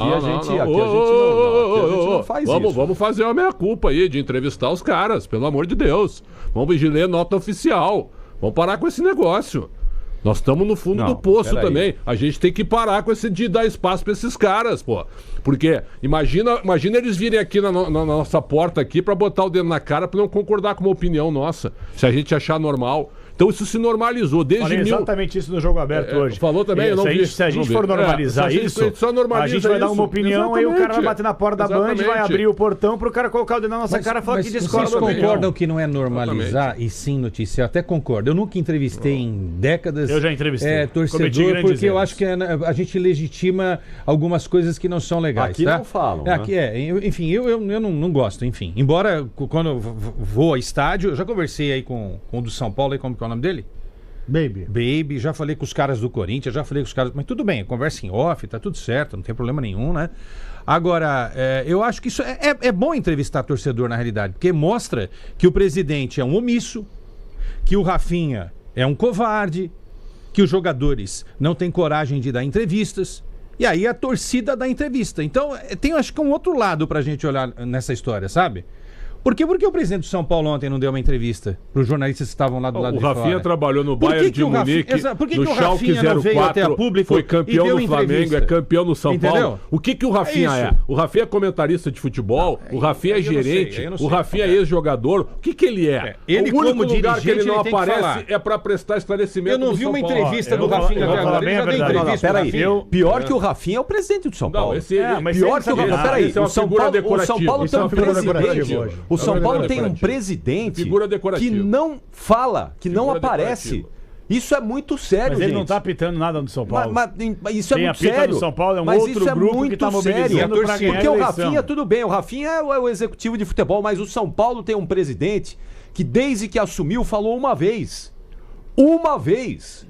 Aqui a gente não faz isso. Vamos fazer a meia-culpa aí de entrevistar os caras, pelo amor de Deus. Vamos ler nota oficial. Vamos parar com esse negócio. Nós estamos no fundo do poço também. A gente tem que parar com esse de dar espaço pra esses caras, pô. Porque imagina eles virem aqui na nossa porta aqui pra botar o dedo na cara pra não concordar com uma opinião nossa. Se a gente achar normal. Então isso se normalizou desde... Falei exatamente isso no Jogo Aberto hoje. Falou também? Eu não vi. Se a gente for normalizar isso, a gente vai dar uma opinião, aí o cara vai bater na porta da Band, vai abrir o portão pro cara colocar o dedo na nossa cara e falar que discorda. Vocês concordam que não é normalizar e sim noticiar? Até concordo. Eu nunca entrevistei em décadas... Eu já entrevistei. Torcedor, porque eu acho que a gente legitima algumas coisas que não são legais. Aqui tá? não falam. Aqui enfim, eu não gosto, enfim. Embora, quando eu vou a estádio, eu já conversei aí com o do São Paulo, aí como que é o nome dele? Baby, já falei com os caras do Corinthians, já falei com os caras... Mas tudo bem, conversa em off, tá tudo certo, não tem problema nenhum, né? Agora, eu acho que isso é bom entrevistar torcedor na realidade, porque mostra que o presidente é um omisso, que o Rafinha é um covarde, que os jogadores não têm coragem de dar entrevistas, e aí a torcida dá entrevista. Então, tem acho que um outro lado pra gente olhar nessa história, sabe? Por que o presidente do São Paulo ontem não deu uma entrevista para os jornalistas que estavam lá do lado de fora? O Rafinha trabalhou no Bayern de Munique, no Schalke 04, foi campeão no Flamengo, é campeão no São Paulo. O que o Rafinha é? O Rafinha é comentarista de futebol, o Rafinha é gerente, o Rafinha é ex-jogador. O que ele é? Ele, o único como lugar que ele não dirigente, aparece é para prestar esclarecimento. Eu não vi uma entrevista do Rafinha até agora. Ele já deu entrevista. Peraí, pior que o Rafinha é o presidente do São Paulo. Pior que o Rafinha. Peraí, o São Paulo tem um presidente. O São Paulo tem um presidente que não fala, que não aparece. Isso é muito sério, mas ele não tá apitando nada no São Paulo. Mas isso é muito sério. No São Paulo é um mas outro isso é grupo muito que tá mobilizando para ganhar porque o Rafinha, tudo bem, o Rafinha é o executivo de futebol, mas o São Paulo tem um presidente que desde que assumiu falou uma vez. Uma vez.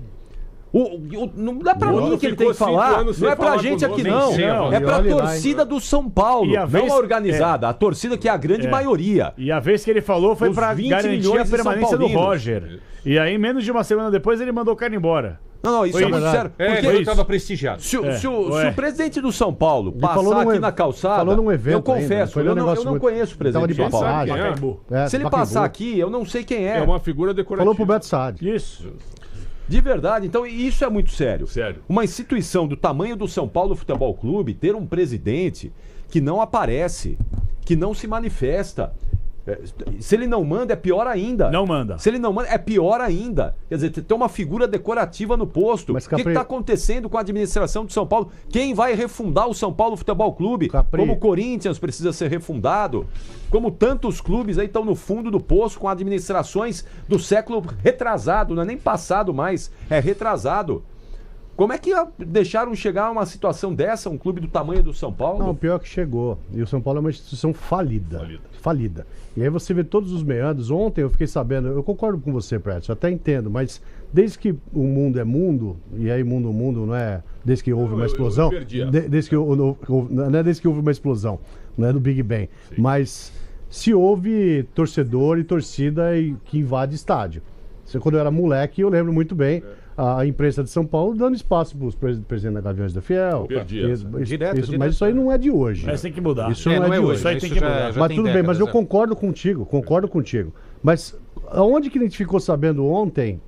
Não é pra mim que ele tem que falar, não é pra gente aqui não, é pra torcida do São Paulo, não a organizada, a torcida que é a grande maioria. E a vez que ele falou foi pra garantir a permanência do Roger. E aí, menos de uma semana depois, ele mandou o cara embora. Não, isso é muito sério. Porque ele estava prestigiado. Se o presidente do São Paulo passar aqui na calçada, eu confesso, eu não conheço o presidente do São Paulo. Se ele passar aqui, eu não sei quem é. É uma figura decorativa. Falou pro Beto Saad. Isso. De verdade, então isso é muito sério. Sério. Uma instituição do tamanho do São Paulo Futebol Clube ter um presidente que não aparece, que não se manifesta. Se ele não manda, é pior ainda. Não manda. Se ele não manda, é pior ainda. Quer dizer, tem uma figura decorativa no posto. O que está acontecendo com a administração de São Paulo? Quem vai refundar o São Paulo Futebol Clube? Como o Corinthians precisa ser refundado. Como tantos clubes aí estão no fundo do poço com administrações do século retrasado. Não é nem passado mais, é retrasado. Como é que deixaram chegar a uma situação dessa, um clube do tamanho do São Paulo? Não, pior que chegou. E o São Paulo é uma instituição falida. E aí você vê todos os meandros. Ontem eu fiquei sabendo, eu concordo com você, Prédio, eu até entendo, mas desde que o mundo é mundo, e aí mundo não é desde que houve uma explosão, desde que houve uma explosão, não é do Big Bang, mas se houve torcedor e torcida que invade estádio. Quando eu era moleque, eu lembro muito bem a imprensa de São Paulo dando espaço para os presidentes da Gaviões da Fiel. Direto. Mas isso aí não é de hoje. Mas tem que mudar. Isso não é de hoje. Isso aí tem que mudar. Mas tudo bem, mas eu concordo contigo. Mas aonde que a gente ficou sabendo ontem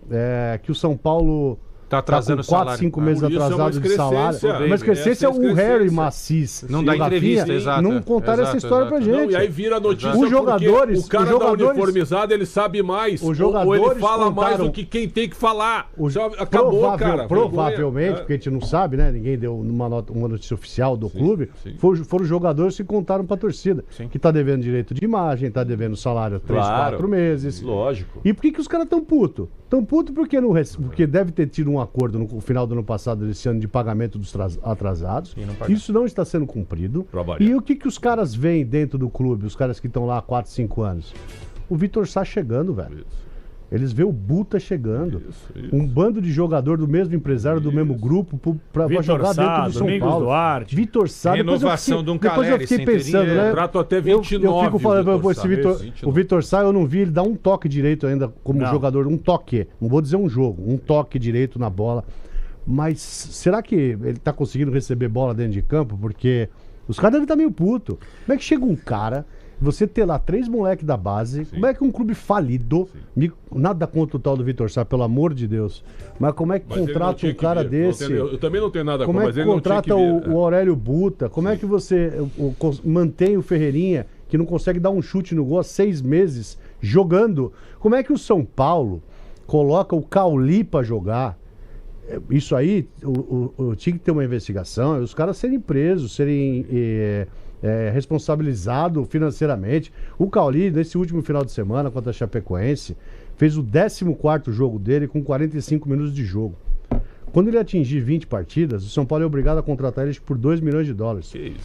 que o São Paulo tá atrasando 4, 5 meses atrasado de salário. Mas crescência o Harry Macis. Não dá entrevista, exato. Não contaram essa história pra gente. Não, e aí vira notícia os jogadores, o cara da uniformizada, ele sabe mais. Os jogadores ou ele fala mais do que quem tem que falar. Acabou, cara. Provavelmente, porque a gente não sabe, né? Ninguém deu uma notícia oficial do clube. Foram os jogadores que contaram pra torcida. Que tá devendo direito de imagem, tá devendo salário 3, 4 meses. Lógico. E por que os caras tão putos? Tão putos porque deve ter tido um acordo no final do ano passado, desse ano, de pagamento dos atrasados. Isso não está sendo cumprido. E o que os caras veem dentro do clube, os caras que estão lá há 4, 5 anos? O Vitor Sá chegando, velho. Eles vêem o Buta chegando. Um bando de jogador do mesmo empresário, do mesmo grupo, pra jogar dentro do São Domingos Paulo. Duarte. Vitor Sá. Renovação de um Depois eu fiquei pensando, né? Trato até 29. Eu fico falando, o Vitor Sá, eu não vi ele dar um toque direito ainda como jogador. Um toque. Não vou dizer um jogo. Um toque direito na bola. Mas será que ele tá conseguindo receber bola dentro de campo? Porque os caras devem estar meio puto. Como é que chega um cara, você ter lá 3 moleques da base, como é que um clube falido, nada contra o tal do Vitor Sá, pelo amor de Deus, mas como é que contrata um cara desse? Eu também não tenho nada contra, mas ele contrata o Aurélio Buta? Como é que você mantém o Ferreirinha, que não consegue dar um chute no gol há 6 meses, jogando? Como é que o São Paulo coloca o Cauli pra jogar? Isso aí, tinha que ter uma investigação, os caras serem presos, serem responsabilizados financeiramente. O Cauli, nesse último final de semana contra a Chapecoense, fez o 14º jogo dele com 45 minutos de jogo. Quando ele atingir 20 partidas, o São Paulo é obrigado a contratar ele por $2 milhões,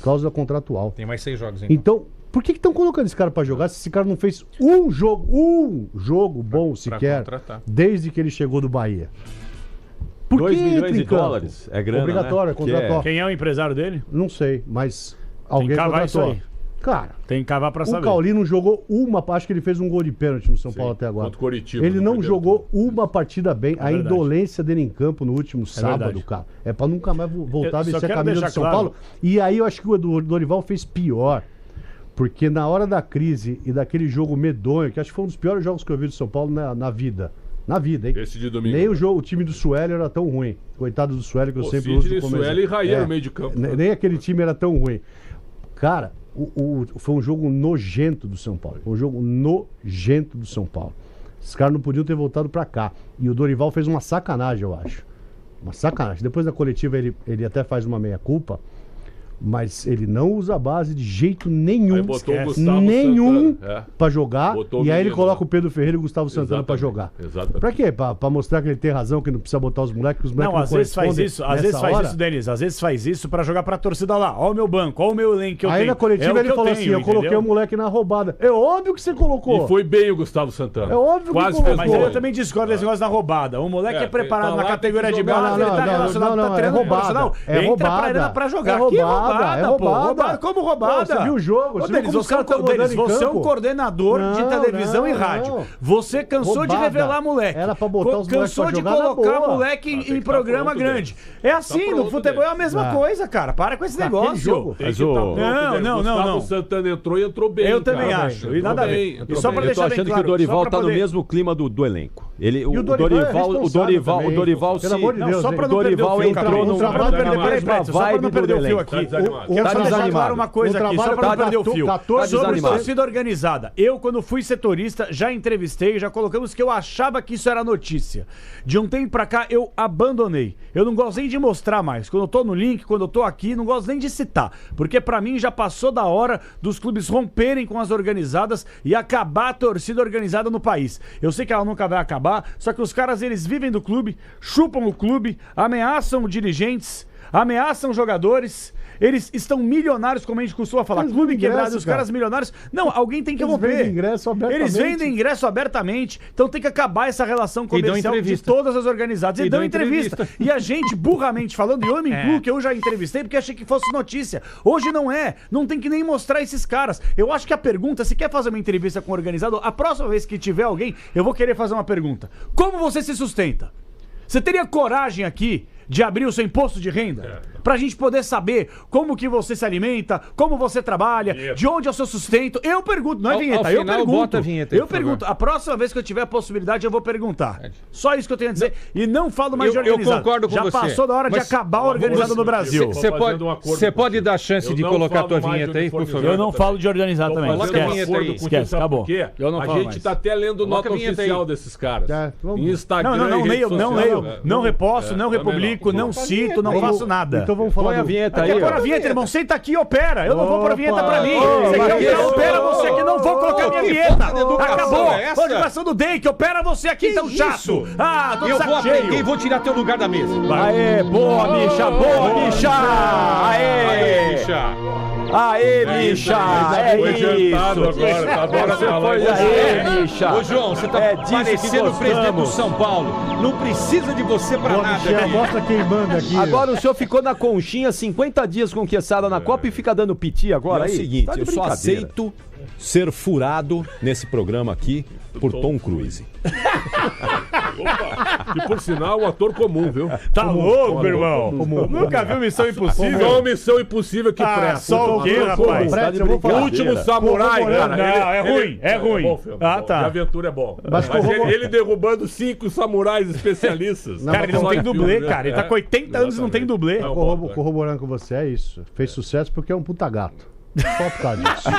cláusula contratual. Tem mais 6 jogos, então por que estão colocando esse cara pra jogar se esse cara não fez um jogo bom sequer desde que ele chegou do Bahia? Por que $2 milhões? É grana, obrigatório, né? Contratual. Quem é o empresário dele? Não sei, mas alguém contratou. Isso aí. Cara, tem que cavar pra saber. O Cauli não jogou acho que ele fez um gol de pênalti no São Paulo até agora. Contra o Coritiba, ele não jogou uma partida bem. A indolência dele em campo no último sábado, cara, é pra nunca mais voltar a vestir a camisa do São Paulo. E aí eu acho que o Dorival fez pior. Porque na hora da crise e daquele jogo medonho, que acho que foi um dos piores jogos que eu vi do São Paulo na vida. Na vida, hein? Esse de domingo. Nem o time do Sueli era tão ruim. Coitado do Sueli, que eu sempre uso como exemplo. Sueli e Raia no meio de campo. Nem aquele time era tão ruim. Cara, foi um jogo nojento do São Paulo. Foi um jogo nojento do São Paulo. Esses caras não podiam ter voltado pra cá. E o Dorival fez uma sacanagem, eu acho. Uma sacanagem. Depois da coletiva ele até faz uma meia-culpa. Mas ele não usa a base de jeito nenhum. Pra jogar. E aí ele coloca o Pedro Ferreira e o Gustavo Santana pra jogar. Exatamente. Pra quê? Pra mostrar que ele tem razão, que não precisa botar os moleques, que os moleques não às vezes faz isso. Às vezes faz isso, Denis. Às vezes faz isso pra jogar pra torcida lá. Ó o meu banco, ó o meu elenco que eu tenho. Aí na coletiva ele falou assim, eu coloquei o moleque na roubada. É óbvio que você colocou. E foi bem o Gustavo Santana. É óbvio que colocou. Mas eu também discordo desse negócio da roubada. O moleque é preparado na categoria de base, ele tá relacionado, tá treinando profissional. Entra pra arena pra jogar. Que roubada, como roubada? Você viu o jogo? Você é um coordenador de televisão e rádio. Você cansou de revelar moleque. Era pra botar os moleques cansou de colocar moleque em programa grande. É assim, no futebol é a mesma coisa, cara. Para com esse negócio. Não. O Santana entrou bem. Eu também acho. E nada a ver. E só pra deixar bem claro, eu tô achando que o Dorival tá no mesmo clima do elenco. O Dorival pelo amor de Deus, só pra não perder o fio, entrou no vibe do elenco aqui. Quero só deixar claro uma coisa aqui, só pra não perder o fio. Sobre torcida organizada. Eu, quando fui setorista, já entrevistei, já colocamos que eu achava que isso era notícia. De um tempo pra cá, eu abandonei. Eu não gosto nem de mostrar mais. Quando eu tô no link, quando eu tô aqui, não gosto nem de citar. Porque pra mim já passou da hora dos clubes romperem com as organizadas e acabar a torcida organizada no país. Eu sei que ela nunca vai acabar, só que os caras, eles vivem do clube, chupam o clube, ameaçam dirigentes, ameaçam jogadores. Eles estão milionários, como a gente costuma falar. Eles clube quebrado, os caras milionários. Não, alguém tem que romper. Eles vendem ingresso abertamente. Então tem que acabar essa relação comercial de todas as organizadas. E dão entrevista. E a gente, burramente falando, e eu me incluo, que eu já entrevistei porque achei que fosse notícia. Hoje não é. Não tem que nem mostrar esses caras. Eu acho que a pergunta, se quer fazer uma entrevista com o organizador, a próxima vez que tiver alguém, eu vou querer fazer uma pergunta. Como você se sustenta? Você teria coragem aqui de abrir o seu imposto de renda? Pra gente poder saber como que você se alimenta, como você trabalha, de onde é o seu sustento. Eu pergunto, não é vinheta, eu pergunto. Bota a vinheta aí, eu pergunto. A próxima vez que eu tiver a possibilidade, eu vou perguntar. Só isso que eu tenho a dizer. E não falo mais de organizado. Eu concordo com você. Já passou da hora de acabar o organizado no Brasil. Você pode dar chance de colocar a tua vinheta aí, por favor? Eu não falo de organizado também. Coloca a vinheta aí. Esquece, acabou. A gente tá até lendo nota oficial desses caras. Em Instagram. Não leio, não reposto, não republico, não cito, não faço nada. Então vamos falar a vinheta aí. Agora a vinheta, irmão. Senta aqui e opera. Eu não vou pôr a vinheta pra mim. Você quer opera você aqui, não vou colocar minha vinheta. Acabou. Organização do Day, que opera você aqui, tão chato. Eu vou aprender e vou tirar teu lugar da mesa. Aê, boa, Misha, boa, Misha. Aê, Misha. Aê, Misha. É isso. Agora foi aê, Misha. Ô, João, você tá parecendo o presidente do São Paulo. Não precisa de você pra nada. Mostra quem manda aqui. Agora o senhor ficou na conchinha 50 dias com Quesada na Copa e fica dando piti agora aí? É o seguinte, eu só aceito ser furado nesse programa aqui por Tom Cruise. Opa, que por sinal, um ator comum, viu? Tá louco, meu irmão? Nunca viu Missão Impossível? Só uma Missão Impossível que presta. Só o quê, rapaz? O Último Samurai, cara. Não, é ruim, é ruim. Ah, tá. A aventura é bom. Mas ele derrubando 5 samurais especialistas. Cara, ele não tem dublê, cara. Ele tá com 80 anos e não tem dublê. Corroborando com você, é isso. Fez sucesso porque é um puta gato. Só por causa disso.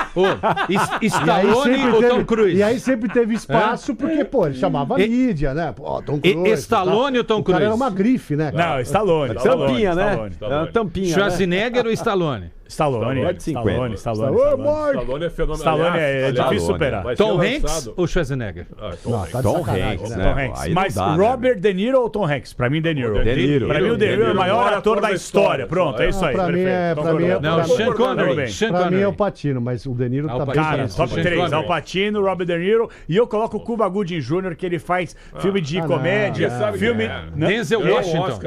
Stallone ou Tom Cruise? E aí sempre teve espaço porque, pô, ele chamava mídia, né? Pô, Tom Cruise. Stallone ou Tom Cruise? O cara era uma grife, né? Não, Stallone. Tampinha, né? Tampinha. Schwarzenegger ou Stallone? Stallone é Stallone é fenômeno. Stallone é difícil superar. Tom Hanks ou Schwarzenegger? Tom Hanks, né? Tom Hanks. Mas Robert De Niro ou Tom Hanks? Pra mim, De Niro. Pra mim, o De Niro é o maior ator da história. Pronto, é isso aí. Pra mim é... Não, Sean Connery. Pra mim é o Pacino, mas o De Niro tá bem... Cara, top 3. Al Pacino, Robert De Niro. E eu coloco o Cuba Gooding Jr., que ele faz filme de comédia. Filme... Denzel Washington.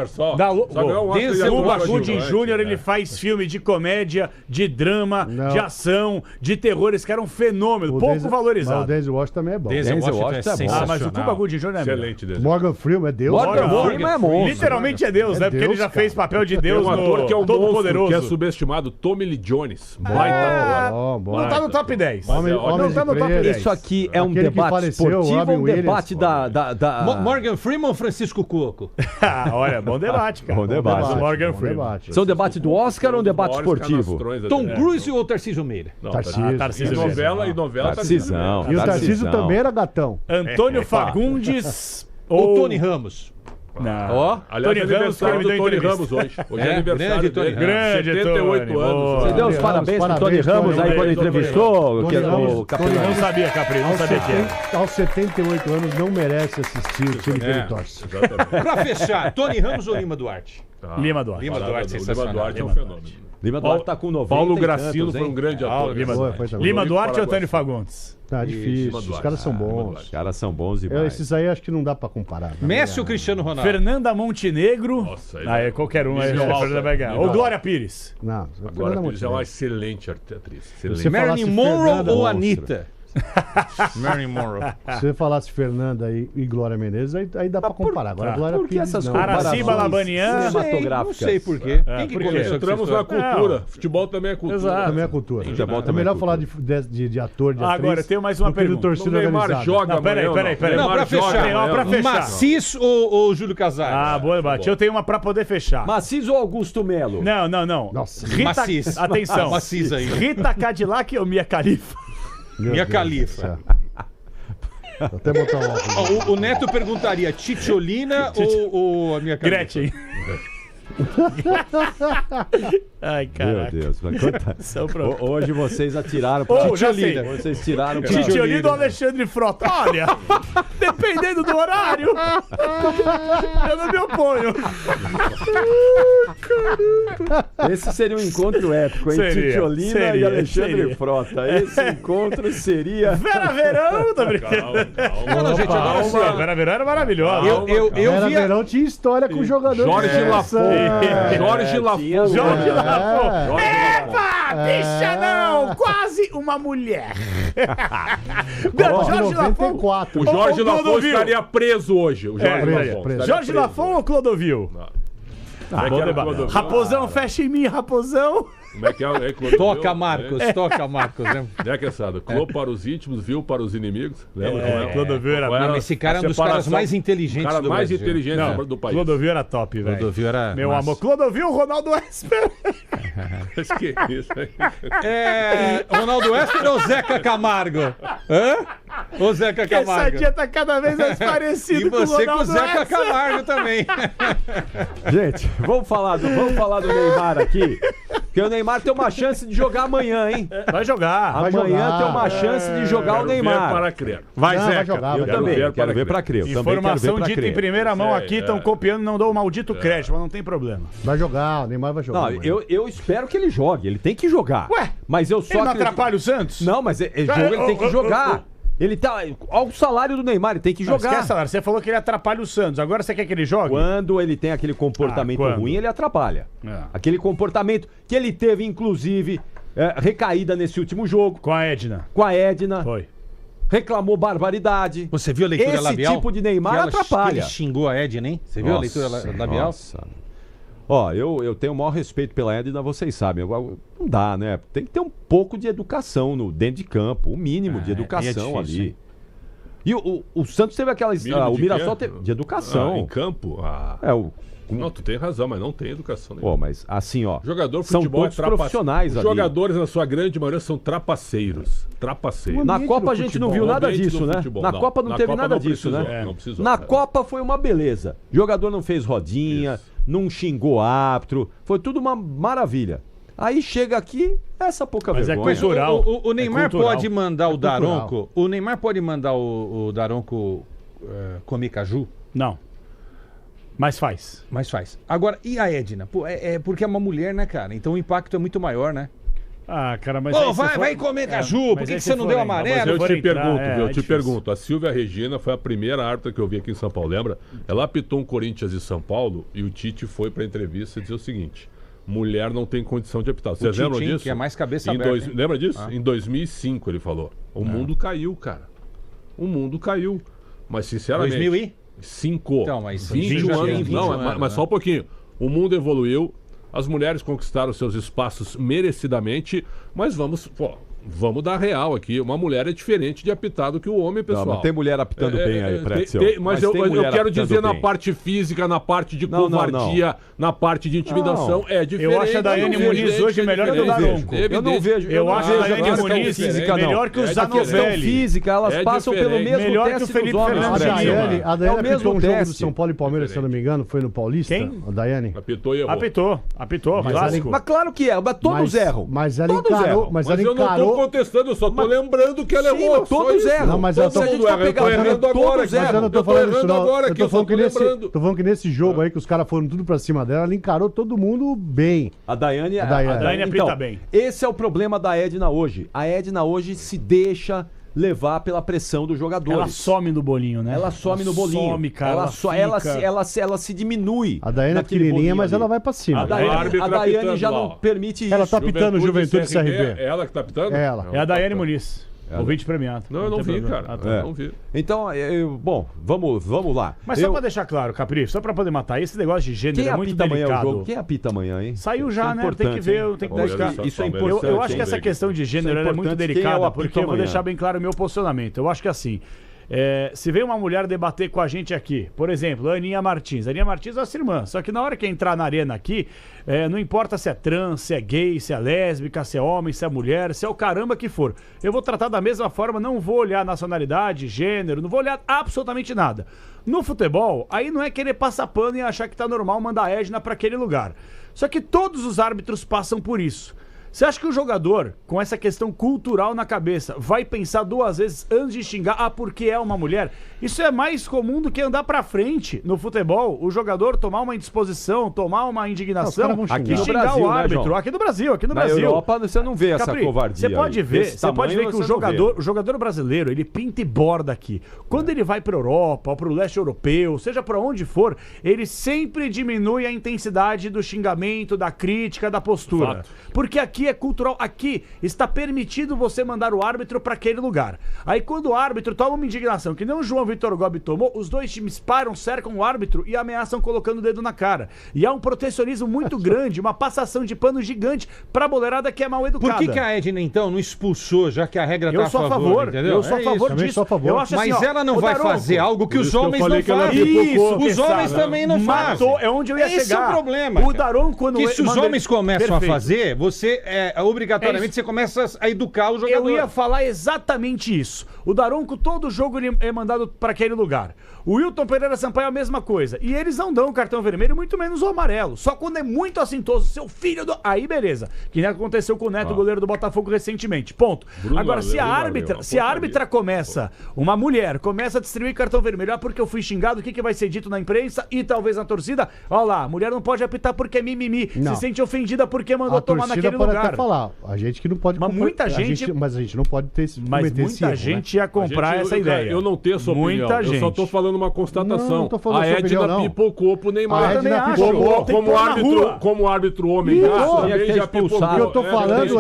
Cuba Gooding Jr., ele faz filme de comédia, de drama, de ação, de terror. Esse cara é um fenômeno, pouco valorizado. Mas o Denzel Washington também é bom. Denzel Washington é sensacional. Mas o Cuba Gooding Jr. é excelente. Morgan Freeman é Deus. Morgan Freeman é monstro. Literalmente é Deus, né? Porque ele já fez papel de Deus no ator que é um Todo-Poderoso. que é subestimado, Tommy Lee Jones. Não tá no top 10. Não tá no top 10. Isso aqui é um debate esportivo ou um debate da... Morgan Freeman ou Francisco Cuoco? Olha, bom debate, cara. Bom debate. Morgan Freeman. São debate do Oscar ou um debate esportivo? Tom Cruise ou Tarcísio Meira? Tarcísio. E novela Tarcisão. E o Tarcísio também era gatão. Antônio Fagundes ou Tony Ramos? Não. Aliás, é aniversário do Tony Ramos hoje. Hoje é aniversário dele. Grande 78 anos. Você deu os parabéns pro Tony Ramos aí quando entrevistou o Capitão. Não sabia, Capri, não sabia que era. Aos 78 anos não merece assistir o time que ele torce. Pra fechar, Tony Ramos ou Lima Duarte? Lima Duarte. Lima Duarte, sensacional. Lima Duarte é um fenômeno. Lima Duarte tá com 90 Paulo Gracino foi um grande ator. Lima Duarte ou Antônio Fagundes? Tá difícil, os caras são bons. Os caras são bons demais. Esses aí acho que não dá pra comparar. Messi ou Cristiano Ronaldo? Fernanda Montenegro. Nossa, qualquer um aí. Vai ganhar. Ou Glória Pires. Não, Glória Pires é uma excelente atriz. Marilyn Monroe ou Anitta? Marilyn Monroe. Se você falasse Fernanda e Glória Menezes, aí dá pra comparar. Agora Glória Por que Pires essas não. Araciba Labanian. Não sei por quê. Quem que começou entramos na cultura. Futebol também é cultura. Exato. Também é cultura. Futebol É melhor falar de ator, de atriz. Agora, eu tenho mais uma pergunta. Torcida organizada. Joga, peraí. Não, pra fechar. Macis ou Júlio Casares? Boa debate. Eu tenho uma pra poder fechar. Macis ou Augusto Melo? Não. Nossa. Macis. Atenção. Macis aí. Rita Cadillac ou Mia Khalifa? Minha Califa. Vou até botar um óculos. O Neto perguntaria Titiolina ou a minha Califa? Gretchen. Ai, caraca. Meu Deus. Hoje vocês atiraram pra Titiolina. Vocês tiraram pra Titiolina ou Alexandre Frota? Olha, dependendo do horário, eu não me oponho. Esse seria um encontro épico, hein? Titiolina e Alexandre Frota. Esse encontro seria... Vera Verão, tá brincando? Não, gente, agora Vera Verão era maravilhosa. Vera Verão tinha história com o jogador. Jorge Lafon. Jorge Lafon. Epa! Bicha não! Quase uma mulher. Jorge Lafon. O Jorge Lafon estaria preso hoje. O Jorge Lafon ou Clodovil? Raposão, fecha em mim, Raposão. Como é que é? Toca, Marcos, né? É que assado. Clô para os íntimos, viu para os inimigos. Lembra? Clodovil era... Não, esse cara é um dos caras mais inteligentes do Brasil. Do país. Clodovil era top, velho. Clodovil era... Meu amor. Clodovil, Ronaldo Esper. Que isso, hein? Ronaldo Esper ou Zeca Camargo? Ou Zeca Camargo? Essa dia tá cada vez mais parecido com o Ronaldo Esper. E você com o Zeca Camargo também. Gente, vamos falar do Neymar aqui. Porque o Neymar tem uma chance de jogar amanhã, hein? Vai jogar. Amanhã tem uma chance de jogar o Neymar. Para crer. Vai, Zeca. Vai jogar, eu também quero ver para crer. Informação dita em primeira mão aqui, estão copiando, não dou o maldito crédito, mas não tem problema. Vai jogar, o Neymar vai jogar. Não, eu espero que ele jogue, ele tem que jogar. Ué, mas eu só ele não atrapalha o Santos? Não, mas jogo ele tem que jogar. Ele tá. Olha o salário do Neymar, ele tem que jogar. Esquece salário. Você falou que ele atrapalha o Santos. Agora você quer que ele jogue? Quando ele tem aquele comportamento ruim, ele atrapalha. Aquele comportamento que ele teve, inclusive, recaída nesse último jogo. Com a Edna. Com a Edna. Foi. reclamou barbaridade. Você viu a leitura labial? Esse tipo de Neymar atrapalha. Ele xingou a Edna, hein? Você viu a leitura labial? Nossa. Ó, eu tenho o maior respeito pela Edna, vocês sabem. Não dá, né? Tem que ter um pouco de educação dentro de campo. O mínimo de educação é difícil, ali. Hein? E o Santos teve aquela... o Mirassol teve... De educação. Em campo? Não, tu tem razão, mas não tem educação nenhuma. Pô, mas assim, ó... Jogador de são futebol todos profissionais ali. Os jogadores, na sua grande maioria, são trapaceiros. Na Copa a gente não viu nada disso, né? Na Copa não teve nada disso, né? Não precisou. Na Copa foi uma beleza. O jogador não fez rodinha, não xingou árbitro. Foi tudo uma maravilha. Aí chega aqui, essa pouca vergonha. Mas é cultural. O Neymar pode mandar o Daronco... O Neymar pode mandar o Daronco comer caju? Não. Mas faz. Agora, e a Edna? Pô, porque é uma mulher, né, cara? Então o impacto é muito maior, né? Ah, cara, mas... Pô, vai comer caju, por que você não deu amarelo? Mas eu te pergunto, a Silvia Regina foi a primeira árbitra que eu vi aqui em São Paulo, lembra? Ela apitou um Corinthians e São Paulo e o Tite foi pra entrevista e disse o seguinte: mulher não tem condição de apitar. Vocês lembram disso? Que é mais cabeça aberta. Lembra disso? Em 2005 ele falou. O mundo caiu, cara. O mundo caiu. Mas sinceramente... 2005. Então, mas 21 anos. 20 Não, anos, mas só um pouquinho. O mundo evoluiu, as mulheres conquistaram seus espaços merecidamente, mas vamos dar real aqui. Uma mulher é diferente de apitar do que o homem, pessoal. Não, mas tem mulher apitando bem aí, Pretzel. Mas eu quero dizer na parte física, na parte de covardia, na parte de intimidação, é diferente. Eu acho a Daiane Muniz hoje melhor que o Daronco. Eu não vejo. Eu acho a Daiane Muniz melhor que o Zanovelli. Física, elas passam pelo mesmo teste dos homens. A Daiane apitou um jogo do São Paulo e Palmeiras, se eu não me engano, foi no Paulista. Quem? A Daiane. Apitou e errou. Apitou, clássico. Mas claro que é, mas todos erram. Mas ela encarou. Mas eu não tô contestando, eu só tô lembrando que ela errou. Todos erram. Não, mas todo mundo erra. Eu tô errando agora. Mas eu não tô falando isso, não. Eu tô falando que nesse jogo aí, que os caras foram tudo pra cima dela, ela encarou todo mundo bem. A Daiane apita bem. Esse é o problema da Edna hoje. A Edna hoje se deixa levar pela pressão dos jogadores. Ela some no bolinho, né? Ela some no bolinho. Some, cara. Ela se diminui. A Daiane é pequenininha, mas ela vai pra cima. A Daiane já não permite isso. Ela tá apitando o Juventude CRB. É ela que tá apitando? É ela. É a Daiane Muniz. Ouvinte premiado. Não, eu não vi, cara. Não vi. Então, bom, vamos lá. Mas só pra deixar claro, Capricho, só pra poder matar, esse negócio de gênero é muito delicado. Amanhã o jogo? Quem apita amanhã, hein? Saiu já, né? Tem que ver, tem que buscar. Isso é importante. Eu acho que essa questão de gênero é muito delicada, porque eu vou deixar bem claro o meu posicionamento. Eu acho que assim... se vem uma mulher debater com a gente aqui, por exemplo, a Aninha Martins. A Aninha Martins é nossa irmã, só que na hora que entrar na arena aqui, não importa se é trans, se é gay, se é lésbica, se é homem, se é mulher, se é o caramba que for. Eu vou tratar da mesma forma, não vou olhar nacionalidade, gênero, não vou olhar absolutamente nada. No futebol, aí não é querer passar pano e achar que tá normal mandar a Edna pra aquele lugar. Só que todos os árbitros passam por isso. Você acha que o jogador, com essa questão cultural na cabeça, vai pensar duas vezes antes de xingar, porque é uma mulher? Isso é mais comum do que andar pra frente no futebol. O jogador tomar uma indisposição, tomar uma indignação aqui no xingar Brasil, o árbitro. Né, aqui no Brasil, Na Europa você não vê essa covardia. Você pode ver que o jogador brasileiro, ele pinta e borda aqui. Quando ele vai pra Europa, ou pro leste europeu, seja pra onde for, ele sempre diminui a intensidade do xingamento, da crítica, da postura. Fato. Porque aqui é cultural, aqui está permitido você mandar o árbitro para aquele lugar. Aí quando o árbitro toma uma indignação, que nem o João Vitor Gobi tomou, os dois times param, cercam o árbitro e ameaçam colocando o dedo na cara. E há um protecionismo muito grande, uma passação de pano gigante pra boleirada que é mal educada. Por que a Edna, então, não expulsou, já que a regra tá a favor, entendeu? Eu sou a favor disso. Sou a favor. Eu acho assim, mas ela não vai fazer algo que os homens não fazem. Os homens também não fazem. É onde eu ia chegar. Esse é o problema. O Daronco, quando que se os homens começam a fazer, você obrigatoriamente você começa a educar o jogador. Eu ia falar exatamente isso. O Daronco, todo jogo ele é mandado para aquele lugar. O Wilton Pereira Sampaio é a mesma coisa. E eles não dão o cartão vermelho, muito menos o amarelo. Só quando é muito assintoso, seu filho do... Aí beleza. Que nem aconteceu com o Neto, goleiro do Botafogo, recentemente. Ponto. Agora, se a árbitra começa, uma mulher começa a distribuir cartão vermelho, porque eu fui xingado, o que vai ser dito na imprensa e talvez na torcida? Olha lá, a mulher não pode apitar porque é mimimi. Não. Se sente ofendida porque mandou tomar naquele lugar. Até falar. A gente que não pode... Mas muita gente... Mas a gente não pode ter esse... Mas muita gente ia comprar essa ideia. Eu não tenho essa opinião. Muita gente. Eu só tô falando uma constatação. A Edna pipocou pro Neymar. Como árbitro homem. O que eu tô falando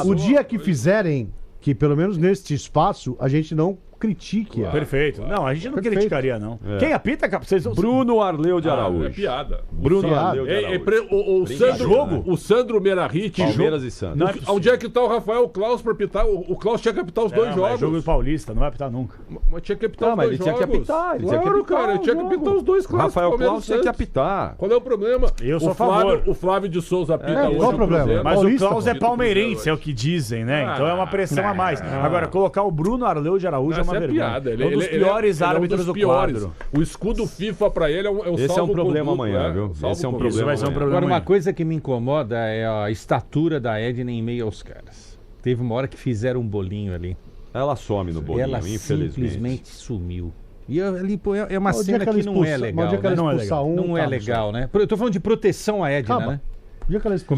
o dia que fizerem, que pelo menos neste espaço, a gente não critique. Perfeito. Não, a gente não criticaria, não. Quem apita, vocês... Bruno Arleu de Araújo. É piada. Bruno Arleu de Araújo. O Sandro Merahit. Palmeiras e Santos. Onde é que tá o Rafael Klaus pra apitar? O Klaus tinha que apitar os 2 jogos. Jogo do Paulista, não vai apitar nunca. Mas tinha que apitar os 2 jogos. Ele tinha que apitar. Claro, cara, ele tinha que apitar os 2 clássicos. Rafael Klaus tinha que apitar. Qual é o problema? Eu sou a favor. O Flávio de Souza apita hoje. Qual o problema? Mas Paulista, o Klaus é palmeirense, é o que dizem, né? Então é uma pressão a mais. Agora, colocar o Bruno Arleu de Araújo é uma vergonha. Piada. É um dos piores árbitros do quadro. O escudo FIFA pra ele é um Esse é um problema amanhã, viu? Esse é um problema. Agora, uma coisa que me incomoda é a estatura da Edna em meio aos caras. Teve uma hora que fizeram um bolinho ali. Ela some no bolinho, ela infelizmente. Simplesmente sumiu. E ali, pô, é uma cena que não é legal. Não é legal, né? Eu tô falando de proteção à Edna, né?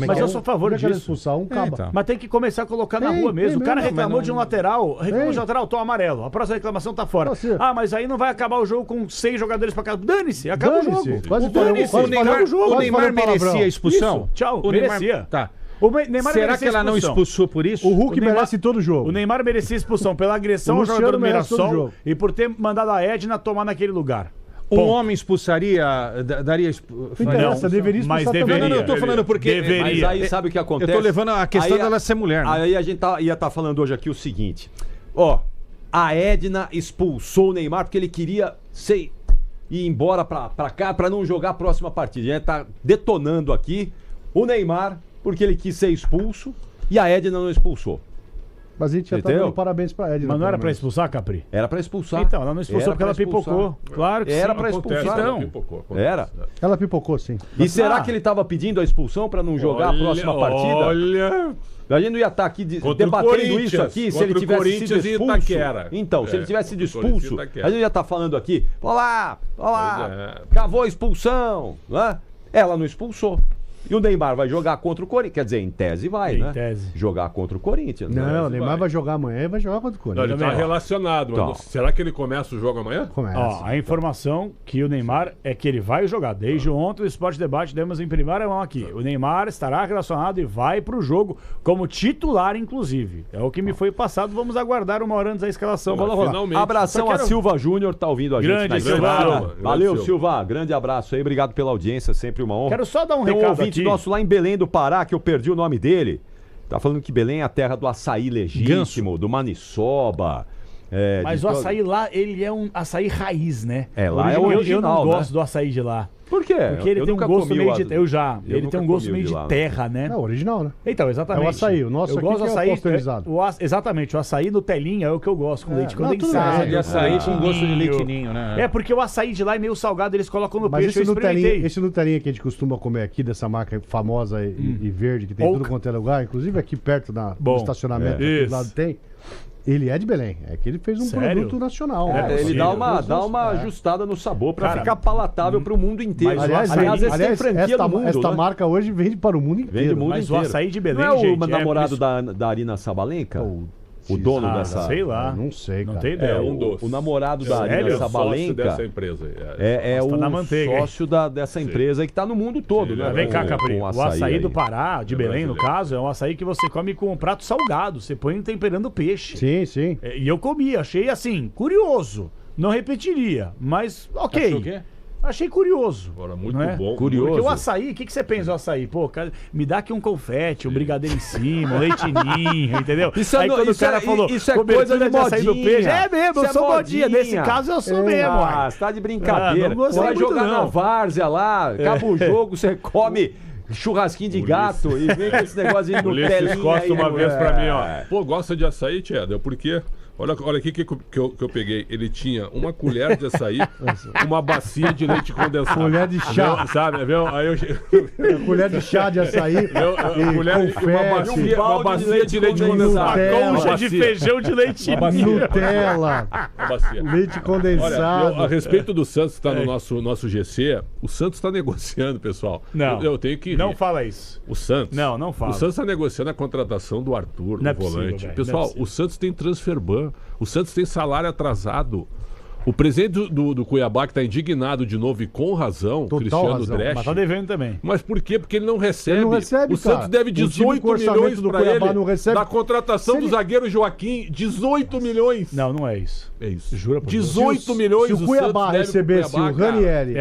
Mas eu sou a favor disso. Expulsar um caba. Então. Mas tem que começar a colocar na rua mesmo. O cara reclamou de um lateral. Reclamou de um lateral, tô amarelo. A próxima reclamação tá fora. Mas aí não vai acabar o jogo com 6 jogadores pra cá. Dane-se, acaba o jogo. O Neymar merecia a expulsão? Isso. Tchau, merecia. Tá. Será que ela não expulsou por isso? O Hulk merece todo o jogo. O Neymar merecia expulsão pela agressão ao jogador do Mirassol e por ter mandado a Edna tomar naquele lugar. Um homem expulsaria, daria não, deveria expulsar. Mas deveria. Não, eu tô falando porque... Mas aí sabe o que acontece? Eu tô levando a questão dela ser mulher, né? Aí a gente ia estar falando hoje aqui o seguinte. A Edna expulsou o Neymar porque ele queria ir embora pra cá pra não jogar a próxima partida. A gente tá detonando aqui o Neymar porque ele quis ser expulso e a Edna não expulsou. Mas a gente já tá dando parabéns pra Edna. Mas não era pra expulsar, Capri? Era pra expulsar. Então, ela não expulsou porque ela pipocou. Claro que sim. Era pra expulsar. Era. Ela pipocou, sim. E será que ele tava pedindo a expulsão pra não jogar a próxima partida? Olha... A gente não ia estar aqui debatendo isso aqui se ele tivesse sido expulso. Então, se ele tivesse sido expulso, a gente ia estar falando aqui, olha lá, cavou a expulsão. Né? Ela não expulsou. E o Neymar vai jogar contra o Corinthians. Quer dizer, em tese vai, né? Em tese. Jogar contra o Corinthians. Não, o Neymar vai jogar amanhã e vai jogar contra o Corinthians. Não, ele tá relacionado. Então. Será que ele começa o jogo amanhã? Começa. A informação que o Neymar é que ele vai jogar. Desde ontem o Sport Debate demos em primeira mão aqui. O Neymar estará relacionado e vai pro jogo como titular, inclusive. É o que me foi passado. Vamos aguardar uma hora antes da escalação. Vamos lá. Abração a Silva Júnior, tá ouvindo a gente na estrada. Valeu, Silva. Grande abraço aí. Obrigado pela audiência. Sempre uma honra. Quero só dar um recado aqui. Nosso lá em Belém do Pará, que eu perdi o nome dele. Tá falando que Belém é a terra do açaí legítimo, do maniçoba. Mas o açaí lá, ele é um açaí raiz, né? Lá é o original, eu não gosto do açaí de lá. Por quê? Porque ele tem um gosto meio de... Ele tem um gosto meio de terra, né? É original, né? Então, exatamente. É o açaí. O nosso aqui é o pasteurizado. Exatamente. O açaí Nutelinha é o que eu gosto, com leite condensado. De açaí com gosto de leitinho, né? É, porque o açaí de lá é meio salgado, eles colocam no peixe, esse Nutelinha que a gente costuma comer aqui, dessa marca famosa e verde, que tem tudo quanto é lugar, inclusive aqui perto do estacionamento, aqui do lado tem... Ele é de Belém. É que ele fez um produto nacional. Ele dá uma ajustada no sabor para ficar palatável para o mundo inteiro. Aliás, esse tem franquia do mundo. Esta marca hoje vende para o mundo inteiro. Mas o açaí de Belém, não é o namorado da Arina Sabalenka? O dono dessa... Sei lá. Não sei, cara. Não tem ideia. O namorado da Arina Sabalenka dessa empresa. É o sócio dessa empresa que está no mundo todo, né? Vem cá, Capri. O açaí do Pará, de Belém, no caso, é um açaí que você come com um prato salgado. Você põe temperando peixe. Sim, sim. E eu comi, achei assim, curioso. Não repetiria, mas ok. Achou o quê? Achei curioso. Agora, muito bom. Curioso. Porque o açaí, o que você pensa do açaí? Pô, cara, me dá aqui um confete, um brigadeiro em cima, um leitinho, entendeu? Aí quando o cara falou, isso é coisa de açaí do peixe. É mesmo, eu sou modinha. Nesse caso eu sou mesmo. Você tá de brincadeira. Você vai jogar na várzea lá, acaba o jogo, você come churrasquinho de gato e vem com esse negócio de Nutelinha. Costa uma vez pra mim, ó. Pô, gosta de açaí, Tia? Por quê? Olha aqui que eu peguei. Ele tinha uma colher de açaí, uma bacia de leite condensado. Colher de chá. Sabe, viu? Aí eu... colher de chá de açaí. Uma bacia de leite condensado. Uma concha de feijão de leite. Nutella. Leite condensado. Olha, a respeito do Santos que está no nosso GC, o Santos está negociando, pessoal. Não. Eu tenho que... Não fala isso. O Santos... Não fala. O Santos está negociando a contratação do Arthur, do volante. Pessoal, o Santos tem transfer ban. O Santos tem salário atrasado. O presidente do Cuiabá, que está indignado de novo e com razão, Total Cristiano razão. Dresch. Mas tá devendo também. Mas por quê? Porque ele não recebe. Ele não recebe, o Santos deve 18 milhões para ele. Não recebe. Da contratação do zagueiro Joaquim, 18 milhões. Não é isso. É isso. Jura por 18 milhões. Se o Cuiabá recebesse o Ranieri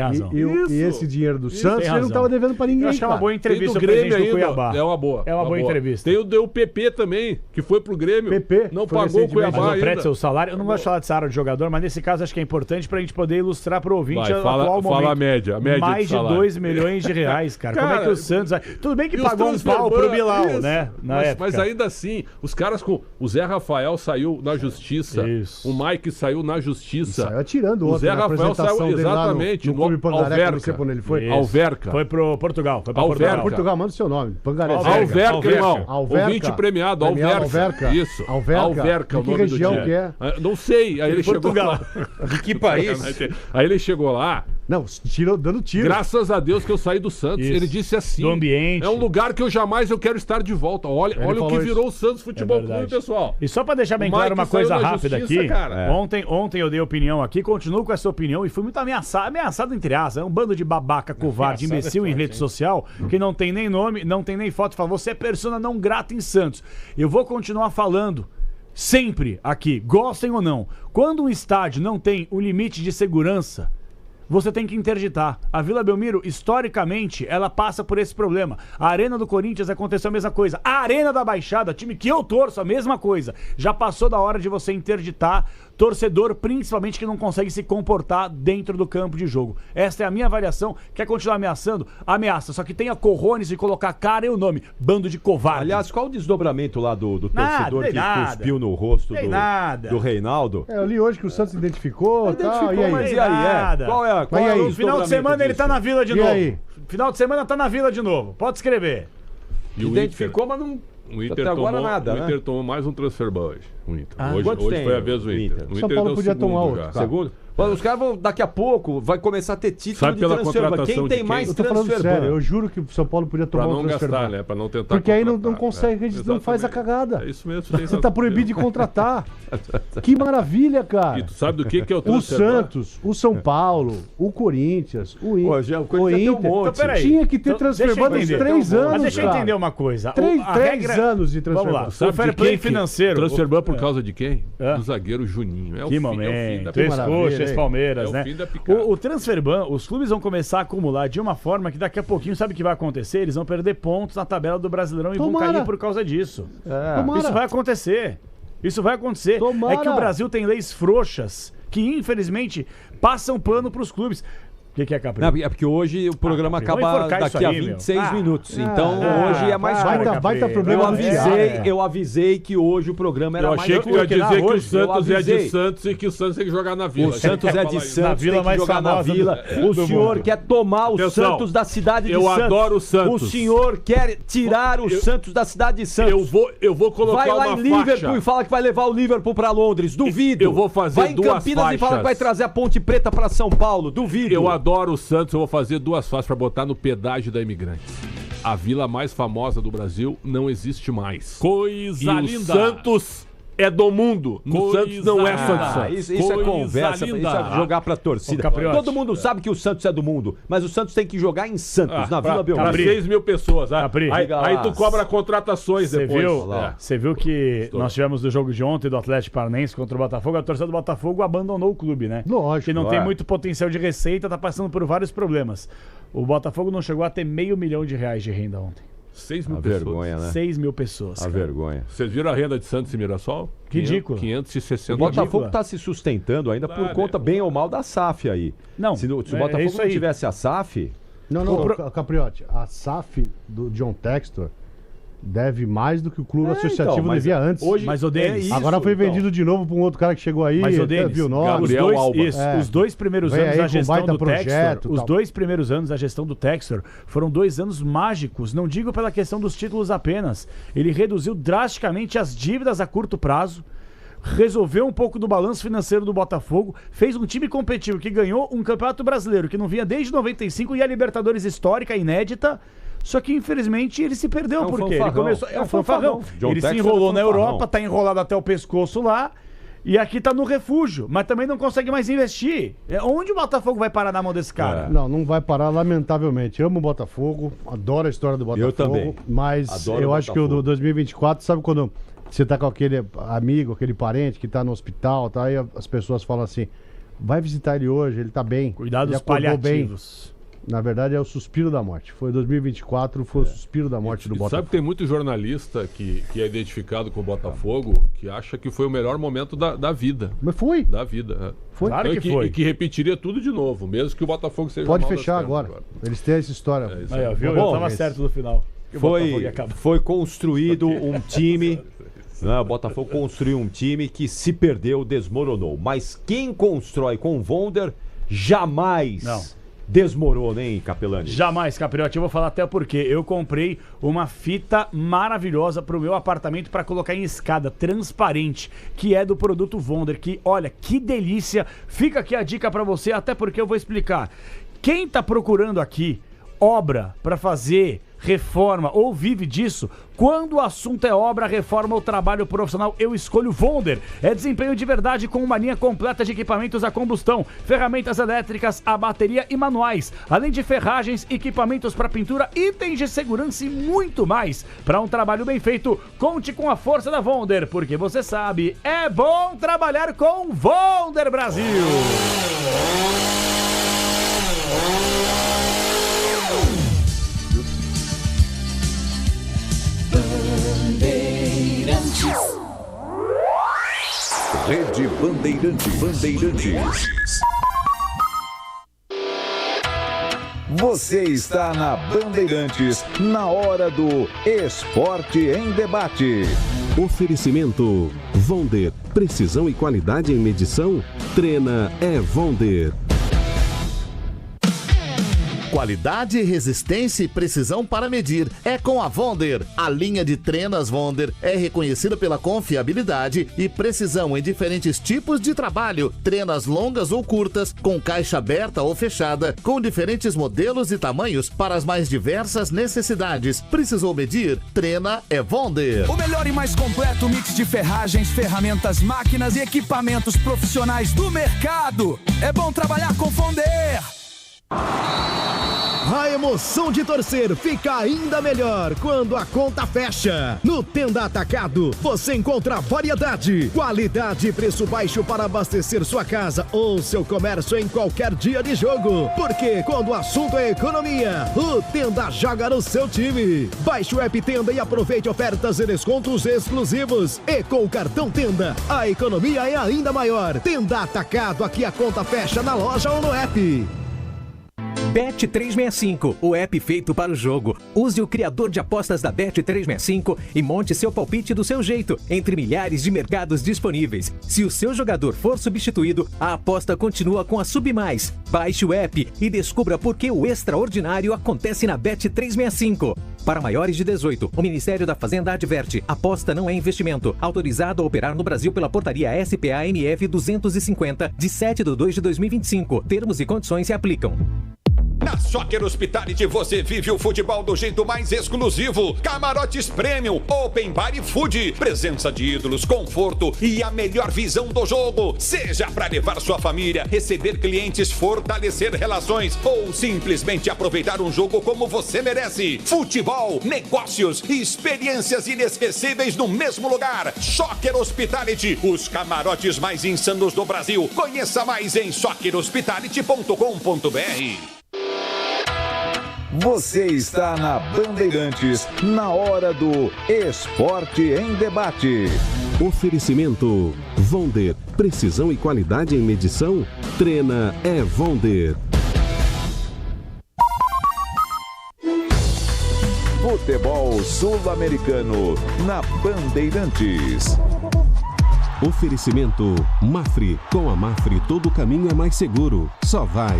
e esse dinheiro do Santos, ele não estava devendo para ninguém. Eu acho que é uma boa entrevista do Grêmio do Cuiabá. É uma boa. É uma boa entrevista. Tem o PP também, que foi pro Grêmio. PP não pagou o Cuiabá ainda. Seu salário. Eu não gosto de falar dessa área de jogador, mas nesse caso acho que é importante pra gente poder ilustrar pro ouvinte o atual momento. Fala a média mais de 2 milhões de reais, cara. Como é que o Santos... Tudo bem que pagou um pau pro Bilal, né? Mas ainda assim, os caras com... O Zé Rafael saiu na justiça. Isso. O Mike saiu na justiça. Saiu atirando o Zé Rafael saiu exatamente no Clube Pangaré, não sei quando ele foi. Alverca. Foi pro Portugal. Foi pra Portugal, manda o seu nome. Pangaré. Alverca, irmão. Ouvinte premiado, Alverca. Isso. Alverca. De que região que é? Não sei. Aí ele chegou lá. De que país? Aí ele chegou lá. Não, dando tiro. Graças a Deus que eu saí do Santos. Isso. Ele disse assim: do ambiente. É um lugar que eu jamais quero estar de volta. Olha o que virou o Santos Futebol Clube, pessoal. E só pra deixar bem claro uma coisa rápida aqui. Ontem eu dei opinião aqui, continuo com essa opinião e fui muito ameaçado entre aspas. É um bando de babaca, covarde, imbecil em rede social, que não tem nem nome, não tem nem foto, fala, você é persona não grata em Santos. Eu vou continuar falando. Sempre aqui, gostem ou não, quando um estádio não tem o limite de segurança, você tem que interditar. A Vila Belmiro, historicamente, ela passa por esse problema. A Arena do Corinthians aconteceu a mesma coisa. A Arena da Baixada, time que eu torço, a mesma coisa. Já passou da hora de você interditar torcedor, principalmente que não consegue se comportar dentro do campo de jogo. Esta é a minha avaliação. Quer continuar ameaçando? Ameaça. Só que tenha corrones de colocar a cara e o nome. Bando de covarde. Aliás, qual o desdobramento lá do torcedor que cuspiu no rosto do Reinaldo? Eu li hoje que o Santos identificou e tal. E aí? Mas e aí? Qual é no final de semana ele tá na Vila de novo. Aí? Final de semana tá na Vila de novo. Pode escrever. Identificou, mas não... O Inter até agora nada, o Inter tomou mais um transfer ban hoje. O Inter. Hoje foi a vez do Inter. O São Paulo podia tomar outro. Segundo? Os caras vão, daqui a pouco, vai começar a ter título. Sabe de transfer ban. Quem tem mais transfer ban? Eu juro que o São Paulo podia tomar um transfer ban. Pra não gastar, né? Pra não tentar porque aí não consegue, não faz a cagada. É isso mesmo. Você tá proibido de contratar. Que maravilha, cara. E tu sabe do que é o transfer ban? O Santos, o São Paulo, o Corinthians, o Inter. O Inter. Então, tinha que ter transfer ban nos 3 anos. Mas deixa eu entender uma coisa. 3 anos de transfer ban. O fair play financeiro. Transfer ban por causa de quem? Do zagueiro Juninho. Que momento. Três coxas, Palmeiras, né? O transfer ban, os clubes vão começar a acumular de uma forma que daqui a pouquinho, sabe o que vai acontecer? Eles vão perder pontos na tabela do Brasileirão e vão cair por causa disso. Isso vai acontecer. Isso vai acontecer. É que o Brasil tem leis frouxas que, infelizmente, passam pano pros clubes. O que é, Capri? Não, é porque hoje o programa acaba daqui a 26 minutos. Então hoje é mais vai ter problema. Eu avisei que hoje o programa era mais curto. Eu achei que ia dizer que o Santos é de Santos e que o Santos tem que jogar na Vila. O Santos é de Santos, tem que jogar na Vila. O senhor quer tomar o Santos da cidade de Santos. Eu adoro o Santos. O senhor quer tirar o Santos da cidade de Santos. Eu vou colocar uma faixa. Vai lá em Liverpool e fala que vai levar o Liverpool pra Londres. Duvido. Eu vou fazer 2 faixas. Vai em Campinas e fala que vai trazer a Ponte Preta pra São Paulo. Duvido. Eu adoro o Santos, eu vou fazer 2 faixas pra botar no pedágio da Imigrante. A vila mais famosa do Brasil não existe mais. Coisa linda. O Santos é do mundo. O Santos não é só de Santos. Isso é conversa, isso é jogar pra torcida. Todo mundo sabe que o Santos é do mundo, mas o Santos tem que jogar em Santos, na Vila Belmiro. Para 6 mil pessoas. Aí tu cobra contratações depois. Você viu que nós tivemos no jogo de ontem do Atlético Paranaense contra o Botafogo, a torcida do Botafogo abandonou o clube, né? Lógico. Que não tem muito potencial de receita, tá passando por vários problemas. O Botafogo não chegou a ter R$500 mil de renda ontem. 6 mil pessoas. Vergonha, né? 6 mil pessoas. A vergonha. Vocês viram a renda de Santos e Mirassol? Ridículo. 560 O Botafogo está se sustentando ainda por conta, bem ou mal, da SAF aí. Não. Se o Botafogo não tivesse a SAF... Não, Capriotti. A SAF do John Textor deve mais do que o clube associativo devia antes. Hoje, mas o Denis, agora foi vendido de novo para um outro cara que chegou aí. Mas o Denis, viu os 2 primeiros anos da gestão do Textor, os 2 primeiros anos da gestão do Textor foram 2 anos mágicos. Não digo pela questão dos títulos apenas. Ele reduziu drasticamente as dívidas a curto prazo, resolveu um pouco do balanço financeiro do Botafogo, fez um time competitivo que ganhou um Campeonato Brasileiro que não vinha desde 95 e a Libertadores histórica, inédita. Só que, infelizmente, ele se perdeu, porque ele começou... É um fanfarrão. Ele se enrolou na Europa, tá enrolado até o pescoço lá, E aqui tá no refúgio, mas também não consegue mais investir. Onde o Botafogo vai parar na mão desse cara? Não vai parar, lamentavelmente. Eu amo o Botafogo, adoro a história do Botafogo. Eu também. Mas adoro eu acho que o do 2024, sabe quando você tá com aquele amigo, aquele parente que tá no hospital, tá? Aí as pessoas falam assim, vai visitar ele hoje, ele tá bem. Cuidado dos paliativos. Bem. Na verdade é o suspiro da morte. Foi 2024, foi o suspiro da morte do Botafogo. Sabe que tem muito jornalista que é identificado com o Botafogo que acha que foi o melhor momento da vida. Mas foi. Da vida. Foi. Claro que foi. E que repetiria tudo de novo, mesmo que o Botafogo seja Pode fechar agora. Eles têm essa história. Aí, viu? Eu tava certo no final. Foi construído um time... O Botafogo construiu um time que se perdeu, desmoronou. Mas quem constrói com o Vonder jamais... desmorona, hein, Capelani? Jamais, Capriotti. Eu vou falar até porque eu comprei uma fita maravilhosa pro meu apartamento para colocar em escada, transparente, que é do produto Vonder, que, olha, que delícia. Fica aqui a dica para você, até porque eu vou explicar. Quem tá procurando aqui obra para fazer reforma ou vive disso, quando o assunto é obra, reforma ou trabalho profissional, eu escolho Vonder. É desempenho de verdade com uma linha completa de equipamentos a combustão, ferramentas elétricas, a bateria e manuais, além de ferragens, equipamentos para pintura, itens de segurança e muito mais. Para um trabalho bem feito, conte com a força da Vonder, porque você sabe, é bom trabalhar com Vonder Brasil. Rede Bandeirantes. Você está na Bandeirantes, na hora do Esporte em Debate. Oferecimento Vonder, precisão e qualidade em medição? Trena é Vonder. Qualidade, resistência e precisão para medir é com a Vonder. A linha de trenas Vonder é reconhecida pela confiabilidade e precisão em diferentes tipos de trabalho. Trenas longas ou curtas, com caixa aberta ou fechada, com diferentes modelos e tamanhos para as mais diversas necessidades. Precisou medir? Trena é Vonder. O melhor e mais completo mix de ferragens, ferramentas, máquinas e equipamentos profissionais do mercado. É bom trabalhar com Vonder. A emoção de torcer fica ainda melhor quando a conta fecha. No Tenda Atacado, você encontra variedade, qualidade e preço baixo para abastecer sua casa ou seu comércio em qualquer dia de jogo. Porque quando o assunto é economia, o Tenda joga no seu time. Baixe o app Tenda e aproveite ofertas e descontos exclusivos. E com o cartão Tenda, a economia é ainda maior. Tenda Atacado, aqui a conta fecha na loja ou no app. Bet365, o app feito para o jogo. Use o criador de apostas da Bet365 e monte seu palpite do seu jeito, entre milhares de mercados disponíveis. Se o seu jogador for substituído, a aposta continua com a Submais. Baixe o app e descubra por que o extraordinário acontece na Bet365. Para maiores de 18, o Ministério da Fazenda adverte: aposta não é investimento. Autorizado a operar no Brasil pela portaria SPA-MF 250, de 7/2/2025. Termos e condições se aplicam. Na Soccer Hospitality você vive o futebol do jeito mais exclusivo. Camarotes Premium, Open Bar e Food. Presença de ídolos, conforto e a melhor visão do jogo. Seja para levar sua família, receber clientes, fortalecer relações ou simplesmente aproveitar um jogo como você merece. Futebol, negócios e experiências inesquecíveis no mesmo lugar. Soccer Hospitality, os camarotes mais insanos do Brasil. Conheça mais em soccerhospitality.com.br. Você está na Bandeirantes, na hora do Esporte em Debate. Oferecimento Vonder, precisão e qualidade em medição? Trena é Vonder. Futebol Sul-Americano, na Bandeirantes. Oferecimento Mafre, com a Mafre todo caminho é mais seguro, só vai.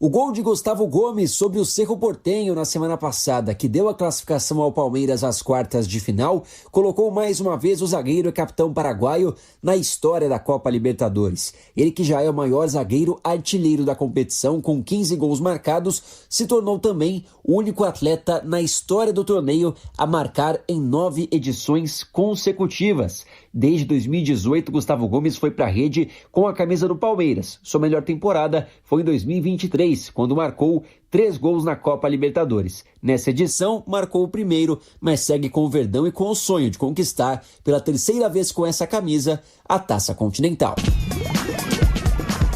O gol de Gustavo Gomes sobre o Cerro Porteño na semana passada, que deu a classificação ao Palmeiras às quartas de final, colocou mais uma vez o zagueiro e capitão paraguaio na história da Copa Libertadores. Ele, que já é o maior zagueiro artilheiro da competição, com 15 gols marcados, se tornou também o único atleta na história do torneio a marcar em 9 edições consecutivas. Desde 2018, Gustavo Gomes foi para a rede com a camisa do Palmeiras. Sua melhor temporada foi em 2023, quando marcou 3 gols na Copa Libertadores. Nessa edição, marcou o primeiro, mas segue com o Verdão e com o sonho de conquistar, pela terceira vez com essa camisa, a Taça Continental.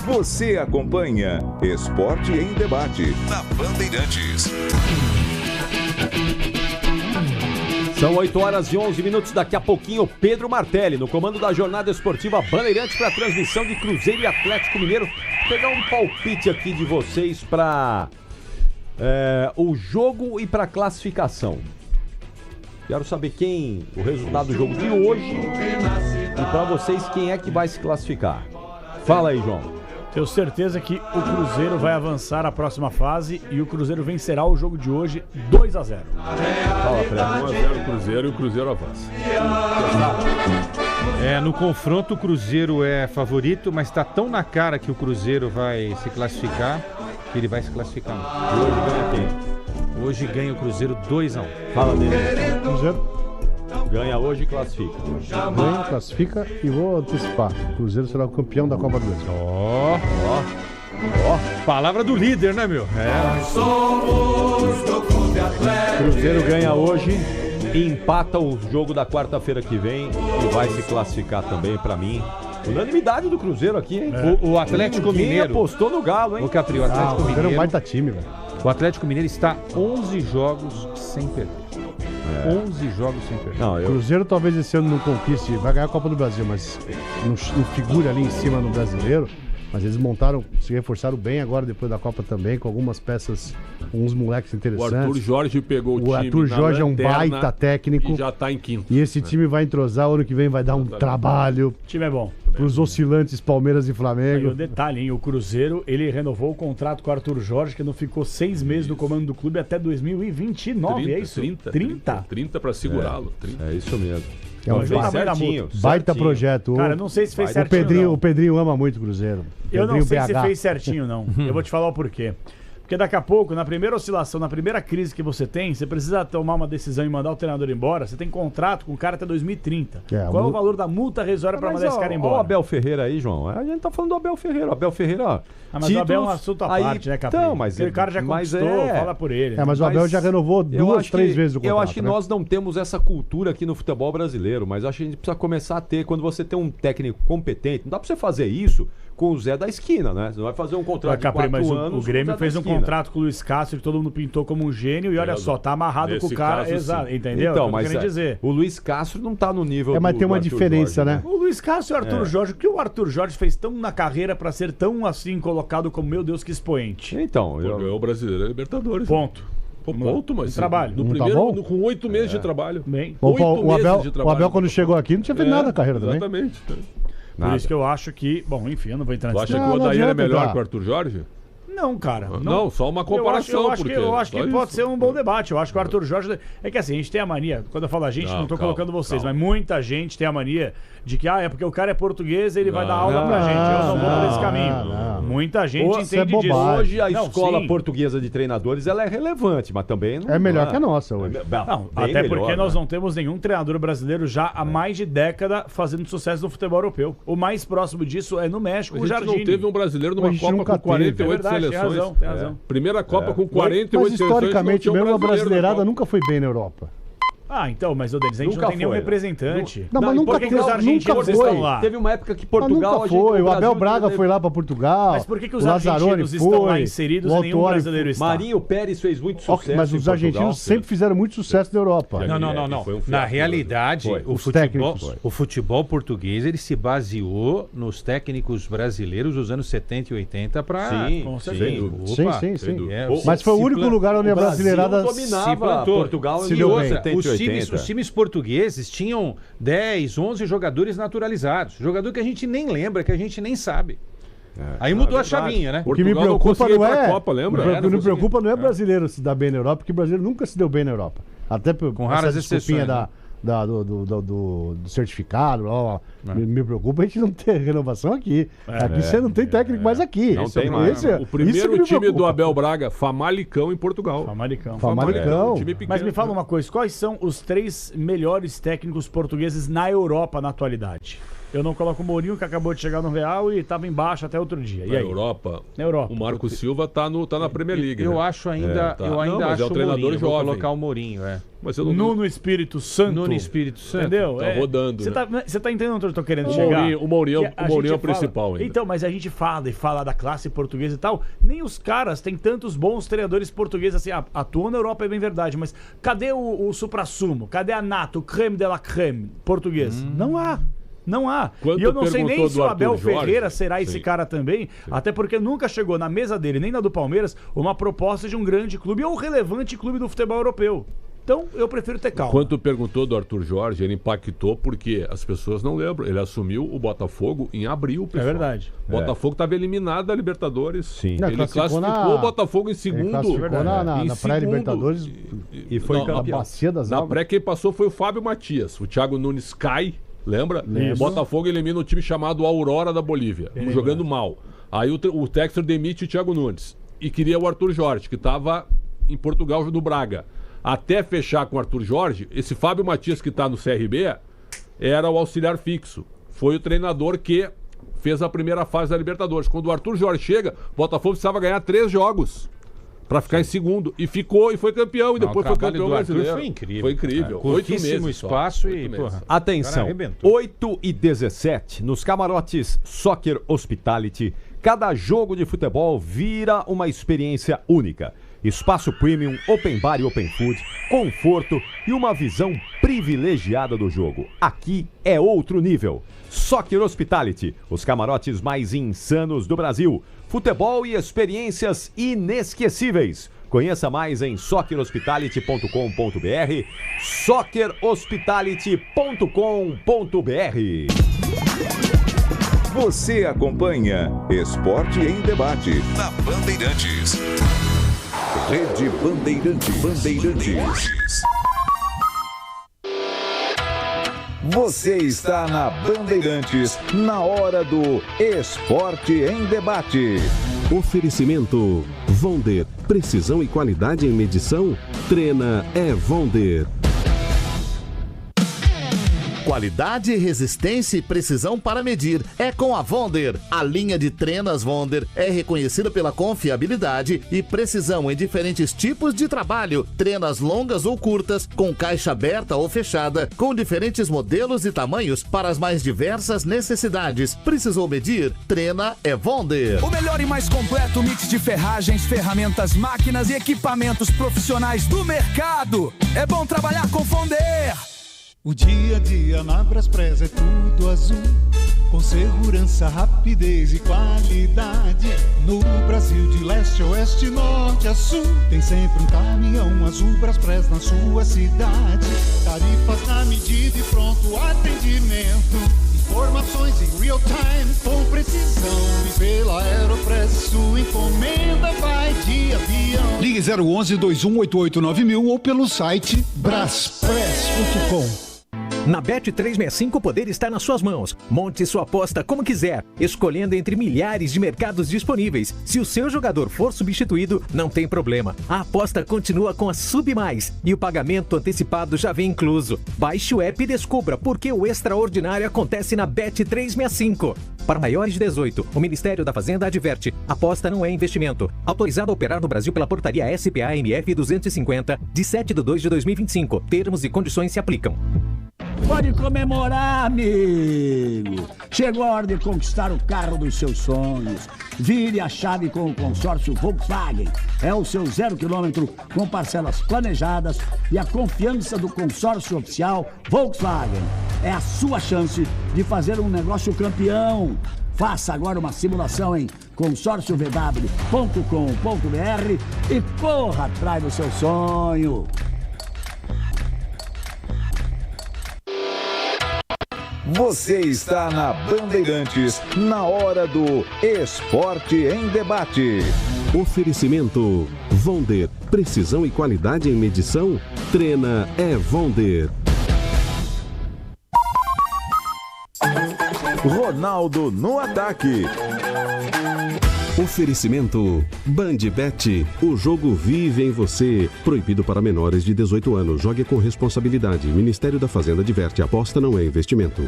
Você acompanha Esporte em Debate na Bandeirantes. São 8h11. Daqui a pouquinho, Pedro Martelli, no comando da jornada esportiva Bandeirantes, para a transmissão de Cruzeiro e Atlético Mineiro. Vou pegar um palpite aqui de vocês para o jogo e para a classificação. Quero saber o resultado do jogo de hoje e para vocês quem é que vai se classificar. Fala aí, João. Tenho certeza que o Cruzeiro vai avançar à próxima fase e o Cruzeiro vencerá o jogo de hoje 2-0. Fala, Fred. 1-0 o Cruzeiro e o Cruzeiro avança. No confronto o Cruzeiro é favorito, mas está tão na cara que o Cruzeiro vai se classificar que ele vai se classificar. E hoje ganha quem? Hoje ganha o Cruzeiro 2-1. Fala dele. Cruzeiro ganha hoje e classifica. Ganha, classifica e vou antecipar. O Cruzeiro será o campeão da Copa do Brasil. Palavra do líder, né, meu? Cruzeiro ganha hoje e empata o jogo da quarta-feira que vem e vai se classificar também, pra mim. Unanimidade do Cruzeiro aqui, hein? O Atlético Mineiro apostou no Galo, hein? O Capri, o Atlético Mineiro é um baita time, velho. O Atlético Mineiro está 11 jogos sem perder. 11 jogos sem perder. O Cruzeiro talvez esse ano não conquiste, vai ganhar a Copa do Brasil, mas não figura ali em cima no Brasileiro. Mas eles se reforçaram bem agora depois da Copa também, com algumas peças, uns moleques interessantes. O Arthur Jorge pegou o time. O Arthur Jorge é um baita técnico. E já tá em quinto. E esse time vai entrosar, ano que vem vai dar um trabalho. O time é bom. Pros oscilantes Palmeiras e Flamengo. E o detalhe, hein? O Cruzeiro, ele renovou o contrato com o Arthur Jorge, que não ficou 6 meses no comando do clube até 2029, é isso? 30 para segurá-lo. É isso mesmo. É um baita projeto. Cara, eu não sei se fez certinho. O Pedrinho ama muito o Cruzeiro. Eu não sei se fez certinho, não. Eu vou te falar o porquê. Porque daqui a pouco, na primeira oscilação, na primeira crise que você tem, você precisa tomar uma decisão e mandar o treinador embora. Você tem contrato com o cara até 2030. Qual é o valor da multa rescisória para mandar esse cara embora? Olha o Abel Ferreira aí, João. A gente tá falando do Abel Ferreira. O Abel Ferreira, ó. Mas o Abel é um assunto à parte, né, Capri? Então, mas o cara já conquistou, fala por ele. Mas o Abel já renovou 2, 3 vezes o contrato. Eu acho que nós não temos essa cultura aqui no futebol brasileiro, mas acho que a gente precisa começar a ter, quando você tem um técnico competente, não dá pra você fazer isso com o Zé da esquina, né? Você não vai fazer um contrato de 4 anos. O Grêmio fez um contrato com o Luiz Castro que todo mundo pintou como um gênio e olha só, tá amarrado com o cara. Exato, entendeu? Então, mas dizer. O Luiz Castro não tá no nível mas tem uma diferença, Jorge, né? O Luiz Castro e o Arthur Jorge, o que o Arthur Jorge fez tão na carreira pra ser tão assim colocado como, meu Deus, que expoente? Então, é o brasileiro é Libertadores. Ponto. Mas trabalho. No primeiro, com 8 meses de trabalho. Bem. 8 meses de trabalho. O Abel, quando chegou aqui, não tinha feito nada na carreira também. Exatamente. Por isso que eu acho que... Bom, enfim, eu não vou entrar nesse... Tu acha que o Odair é melhor que o Arthur Jorge? Não, cara. Não, só uma comparação. Eu acho que pode ser um bom debate. Eu acho que o Arthur Jorge... É que assim, a gente tem a mania... Quando eu falo a gente, não tô colocando vocês, mas muita gente tem a mania de que, é porque o cara é português, ele vai dar aula pra gente. Eu não vou por esse caminho. Muita gente entende disso. Hoje a escola portuguesa de treinadores, ela é relevante, mas também não... É melhor que a nossa hoje. Não, até porque nós não temos nenhum treinador brasileiro já há mais de década fazendo sucesso no futebol europeu. O mais próximo disso é no México, o Jardine. Não teve um brasileiro numa Copa com 48 seleções. Tem razão. Primeira Copa com 48 seleções. Mas historicamente mesmo a brasileirada nunca foi bem na Europa. Então, mas o deles, a gente não tem nenhum representante. Não, mas nunca foi. Os argentinos estão lá? Teve uma época que Portugal... Nunca foi. O Abel Braga foi lá pra Portugal. Mas por que os argentinos estão lá inseridos e nenhum brasileiro está? Marinho Pérez fez muito sucesso. Mas os argentinos sempre fizeram muito sucesso na Europa. Não. Na realidade, o futebol português, ele se baseou nos técnicos brasileiros dos anos 70 e 80 para... Sim. Mas foi o único lugar onde a brasileirada dominava Portugal se deu bem. Os times portugueses tinham 10, 11 jogadores naturalizados. Jogador que a gente nem lembra, que a gente nem sabe. Aí mudou a chavinha, né? O que me preocupa não é... Copa, lembra? O que me preocupa não é brasileiro se dar bem na Europa, porque o brasileiro nunca se deu bem na Europa. Até com raras exceções, do certificado, me preocupa a gente não ter renovação aqui. Aqui você não tem técnico mais aqui. Não tem mais. O primeiro time do Abel Braga, Famalicão em Portugal. Famalicão. Mas me fala uma coisa, quais são os 3 melhores técnicos portugueses na Europa na atualidade? Eu não coloco o Mourinho, que acabou de chegar no Real e estava embaixo até outro dia. E na aí? Europa, na Europa. O Marco Silva tá na Premier League. Eu acho ainda, acho o treinador Mourinho, jovem. Vou colocar o Mourinho, Mas eu não... Nuno Espírito Santo. Nuno Espírito Santo. Entendeu? Tá rodando. Você tá entendendo onde eu tô querendo chegar? O Mourinho é o principal ainda. Então, mas a gente fala da classe portuguesa e tal. Nem os caras têm tantos bons treinadores portugueses assim. Atuam na Europa, é bem verdade, mas cadê o supra-sumo? Cadê a nata, o creme de la creme português? Não há. Não há. E eu não sei nem se o Abel Ferreira será esse cara também, até porque nunca chegou na mesa dele, nem na do Palmeiras, uma proposta de um grande clube ou relevante clube do futebol europeu. Então, eu prefiro ter calma. Quando perguntou do Arthur Jorge, ele impactou porque as pessoas não lembram. Ele assumiu o Botafogo em abril, pessoal. É verdade. O Botafogo estava eliminado da Libertadores. Sim. Ele classificou o Botafogo em segundo. Classificou na pré-Libertadores e foi campeão. Bacia das Na pré quem passou foi o Fábio Matias. O Thiago Nunes cai, lembra? O Botafogo elimina um time chamado Aurora da Bolívia, jogando mal. Aí o Textor demite o Thiago Nunes e queria o Arthur Jorge, que estava em Portugal no Braga. Até fechar com o Arthur Jorge, esse Fábio Matias que está no CRB era o auxiliar fixo. Foi o treinador que fez a primeira fase da Libertadores. Quando o Arthur Jorge chega, o Botafogo precisava ganhar 3 jogos para ficar em segundo. E ficou, e foi campeão. E depois foi campeão brasileiro. Foi incrível. Foi incrível. 8 meses espaço e... Porra, atenção, 8h17, nos camarotes Soccer Hospitality, cada jogo de futebol vira uma experiência única. Espaço premium, open bar e open food, conforto e uma visão privilegiada do jogo. Aqui é outro nível. Soccer Hospitality, os camarotes mais insanos do Brasil. Futebol e experiências inesquecíveis. Conheça mais em soccerhospitality.com.br, soccerhospitality.com.br. Você acompanha Esporte em Debate na Bandeirantes. Rede Bandeirantes. Você está na Bandeirantes, na hora do Esporte em Debate. Oferecimento Vonder. Precisão e qualidade em medição? Trena é Vonder. Qualidade, resistência e precisão para medir é com a Vonder. A linha de trenas Vonder é reconhecida pela confiabilidade e precisão em diferentes tipos de trabalho. Trenas longas ou curtas, com caixa aberta ou fechada, com diferentes modelos e tamanhos para as mais diversas necessidades. Precisou medir? Trena é Vonder. O melhor e mais completo mix de ferragens, ferramentas, máquinas e equipamentos profissionais do mercado. É bom trabalhar com Vonder. O dia a dia na Braspress é tudo azul, com segurança, rapidez e qualidade. No Brasil de leste a oeste, norte a sul, tem sempre um caminhão azul Braspress na sua cidade. Tarifas na medida e pronto atendimento. Informações em real time com precisão. E pela Aeropress sua encomenda vai de avião. Ligue 011-2188-9000 ou pelo site braspress.com. Na Bet365 o poder está nas suas mãos. Monte sua aposta como quiser, escolhendo entre milhares de mercados disponíveis. Se o seu jogador for substituído, não tem problema. A aposta continua com a Submais e o pagamento antecipado já vem incluso. Baixe o app e descubra porque o extraordinário acontece na Bet365. Para maiores de 18, o Ministério da Fazenda adverte: aposta não é investimento. Autorizado a operar no Brasil pela portaria SPA-MF 250, de 7/2/2025. Termos e condições se aplicam. Pode comemorar, amigo! Chegou a hora de conquistar o carro dos seus sonhos. Vire a chave com o consórcio Volkswagen. É o seu 0 km com parcelas planejadas e a confiança do consórcio oficial Volkswagen. É a sua chance de fazer um negócio campeão. Faça agora uma simulação em consórciovw.com.br e corra atrás do seu sonho. Você está na Bandeirantes, na hora do Esporte em Debate. Oferecimento Vonder, precisão e qualidade em medição? Trena é Vonder. Ronaldo no ataque. Oferecimento Bandbet, o jogo vive em você. Proibido para menores de 18 anos. Jogue com responsabilidade. Ministério da Fazenda adverte, aposta não é investimento.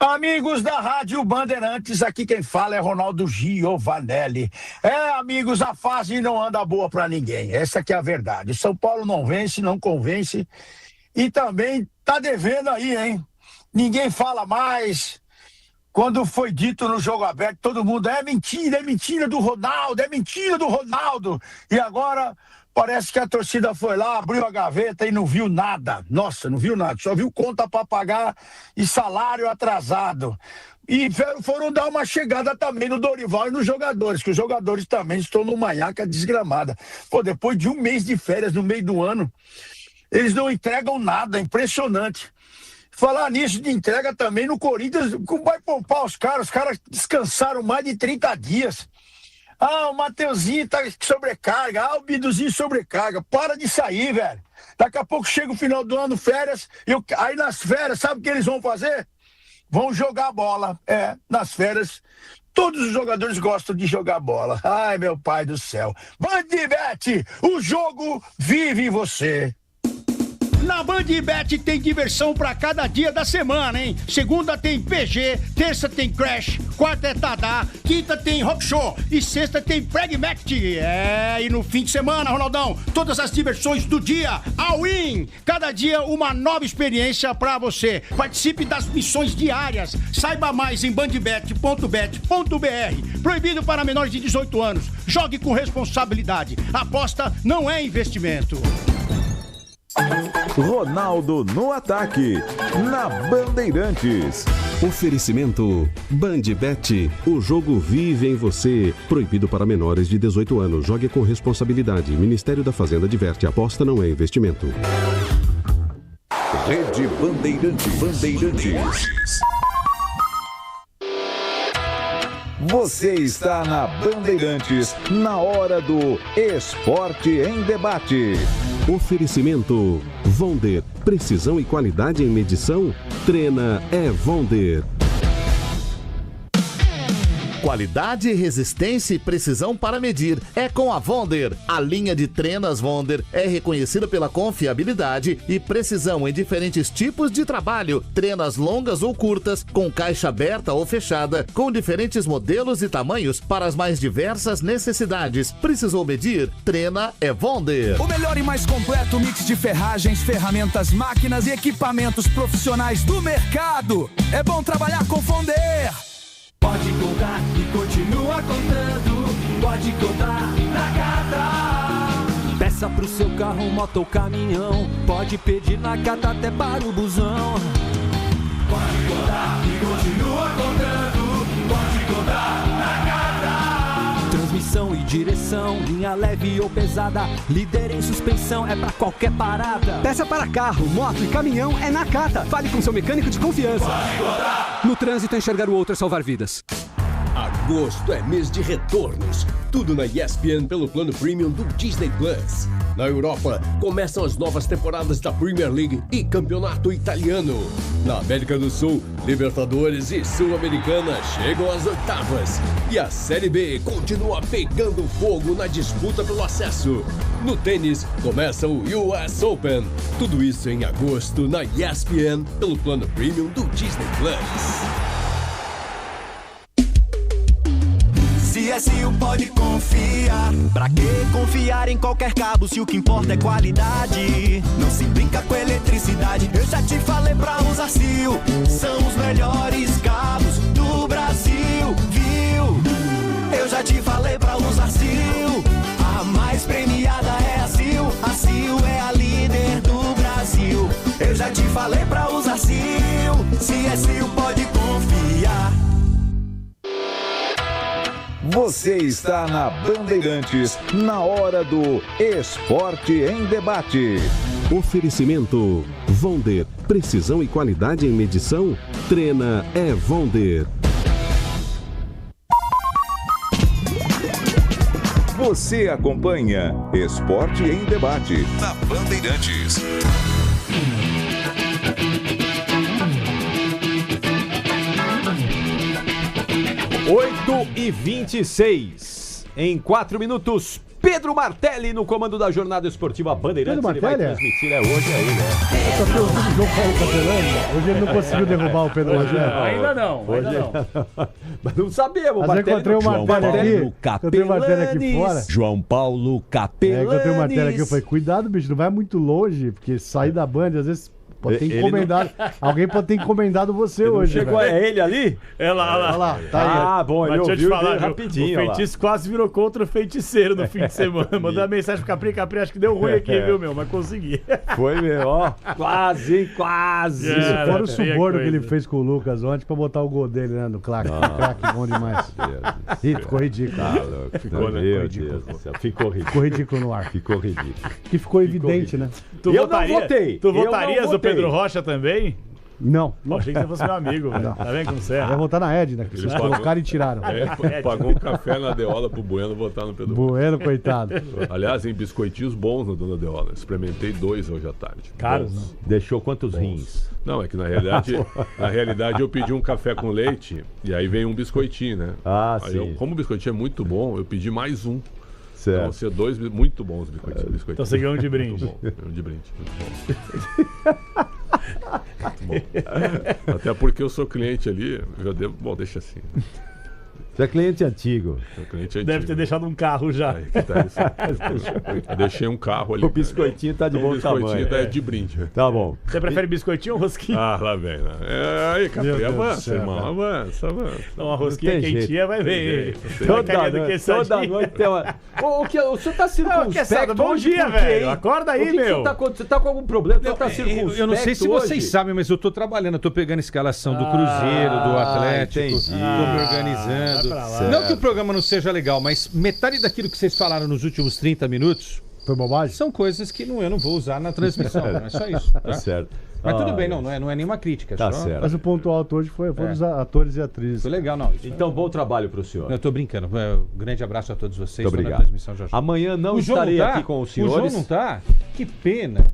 Amigos da Rádio Bandeirantes, aqui quem fala é Ronaldo Giovanelli. Amigos, a fase não anda boa para ninguém. Essa que é a verdade. São Paulo não vence, não convence. E também tá devendo aí, hein? Ninguém fala mais. Quando foi dito no jogo aberto, todo mundo, é mentira do Ronaldo, é mentira do Ronaldo. E agora parece que a torcida foi lá, abriu a gaveta e não viu nada. Nossa, não viu nada, só viu conta para pagar e salário atrasado. E foram dar uma chegada também no Dorival e nos jogadores, que os jogadores também estão numa manhaca desgramada. Pô, depois de um mês de férias no meio do ano, eles não entregam nada, impressionante. Falar nisso de entrega também no Corinthians, vai poupar os caras descansaram mais de 30 dias. O Mateuzinho tá sobrecarga, o Biduzinho sobrecarga. Para de sair, velho. Daqui a pouco chega o final do ano, férias, aí nas férias, sabe o que eles vão fazer? Vão jogar bola. Nas férias, todos os jogadores gostam de jogar bola. Ai, meu pai do céu. Bandbet, o jogo vive em você. Na Bandbet tem diversão pra cada dia da semana, hein? Segunda tem PG, terça tem Crash, quarta é Tadá, quinta tem Rock Show e sexta tem Pragmatic. E no fim de semana, Ronaldão, todas as diversões do dia, all in! Cada dia uma nova experiência pra você. Participe das missões diárias. Saiba mais em bandbet.bet.br. Proibido para menores de 18 anos. Jogue com responsabilidade. Aposta não é investimento. Ronaldo no ataque, na Bandeirantes. Oferecimento Bandbet, o jogo vive em você. Proibido para menores de 18 anos. Jogue com responsabilidade. Ministério da Fazenda adverte, aposta não é investimento. Rede Bandeirantes. Você está na Bandeirantes, na hora do Esporte em Debate. Oferecimento Vonder, precisão e qualidade em medição? Trena é Vonder. Qualidade, resistência e precisão para medir é com a Vonder. A linha de trenas Vonder é reconhecida pela confiabilidade e precisão em diferentes tipos de trabalho. Trenas longas ou curtas, com caixa aberta ou fechada, com diferentes modelos e tamanhos para as mais diversas necessidades. Precisou medir? Trena é Vonder. O melhor e mais completo mix de ferragens, ferramentas, máquinas e equipamentos profissionais do mercado. É bom trabalhar com Vonder. Pode contar e continua contando. Pode contar na Cata. Peça pro seu carro, moto ou caminhão. Pode pedir na Cata até para o busão. Pode contar e continua contando. Pode contar na Cata. Transmissão e direção, linha leve ou pesada. Líder em suspensão, é pra qualquer parada. Peça para carro, moto e caminhão é na Cata. Fale com seu mecânico de confiança. Pode contar. No trânsito, enxergar o outro é salvar vidas. Agosto é mês de retornos. Tudo na ESPN pelo plano Premium do Disney Plus. Na Europa, começam as novas temporadas da Premier League e Campeonato Italiano. Na América do Sul, Libertadores e Sul-Americana chegam às oitavas. E a Série B continua pegando fogo na disputa pelo acesso. No tênis, começa o US Open. Tudo isso em agosto na ESPN pelo plano Premium do Disney Plus. CSU pode confiar. Pra que confiar em qualquer cabo se o que importa é qualidade? Não se brinca com eletricidade. Eu já te falei pra usar CIL. São os melhores cabos do Brasil, viu? Eu já te falei pra usar CIL. A mais premiada é a CIL. A CIL é a líder do Brasil. Eu já te falei pra usar CIL. CSU pode confiar. Você está na Bandeirantes, na hora do Esporte em Debate. Oferecimento Vonder, precisão e qualidade em medição? Treina é Vonder. Você acompanha Esporte em Debate na Bandeirantes. Oito e 26. Em 4 minutos, Pedro Martelli no comando da jornada esportiva Bandeirantes. Ele vai transmitir, hoje é ele, Eu só tenho ouvido o João Paulo Capelani. Hoje ele não conseguiu derrubar o Pedro Martelli. Ainda não. Mas não sabemos. Mas eu encontrei o Martelli aqui. Encontrei o Martelli aqui fora. João Paulo Capelani. Encontrei o Martelli aqui. Eu falei, cuidado, bicho, não vai muito longe, porque sair da Band, às vezes... Pode ter encomendado. Alguém pode ter encomendado você hoje. Chegou, velho. é ele ali? É lá, olha lá. Tá aí. Ah, bom, ele ouviu falar, rapidinho. O feitiço quase virou contra o feiticeiro no fim de semana. Mandou uma mensagem pro Capri, acho que deu ruim aqui, viu, meu? Mas consegui. Foi, meu, ó. Quase, quase. Isso fora o suborno que ele fez com o Lucas ontem pra botar o gol dele, né, no claque. Craque, bom demais. Ficou ridículo. Ficou, né? Meu Deus. Ficou ridículo. Ficou ridículo no ar. Ficou ridículo. Que ficou evidente, né? Eu não votei. Tu votarias o Pedro Rocha também? Não. Achei que você fosse meu amigo, velho. Tá vendo como você é? Vai votar na Edna, que vocês colocaram e tiraram. Pagou um café na Deola pro Bueno votar no Pedro. Bueno, coitado. Aliás, em biscoitinhos bons na Dona Deola. Experimentei 2 hoje à tarde. Caros, não? Deixou quantos rins? Não, é que na realidade eu pedi um café com leite e aí veio um biscoitinho, né? Ah, aí sim. Como o biscoitinho é muito bom, eu pedi mais um. Certo. Então, ser 2 muito bons biscoitinhos. Então você ganhou um de brinde. Um de brinde, muito bom. Muito bom. Até porque eu sou cliente ali, já devo. Bom, deixa assim. Você é cliente antigo. Deve ter deixado um carro já. Eu deixei um carro ali. O biscoitinho tá de bom tamanho. O biscoitinho é de brinde. Tá bom. Você prefere biscoitinho ou rosquinha? Ah, lá vem. Né? Aí, Capri, avança, irmão. Avança. Então, uma rosquinha quentinha vai ver. Toda noite tem uma... O senhor tá circunspecto. Bom dia, velho. Acorda aí, meu. Você tá com algum problema? Você tá circunspecto. Eu não sei se vocês sabem, mas eu tô trabalhando. Eu tô pegando a escalação do Cruzeiro, do Atlético. Tô me organizando. Não que o programa não seja legal, mas metade daquilo que vocês falaram nos últimos 30 minutos foi bobagem? São coisas que eu não vou usar na transmissão, não é só isso. Tá certo. Mas tudo bem, não é nenhuma crítica. Tá só... certo. Mas o ponto alto hoje foi dos atores e atrizes. Foi legal, não. Então, bom trabalho pro senhor. Eu tô brincando. Grande abraço a todos vocês. Muito obrigado. Transmissão já. Amanhã não estarei aqui com os senhores. O João não tá? Que pena.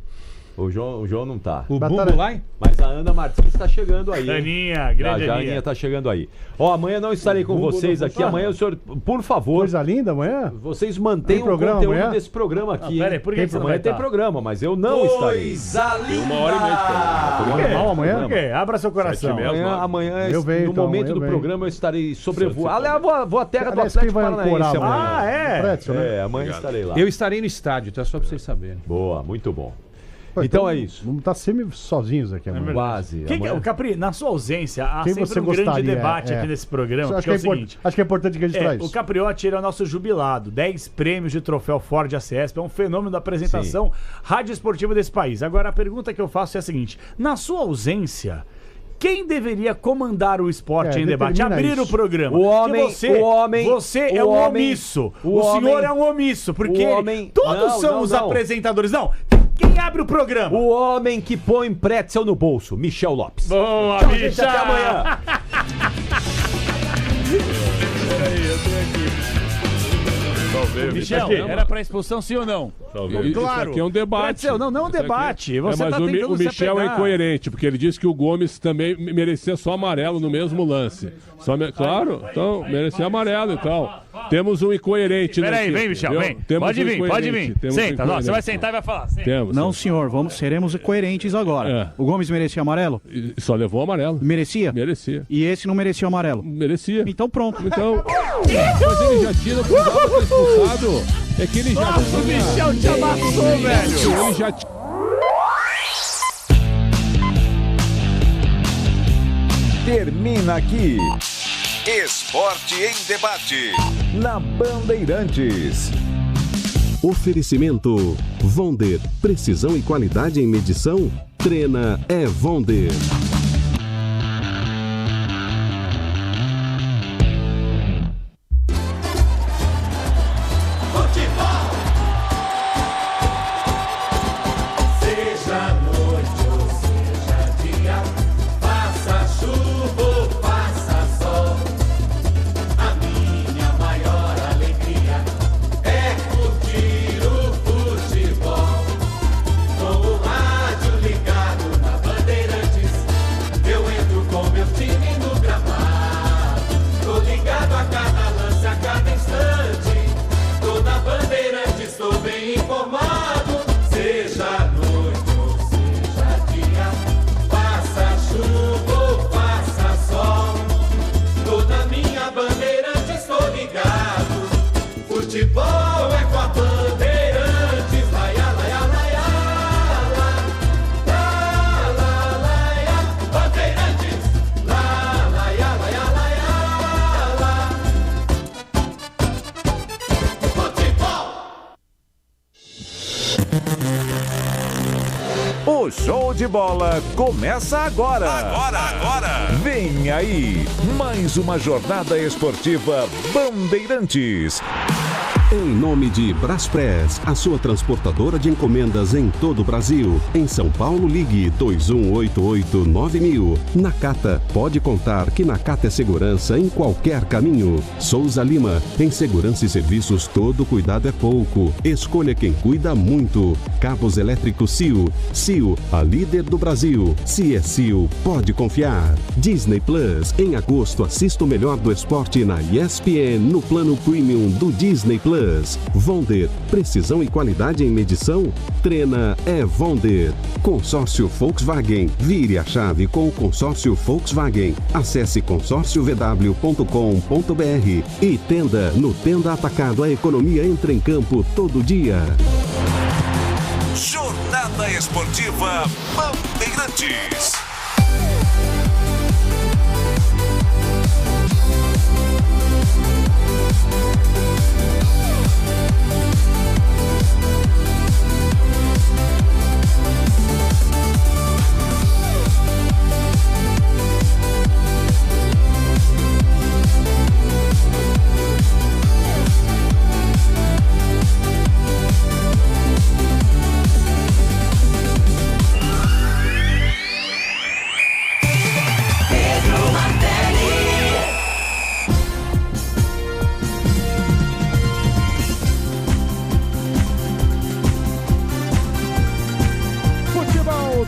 O João não tá. O Bumbo lá? Mas a Ana Martins está chegando aí. Aninha, grande Aninha. A Aninha tá chegando aí. Amanhã não estarei com vocês aqui. Amanhã o senhor, por favor. Coisa linda amanhã? Vocês mantenham o conteúdo desse programa aqui. Peraí, por que você não vai ter programa, mas eu não estarei. Coisa linda! 1h30. Normal amanhã? Por quê? Abra seu coração. Amanhã no momento do programa, eu estarei sobrevoando. Aliás, vou à terra do Atlético Paranaense amanhã. Ah, é? Amanhã estarei lá. Eu estarei no estádio, tá? Só pra vocês saberem. Boa, muito bom. Então é isso. Vamos estar sozinhos aqui amanhã. Quase. Capri, na sua ausência, há sempre um grande debate aqui nesse programa. Acho que é importante registrar isso. O Capriotti é o nosso jubilado. 10 prêmios de troféu Ford ACESP. É um fenômeno da apresentação radioesportiva desse país. Agora, a pergunta que eu faço é a seguinte. Na sua ausência... Quem deveria comandar o esporte em debate? Abrir o programa. Você é um omisso. O senhor é um omisso, porque todos são os apresentadores. Não, quem abre o programa? O homem que põe pretzel no bolso, Michel Lopes. Boa, tchau, bicha! Gente, até amanhã. Peraí, eu tô aqui. Michel, era pra expulsão sim ou não? Claro. Isso aqui é um debate. Não é um debate. Você mas tá tentando o Michel é incoerente, porque ele disse que o Gomes também merecia só amarelo no mesmo lance. Claro, então, merecia amarelo, então. Temos um incoerente. Peraí, vem, Michel, vem. Pode vir. Senta, você vai sentar e vai falar. Não, senhor, seremos coerentes agora. O Gomes merecia amarelo? Só levou amarelo. Merecia? Merecia. E esse não merecia amarelo? Merecia. Então pronto. Então, mas ele já tinha precisava ser expulsado. É que ele já tinha... O Michel te amassou, velho. Ele já tinha... Termina aqui Esporte em Debate na Bandeirantes. Oferecimento Vonder, precisão e qualidade em medição? Treina é Vonder. Seja noite ou show de bola começa agora. Agora. Vem aí, mais uma jornada esportiva Bandeirantes. Em nome de Braspress, a sua transportadora de encomendas em todo o Brasil. Em São Paulo, ligue 2188-9000. Nakata, pode contar que Nakata é segurança em qualquer caminho. Souza Lima, em segurança e serviços todo cuidado é pouco. Escolha quem cuida muito. Cabos elétricos Sil. Sil, a líder do Brasil. Se é Sil, pode confiar. Disney Plus, em agosto assista o melhor do esporte na ESPN no plano premium do Disney Plus. Vonder, precisão e qualidade em medição? Trena é Vonder. Consórcio Volkswagen, vire a chave com o consórcio Volkswagen. Acesse consórciovw.com.br e Tenda, no Tenda Atacado, a economia entra em campo todo dia. Jornada Esportiva Bandeirantes.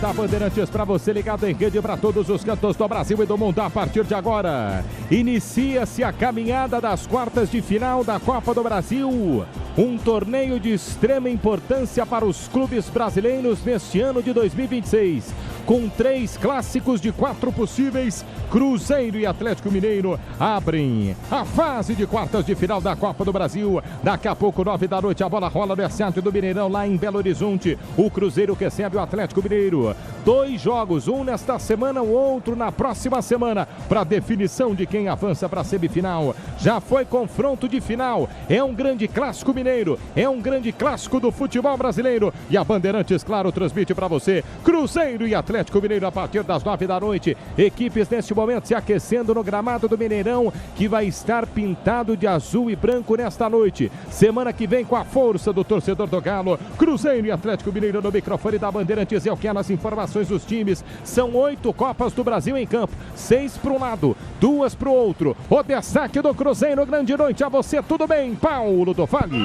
Da Bandeirantes para você ligado em rede para todos os cantos do Brasil e do mundo a partir de agora. Inicia-se a caminhada das quartas de final da Copa do Brasil. Um torneio de extrema importância para os clubes brasileiros neste ano de 2026. Com 3 clássicos de 4 possíveis, Cruzeiro e Atlético Mineiro abrem a fase de quartas de final da Copa do Brasil. Daqui a pouco, 9 da noite, a bola rola no estádio do Mineirão, lá em Belo Horizonte. O Cruzeiro recebe o Atlético Mineiro. 2 jogos, um nesta semana, o outro na próxima semana, para definição de quem avança para a semifinal. Já foi confronto de final. É um grande clássico mineiro, é um grande clássico do futebol brasileiro. E a Bandeirantes, claro, transmite para você Cruzeiro e Atlético Mineiro a partir das 9 da noite. Equipes neste momento se aquecendo no gramado do Mineirão, que vai estar pintado de azul e branco nesta noite. Semana que vem, com a força do torcedor do Galo, Cruzeiro e Atlético Mineiro no microfone da Bandeirantes. É o que é nas informações dos times. São 8 Copas do Brasil em campo, 6 para um lado, 2 para o outro. O destaque do Cruzeiro, grande noite a você. Tudo bem, Paulo do Vale?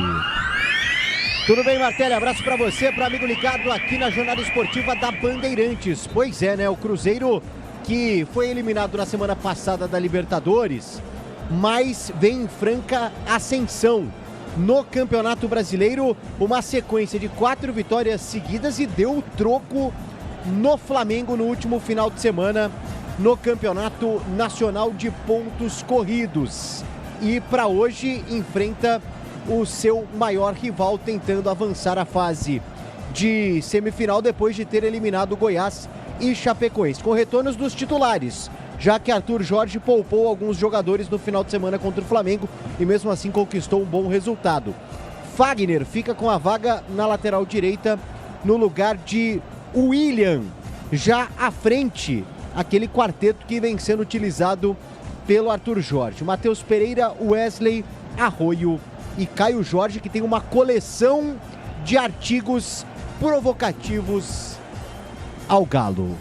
Tudo bem, Martelli? Abraço para você, para amigo ligado aqui na jornada esportiva da Bandeirantes. Pois é, né? O Cruzeiro, que foi eliminado na semana passada da Libertadores, mas vem em franca ascensão no Campeonato Brasileiro. Uma sequência de 4 vitórias seguidas e deu o troco no Flamengo no último final de semana no Campeonato Nacional de Pontos Corridos. E para hoje enfrenta o seu maior rival, tentando avançar a fase de semifinal depois de ter eliminado Goiás e Chapecoense, com retornos dos titulares, já que Arthur Jorge poupou alguns jogadores no final de semana contra o Flamengo e mesmo assim conquistou um bom resultado. Fagner fica com a vaga na lateral direita no lugar de William, já à frente, aquele quarteto que vem sendo utilizado pelo Arthur Jorge. Matheus Pereira, Wesley, Arroio e Caio Jorge, que tem uma coleção de artigos provocativos ao Galo.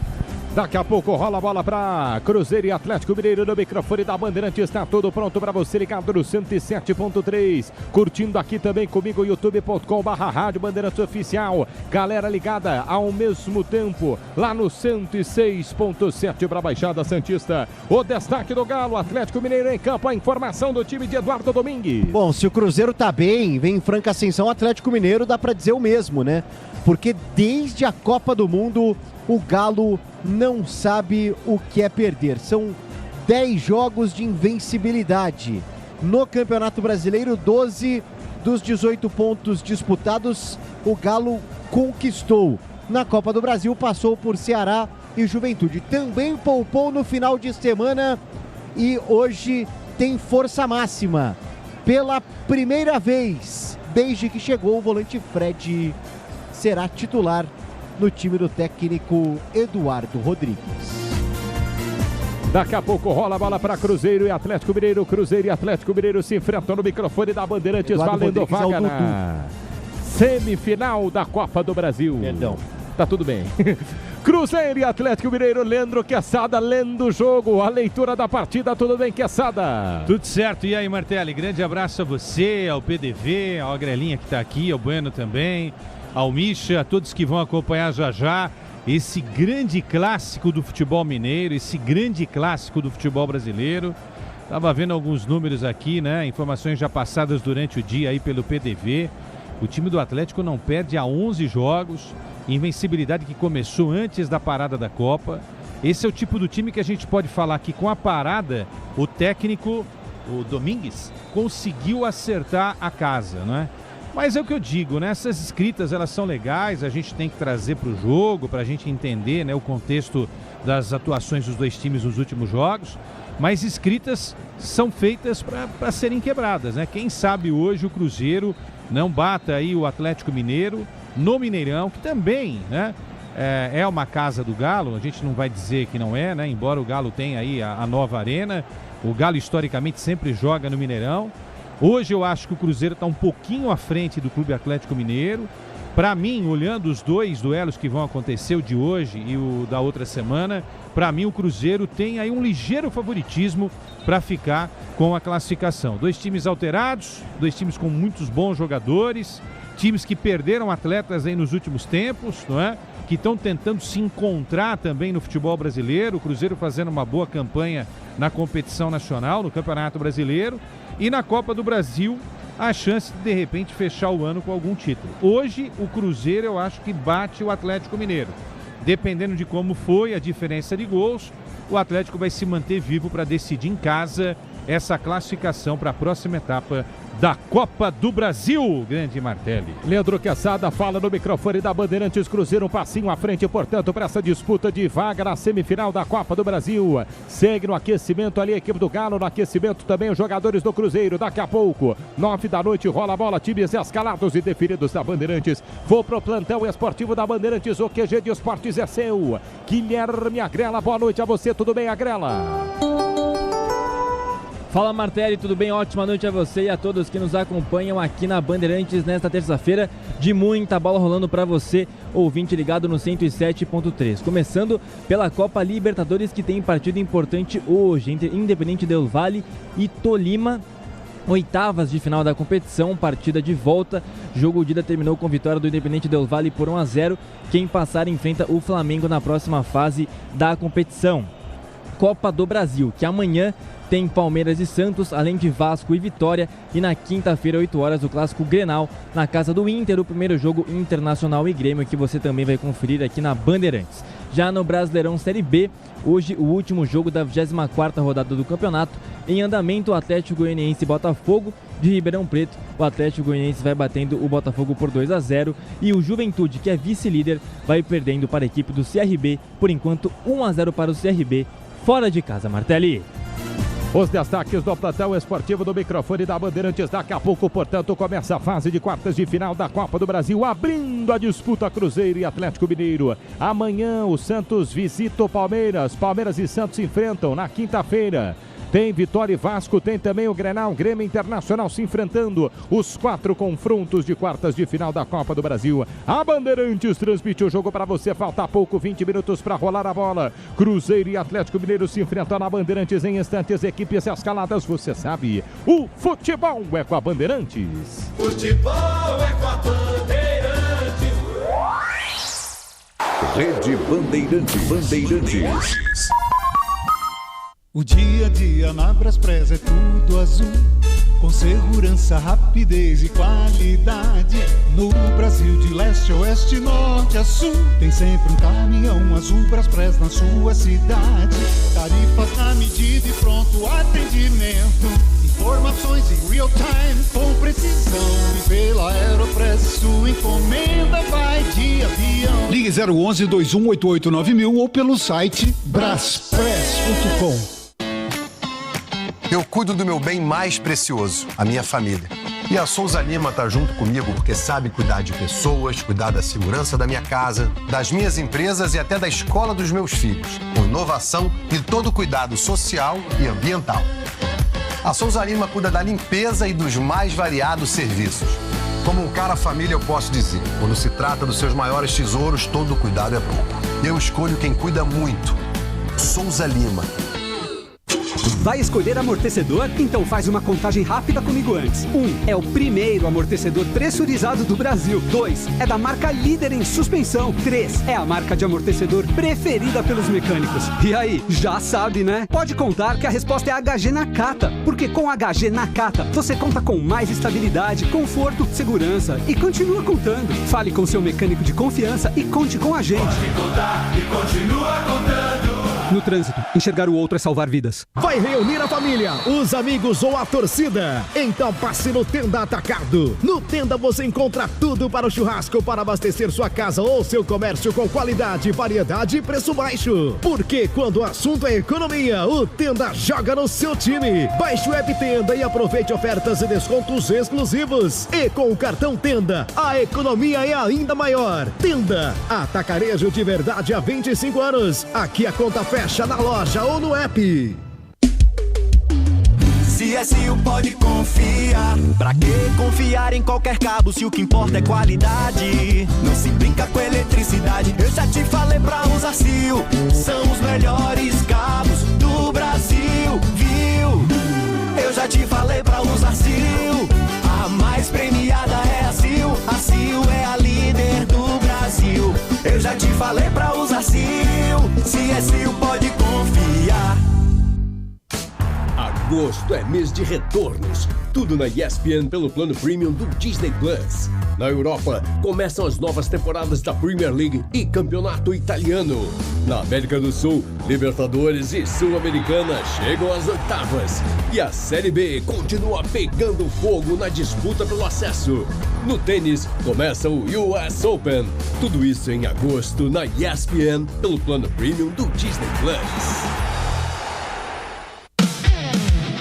Daqui a pouco rola a bola para Cruzeiro e Atlético Mineiro no microfone da Bandeirantes. Está tudo pronto para você ligado no 107.3. Curtindo aqui também comigo, youtube.com/rádio Bandeirantes Oficial. Galera ligada ao mesmo tempo lá no 106.7 para a Baixada Santista. O destaque do Galo, Atlético Mineiro em campo. A informação do time de Eduardo Domingues. Bom, se o Cruzeiro tá bem, vem em franca ascensão, o Atlético Mineiro dá para dizer o mesmo, né? Porque desde a Copa do Mundo o Galo não sabe o que é perder. São 10 jogos de invencibilidade. No Campeonato Brasileiro, 12 dos 18 pontos disputados, o Galo conquistou. Na Copa do Brasil, passou por Ceará e Juventude. Também poupou no final de semana e hoje tem força máxima. Pela primeira vez, desde que chegou, o volante Fred será titular no time do técnico Eduardo Rodrigues. Daqui a pouco rola a bola para Cruzeiro e Atlético Mineiro. Cruzeiro e Atlético Mineiro se enfrentam no microfone da Bandeirantes, Eduardo valendo Rodrigues vaga na semifinal da Copa do Brasil. Perdão. Tá tudo bem. Cruzeiro e Atlético Mineiro, Leandro Quesada lendo o jogo, a leitura da partida. Tudo bem, Quesada? Tudo certo. E aí, Martelli, grande abraço a você, ao PDV, ao Agrelinha que tá aqui, ao Bueno também, ao Misha, a todos que vão acompanhar já esse grande clássico do futebol mineiro, esse grande clássico do futebol brasileiro. Tava vendo alguns números aqui, né? Informações já passadas durante o dia aí pelo PDV. O time do Atlético não perde há 11 jogos, invencibilidade que começou antes da parada da Copa. Esse é o tipo do time que a gente pode falar que com a parada, o técnico, o Domingues, conseguiu acertar a casa, não é? Mas é o que eu digo, né? Essas escritas, elas são legais, a gente tem que trazer para o jogo, para a gente entender, né, o contexto das atuações dos dois times nos últimos jogos, mas escritas são feitas para serem quebradas, né? Quem sabe hoje o Cruzeiro não bata aí o Atlético Mineiro no Mineirão, que também, né, é uma casa do Galo, a gente não vai dizer que não é, né? Embora o Galo tenha aí a nova arena, o Galo historicamente sempre joga no Mineirão. Hoje eu acho que o Cruzeiro está um pouquinho à frente do Clube Atlético Mineiro. Para mim, olhando os dois duelos que vão acontecer, o de hoje e o da outra semana, para mim o Cruzeiro tem aí um ligeiro favoritismo para ficar com a classificação. Dois times alterados, dois times com muitos bons jogadores, times que perderam atletas aí nos últimos tempos, não é? Que estão tentando se encontrar também no futebol brasileiro. O Cruzeiro fazendo uma boa campanha na competição nacional, no Campeonato Brasileiro. E na Copa do Brasil, a chance de repente fechar o ano com algum título. Hoje, o Cruzeiro eu acho que bate o Atlético Mineiro. Dependendo de como foi a diferença de gols, o Atlético vai se manter vivo para decidir em casa essa classificação para a próxima etapa da Copa do Brasil. Grande Martelli. Leandro Quesada fala no microfone da Bandeirantes. Cruzeiro um passinho à frente, portanto, para essa disputa de vaga na semifinal da Copa do Brasil. Segue no aquecimento ali a equipe do Galo, no aquecimento também os jogadores do Cruzeiro. Daqui a pouco, 9 da noite, rola a bola, times escalados e definidos da Bandeirantes. Vou pro plantão esportivo da Bandeirantes, o QG de Esportes é seu. Guilherme Agrela, boa noite a você, tudo bem, Agrela? Fala, Martelli, tudo bem? Ótima noite a você e a todos que nos acompanham aqui na Bandeirantes nesta terça-feira, de muita bola rolando para você, ouvinte ligado no 107.3. Começando pela Copa Libertadores, que tem partido importante hoje entre Independente Del Valle e Tolima. Oitavas de final da competição, partida de volta. Jogo de ida terminou com vitória do Independente Del Valle por 1-0. Quem passar enfrenta o Flamengo na próxima fase da competição. Copa do Brasil, que amanhã tem Palmeiras e Santos, além de Vasco e Vitória. E na quinta-feira, 8 horas, o clássico Grenal, na casa do Inter, o primeiro jogo Internacional e Grêmio, que você também vai conferir aqui na Bandeirantes. Já no Brasileirão Série B, hoje o último jogo da 24ª rodada do campeonato. Em andamento, o Atlético Goianiense e Botafogo. De Ribeirão Preto, o Atlético Goianiense vai batendo o Botafogo por 2-0. E o Juventude, que é vice-líder, vai perdendo para a equipe do CRB. Por enquanto, 1-0 para o CRB, fora de casa, Martelli. Os destaques do plantão esportivo do microfone da Bandeirantes. Daqui a pouco, portanto, começa a fase de quartas de final da Copa do Brasil, abrindo a disputa Cruzeiro e Atlético Mineiro. Amanhã o Santos visita o Palmeiras. Palmeiras e Santos se enfrentam na quinta-feira. Tem Vitória e Vasco, tem também o Grenal, Grêmio Internacional se enfrentando. Os 4 confrontos de quartas de final da Copa do Brasil. A Bandeirantes transmite o jogo para você. Falta pouco, 20 minutos para rolar a bola. Cruzeiro e Atlético Mineiro se enfrentam na Bandeirantes em instantes. Equipes escaladas, você sabe. O futebol é com a Bandeirantes. Futebol é com a Bandeirantes. Rede Bandeirantes. O dia a dia na Braspress é tudo azul, com segurança, rapidez e qualidade. No Brasil de leste a oeste, norte a sul, tem sempre um caminhão azul Braspress na sua cidade. Tarifas na medida e pronto atendimento, informações em real time com precisão. E pela Aeropress sua encomenda vai de avião. Ligue 011 2188 9000 ou pelo site braspress.com. Eu cuido do meu bem mais precioso, a minha família. E a Souza Lima está junto comigo porque sabe cuidar de pessoas, cuidar da segurança da minha casa, das minhas empresas e até da escola dos meus filhos, com inovação e todo o cuidado social e ambiental. A Souza Lima cuida da limpeza e dos mais variados serviços. Como um cara família, eu posso dizer, quando se trata dos seus maiores tesouros, todo cuidado é pouco. Eu escolho quem cuida muito. Souza Lima. Vai escolher amortecedor? Então faz uma contagem rápida comigo antes. 1. É o primeiro amortecedor pressurizado do Brasil. 2. É da marca líder em suspensão. 3. É a marca de amortecedor preferida pelos mecânicos. E aí, já sabe, né? Pode contar que a resposta é HG Nakata. Porque com HG Nakata, você conta com mais estabilidade, conforto, segurança e continua contando. Fale com seu mecânico de confiança e conte com a gente. Pode contar e continua contando. No trânsito, enxergar o outro é salvar vidas. Vai reunir a família, os amigos ou a torcida? Então passe no Tenda Atacado. No Tenda você encontra tudo para o churrasco, para abastecer sua casa ou seu comércio com qualidade, variedade e preço baixo. Porque quando o assunto é economia, o Tenda joga no seu time. Baixe o app Tenda e aproveite ofertas e descontos exclusivos. E com o cartão Tenda, a economia é ainda maior. Tenda, atacarejo de verdade há 25 anos. Aqui a conta fecha na loja ou no app. CSU pode confiar. Pra que confiar em qualquer cabo se o que importa é qualidade? Não se brinca com eletricidade. Eu já te falei pra usar CIO. São os melhores cabos do Brasil, viu? Eu já te falei pra usar CIO. A mais premiada é a CIO. A CIO é a líder do Brasil. Eu já te falei pra usar CIO. CSU pode confiar. Agosto é mês de retornos. Tudo na ESPN pelo plano premium do Disney Plus. Na Europa, começam as novas temporadas da Premier League e Campeonato Italiano. Na América do Sul, Libertadores e Sul-Americana chegam às oitavas. E a Série B continua pegando fogo na disputa pelo acesso. No tênis, começa o US Open. Tudo isso em agosto na ESPN pelo plano premium do Disney Plus.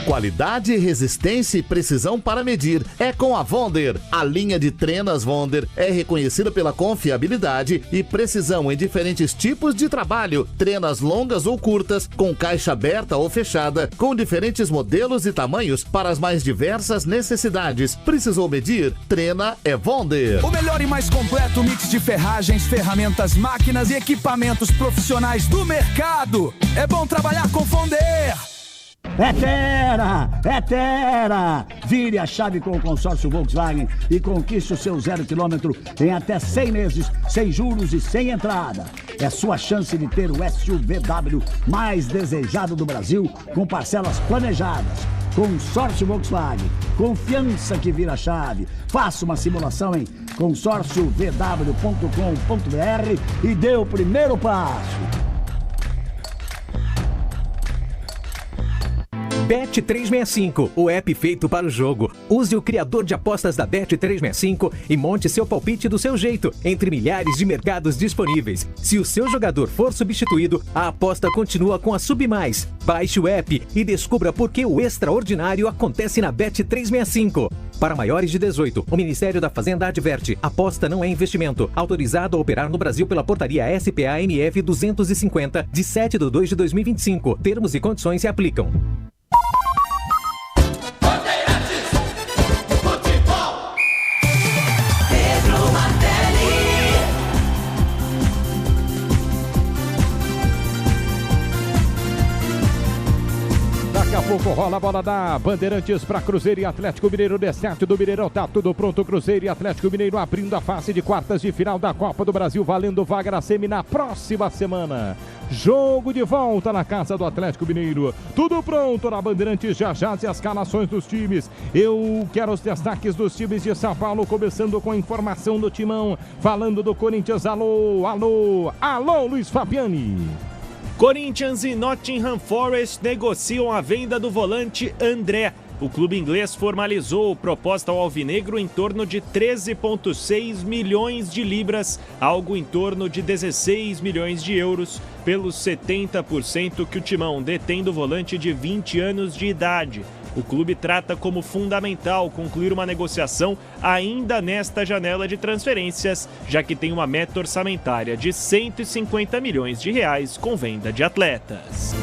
Qualidade, resistência e precisão para medir é com a Vonder. A linha de trenas Vonder é reconhecida pela confiabilidade e precisão em diferentes tipos de trabalho. Trenas longas ou curtas, com caixa aberta ou fechada, com diferentes modelos e tamanhos para as mais diversas necessidades. Precisou medir? Trena é Vonder. O melhor e mais completo mix de ferragens, ferramentas, máquinas e equipamentos profissionais do mercado. É bom trabalhar com Vonder. É Terra! É Terra! Vire a chave com o consórcio Volkswagen e conquiste o seu 0 km em até 100 meses, sem juros e sem entrada. É sua chance de ter o SUVW mais desejado do Brasil, com parcelas planejadas. Consórcio Volkswagen, confiança que vira chave. Faça uma simulação em consórciovw.com.br e dê o primeiro passo. Bet365, o app feito para o jogo. Use o criador de apostas da Bet365 e monte seu palpite do seu jeito, entre milhares de mercados disponíveis. Se o seu jogador for substituído, a aposta continua com a Submais. Baixe o app e descubra por que o extraordinário acontece na Bet365. Para maiores de 18, o Ministério da Fazenda adverte: aposta não é investimento. Autorizado a operar no Brasil pela portaria SPA-MF 250, de 7/2/2025. Termos e condições se aplicam. Daqui a pouco rola a bola da Bandeirantes para Cruzeiro e Atlético Mineiro, D7 do Mineirão, tá tudo pronto. Cruzeiro e Atlético Mineiro abrindo a fase de quartas de final da Copa do Brasil, valendo vaga na semi na próxima semana. Jogo de volta na casa do Atlético Mineiro. Tudo pronto na Bandeirantes, já as escalações dos times. Eu quero os destaques dos times de São Paulo, começando com a informação do Timão, falando do Corinthians. Alô, Luiz Fabiani. Corinthians e Nottingham Forest negociam a venda do volante André. O clube inglês formalizou proposta ao alvinegro em torno de 13,6 milhões de libras, algo em torno de 16 milhões de euros, pelos 70% que o Timão detém do volante de 20 anos de idade. O clube trata como fundamental concluir uma negociação ainda nesta janela de transferências, já que tem uma meta orçamentária de 150 milhões de reais com venda de atletas.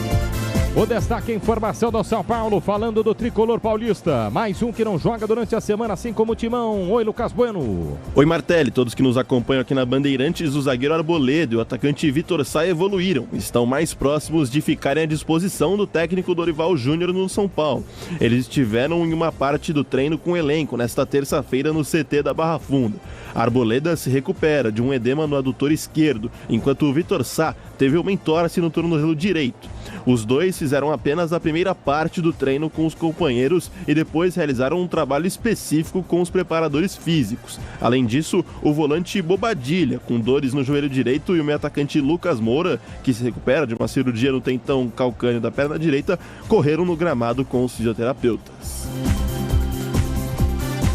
O destaque, informação do São Paulo, falando do tricolor paulista. Mais um que não joga durante a semana, assim como o Timão. Oi, Lucas Bueno. Oi, Martelli. Todos que nos acompanham aqui na Bandeirantes, o zagueiro Arboleda e o atacante Vitor Sá evoluíram. Estão mais próximos de ficarem à disposição do técnico Dorival Júnior no São Paulo. Eles estiveram em uma parte do treino com o elenco nesta terça-feira no CT da Barra Funda. Arboleda se recupera de um edema no adutor esquerdo, enquanto o Vitor Sá teve uma entorse no tornozelo direito. Os dois fizeram apenas a primeira parte do treino com os companheiros e depois realizaram um trabalho específico com os preparadores físicos. Além disso, o volante Bobadilha, com dores no joelho direito, e o meio atacante Lucas Moura, que se recupera de uma cirurgia no tendão calcâneo da perna direita, correram no gramado com os fisioterapeutas.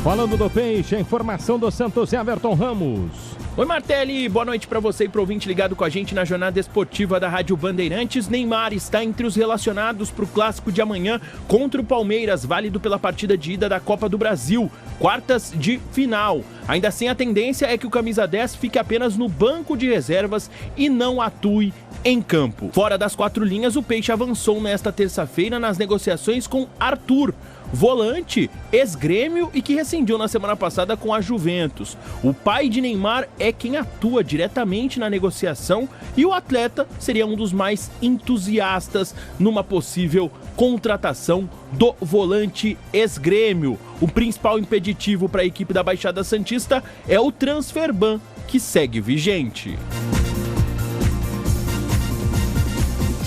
Falando do Peixe, a informação do Santos Everton Ramos. Oi, Martelli, boa noite para você e pro ouvinte ligado com a gente na jornada esportiva da Rádio Bandeirantes. Neymar está entre os relacionados para o clássico de amanhã contra o Palmeiras, válido pela partida de ida da Copa do Brasil, quartas de final. Ainda assim, a tendência é que o camisa 10 fique apenas no banco de reservas e não atue em campo. Fora das quatro linhas, o Peixe avançou nesta terça-feira nas negociações com Arthur, volante, ex-Grêmio e que rescindiu na semana passada com a Juventus. O pai de Neymar é quem atua diretamente na negociação e o atleta seria um dos mais entusiastas numa possível contratação do volante ex-Grêmio. O principal impeditivo para a equipe da Baixada Santista é o transfer ban, que segue vigente.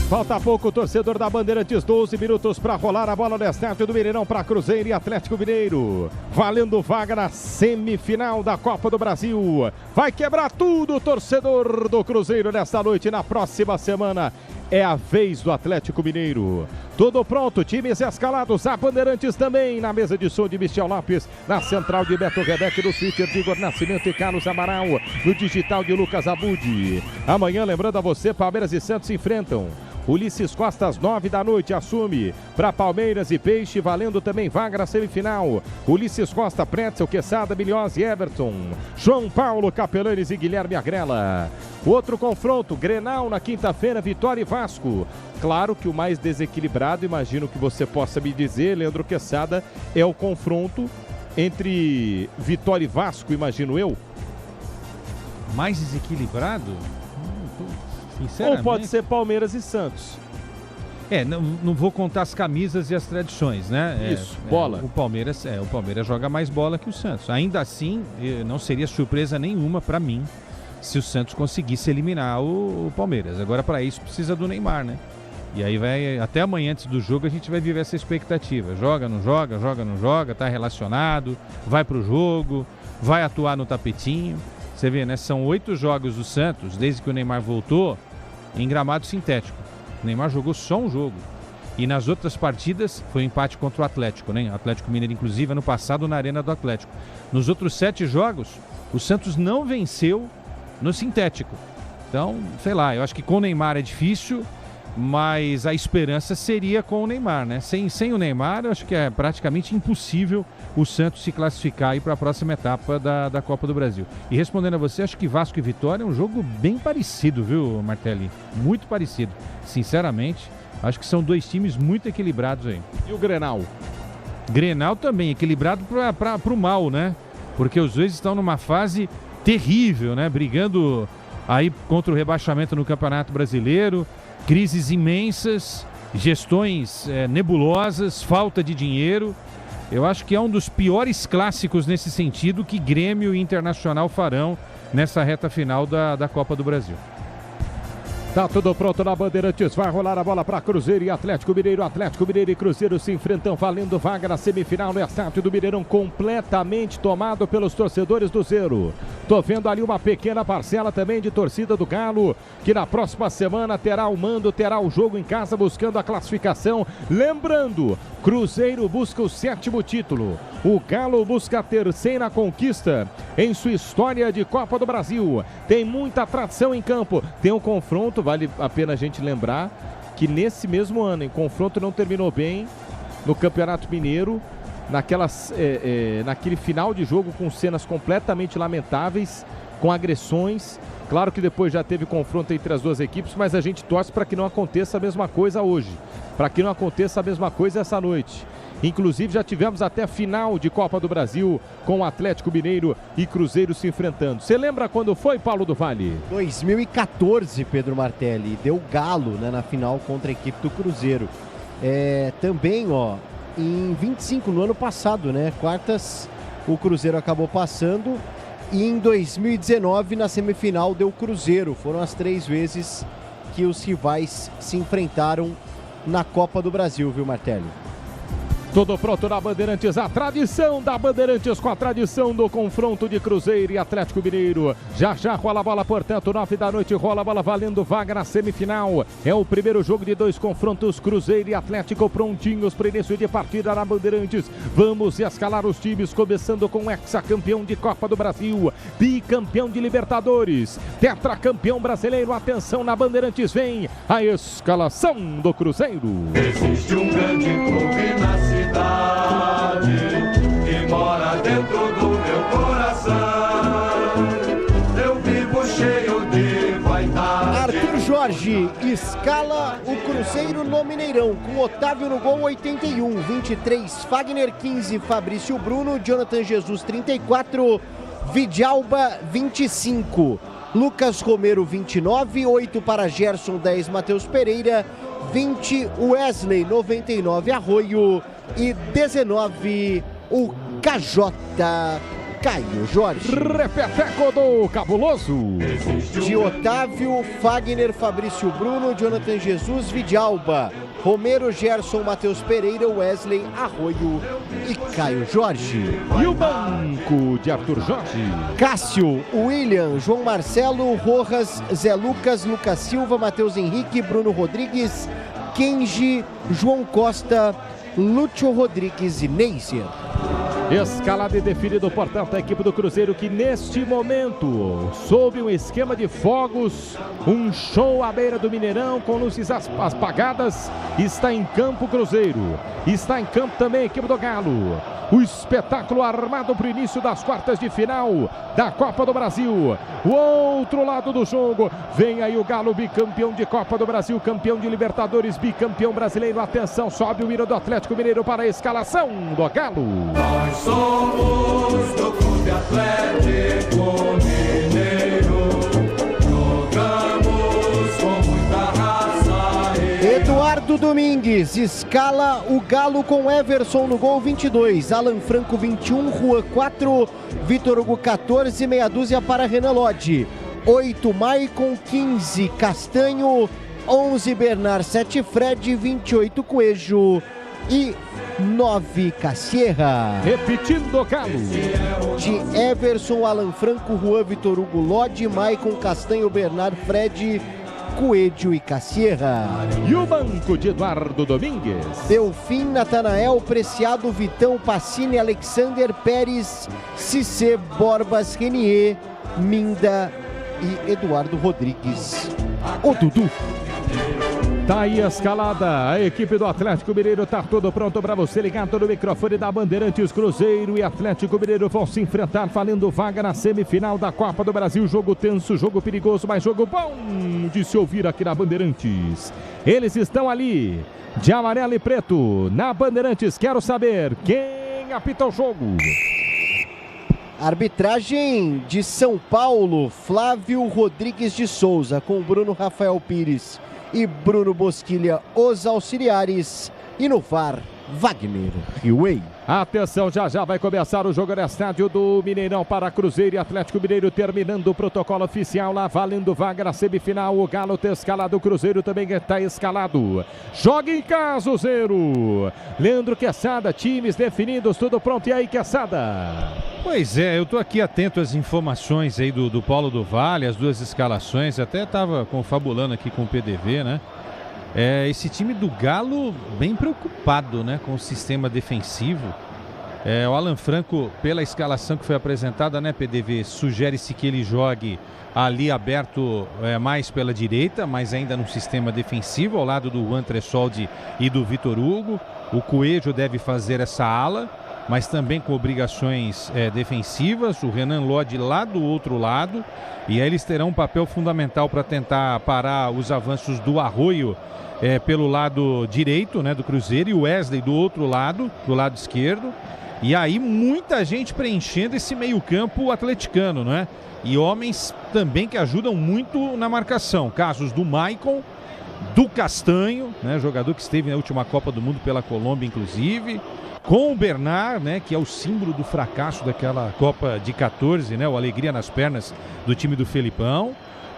Falta pouco, torcedor da Bandeirantes, 12 minutos para rolar a bola no estádio do Mineirão para Cruzeiro e Atlético Mineiro. Valendo vaga na semifinal da Copa do Brasil. Vai quebrar tudo, torcedor do Cruzeiro, nesta noite. Na próxima semana é a vez do Atlético Mineiro. Tudo pronto, times escalados. A Bandeirantes também na mesa de som de Michel Lopes, na central de Beto Rebeque, no Twitter de Igor Nascimento e Carlos Amaral, no digital de Lucas Abudi. Amanhã, lembrando a você, Palmeiras e Santos se enfrentam. Ulisses Costa às 9 da noite assume para Palmeiras e Peixe, valendo também vaga na semifinal. Ulisses Costa, Pretzel, Quesada, Milhós e Everton. João Paulo, Capelanes e Guilherme Agrela. Outro confronto, Grenal na quinta-feira, Vitória e Vasco. Claro que o mais desequilibrado, imagino que você possa me dizer, Leandro Quesada, é o confronto entre Vitória e Vasco, imagino eu. Mais desequilibrado? Ou pode ser Palmeiras e Santos. Não vou contar as camisas e as tradições, né? Isso, bola. O Palmeiras joga mais bola que o Santos. Ainda assim, não seria surpresa nenhuma para mim se o Santos conseguisse eliminar o Palmeiras. Agora, para isso, precisa do Neymar, né? E aí vai, até amanhã antes do jogo, a gente vai viver essa expectativa. Joga, não joga, joga, não joga, tá relacionado, vai pro jogo, vai atuar no tapetinho. Você vê, né? São 8 jogos do Santos, desde que o Neymar voltou, em gramado sintético. O Neymar jogou só um jogo. E nas outras partidas, foi um empate contra o Atlético, né? Atlético Mineiro, inclusive, ano passado na Arena do Atlético. Nos outros 7 jogos, o Santos não venceu no sintético. Então, sei lá, eu acho que com o Neymar é difícil, mas a esperança seria com o Neymar, né? Sem o Neymar, eu acho que é praticamente impossível o Santos se classificar aí para a próxima etapa da Copa do Brasil. E respondendo a você, acho que Vasco e Vitória é um jogo bem parecido, viu, Martelli? Muito parecido. Sinceramente, acho que são 2 times muito equilibrados aí. E o Grenal? Grenal também, equilibrado para o mal, né? Porque os dois estão numa fase terrível, né? Brigando aí contra o rebaixamento no Campeonato Brasileiro. Crises imensas, gestões nebulosas, falta de dinheiro. Eu acho que é um dos piores clássicos nesse sentido que Grêmio e Internacional farão nessa reta final da Copa do Brasil. Tá tudo pronto na Bandeirantes, vai rolar a bola para Cruzeiro e Atlético Mineiro. Atlético Mineiro e Cruzeiro se enfrentam, valendo vaga na semifinal no estádio do Mineirão, completamente tomado pelos torcedores do Zero. Tô vendo ali uma pequena parcela também de torcida do Galo, que na próxima semana terá o mando, terá o jogo em casa buscando a classificação. Lembrando, Cruzeiro busca o 7º título. O Galo busca a 3ª conquista em sua história de Copa do Brasil. Tem muita tradição em campo. Tem um confronto, vale a pena a gente lembrar que nesse mesmo ano, em confronto não terminou bem. no Campeonato Mineiro, naquele final de jogo com cenas completamente lamentáveis, com agressões. Claro que depois já teve confronto entre as duas equipes, mas a gente torce para que não aconteça a mesma coisa hoje, para que não aconteça a mesma coisa essa noite. Inclusive já tivemos até a final de Copa do Brasil com o Atlético Mineiro e Cruzeiro se enfrentando. Você lembra quando foi, Paulo do Vale? 2014, Pedro Martelli, deu galo, né, na final contra a equipe do Cruzeiro. Também, em 25, no ano passado, né, quartas, o Cruzeiro acabou passando. E em 2019, na semifinal, deu Cruzeiro. Foram as 3 vezes que os rivais se enfrentaram na Copa do Brasil, viu, Martelli? Tudo pronto na Bandeirantes, a tradição da Bandeirantes com a tradição do confronto de Cruzeiro e Atlético Mineiro. Já rola a bola, portanto, 9 da noite, rola a bola valendo vaga na semifinal. É o primeiro jogo de 2 confrontos, Cruzeiro e Atlético prontinhos para início de partida na Bandeirantes. Vamos escalar os times, começando com o hexacampeão de Copa do Brasil, bicampeão de Libertadores, tetracampeão brasileiro. Atenção na Bandeirantes, vem a escalação do Cruzeiro. Existe um grande clube na cidade que mora dentro do meu coração. Eu vivo cheio de vaidade. Arthur Jorge escala o Cruzeiro no Mineirão, com Otávio no gol, 81, 23 Fagner, 15 Fabrício Bruno, Jonathan Jesus, 34, Vidalba, 25, Lucas Romero, 29, 8 para Gerson, 10 Matheus Pereira, 20 Wesley, 99 Arroio e 19 o KJ Caio Jorge. Repeteco do Cabuloso. De Otávio, Fagner, Fabrício Bruno, Jonathan Jesus, Vidalba, Romero, Gerson, Matheus Pereira, Wesley, Arroio e Caio Jorge. E o banco de Arthur Jorge? Cássio, William, João Marcelo, Rojas, Zé Lucas, Lucas Silva, Matheus Henrique, Bruno Rodrigues, Kenji, João Costa, Lúcio Rodrigues e Neisser. Escalada e definido, portanto, a equipe do Cruzeiro que neste momento, sob um esquema de fogos, um show à beira do Mineirão com luzes apagadas, está em campo Cruzeiro. Está em campo também a equipe do Galo. O espetáculo armado para o início das quartas de final da Copa do Brasil. O outro lado do jogo, vem aí o Galo, bicampeão de Copa do Brasil, campeão de Libertadores, bicampeão brasileiro. Atenção, sobe o hino do Atlético Mineiro para a escalação do Galo. Nós somos do Clube Atlético Mineiro, jogamos com muita raça. Eduardo Domingues escala o Galo com Everson no gol, 22, Alan Franco 21, Juan 4, Vitor Hugo 14, meia dúzia para Renan Lodge, 8 Maicon, 15 Castanho, 11 Bernard, 7 Fred, 28 Coelho e 9 Cassierra. Repetindo o Galo. De Everson, Alan Franco, Juan, Vitor Hugo, Lodge, Maicon, Castanho, Bernard, Fred, Coelho e Cassierra. E o banco de Eduardo Domingues? Delfim, Natanael, Preciado, Vitão, Pacini, Alexander, Pérez, Cissé, Borbas, Renier, Minda e Eduardo Rodrigues. O Dudu. Tá aí a escalada, a equipe do Atlético Mineiro tá tudo pronto para você ligado no microfone da Bandeirantes. Cruzeiro e Atlético Mineiro vão se enfrentar valendo vaga na semifinal da Copa do Brasil. Jogo tenso, jogo perigoso, mas jogo bom de se ouvir aqui na Bandeirantes. Eles estão ali, de amarelo e preto, na Bandeirantes. Quero saber quem apita o jogo. Arbitragem de São Paulo, Flávio Rodrigues de Souza, com Bruno Rafael Pires e Bruno Bosquilha, os auxiliares, e no VAR, Wagner Riway. Atenção, já vai começar o jogo no estádio do Mineirão para Cruzeiro e Atlético Mineiro, terminando o protocolo oficial lá, valendo vaga na semifinal. O Galo está escalado, o Cruzeiro também está escalado. Joga em casa o Zero. Leandro Quesada, times definidos, tudo pronto. E aí, Quesada? Pois é, eu tô aqui atento às informações aí do Paulo do Vale, as duas escalações, até estava confabulando aqui com o PDV, né? Esse time do Galo bem preocupado, né, com o sistema defensivo. O Alan Franco, pela escalação que foi apresentada, né, PDV, sugere-se que ele jogue ali aberto mais pela direita, mas ainda no sistema defensivo, ao lado do Juan Tressoldi e do Vitor Hugo. O Coelho deve fazer essa ala, mas também com obrigações defensivas. O Renan Lodi lá do outro lado. E aí eles terão um papel fundamental para tentar parar os avanços do Arroio pelo lado direito, né, do Cruzeiro, e o Wesley do outro lado, do lado esquerdo. E aí muita gente preenchendo esse meio-campo atleticano, né? E homens também que ajudam muito na marcação. Casos do Maicon, do Castanho, né, jogador que esteve na última Copa do Mundo pela Colômbia, inclusive, com o Bernard, né, que é o símbolo do fracasso daquela Copa de 14, né, o alegria nas pernas do time do Felipão.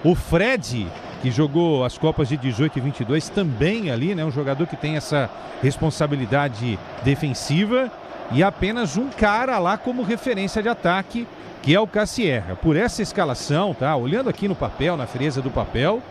O Fred, que jogou as Copas de 18 e 22, também ali, né, um jogador que tem essa responsabilidade defensiva. E apenas um cara lá como referência de ataque, que é o Cassierra. Por essa escalação, tá? Olhando aqui no papel, na frieza do papel,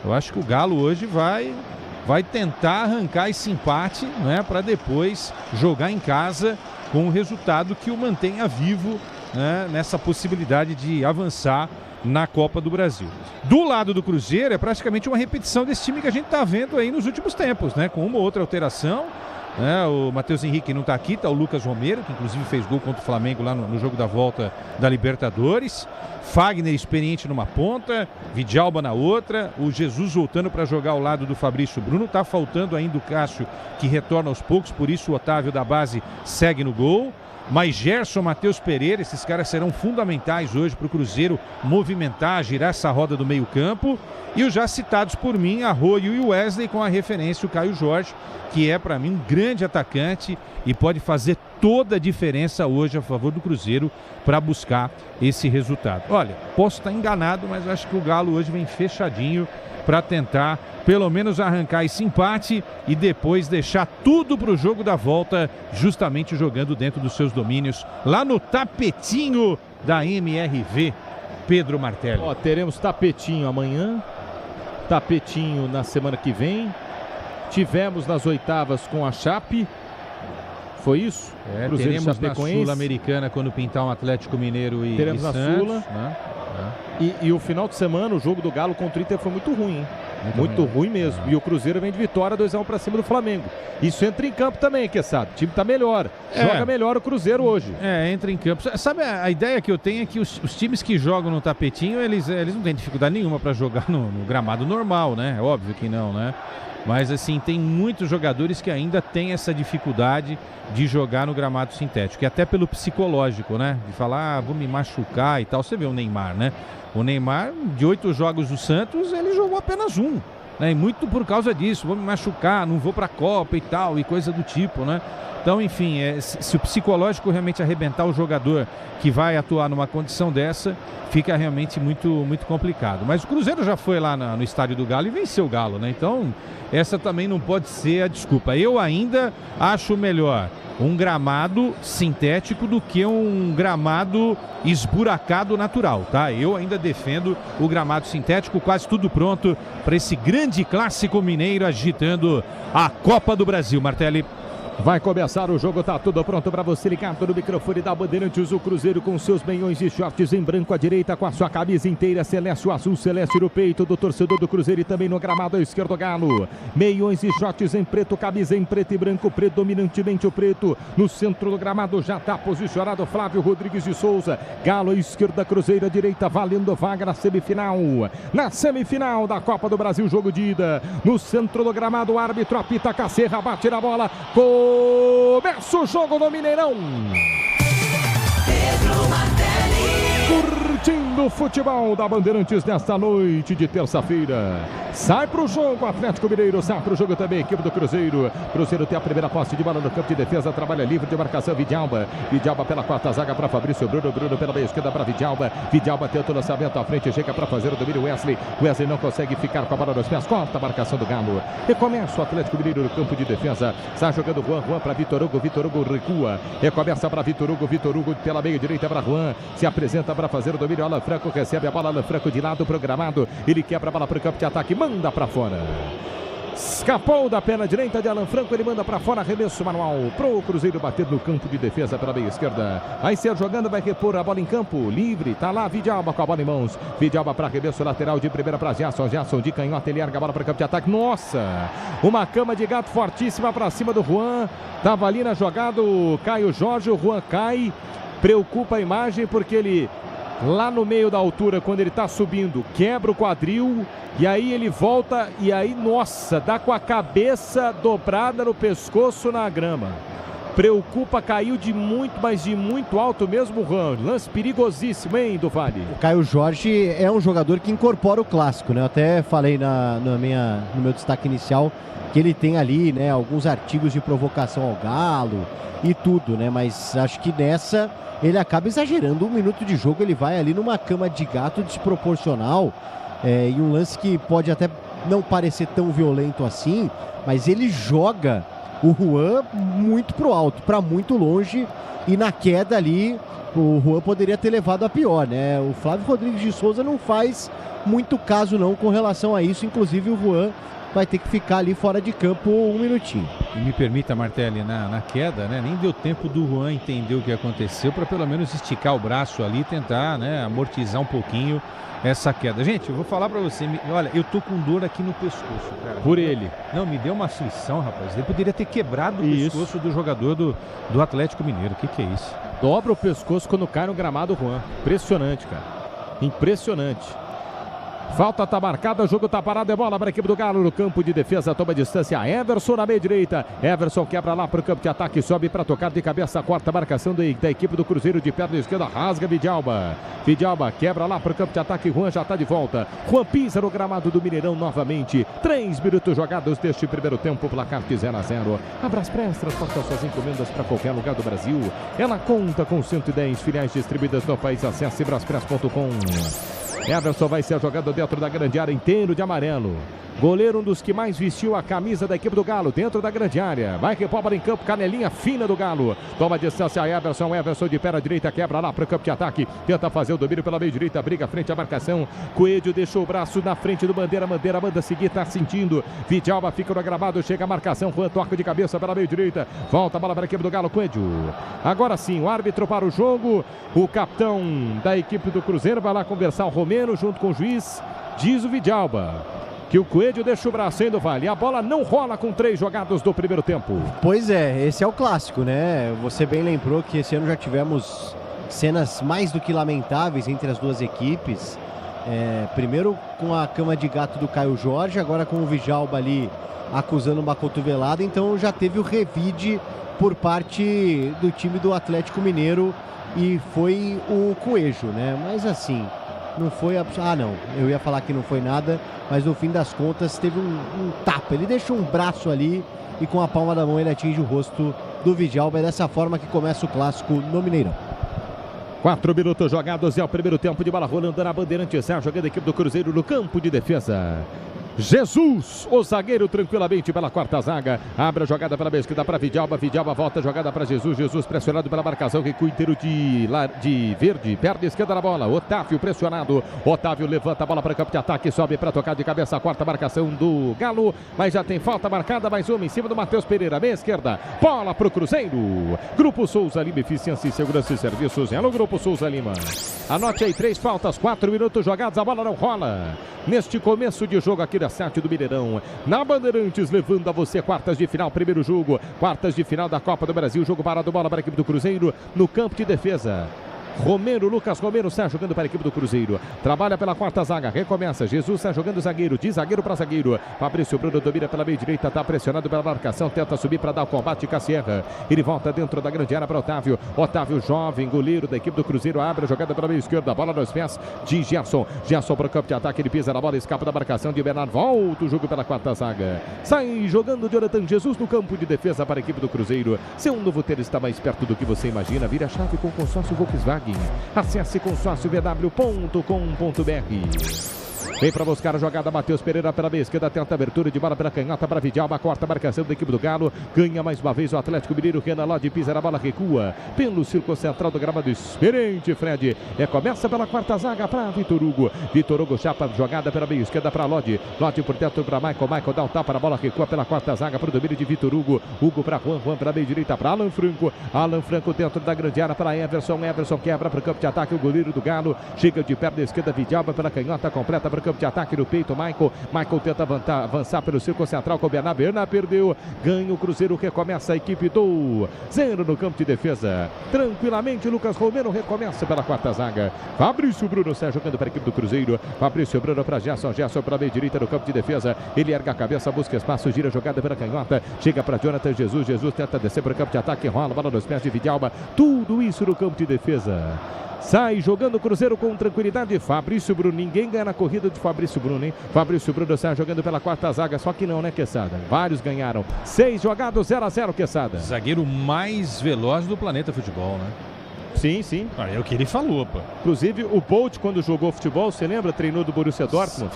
eu acho que o Galo hoje vai tentar arrancar esse empate, né, para depois jogar em casa com um resultado que o mantenha vivo, né, nessa possibilidade de avançar na Copa do Brasil. Do lado do Cruzeiro é praticamente uma repetição desse time que a gente está vendo aí nos últimos tempos, né, com uma ou outra alteração. O Matheus Henrique não está aqui, está o Lucas Romero, que inclusive fez gol contra o Flamengo lá no jogo da volta da Libertadores. Fagner experiente numa ponta, Vidalba na outra, o Jesus voltando para jogar ao lado do Fabrício Bruno. Está faltando ainda o Cássio, que retorna aos poucos, por isso o Otávio da base segue no gol. Mas Gerson, Matheus Pereira, esses caras serão fundamentais hoje para o Cruzeiro movimentar, girar essa roda do meio campo. E os já citados por mim, Arroio e Wesley, com a referência o Caio Jorge, que é para mim um grande atacante e pode fazer toda a diferença hoje a favor do Cruzeiro para buscar esse resultado. Olha, posso estar enganado, mas acho que o Galo hoje vem fechadinho para tentar pelo menos arrancar esse empate e depois deixar tudo para o jogo da volta, justamente jogando dentro dos seus domínios, lá no tapetinho da MRV. Pedro Martelli. Teremos tapetinho amanhã, tapetinho na semana que vem. Tivemos nas oitavas com a Chape. Foi isso? Teremos na Sul-Americana quando pintar um Atlético Mineiro e teremos Santos, na Sula, né? E o final de semana, o jogo do Galo contra o Inter foi muito ruim, hein? Muito ruim mesmo. E o Cruzeiro vem de vitória 2-1 para cima do Flamengo. Isso entra em campo também, Queçado. O time tá melhor. Joga melhor o Cruzeiro hoje. Entra em campo. Sabe, a ideia que eu tenho é que os times que jogam no tapetinho, eles não têm dificuldade nenhuma para jogar no gramado normal, né? É óbvio que não, né? Mas assim, tem muitos jogadores que ainda têm essa dificuldade de jogar no gramado sintético. E até pelo psicológico, né? De falar, vou me machucar e tal. Você vê o Neymar, né? O Neymar, de 8 jogos do Santos, ele jogou apenas 1. Né? E muito por causa disso. Vou me machucar, não vou pra Copa e tal, e coisa do tipo, né? Então, enfim, se o psicológico realmente arrebentar o jogador que vai atuar numa condição dessa, fica realmente muito, muito complicado. Mas o Cruzeiro já foi lá no estádio do Galo e venceu o Galo, né? Então, essa também não pode ser a desculpa. Eu ainda acho melhor um gramado sintético do que um gramado esburacado natural, tá? Eu ainda defendo o gramado sintético, quase tudo pronto para esse grande clássico mineiro agitando a Copa do Brasil, Martelli. Vai começar o jogo, tá tudo pronto para você ligado no microfone da Bandeirantes. O Cruzeiro com seus meiões e shorts em branco à direita, com a sua camisa inteira celeste, o azul celeste no peito do torcedor do Cruzeiro e também no gramado esquerdo Galo. Meiões e shorts em preto, camisa em preto e branco, predominantemente o preto. No centro do gramado já tá posicionado Flávio Rodrigues de Souza. Galo à esquerda, Cruzeiro à direita, valendo vaga na semifinal. Na semifinal da Copa do Brasil, jogo de ida. No centro do gramado, o árbitro apita, Cacerra bate na bola. Começa o jogo no Mineirão. Pedro Martelli. Curtindo o futebol da Bandeirantes nesta noite de terça-feira. Sai pro jogo Atlético Mineiro, sai pro jogo também equipe do Cruzeiro. Cruzeiro tem a primeira posse de bola no campo de defesa, trabalha livre de marcação, Vidalba pela quarta zaga para Fabrício Bruno pela meia esquerda para Vidalba tenta o lançamento à frente, chega para fazer o domínio Wesley não consegue ficar com a bola nos pés, corta a marcação do Galo e começa o Atlético Mineiro no campo de defesa, sai jogando Juan para Vitor Hugo recua, recomeça para Vitor Hugo pela meia direita para Juan, se apresenta para fazer o domínio, Alan Franco recebe a bola, Alan Franco de lado programado, ele quebra a bola para o campo de ataque, manda para fora. Escapou da perna direita de Alan Franco, ele manda para fora, arremesso manual pro Cruzeiro bater no campo de defesa pela meia esquerda. Vai ser jogando, vai repor a bola em campo, livre, tá lá Vidalba com a bola em mãos. Vidalba para arremesso lateral de primeira para Gerson. Gerson de canhota, ele larga a bola para campo de ataque. Nossa, uma cama de gato fortíssima para cima do Juan. Tava ali na jogada o Caio Jorge, o Juan cai, preocupa a imagem porque ele... Lá no meio da altura, quando ele tá subindo, quebra o quadril e aí ele volta e aí, nossa, dá com a cabeça dobrada no pescoço na grama. Preocupa, caiu de muito, mas de muito alto mesmo, Juan. Lance perigosíssimo, hein, do Vale? O Caio Jorge é um jogador que incorpora o clássico, né? Eu até falei no meu destaque inicial que ele tem ali, né, alguns artigos de provocação ao Galo e tudo, né? Mas acho que nessa... ele acaba exagerando. 1 minuto de jogo, ele vai ali numa cama de gato desproporcional, e um lance que pode até não parecer tão violento assim, mas ele joga o Juan muito pro alto, para muito longe, e na queda ali o Juan poderia ter levado a pior, né? O Flávio Rodrigues de Souza não faz muito caso não com relação a isso, inclusive o Juan vai ter que ficar ali fora de campo 1 minutinho. E me permita, Martelli, na queda, né? Nem deu tempo do Juan entender o que aconteceu para pelo menos esticar o braço ali e tentar, né, amortizar um pouquinho essa queda. Gente, eu vou falar para você, olha, eu tô com dor aqui no pescoço, cara. Por ele. Não, me deu uma aflição, rapaz. Ele poderia ter quebrado o pescoço do jogador do Atlético Mineiro. O que é isso? Dobra o pescoço quando cai no gramado, Juan. Impressionante, cara. Impressionante. Falta tá marcada, o jogo tá parado, é bola para a equipe do Galo no campo de defesa, toma distância, Everson na meia direita, Everson quebra lá para o campo de ataque, sobe para tocar de cabeça, corta a marcação da equipe do Cruzeiro de perna esquerda, rasga Vidalba, quebra lá para o campo de ataque, Juan já tá de volta, Juan pisa no gramado do Mineirão novamente, 3 minutos jogados deste primeiro tempo, placar de 0-0, Abraspress transporta suas encomendas para qualquer lugar do Brasil, ela conta com 110 filiais distribuídas no país, acesse braspress.com. Everson vai ser jogado dentro da grande área, inteiro de amarelo. Goleiro, um dos que mais vestiu a camisa da equipe do Galo, dentro da grande área. Vai que bola em campo, canelinha fina do Galo. Toma distância, Everson de perna direita, quebra lá para o campo de ataque. Tenta fazer o domínio pela meia direita, briga frente à marcação. Coelho deixou o braço na frente do Bandeira manda seguir, tá sentindo. Vidalba fica no gramado, chega a marcação. Juan toca de cabeça pela meia direita. Volta a bola para a equipe do Galo, Coelho. Agora sim, o árbitro para o jogo. O capitão da equipe do Cruzeiro vai lá conversar o Romero junto com o juiz. Diz o Vidalba que o Coelho deixa o braço do Vale. A bola não rola com 3 jogados do primeiro tempo. Pois é, esse é o clássico, né? Você bem lembrou que esse ano já tivemos cenas mais do que lamentáveis entre as duas equipes. Primeiro com a cama de gato do Caio Jorge, agora com o Vidalba ali acusando uma cotovelada. Então já teve o revide por parte do time do Atlético Mineiro e foi o Coelho, né? Mas assim... não foi... não, eu ia falar que não foi nada, mas no fim das contas teve um tapa. Ele deixa um braço ali e com a palma da mão ele atinge o rosto do Vidalba. É dessa forma que começa o clássico no Mineirão. 4 minutos jogados, é o primeiro tempo de bola rolando na Bandeirantes, jogando a equipe do Cruzeiro no campo de defesa. Jesus, o zagueiro tranquilamente pela quarta zaga, abre a jogada pela meia esquerda para Vidalba, volta a jogada para Jesus pressionado pela marcação, recua inteiro de verde, perna esquerda na bola, Otávio pressionado, Otávio levanta a bola para o campo de ataque, sobe para tocar de cabeça, a quarta marcação do Galo, mas já tem falta marcada, mais uma em cima do Matheus Pereira, meia esquerda, bola para o Cruzeiro, Grupo Souza Lima, Eficiência e Segurança e Serviços, alô Grupo Souza Lima, anote aí 3 faltas, 4 minutos jogados, a bola não rola, neste começo de jogo aqui da Sete do Mineirão, na Bandeirantes, levando a você quartas de final, primeiro jogo, quartas de final da Copa do Brasil, jogo parado, bola para a equipe do Cruzeiro, no campo de defesa. Lucas Romero está jogando para a equipe do Cruzeiro, trabalha pela quarta zaga, recomeça, Jesus está jogando zagueiro, de zagueiro para zagueiro, Fabrício Bruno domina pela meia direita, está pressionado pela marcação, tenta subir para dar o combate, Cassierra, ele volta dentro da grande área para Otávio jovem, goleiro da equipe do Cruzeiro, abre a jogada pela meia esquerda, bola nos pés de Gerson para o campo de ataque, ele pisa na bola, escapa da marcação de Bernardo, volta o jogo pela quarta zaga, sai jogando Jonathan Jesus no campo de defesa para a equipe do Cruzeiro, seu novo ter está mais perto do que você imagina, vira a chave com o consórcio Volkswagen. Acesse consórciovw.com.br. Vem para buscar a jogada, Matheus Pereira pela meia esquerda, tenta abertura de bola pela canhota para Vidalba, corta a marcação da equipe do Galo, ganha mais uma vez o Atlético Mineiro, Renan Lodge pisa na bola, recua pelo círculo central do gramado, experiente Fred, começa pela quarta zaga para Vitor Hugo chapa jogada pela meia esquerda para Lodge por dentro para Michael dá um tapa na bola, recua pela quarta zaga para o domínio de Vitor Hugo para Juan para meia direita para Alan Franco dentro da grande área para Everson quebra para o campo de ataque, o goleiro do Galo, chega de perna esquerda, Vidalba pela canhota, completa para o campo de ataque no peito, Michael tenta avançar pelo círculo central com o Bernard perdeu, ganha o Cruzeiro, recomeça a equipe do 0 no campo de defesa, tranquilamente Lucas Romero recomeça pela quarta zaga, Fabrício Bruno sai jogando para a equipe do Cruzeiro, Fabrício Bruno para Gerson para a meia direita no campo de defesa, ele erga a cabeça, busca espaço, gira a jogada pela canhota, chega para Jonathan Jesus tenta descer para o campo de ataque, rola, bola nos pés de Vidalba, tudo isso no campo de defesa. Sai jogando o Cruzeiro com tranquilidade, Fabrício Bruno, ninguém ganha na corrida de Fabrício Bruno, hein? Fabrício Bruno sai jogando pela quarta zaga, só que não, né, Quesada? Vários ganharam, 6 jogados, 0-0, Quesada. Zagueiro mais veloz do planeta futebol, né? Sim. É o que ele falou, pô. Inclusive, o Bolt, quando jogou futebol, você lembra? Treinou do Borussia Dortmund.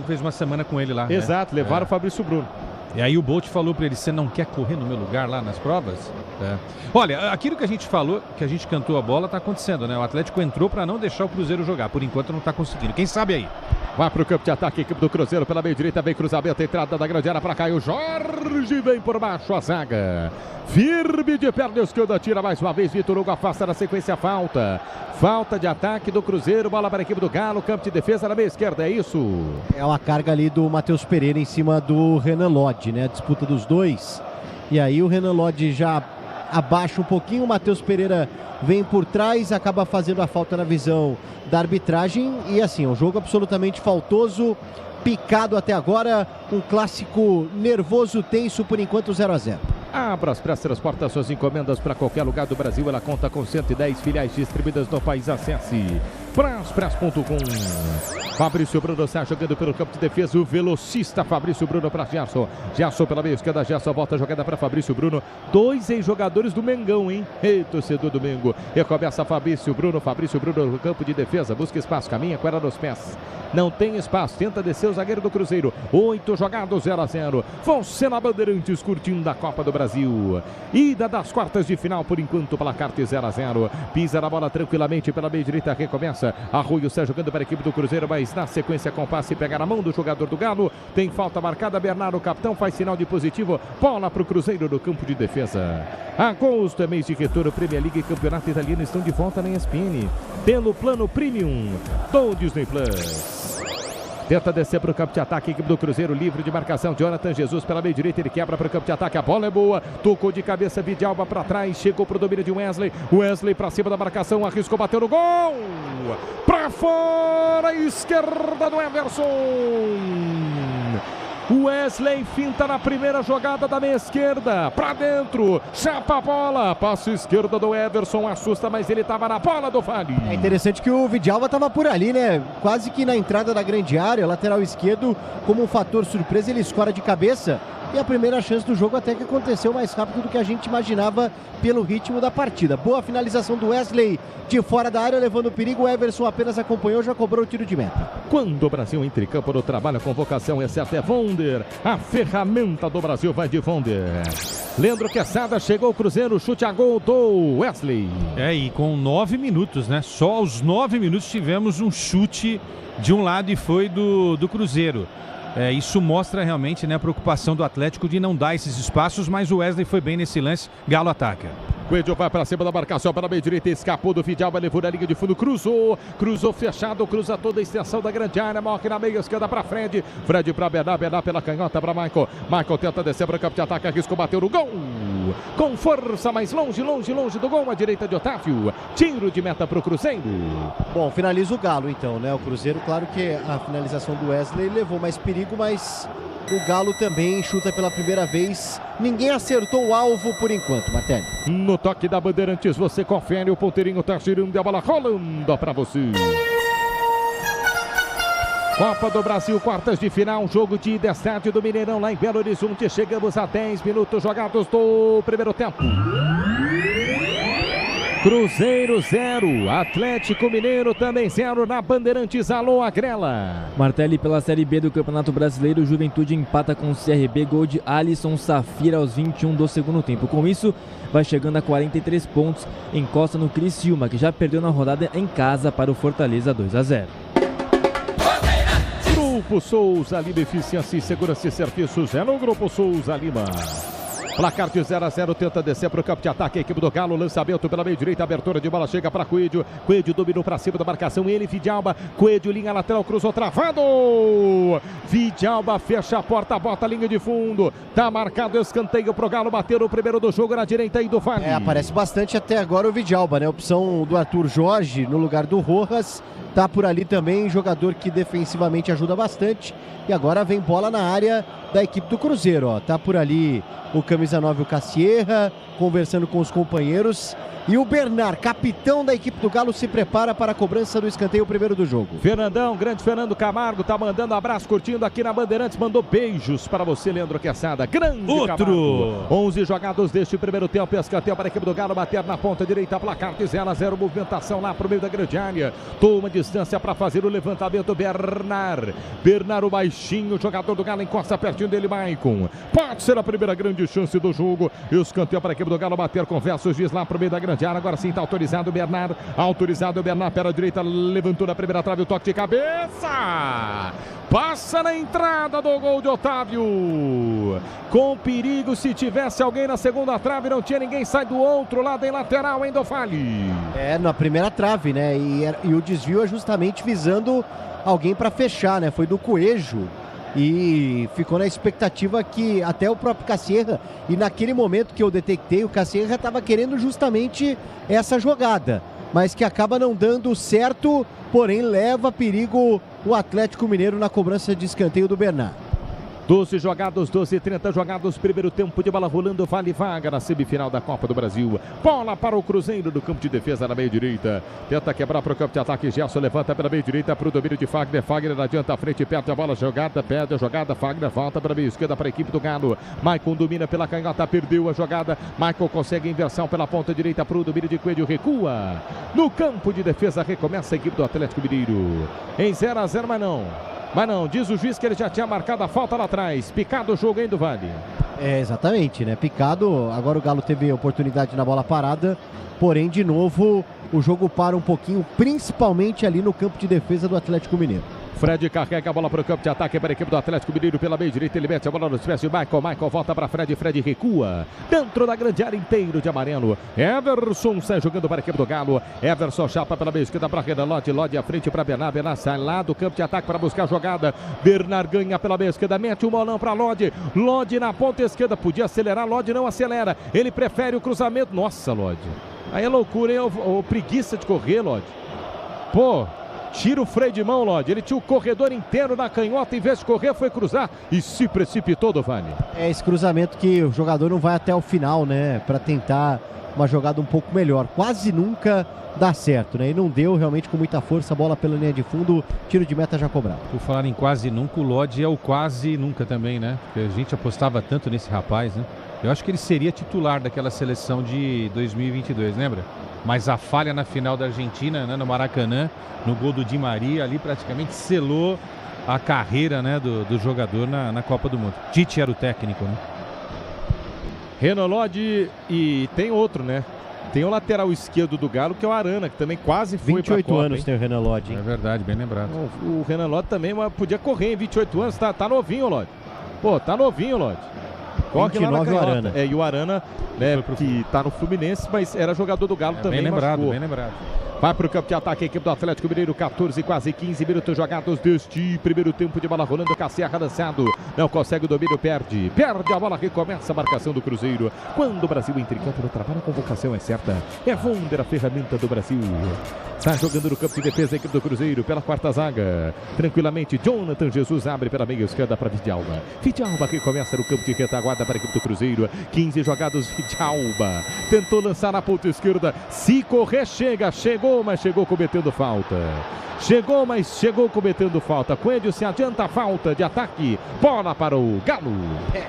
Fez uma semana com ele lá. Exato, né? Levaram o Fabrício Bruno. E aí o Bolt falou pra ele, você não quer correr no meu lugar lá nas provas? Olha, aquilo que a gente falou, que a gente cantou a bola, tá acontecendo, né? O Atlético entrou pra não deixar o Cruzeiro jogar. Por enquanto não tá conseguindo. Quem sabe aí? Vai pro campo de ataque, equipe do Cruzeiro pela meia direita, vem cruzamento, entrada da grande área pra Caio Jorge, vem por baixo a zaga. Firme de perna esquerda, tira mais uma vez, Vitor Hugo afasta na sequência, falta de ataque do Cruzeiro, bola para a equipe do Galo, campo de defesa na meia esquerda, é isso? É uma carga ali do Matheus Pereira em cima do Renan Lodge, né? A disputa dos dois, e aí o Renan Lodge já abaixa um pouquinho, o Matheus Pereira vem por trás, acaba fazendo a falta na visão da arbitragem, e assim, um jogo absolutamente faltoso, picado até agora, um clássico nervoso, tenso, por enquanto 0-0. A Braspress transporta suas encomendas para qualquer lugar do Brasil. Ela conta com 110 filiais distribuídas no país. Acesse braspress.com. Fabrício Bruno sai jogando pelo campo de defesa. O velocista Fabrício Bruno para Gerson pela meia esquerda. Gerson volta a jogada para Fabrício Bruno. 2 ex-jogadores do Mengão, hein? Ei, torcedor do Mengo. Recomeça Fabrício Bruno no campo de defesa. Busca espaço, caminha com ela nos pés. Não tem espaço, tenta descer o zagueiro do Cruzeiro. 8 jogados, 0-0. Você na Bandeirantes curtindo a Copa do Brasil. Ida das quartas de final, por enquanto, placar de 0-0. Pisa na bola tranquilamente pela meia direita, recomeça. Arroio sai jogando para a equipe do Cruzeiro, mas na sequência com passe pega na mão do jogador do Galo. Tem falta marcada, Bernardo, o capitão, faz sinal de positivo. Bola para o Cruzeiro no campo de defesa. Agosto é mês de retorno, Premier League e Campeonato Italiano estão de volta na ESPN. Pelo plano Premium do Disney Plus. Tenta descer para o campo de ataque, equipe do Cruzeiro, livre de marcação, Jonathan Jesus pela meia direita, ele quebra para o campo de ataque, a bola é boa, tocou de cabeça, Vidalba para trás, chegou para o domínio de Wesley para cima da marcação, arriscou, bateu no gol, para fora, esquerda do Everson. Wesley finta na primeira jogada da meia esquerda, pra dentro, chapa a bola, passo esquerda do Everson, assusta, mas ele tava na bola do Vale. É interessante que o Vidalba tava por ali, né? Quase que na entrada da grande área, lateral esquerdo, como um fator surpresa, ele escora de cabeça. E a primeira chance do jogo até que aconteceu mais rápido do que a gente imaginava pelo ritmo da partida. Boa finalização do Wesley de fora da área, levando o perigo. O Everson apenas acompanhou, já cobrou o tiro de meta. Quando o Brasil entra em campo no trabalho, a convocação é certa, é Vonder. A ferramenta do Brasil vai de Vonder. Leandro Quesada, chegou o Cruzeiro, chute a gol do Wesley. E com 9 minutos, né? Só aos 9 minutos tivemos um chute de um lado e foi do Cruzeiro. Isso mostra realmente, né, a preocupação do Atlético de não dar esses espaços, mas o Wesley foi bem nesse lance. Galo ataca. Coelho vai para cima da marcação, para a meia direita, escapou do Vidalba, levou na linha de fundo, cruzou fechado, cruza toda a extensão da grande área, morre na meia esquerda para Fred para Bernard pela canhota para Michael tenta descer para o campo de ataque, arriscou, bateu no gol, com força, mais longe do gol, à direita de Otávio, tiro de meta para o Cruzeiro. Bom, finaliza o Galo então, né, o Cruzeiro, claro que a finalização do Wesley levou mais perigo, mas o Galo também chuta pela primeira vez. Ninguém acertou o alvo por enquanto, Martelli. No toque da Bandeirantes, você confere, o ponteirinho tá girando e a bola rolando para você. Copa do Brasil, quartas de final, jogo de ida, estádio do Mineirão, lá em Belo Horizonte. Chegamos a 10 minutos jogados do primeiro tempo. Cruzeiro 0, Atlético Mineiro também 0 na Bandeirantes. Alô, Agrela. Martelli pela Série B do Campeonato Brasileiro, Juventude empata com o CRB, gol de Alisson Safira aos 21 do segundo tempo. Com isso, vai chegando a 43 pontos, encosta no Criciúma, que já perdeu na rodada em casa para o Fortaleza 2-0. Grupo Souza Lima, eficiência e segurança e serviços é no Grupo Souza Lima. Placar de 0-0, tenta descer para o campo de ataque, a equipe do Galo, lançamento pela meia direita, abertura de bola, chega para Coelho, Coelho dominou para cima da marcação, ele, Vidalba, Coelho, linha lateral, cruzou, travado, Vidalba fecha a porta, bota a linha de fundo, tá marcado escanteio pro Galo, bater o primeiro do jogo na direita aí do Vale. Aparece bastante até agora o Vidalba, né, opção do Arthur Jorge no lugar do Rojas, tá por ali também, jogador que defensivamente ajuda bastante, e agora vem bola na área da equipe do Cruzeiro, ó, tá por ali o camisa 9, o Cassierra, conversando com os companheiros. E o Bernard, capitão da equipe do Galo, se prepara para a cobrança do escanteio, primeiro do jogo. Fernandão, grande Fernando Camargo, tá mandando abraço, curtindo aqui na Bandeirantes, mandou beijos para você, Leandro Quesada. Grande outro Camargo. 11 jogados deste primeiro tempo, escanteio para a equipe do Galo, bater na ponta direita, placar de 0-0, movimentação lá pro meio da grande área. Toma distância para fazer o levantamento, Bernard. Bernard, o baixinho, jogador do Galo, encosta pertinho dele, Maicon. Pode ser a primeira grande chance do jogo. Escanteio para a equipe do Galo, bater, conversa os dias lá pro meio da grande área. Agora sim está autorizado o Bernard. Autorizado o Bernard pela direita. Levantou na primeira trave o toque de cabeça. Passa na entrada do gol de Otávio. Com perigo, se tivesse alguém na segunda trave, não tinha ninguém. Sai do outro lado em lateral, hein, do Fale. Na primeira trave, né? E o desvio é justamente visando alguém para fechar, né? Foi do Coelho. E ficou na expectativa que até o próprio Cassierra, e naquele momento que eu detectei, o Cassierra estava querendo justamente essa jogada, mas que acaba não dando certo, porém leva a perigo o Atlético Mineiro na cobrança de escanteio do Bernard. 12 jogados, 30 jogados, primeiro tempo de bola rolando, vale vaga na semifinal da Copa do Brasil. Bola para o Cruzeiro do campo de defesa na meia direita. Tenta quebrar para o campo de ataque, Gerson levanta pela meia direita para o domínio de Fagner. Fagner adianta a frente, perde a bola, jogada, perde a jogada, Fagner volta para a meia esquerda para a equipe do Galo. Maicon domina pela canhota, perdeu a jogada. Maicon consegue inversão pela ponta direita para o domínio de Coelho, recua. No campo de defesa recomeça a equipe do Atlético Mineiro. Em 0-0, mas não, diz o juiz que ele já tinha marcado a falta lá atrás. Picado o jogo, hein, do Vale. Exatamente, né? Picado. Agora o Galo teve a oportunidade na bola parada. Porém, de novo, o jogo para um pouquinho, principalmente ali no campo de defesa do Atlético Mineiro. Fred carrega a bola para o campo de ataque para a equipe do Atlético Mineiro pela meia direita. Ele mete a bola nos pés de Michael. Michael volta para Fred. Fred recua. Dentro da grande área, inteiro de amarelo. Everson sai jogando para a equipe do Galo. Everson chapa pela meia esquerda para Renan Lodi. Lodi à frente para Bernard. Bernard sai lá do campo de ataque para buscar a jogada. Bernard ganha pela meia esquerda. Mete o bolão para Lodi. Lodi na ponta esquerda. Podia acelerar. Lodi não acelera. Ele prefere o cruzamento. Nossa, Lodi. Aí é loucura, hein? Ou preguiça de correr, Lodi. Pô. Tira o freio de mão, Lodi. Ele tinha o corredor inteiro na canhota. Em vez de correr, foi cruzar e se precipitou do Vale. Esse cruzamento que o jogador não vai até o final, né? Para tentar uma jogada um pouco melhor. Quase nunca dá certo, né? E não deu realmente com muita força. Bola pela linha de fundo. Tiro de meta já cobrado. Por falar em quase nunca, o Lodi é o quase nunca também, né? Porque a gente apostava tanto nesse rapaz, né? Eu acho que ele seria titular daquela seleção de 2022, lembra? Mas a falha na final da Argentina, né, no Maracanã, no gol do Di Maria, ali praticamente selou a carreira, né, do jogador na Copa do Mundo. Tite era o técnico, né? Renan Lodi e tem outro, né? Tem o lateral esquerdo do Galo, que é o Arana, que também quase foi para a Copa. 28 anos tem o Renan Lodi. É verdade, bem lembrado. O Renan Lodi também podia correr em 28 anos, tá novinho, Lodi. Pô, tá novinho, Lodi. Corre lá na canhota. E o Arana, né, que tá no Fluminense, mas era jogador do Galo também. Bem lembrado, bem lembrado. Vai para o campo de ataque a equipe do Atlético Mineiro, 14, quase 15 minutos jogados deste primeiro tempo de bola rolando. Cassierra lançado, não consegue o domínio, perde a bola, recomeça a marcação do Cruzeiro. Quando o Brasil entra em campo no trabalho, a convocação é certa. É Vonder, a ferramenta do Brasil. Está jogando no campo de defesa a equipe do Cruzeiro pela quarta zaga. Tranquilamente, Jonathan Jesus abre pela meia esquerda para Vidalba. Vidalba que começa no campo de retaguarda para a equipe do Cruzeiro. 15 jogados, Vidalba. Tentou lançar na ponta esquerda. Se correr, chegou, mas chegou cometendo falta. Chegou cometendo falta. Coelho se adianta a falta de ataque. Bola para o Galo.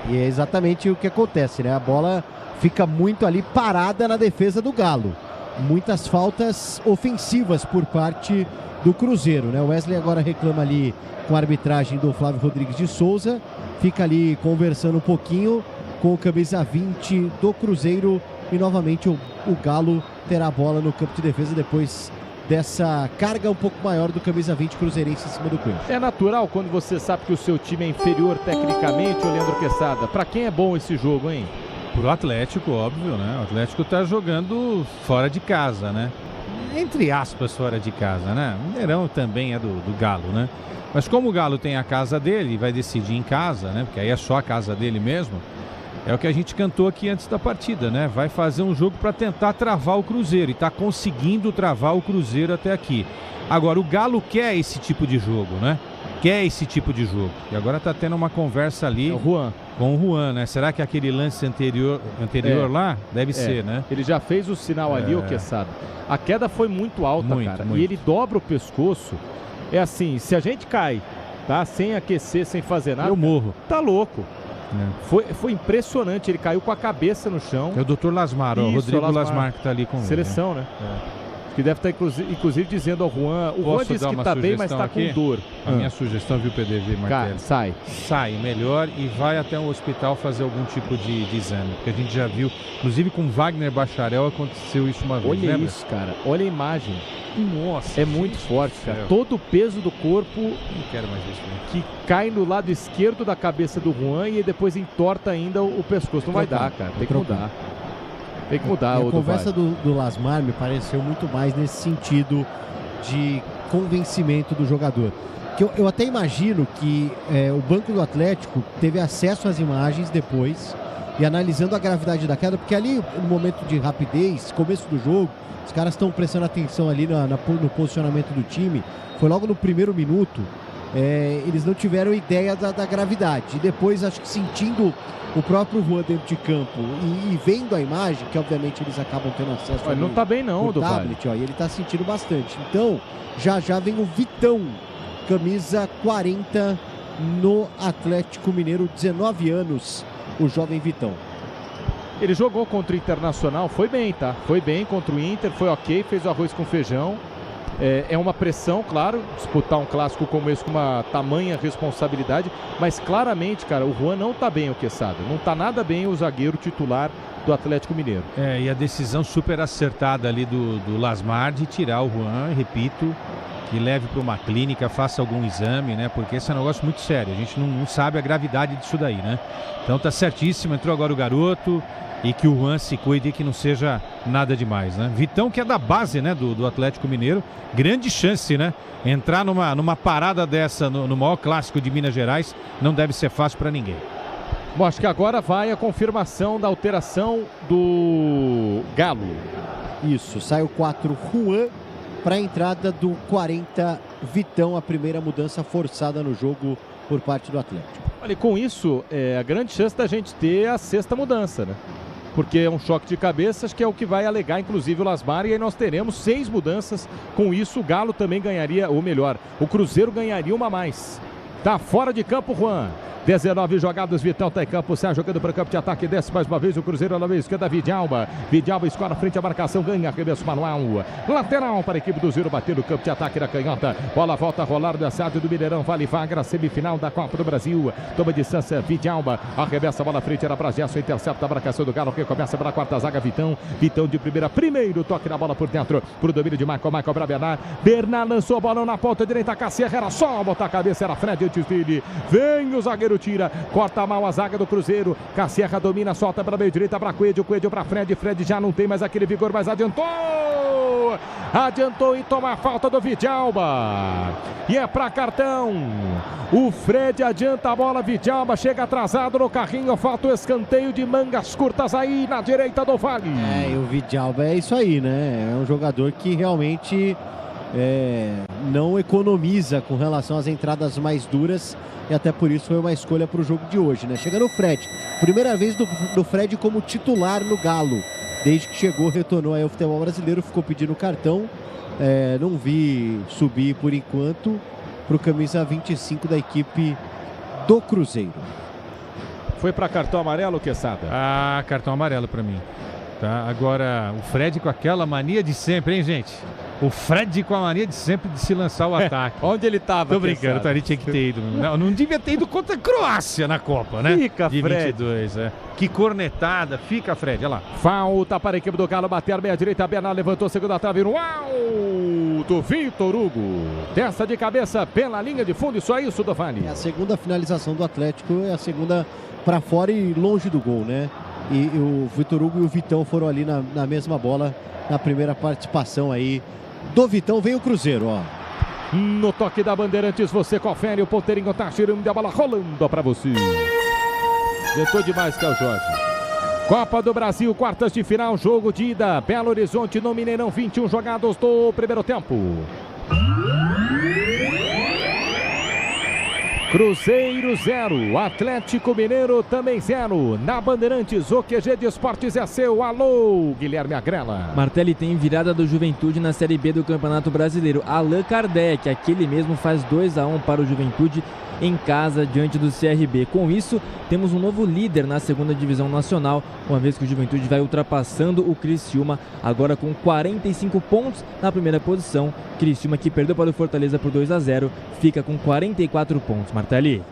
E é exatamente o que acontece, né? A bola fica muito ali parada na defesa do Galo. muitas faltas ofensivas por parte do Cruzeiro, né? O Wesley agora reclama ali com a arbitragem do Flávio Rodrigues de Souza, fica ali conversando um pouquinho com o camisa 20 do Cruzeiro e novamente o Galo terá a bola no campo de defesa depois dessa carga um pouco maior do camisa 20 cruzeirense em cima do Coelho. É natural quando você sabe que o seu time é inferior tecnicamente, ô Leandro Quesada. Pra quem é bom esse jogo, hein? Pro Atlético, óbvio, né? O Atlético tá jogando fora de casa, né? Entre aspas, fora de casa, né? O Mineirão também é do Galo, né? Mas como o Galo tem a casa dele e vai decidir em casa, né? Porque aí é só a casa dele mesmo. É o que a gente cantou aqui antes da partida, né? Vai fazer um jogo para tentar travar o Cruzeiro e tá conseguindo travar o Cruzeiro até aqui. Agora, o Galo quer esse tipo de jogo, né? Quer esse tipo de jogo. E agora tá tendo uma conversa ali com o Juan, né? Será que aquele lance anterior lá? Deve ser, né? Ele já fez o sinal ali, o Quesada. A queda foi muito alta, cara. E ele dobra o pescoço. É assim, se a gente cai, tá? Sem aquecer, sem fazer nada. Eu morro. Tá louco. Foi impressionante, ele caiu com a cabeça no chão. É o Dr. Lasmar, o Rodrigo Lasmar que tá ali com ele. Seleção, né? Que deve estar inclusive dizendo ao Juan. O Juan disse que tá bem, mas tá com dor. A minha sugestão, viu, PDV Martelli? Sai melhor e vai até um hospital fazer algum tipo de exame. Porque a gente já viu, inclusive com Wagner Bacharel aconteceu isso uma vez. Olha isso, cara. Olha a imagem. Nossa. É muito forte, cara. Todo o peso do corpo. Não quero mais isso. Que cai no lado esquerdo da cabeça do Juan e depois entorta ainda o pescoço. Não vai dar, cara. Tem que mudar. Tem que mudar. A conversa do Lasmar me pareceu muito mais nesse sentido de convencimento do jogador. Que eu até imagino que o banco do Atlético teve acesso às imagens depois e analisando a gravidade da queda, porque ali no momento de rapidez, começo do jogo, os caras estão prestando atenção ali no posicionamento do time. Foi logo no primeiro minuto. Eles não tiveram ideia da gravidade. E depois, acho que sentindo o próprio Juan dentro de campo e vendo a imagem, que obviamente eles acabam tendo acesso não tá bem não, do tablet, e ele tá sentindo bastante. Então, já vem o Vitão, camisa 40 no Atlético Mineiro, 19 anos, o jovem Vitão. Ele jogou contra o Internacional, foi bem, tá? Foi bem contra o Inter, foi ok, fez o arroz com feijão. É uma pressão, claro, disputar um clássico como esse com uma tamanha responsabilidade, mas claramente, cara, o Juan não tá bem, o Quesada. Não tá nada bem o zagueiro titular do Atlético Mineiro. E a decisão super acertada ali do Lasmar de tirar o Juan, repito, que leve para uma clínica, faça algum exame, né? Porque esse é um negócio muito sério, a gente não sabe a gravidade disso daí, né? Então tá certíssimo, entrou agora o garoto. E que o Juan se cuide e que não seja nada demais, né? Vitão, que é da base, né, do Atlético Mineiro, grande chance, né? Entrar numa parada dessa no maior clássico de Minas Gerais não deve ser fácil para ninguém. Bom, acho que agora vai a confirmação da alteração do Galo. Isso, sai o 4 Juan para a entrada do 40 Vitão, a primeira mudança forçada no jogo por parte do Atlético. Olha, com isso, a grande chance da gente ter a sexta mudança, né? Porque é um choque de cabeças que é o que vai alegar, inclusive, o Lasmar. E aí nós teremos 6 mudanças. Com isso, o Galo também ganharia, ou melhor, o Cruzeiro ganharia uma a mais. Tá fora de campo, Juan. 19 jogadas, Vitão tá em campo, sai jogando para o campo de ataque, desce mais uma vez o Cruzeiro na vez esquerda, Vidalba escora frente à marcação, ganha, arremesso manual, lateral para a equipe do Zero, bater no campo de ataque da canhota, bola volta a rolar do assado do Mineirão, vale vaga, semifinal da Copa do Brasil, toma distância, Vidalba, arremessa a bola frente, era para Gerson, intercepta a marcação do Galo, recomeça pela quarta zaga, Vitão de primeira, primeiro toque na bola por dentro, pro domínio de Michael para Bernard lançou a bola na ponta direita, Cassier, era só botar a cabeça, era Fred antes dele, vem o zagueiro, tira, corta mal a zaga do Cruzeiro, Cassierra domina, solta para meio direita para Coelho para Fred já não tem mais aquele vigor, mas adiantou e toma a falta do Vidalba e é para cartão. O Fred adianta a bola, Vidalba chega atrasado no carrinho, falta o escanteio de mangas curtas aí na direita do Vale. E o Vidalba é isso aí, né? É um jogador que realmente não economiza com relação às entradas mais duras e até por isso foi uma escolha para o jogo de hoje, né? Chegando o Fred, primeira vez do Fred como titular no Galo, desde que chegou, retornou aí ao futebol brasileiro, ficou pedindo cartão, não vi subir por enquanto para o camisa 25 da equipe do Cruzeiro. Foi para cartão amarelo, Quesada? Cartão amarelo para mim. Tá? Agora, o Fred com aquela mania de sempre, hein, gente? O Fred com a mania de sempre de se lançar o ataque. Onde ele tava? Tô brincando, então ele tinha que ter ido. Não devia ter ido contra a Croácia na Copa, né? Fica, de Fred. 22, Que cornetada. Fica, Fred, olha lá. Falta para a equipe do Galo, bater meia direita, Bernardo levantou, segunda trave, no alto, Vitor Hugo. Testa de cabeça pela linha de fundo, só isso, Dovani. É a segunda finalização do Atlético, é a segunda para fora e longe do gol, né? E o Vitor Hugo e o Vitão foram ali na mesma bola, na primeira participação aí do Vitão. Vem o Cruzeiro, ó. No toque da Bandeirantes, você confere, o ponteirinho tá tirando a bola, rolando pra você. Tentou demais, que é o Jorge. Copa do Brasil, quartas de final, jogo de ida, Belo Horizonte no Mineirão, 21 jogados do primeiro tempo. Cruzeiro 0, Atlético Mineiro também 0. Na Bandeirantes, o QG de Esportes é seu. Alô, Guilherme Agrela. Martelli tem virada do Juventude na Série B do Campeonato Brasileiro. Allan Kardec, aquele mesmo, faz 2-1 para o Juventude em casa diante do CRB. Com isso, temos um novo líder na segunda divisão nacional, uma vez que o Juventude vai ultrapassando o Criciúma, agora com 45 pontos na primeira posição. Criciúma, que perdeu para o Fortaleza por 2-0, fica com 44 pontos. Martelli.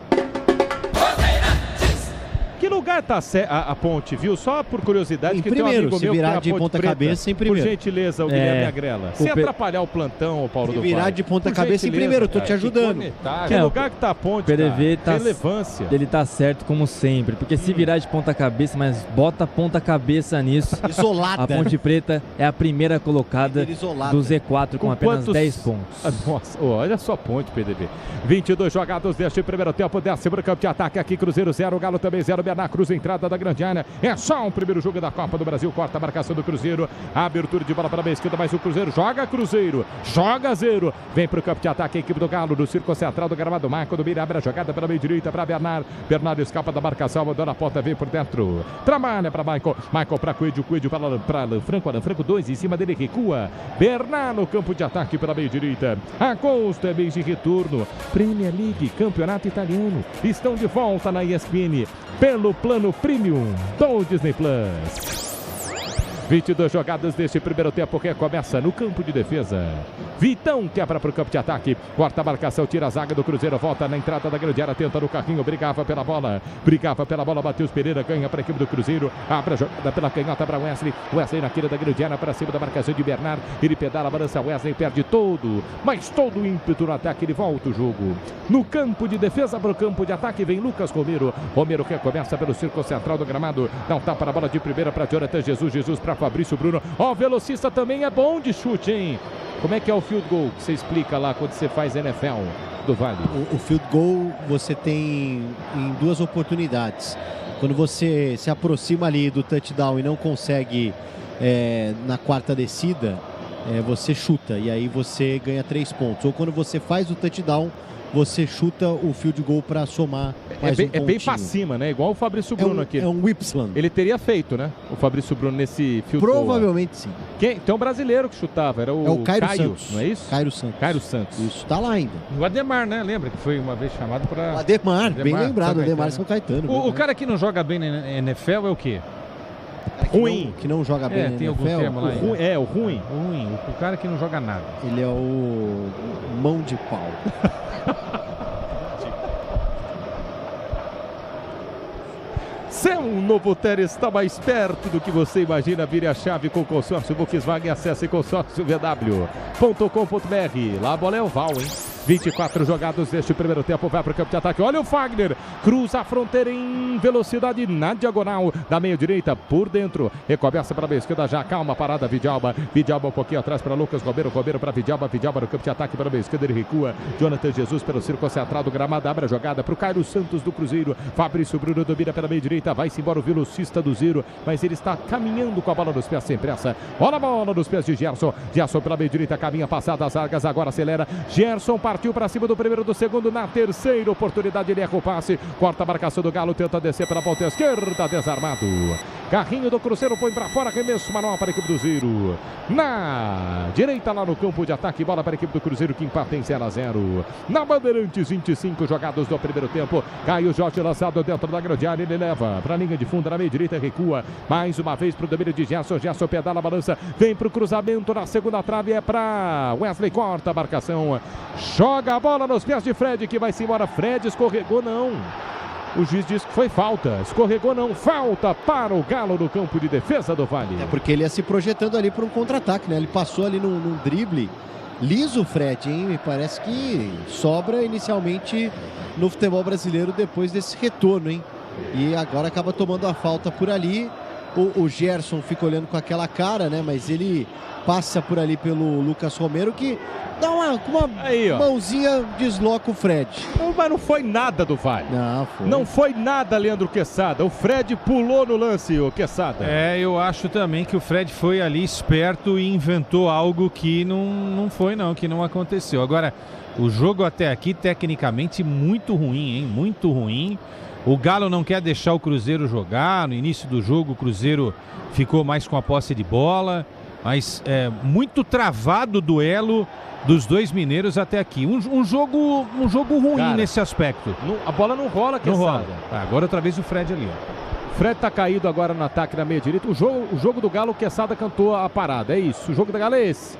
Que lugar tá a ponte, viu? Só por curiosidade, em que primeiro, tem um amigo se meu virar que tem de a ponte ponta preta. cabeça em primeiro. Por gentileza, o Guilherme Agrela. Se atrapalhar o plantão, o Paulo do virar de ponta cabeça em primeiro, tô te ajudando. Que lugar que tá a ponte, PDV cara? Relevância. Ele tá certo como sempre, porque se virar de ponta cabeça, mas bota ponta cabeça nisso. Isolada. A Ponte Preta é a primeira colocada do Z4 com apenas 10 pontos. Nossa, olha só a ponte, PDV. 22 jogados deste primeiro tempo, 10º campo de ataque aqui, Cruzeiro 0, Galo também 0, Bernardo Cruz, entrada da grande área. É só um primeiro jogo da Copa do Brasil, corta a marcação do Cruzeiro, abertura de bola para a esquerda, mas o Cruzeiro joga 0. Vem pro campo de ataque a equipe do Galo, do Círculo Central do gramado, Marco do Mira, abre a jogada pela meia direita para Bernardo. Bernardo escapa da marcação, abandona a ponta, vem por dentro. Trabalha para Michael para Coelho para Alan Franco 2, em cima dele recua. Bernardo no campo de ataque pela meia direita. Agosto é mês de retorno. Premier League, Campeonato Italiano, estão de volta na ESPN pelo plano Premium do Disney Plus. 22 jogadas deste primeiro tempo, que começa no campo de defesa. Vitão quebra para o campo de ataque, corta a marcação, tira a zaga do Cruzeiro, volta na entrada da grande área, tenta no carrinho, brigava pela bola, Matheus Pereira ganha para a equipe do Cruzeiro, abre a jogada pela canhota para Wesley na queira da grande área, para cima da marcação de Bernard, ele pedala, balança, Wesley perde todo o ímpeto no ataque, ele volta o jogo. No campo de defesa para o campo de ataque vem Lucas Romero que começa pelo círculo central do gramado, dá um tapa na bola de primeira para Jonathan Jesus para Fabrício Bruno. Ó, o velocista também é bom de chute, hein? Como é que é o field goal que você explica lá quando você faz NFL do Vale? O field goal você tem em duas oportunidades. Quando você se aproxima ali do touchdown e não consegue na quarta descida, você chuta e aí você ganha 3 pontos. Ou quando você faz o touchdown, você chuta o field goal para somar mais um pontinho. É bem pra cima, né? Igual o Fabrício Bruno aqui. É um Y. Ele teria feito, né? O Fabrício Bruno nesse field goal. Provavelmente sim. Tem um brasileiro que chutava, era o Caio Santos. Não é isso? Caio Santos. Isso, tá lá ainda. O Ademar, né? Lembra que foi uma vez chamado para... O Ademar, bem lembrado. O Ademar São Caetano. O cara que não joga bem na NFL é o quê? Ruim. Que não joga bem na tem NFL. Algum termo lá. O ruim. O cara que não joga nada. Ele é o mão de pau. Seu novo Ter está mais perto do que você imagina. Vire a chave com o consórcio Volkswagen. Acesse consórciovw.com.br. Lá a bola é oval, hein? 24 jogados deste primeiro tempo, vai para o campo de ataque. Olha o Fagner, cruza a fronteira em velocidade na diagonal, da meia direita por dentro, recomeça para a esquerda, já calma, parada, Vidalba um pouquinho atrás para Lucas Romero para Vidalba no campo de ataque para a esquerda, ele recua, Jonathan Jesus pelo círculo central do gramado, abre a jogada para o Caio Santos do Cruzeiro, Fabrício Bruno domina pela meia direita, vai-se embora o velocista do Zero, mas ele está caminhando com a bola nos pés sem pressa, olha a bola nos pés de Gerson pela meia direita, caminha passada as zagas, agora acelera, Gerson partiu para cima do primeiro, do segundo, na terceira oportunidade ele erra o passe, corta a marcação do Galo, tenta descer pela ponta esquerda, desarmado. Carrinho do Cruzeiro põe para fora, arremesso manual para a equipe do Cruzeiro. Na direita lá no campo de ataque, bola para a equipe do Cruzeiro que empata em 0-0. Na Bandeirantes, 25 jogados do primeiro tempo. Caio Jorge lançado dentro da grande área, ele leva para a linha de fundo, na meia direita, recua. Mais uma vez para o domínio de Gerson. Gerson pedala a balança, vem para o cruzamento na segunda trave, é para Wesley, corta a marcação. Joga a bola nos pés de Fred, que vai-se embora. Fred escorregou, não. O juiz diz que foi falta. Escorregou não. Falta para o Galo no campo de defesa do Vale. É porque ele ia se projetando ali para um contra-ataque, né? Ele passou ali num drible. Liso o Fred, hein? Me parece que sobra inicialmente no futebol brasileiro depois desse retorno, hein? E agora acaba tomando a falta por ali. O Gerson fica olhando com aquela cara, né? Mas ele passa por ali pelo Lucas Romero, que dá uma aí, mãozinha, desloca o Fred. Mas não foi nada do Vale. Não, foi. Não foi nada, Leandro Quesada. O Fred pulou no lance, o Quesada. Eu acho também que o Fred foi ali esperto e inventou algo que não foi não, que não aconteceu. Agora, o jogo até aqui, tecnicamente, muito ruim, hein? Muito ruim. O Galo não quer deixar o Cruzeiro jogar. No início do jogo, o Cruzeiro ficou mais com a posse de bola. Mas muito travado o duelo dos dois mineiros até aqui. Um jogo ruim, cara, nesse aspecto. A bola não rola, não rola. Agora outra vez o Fred ali. O Fred tá caído agora no ataque na meia direita. O jogo do Galo, o Quesada cantou a parada. É isso. O jogo do Galo é esse.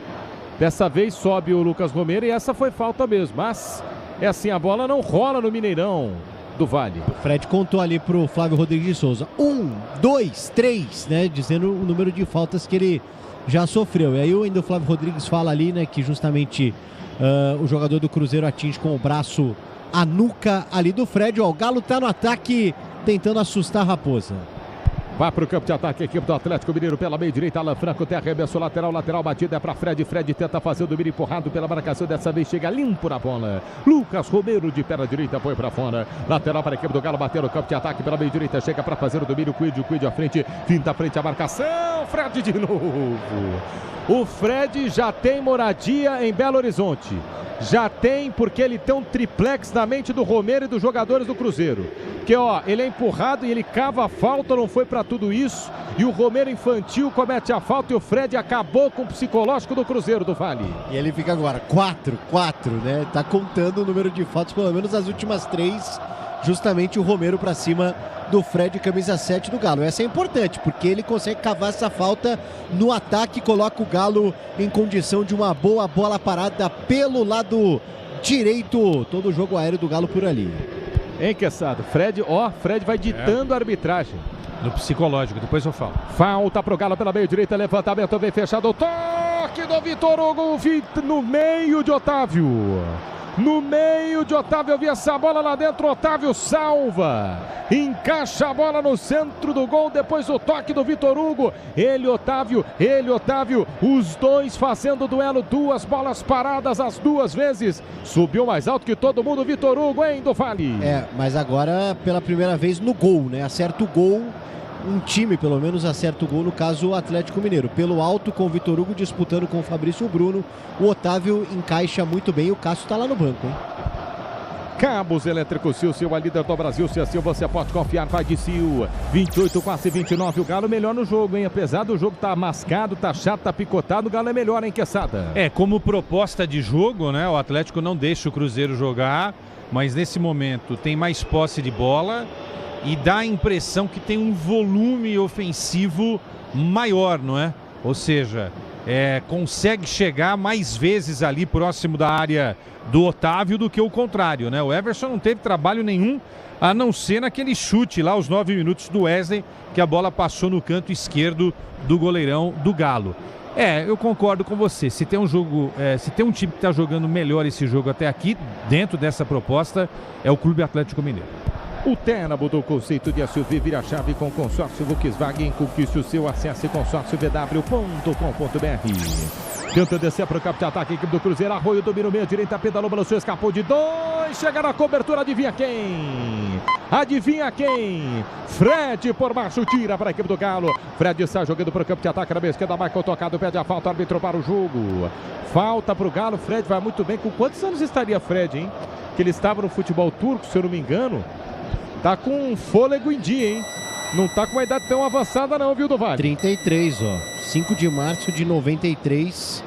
Dessa vez sobe o Lucas Romero e essa foi falta mesmo. Mas é assim, a bola não rola no Mineirão do Vale. O Fred contou ali pro Flávio Rodrigues de Souza. 1, 2, 3, né? Dizendo o número de faltas que ele já sofreu. E aí ainda o Flávio Rodrigues fala ali, né, que justamente o jogador do Cruzeiro atinge com o braço a nuca ali do Fred. Ó, o Galo tá no ataque tentando assustar a Raposa. Vai para o campo de ataque, a equipe do Atlético Mineiro pela meia direita, Alan Franco tem arremesso lateral batida é para Fred. Fred tenta fazer o domínio empurrado pela marcação, dessa vez chega limpo na bola. Lucas Romero de perna direita foi para fora. Lateral para a equipe do Galo, bateu no campo de ataque pela meia direita, chega para fazer o domínio, Cuide à frente, finta à frente a marcação, Fred de novo. O Fred já tem moradia em Belo Horizonte. Já tem, porque ele tem um triplex na mente do Romero e dos jogadores do Cruzeiro. Que ó, ele é empurrado e ele cava a falta, não foi pra tudo isso. E o Romero infantil comete a falta e o Fred acabou com o psicológico do Cruzeiro do Vale. E ele fica agora 4, né? Tá contando o número de faltas, pelo menos as últimas 3. Justamente o Romero pra cima do Fred, camisa 7 do Galo. Essa é importante, porque ele consegue cavar essa falta no ataque, coloca o Galo em condição de uma boa bola parada pelo lado direito. Todo o jogo aéreo do Galo por ali. Hein, Quesada? Fred vai ditando a arbitragem. No psicológico, depois eu falo. Falta pro Galo pela meia direita, levantamento bem fechado, toque do Vitor Hugo no meio de Otávio. No meio de Otávio, eu vi essa bola lá dentro, Otávio salva, encaixa a bola no centro do gol, depois o toque do Vitor Hugo, ele Otávio, os dois fazendo duelo, 2 bolas paradas as 2 vezes, subiu mais alto que todo mundo, Vitor Hugo, hein, do Vale. Mas agora pela primeira vez no gol, né, acerta o gol. Um time, pelo menos, acerta o gol, no caso o Atlético Mineiro. Pelo alto, com o Vitor Hugo disputando com o Fabrício Bruno. O Otávio encaixa muito bem e o Cássio está lá no banco, hein? Cabos Elétricos Sil, a líder do Brasil. Se assim você pode confiar, vai de Sil. 28, quase 29. O Galo melhor no jogo, hein? Apesar do jogo tá mascado, tá chato, tá picotado, o Galo é melhor, hein, Quesada? Como proposta de jogo, né? O Atlético não deixa o Cruzeiro jogar, mas nesse momento tem mais posse de bola. E dá a impressão que tem um volume ofensivo maior, não é? Ou seja, consegue chegar mais vezes ali próximo da área do Otávio do que o contrário, né? O Everson não teve trabalho nenhum, a não ser naquele chute lá, aos 9 minutos do Wesley, que a bola passou no canto esquerdo do goleirão do Galo. Eu concordo com você. Se tem um jogo, se tem um time que está jogando melhor esse jogo até aqui, dentro dessa proposta, é o Clube Atlético Mineiro. O Terra mudou o conceito de SUV, vira a chave com consórcio Volkswagen, conquiste o seu, acesse consórciovw.com.br. Tenta descer para o campo de ataque, equipe do Cruzeiro, Arroio domina meia direita, pedalou, balançou, escapou de 2, chega na cobertura, adivinha quem? Fred por baixo, tira para a equipe do Galo. Fred está jogando para o campo de ataque, na meia esquerda, Michael tocado, pede a falta, árbitro para o jogo. Falta para o Galo, Fred vai muito bem. Com quantos anos estaria Fred, hein? Que ele estava no futebol turco, se eu não me engano. Tá com fôlego em dia, hein? Não tá com uma idade tão avançada não, viu, do Vale? 33, ó. 5 de março de 93.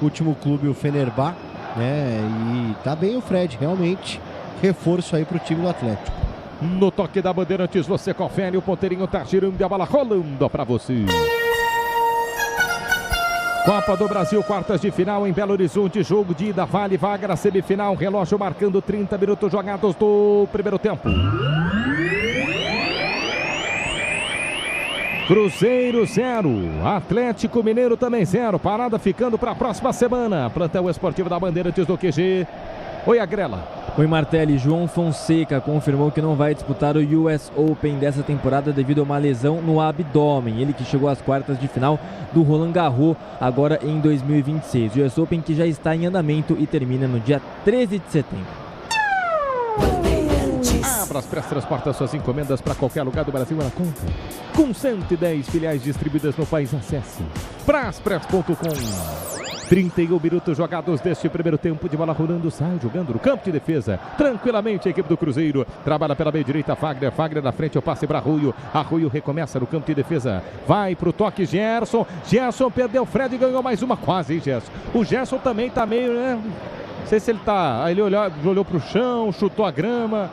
Último clube, o Fenerbahçe, né? E tá bem o Fred, realmente. Reforço aí pro time do Atlético. No toque da Bandeirantes, você confere, o ponteirinho tá girando e a bola rolando pra você. Copa do Brasil, quartas de final em Belo Horizonte, jogo de ida, vale vaga na semifinal, relógio marcando 30 minutos jogados do primeiro tempo. Cruzeiro 0, Atlético Mineiro também 0, parada ficando para a próxima semana. Plantão esportivo da Bandeirantes do QG. Oi, Agrela. Oi, Martelli. João Fonseca confirmou que não vai disputar o US Open dessa temporada devido a uma lesão no abdômen. Ele que chegou às quartas de final do Roland Garros agora em 2026. O US Open que já está em andamento e termina no dia 13 de setembro. Braspress transporta suas encomendas para qualquer lugar do Brasil na conta. Com 110 filiais distribuídas no país, acesse braspress.com. 31 minutos jogados deste primeiro tempo, de bola rolando, sai jogando no campo de defesa. Tranquilamente a equipe do Cruzeiro trabalha pela meia direita, Fagner na frente, o passe para Arroio recomeça no campo de defesa. Vai pro toque, Gerson perdeu, Fred ganhou mais uma, quase, hein, Gerson. O Gerson também tá meio, né? Não sei se ele tá, ele olhou pro chão, chutou a grama.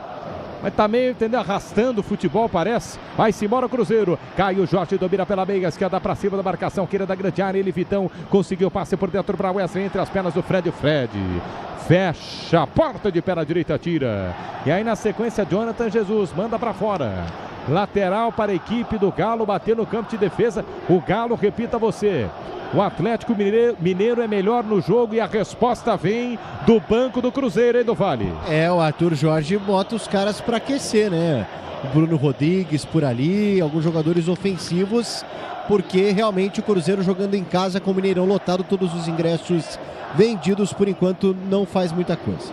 Mas tá meio, entendeu? Arrastando o futebol, parece. Vai-se embora o Cruzeiro. Caio Jorge domina pela meia esquerda pra cima da marcação. Queira da grande área. Ele, Vitão, conseguiu passe por dentro pra Wesley. Entre as pernas do Fred. Fecha a porta de pé na direita, tira. E aí na sequência, Jonathan Jesus manda pra fora. Lateral para a equipe do Galo bater no campo de defesa. O Galo, repita você. O Atlético Mineiro é melhor no jogo e a resposta vem do banco do Cruzeiro, hein, do Vale? O Arthur Jorge bota os caras para aquecer, né? O Bruno Rodrigues por ali, alguns jogadores ofensivos, porque realmente o Cruzeiro jogando em casa com o Mineirão lotado, todos os ingressos vendidos, por enquanto não faz muita coisa.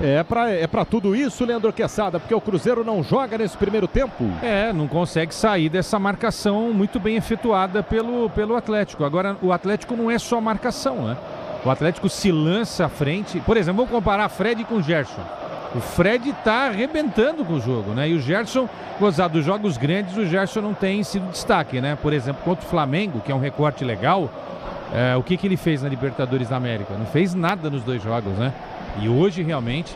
É pra tudo isso, Leandro Quesada, porque o Cruzeiro não joga nesse primeiro tempo. Não consegue sair dessa marcação muito bem efetuada pelo Atlético. Agora, o Atlético não é só marcação, né? O Atlético se lança à frente. Por exemplo, vamos comparar Fred com o Gerson. O Fred tá arrebentando com o jogo, né? E o Gerson, gozado dos jogos grandes, o Gerson não tem sido destaque, né? Por exemplo, contra o Flamengo, que é um recorte legal, o que ele fez na Libertadores da América? Não fez nada nos dois jogos, né? E hoje, realmente,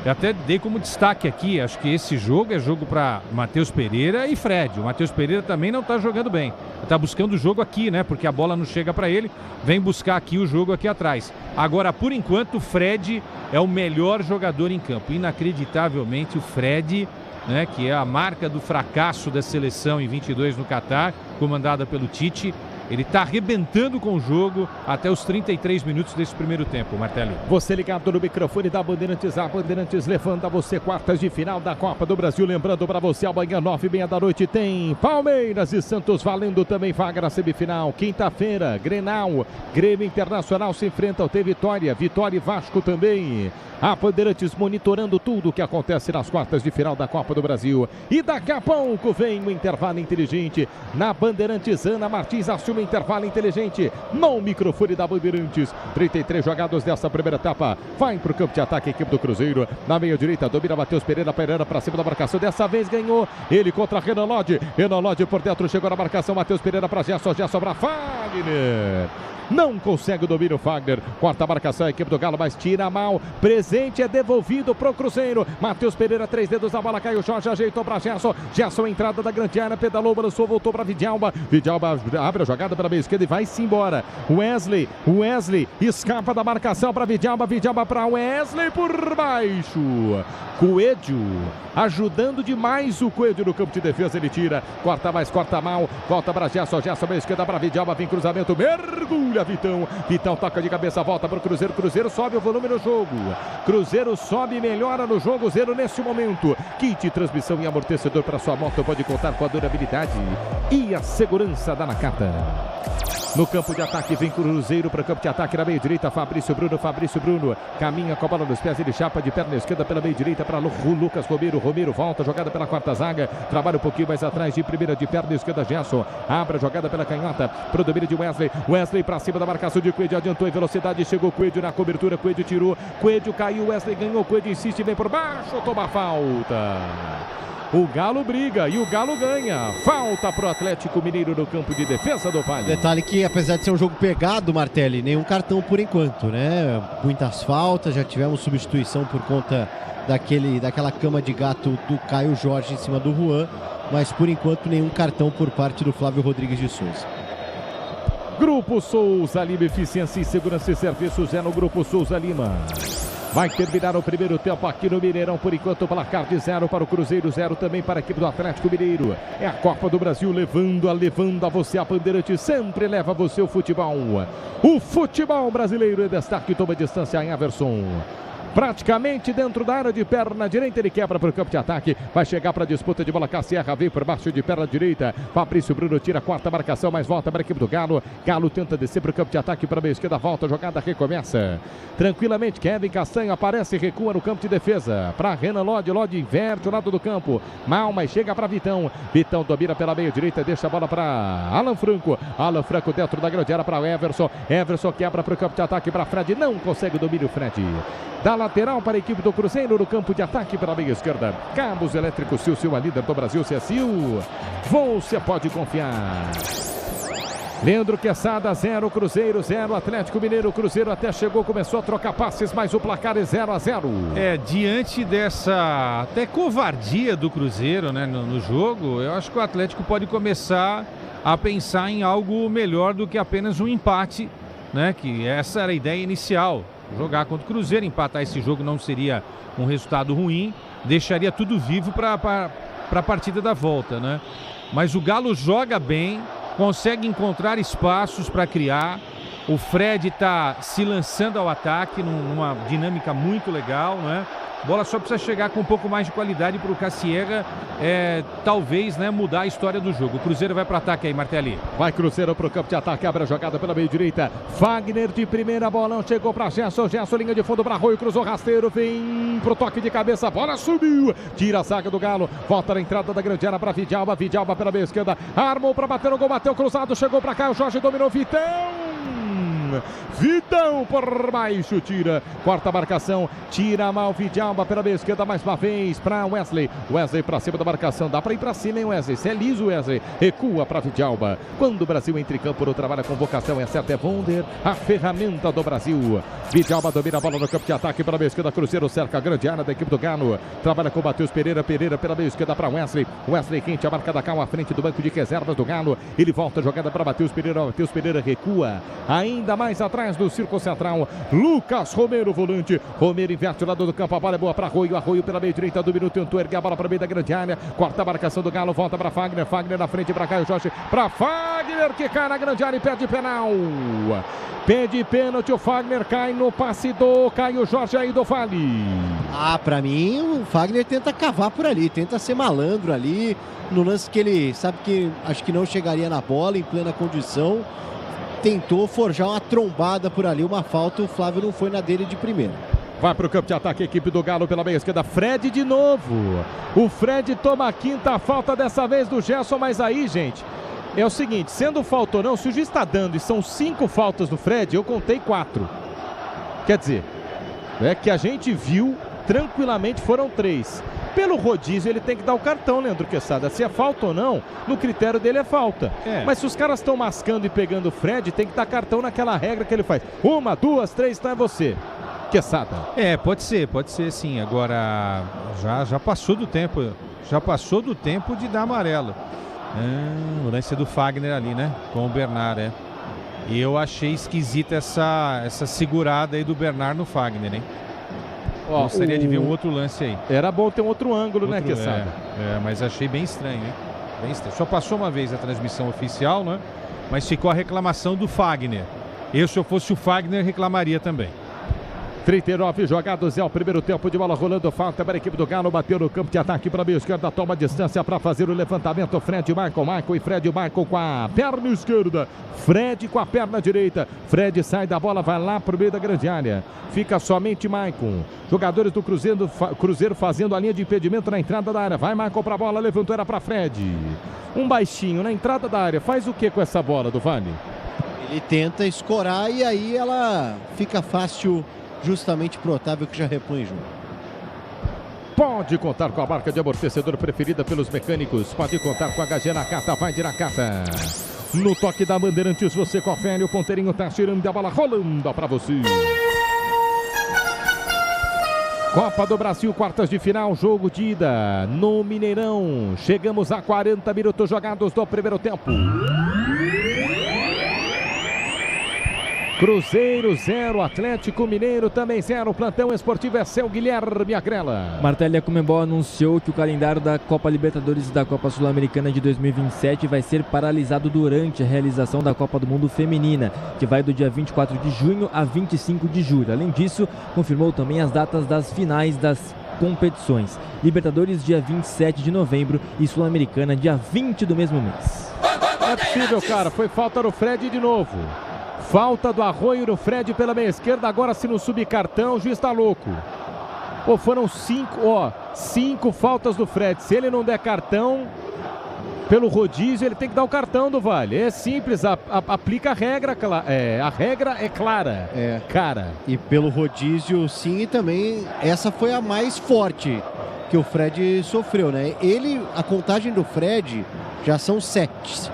eu até dei como destaque aqui, acho que esse jogo é jogo para Matheus Pereira e Fred. O Matheus Pereira também não está jogando bem. Está buscando o jogo aqui, né? Porque a bola não chega para ele, vem buscar aqui o jogo aqui atrás. Agora, por enquanto, o Fred é o melhor jogador em campo. Inacreditavelmente, o Fred, né, que é a marca do fracasso da seleção em 22 no Catar, comandada pelo Tite, ele está arrebentando com o jogo até os 33 minutos desse primeiro tempo, Martelli. Você ligado no microfone da Bandeirantes, a Bandeirantes levando a você quartas de final da Copa do Brasil. Lembrando para você, amanhã 9h30 da noite tem Palmeiras e Santos valendo também vaga na semifinal. Quinta-feira, Grenal, Grêmio Internacional se enfrentam, tem Vitória e Vasco também. A Bandeirantes monitorando tudo o que acontece nas quartas de final da Copa do Brasil. E daqui a pouco vem o intervalo inteligente na Bandeirantes. Ana Martins assume o intervalo inteligente no microfone da Bandeirantes. 33 jogados dessa primeira etapa. Vai pro campo de ataque a equipe do Cruzeiro. Na meia direita, domina Matheus Pereira para cima da marcação. Dessa vez ganhou ele contra Renan Lodge por dentro, chegou na marcação. Matheus Pereira para Gerson para Fagner. Não consegue o domínio, Fagner. Corta a marcação, a equipe do Galo, mas tira mal. Presente é devolvido pro Cruzeiro. Matheus Pereira, 3 dedos na bola, caiu. Jorge ajeitou pra Gerson, entrada da grande área, pedalou, balançou, voltou pra Vidalba. Vidalba abre a jogada pela meia esquerda e vai-se embora. Wesley escapa da marcação pra Vidalba pra Wesley por baixo. Coelho ajudando demais o Coelho no campo de defesa, ele tira, corta mais, corta mal, volta para Gerson meia esquerda para Vidalba, vem cruzamento, mergulha Vitão toca de cabeça, volta para o Cruzeiro sobe o volume no jogo, Cruzeiro sobe e melhora no jogo, 0 nesse momento. Kit, transmissão e amortecedor para sua moto, pode contar com a durabilidade e a segurança da Nakata. No campo de ataque vem Cruzeiro para o campo de ataque na meia direita, Fabrício Bruno caminha com a bola nos pés, ele chapa de perna esquerda pela meia direita para Lucas Romero volta, jogada pela quarta zaga, trabalha um pouquinho mais atrás de primeira de perna esquerda, Gerson abre a jogada pela canhota para o domínio de Wesley para cima da marcação de Coelho, adiantou em velocidade, chegou Coelho na cobertura, Coelho tirou, Coelho caiu, Wesley ganhou, Coelho insiste, vem por baixo, toma falta. O Galo briga e o Galo ganha. Falta pro Atlético Mineiro no campo de defesa do Vale. Detalhe que, apesar de ser um jogo pegado, Martelli, nenhum cartão por enquanto, né? Muitas faltas, já tivemos substituição por conta daquela cama de gato do Caio Jorge em cima do Juan, mas por enquanto nenhum cartão por parte do Flávio Rodrigues de Souza. Grupo Souza Lima, eficiência e segurança e serviços é no Grupo Souza Lima. Vai terminar o primeiro tempo aqui no Mineirão, por enquanto, placar de 0 para o Cruzeiro, 0 também para a equipe do Atlético Mineiro. É a Copa do Brasil levando a você a Bandeirante, sempre leva a você o futebol. O futebol brasileiro é destaque, toma distância em Everson. Praticamente dentro da área de perna direita, ele quebra para o campo de ataque, vai chegar para a disputa de bola, Cassierra vem por baixo de perna direita, Fabrício Bruno tira a quarta marcação, mas volta para a equipe do Galo, Galo tenta descer para o campo de ataque, para a meia esquerda, volta, a jogada recomeça, tranquilamente, Kevin Castanho aparece, recua no campo de defesa, para Renan Lodi, Lodi inverte o lado do campo, mal, mas chega para Vitão, Vitão domina pela meia direita, deixa a bola para Alan Franco dentro da grande área para Everson, Everson quebra para o campo de ataque, para Fred, não consegue domínio Fred. Da lateral para a equipe do Cruzeiro no campo de ataque pela meia esquerda. Cabos Elétricos Sil, a líder do Brasil, Sil. Você pode confiar. Leandro Quesada, 0, Cruzeiro, 0, Atlético Mineiro. Cruzeiro até chegou, começou a trocar passes, mas o placar é 0-0. Diante dessa até covardia do Cruzeiro, né, no jogo, eu acho que o Atlético pode começar a pensar em algo melhor do que apenas um empate, né, que essa era a ideia inicial. Jogar contra o Cruzeiro, empatar esse jogo não seria um resultado ruim, deixaria tudo vivo para a partida da volta, né? Mas o Galo joga bem, consegue encontrar espaços para criar. O Fred está se lançando ao ataque numa dinâmica muito legal, né? Bola só precisa chegar com um pouco mais de qualidade para o Cassierra, talvez, né, mudar a história do jogo. O Cruzeiro vai para o ataque aí, Martelli. Vai Cruzeiro para o campo de ataque, abre a jogada pela meia direita. Fagner de primeira, bolão chegou para Gerson, linha de fundo para Arroio, cruzou rasteiro, vem pro toque de cabeça, bola subiu, tira a zaga do Galo, volta na entrada da grande área para Vidalba pela meia esquerda, armou para bater no gol, bateu cruzado, chegou para cá, o Jorge dominou, Vitão por baixo, tira, quarta marcação, tira mal Vidalba pela meia esquerda, mais uma vez para Wesley para cima da marcação, dá para ir para cima, hein, Wesley, se é liso, Wesley, recua para Vidalba, quando o Brasil entra em campo no trabalho, a convocação é certa, é Wonder, a ferramenta do Brasil. Vidalba domina a bola no campo de ataque pela meia esquerda, Cruzeiro cerca a grande área da equipe do Galo, trabalha com o Matheus Pereira pela meia esquerda para Wesley quente, a marca da calma à frente do banco de reservas do Galo, ele volta a jogada para Matheus Pereira recua, ainda mais atrás do círculo central, Lucas Romero, volante, Romero inverte o lado do campo, a bola é boa para Arroio pela meia direita do minuto, tentou erguer a bola para meio da grande área, corta a marcação do Galo, volta para Fagner na frente para Caio Jorge, para Fagner que cai na grande área e pede penal. Pede pênalti, o Fagner cai no passe do Caio Jorge aí do Vale. Pra mim, o Fagner tenta cavar por ali, tenta ser malandro ali, no lance que ele sabe que acho que não chegaria na bola em plena condição, tentou forjar uma trombada por ali, uma falta, o Flávio não foi na dele de primeira. Vai para o campo de ataque a equipe do Galo pela meia esquerda, Fred de novo. O Fred toma a quinta falta dessa vez do Gerson, mas aí, gente, é o seguinte, sendo falta ou não, se o juiz está dando e são 5 faltas do Fred, eu contei 4. Quer dizer, que a gente viu tranquilamente foram 3. Pelo rodízio ele tem que dar o cartão, Leandro Quesada. Se é falta ou não, no critério dele é falta. Mas se os caras estão mascando e pegando o Fred, tem que dar cartão naquela regra que ele faz. 1, 2, 3, então é você. Quesada. Pode ser sim. Agora já passou do tempo. Já passou do tempo de dar amarelo. O lance do Fagner ali, né? Com o Bernard, E eu achei esquisita essa segurada aí do Bernard no Fagner, hein? Gostaria de ver um outro lance aí. Era bom ter um outro ângulo, né, Quesada? Mas achei bem estranho, hein? Bem estranho. Só passou uma vez a transmissão oficial, né? Mas ficou a reclamação do Fagner. Se eu fosse o Fagner, reclamaria também. 39 jogados, é o primeiro tempo de bola rolando, falta para a equipe do Galo, bateu no campo de ataque para a meia esquerda, toma distância para fazer o levantamento, Fred Michael e Fred Michael com a perna esquerda, Fred com a perna direita, Fred sai da bola, vai lá para o meio da grande área, fica somente Michael, jogadores do Cruzeiro fazendo a linha de impedimento na entrada da área, vai Michael para a bola, levantou, era para Fred, um baixinho na entrada da área, faz o que com essa bola do Vale? Ele tenta escorar e aí ela fica fácil justamente pro Otávio que já repõe junto. Pode contar com a marca de amortecedor preferida pelos mecânicos. Pode contar com a HG Nakata, vai de Nakata. No toque da Bandeirantes, você confere, o ponteirinho tá tirando a bola, rolando pra você. Copa do Brasil, quartas de final, jogo de ida no Mineirão. Chegamos a 40 minutos jogados do primeiro tempo. Cruzeiro 0, Atlético Mineiro também 0. Plantão esportivo é seu Guilherme Agrela. Martelli, a Conmebol anunciou que o calendário da Copa Libertadores e da Copa Sul-Americana de 2027 vai ser paralisado durante a realização da Copa do Mundo Feminina, que vai do dia 24 de junho a 25 de julho. Além disso, confirmou também as datas das finais das competições. Libertadores dia 27 de novembro e Sul-Americana dia 20 do mesmo mês. Não é possível, cara. Foi falta no Fred de novo. Falta do Arroio no Fred pela meia esquerda. Agora, se não subir cartão, o juiz tá louco. Pô, foram 5 faltas do Fred. Se ele não der cartão pelo rodízio, ele tem que dar o cartão do Vale. É simples, aplica a regra. A regra é clara. Cara. E pelo rodízio, sim, e também essa foi a mais forte que o Fred sofreu, né? A contagem do Fred já são 7.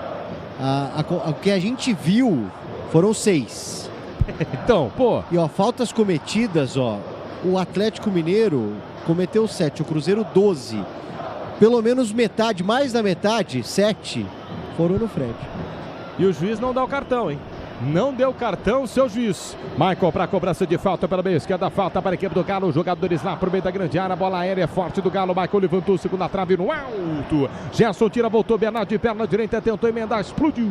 O que a gente viu foram 6. Então, pô. E faltas cometidas, o Atlético Mineiro cometeu 7, o Cruzeiro 12. Pelo menos metade, mais da metade, 7, foram no Fred. E o juiz não dá o cartão, hein? Não deu cartão, seu juiz. Michael para a cobrança de falta pela meia esquerda. Falta para a equipe do Galo. Jogadores lá pro meio da grande área. Bola aérea forte do Galo. Michael levantou, segunda trave no alto. Gerson tira, voltou. Bernardo de perna direita. Tentou emendar, explodiu.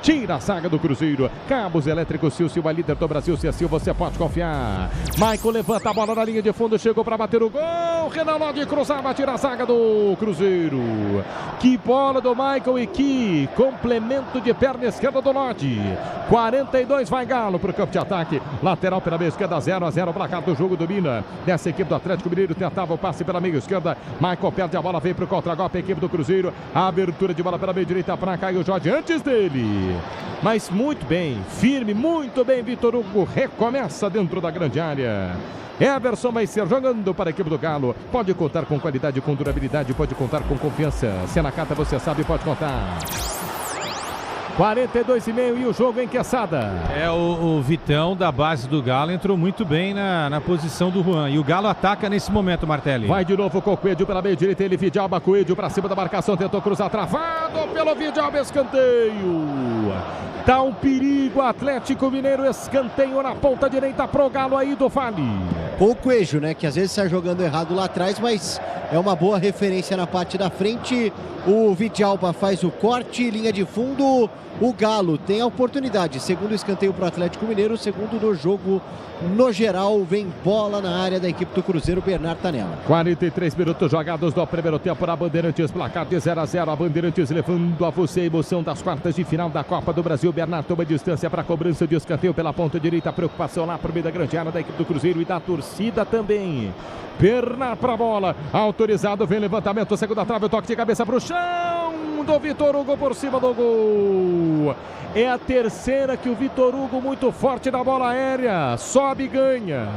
Tira a saga do Cruzeiro. Cabos elétricos, Silvio, a líder do Brasil. Se assim você pode confiar. Michael levanta a bola na linha de fundo. Chegou para bater o gol. Renan Lodge cruzava, tira a saga do Cruzeiro. Que bola do Michael e que complemento de perna esquerda do Lodge. 42 vai Galo para o campo de ataque. Lateral pela meia esquerda, 0-0. Placar do jogo domina. Dessa equipe do Atlético Mineiro. Tentava o passe pela meia esquerda. Michael perde a bola, vem para o contra-golpe. A equipe do Cruzeiro. A abertura de bola pela meia direita para Caio Jorge antes dele. Mas muito bem, firme, muito bem. Vitor Hugo recomeça dentro da grande área. Everson vai ser jogando para a equipe do Galo. Pode contar com qualidade, com durabilidade. Pode contar com confiança. Se é na carta, você sabe, pode contar. 42,5 e o jogo em Quesada. O Vitão da base do Galo entrou muito bem na posição do Juan. E o Galo ataca nesse momento, Martelli. Vai de novo com o Coelho pela meia direita. Ele, Vidalba, Coelho para cima da marcação. Tentou cruzar, travado pelo Vidalba, escanteio. Tá um perigo, Atlético Mineiro, escanteio na ponta direita pro Galo aí do Vale. Com o Coelho, né, que às vezes sai jogando errado lá atrás, mas é uma boa referência na parte da frente. O Vidalba faz o corte, linha de fundo. O Galo tem a oportunidade. Segundo escanteio para o Atlético Mineiro, segundo do jogo no geral. Vem bola na área da equipe do Cruzeiro, Bernardo Tanella. 43 minutos jogados do primeiro tempo na Bandeirantes. Placar de 0-0. A Bandeirantes levando a você a emoção das quartas de final da Copa do Brasil. Bernardo toma distância para a cobrança de escanteio pela ponta direita. Preocupação lá pro meio da grande área da equipe do Cruzeiro e da torcida também. Bernardo para a bola. Autorizado, vem levantamento. Segunda trave, o toque de cabeça para o chão do Vitor Hugo por cima do gol. É a terceira que o Vitor Hugo, muito forte na bola aérea, sobe e ganha.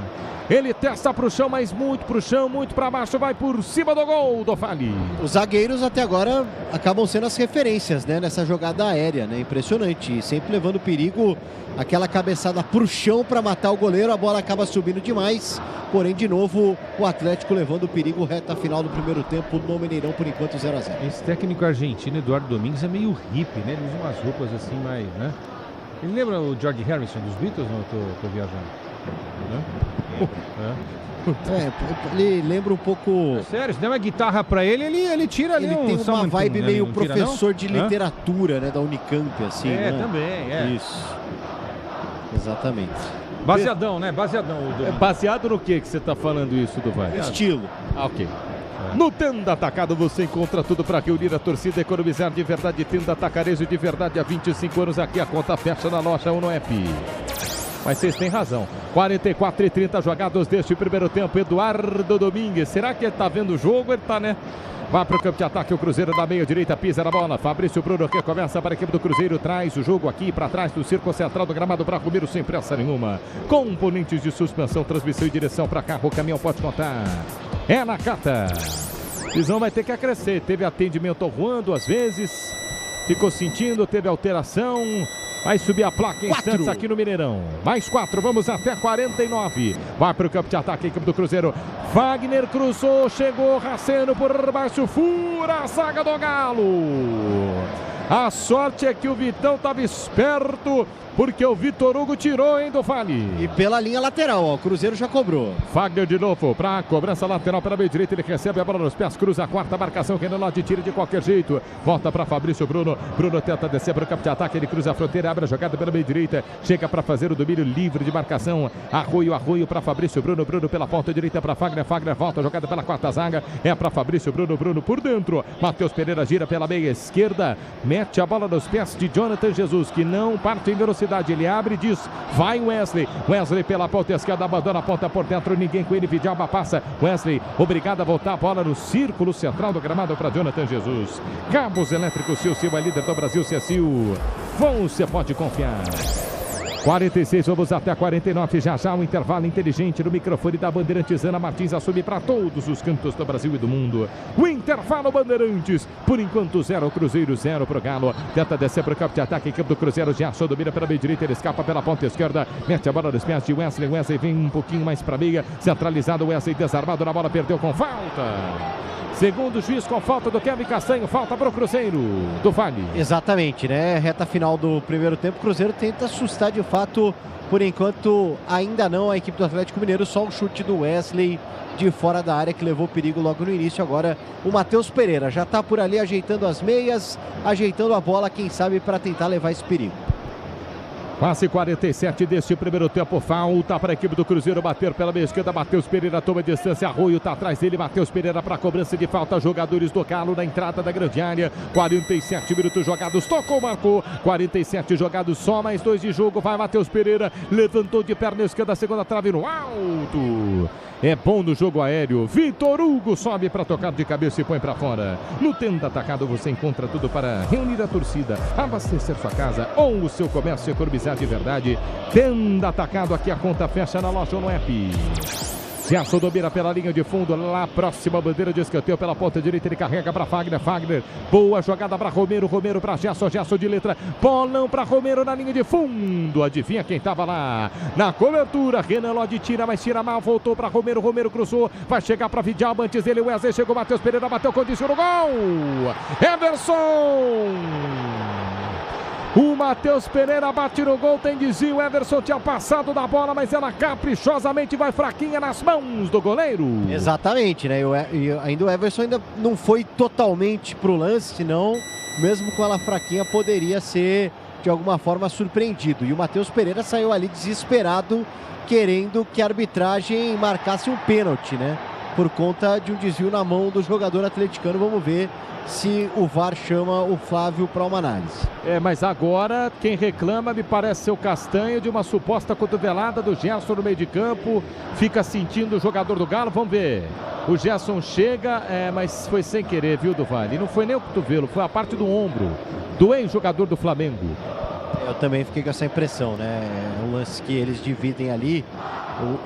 Ele testa para o chão, mas muito para o chão, muito para baixo, vai por cima do gol do Fali. Os zagueiros até agora acabam sendo as referências, né, nessa jogada aérea, né? Impressionante, sempre levando perigo, aquela cabeçada para o chão para matar o goleiro, a bola acaba subindo demais, porém de novo o Atlético levando o perigo, reta final do primeiro tempo no Mineirão, por enquanto 0-0. Esse técnico argentino, Eduardo Domingues, é meio hippie, né? Ele usa umas roupas assim mais, né? Ele lembra o George Harrison dos Beatles? Não, eu tô viajando, né? Ele lembra um pouco... Sério, se der uma guitarra pra ele tira ali. Ele tem uma vibe meio professor de literatura, né, da Unicamp, assim. Né? Também, Isso. Exatamente. Baseadão, né? Baseadão. Baseado no que você tá falando isso, do Vale? Estilo. Ok. No Tenda Atacado você encontra tudo para reunir a torcida, economizar de verdade. Tenda Atacarejo de verdade há 25 anos. Aqui a conta fecha na loja ou no app. Mas vocês têm razão. 44 e 30 jogados deste primeiro tempo. Eduardo Domingues. Será que ele tá vendo o jogo? Ele tá, né? Vai para o campo de ataque o Cruzeiro da meia direita, pisa na bola. Fabrício Bruno recomeça para a equipe do Cruzeiro, traz o jogo aqui para trás do círculo central do gramado para Romero sem pressa nenhuma. Componentes de suspensão, transmissão e direção para carro, o caminhão pode contar. É na Cata. Visão vai ter que acrescer. Teve atendimento ao Juan 2 vezes. Ficou sentindo, teve alteração. Vai subir a placa em Santos aqui no Mineirão. Mais 4, vamos até 49. Vai para o campo de ataque a equipe do Cruzeiro. Wagner cruzou, chegou, Raceno por baixo, fura a zaga do Galo. A sorte é que o Vitão estava esperto, porque o Vitor Hugo tirou, hein, do Vale. E pela linha lateral, ó, o Cruzeiro já cobrou. Wagner de novo para a cobrança lateral pela meia direita, ele recebe a bola nos pés, cruza a quarta marcação, Renan tira de qualquer jeito. Volta para Fabrício Bruno, Bruno tenta descer para o campo de ataque, ele cruza a fronteira, abre a jogada pela meia direita, chega para fazer o domínio livre de marcação. Arroio para Fabrício Bruno, Bruno pela ponta direita para Fagner, volta a jogada pela quarta zaga, é para Fabrício Bruno, Bruno por dentro. Matheus Pereira gira pela meia esquerda, mete a bola nos pés de Jonathan Jesus, que não parte em velocidade. Ele abre e diz, vai Wesley. Wesley pela ponta esquerda, abandona a ponta por dentro, ninguém com ele, Vidalba passa. Wesley, obrigado a voltar a bola no círculo central do gramado para Jonathan Jesus. Cabos Elétricos, Sil é líder do Brasil, Sil. Você pode confiar. 46, vamos até 49, já o intervalo inteligente no microfone da Bandeirantes. Ana Martins assume para todos os cantos do Brasil e do mundo. O intervalo Bandeirantes, por enquanto 0 Cruzeiro, 0 pro Galo. Tenta descer para o campo de ataque, equipe do Cruzeiro, Gerson domina pela meia direita, ele escapa pela ponta esquerda, mete a bola nos pés de Wesley, Wesley vem um pouquinho mais para a meia, centralizado, Wesley desarmado na bola, perdeu com falta. Segundo o juiz, com falta do Kevin Castanho, falta para o Cruzeiro do Vale. Exatamente, né? Reta final do primeiro tempo, o Cruzeiro tenta assustar de fato, por enquanto ainda não a equipe do Atlético Mineiro, só um chute do Wesley de fora da área que levou perigo logo no início. Agora o Matheus Pereira já está por ali ajeitando as meias, ajeitando a bola, quem sabe para tentar levar esse perigo. Quase 47 deste primeiro tempo, falta para a equipe do Cruzeiro bater pela meia esquerda, Matheus Pereira toma distância, Arroio está atrás dele, Matheus Pereira para a cobrança de falta, jogadores do Galo na entrada da grande área, 47 minutos jogados, tocou, marcou, 47 jogados, só mais 2 de jogo, vai Matheus Pereira, levantou de perna esquerda, segunda trave no alto, é bom no jogo aéreo, Vitor Hugo sobe para tocar de cabeça e põe para fora. No Tenda Atacado você encontra tudo para reunir a torcida, abastecer sua casa ou o seu comércio, economizar de verdade. Tenda Atacado, aqui a conta fecha na loja ou no app. Gerson domina pela linha de fundo, lá próxima bandeira de escanteio pela ponta direita, ele carrega para Fagner, boa jogada para Romero para Gerson de letra, bolão para Romero na linha de fundo, adivinha quem estava lá na cobertura, Renan Lodi tira, mas tira mal, voltou para Romero cruzou, vai chegar para Vidalba, antes dele Wesley, chegou Matheus Pereira, bateu, condicionou, gol, Everson! O Matheus Pereira bate no gol, tem desvio, o Everson tinha passado da bola, mas ela caprichosamente vai fraquinha nas mãos do goleiro. Exatamente, né? E ainda o Everson ainda não foi totalmente pro lance, senão, mesmo com ela fraquinha, poderia ser de alguma forma surpreendido. E o Matheus Pereira saiu ali desesperado, querendo que a arbitragem marcasse um pênalti, né? Por conta de um desvio na mão do jogador atleticano. Vamos ver se o VAR chama o Flávio para uma análise. Mas agora quem reclama me parece ser o Castanho, de uma suposta cotovelada do Gerson no meio de campo, fica sentindo o jogador do Galo, vamos ver. O Gerson chega, mas foi sem querer, viu, do Vale? Não foi nem o cotovelo, foi a parte do ombro do ex-jogador do Flamengo. Eu também fiquei com essa impressão, né? É um lance que eles dividem ali,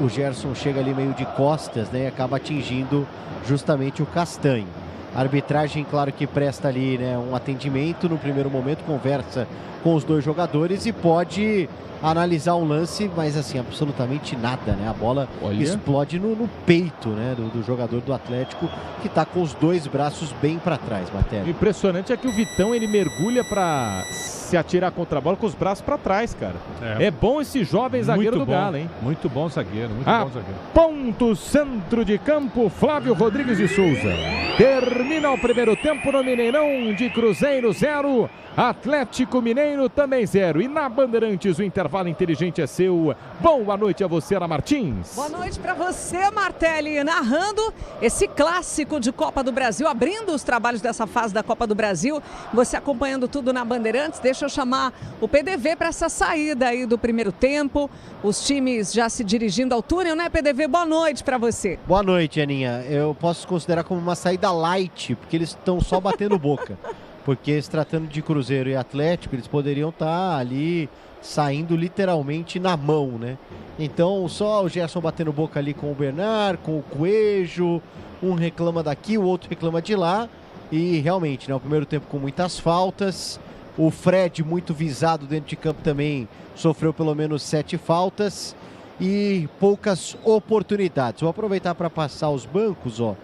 o Gerson chega ali meio de costas, né? E acaba atingindo justamente o Castanho. A arbitragem, claro que presta ali, né, um atendimento no primeiro momento, conversa com os dois jogadores e pode analisar um lance, mas assim, absolutamente nada, né? A bola explode no peito, né, do jogador do Atlético, que está com os dois braços bem para trás, Matéria. O impressionante é que o Vitão, ele mergulha para se atirar contra a bola com os braços para trás, cara. É bom esse jovem zagueiro do Galo, hein? Muito bom zagueiro, muito bom zagueiro. Ponto centro de campo, Flávio Rodrigues de Souza. Termina o primeiro tempo no Mineirão, de Cruzeiro 0, Atlético Mineiro também 0. E na Bandeirantes o intervalo inteligente é seu. Boa noite a você, Ana Martins. Boa noite para você, Martelli, narrando esse clássico de Copa do Brasil, abrindo os trabalhos dessa fase da Copa do Brasil. Você acompanhando tudo na Bandeirantes. Deixa deixa eu chamar o PDV para essa saída aí do primeiro tempo. Os times já se dirigindo ao túnel, né, PDV? Boa noite para você. Boa noite, Aninha. Eu posso considerar como uma saída light, porque eles estão só batendo boca. Porque se tratando de Cruzeiro e Atlético, eles poderiam estar ali saindo literalmente na mão, né? Então, só o Gerson batendo boca ali com o Bernard, com o Coelho, um reclama daqui, o outro reclama de lá. E realmente, né, o primeiro tempo com muitas faltas. O Fred, muito visado dentro de campo também, sofreu pelo menos 7 faltas e poucas oportunidades. Vou aproveitar para passar os bancos, ó.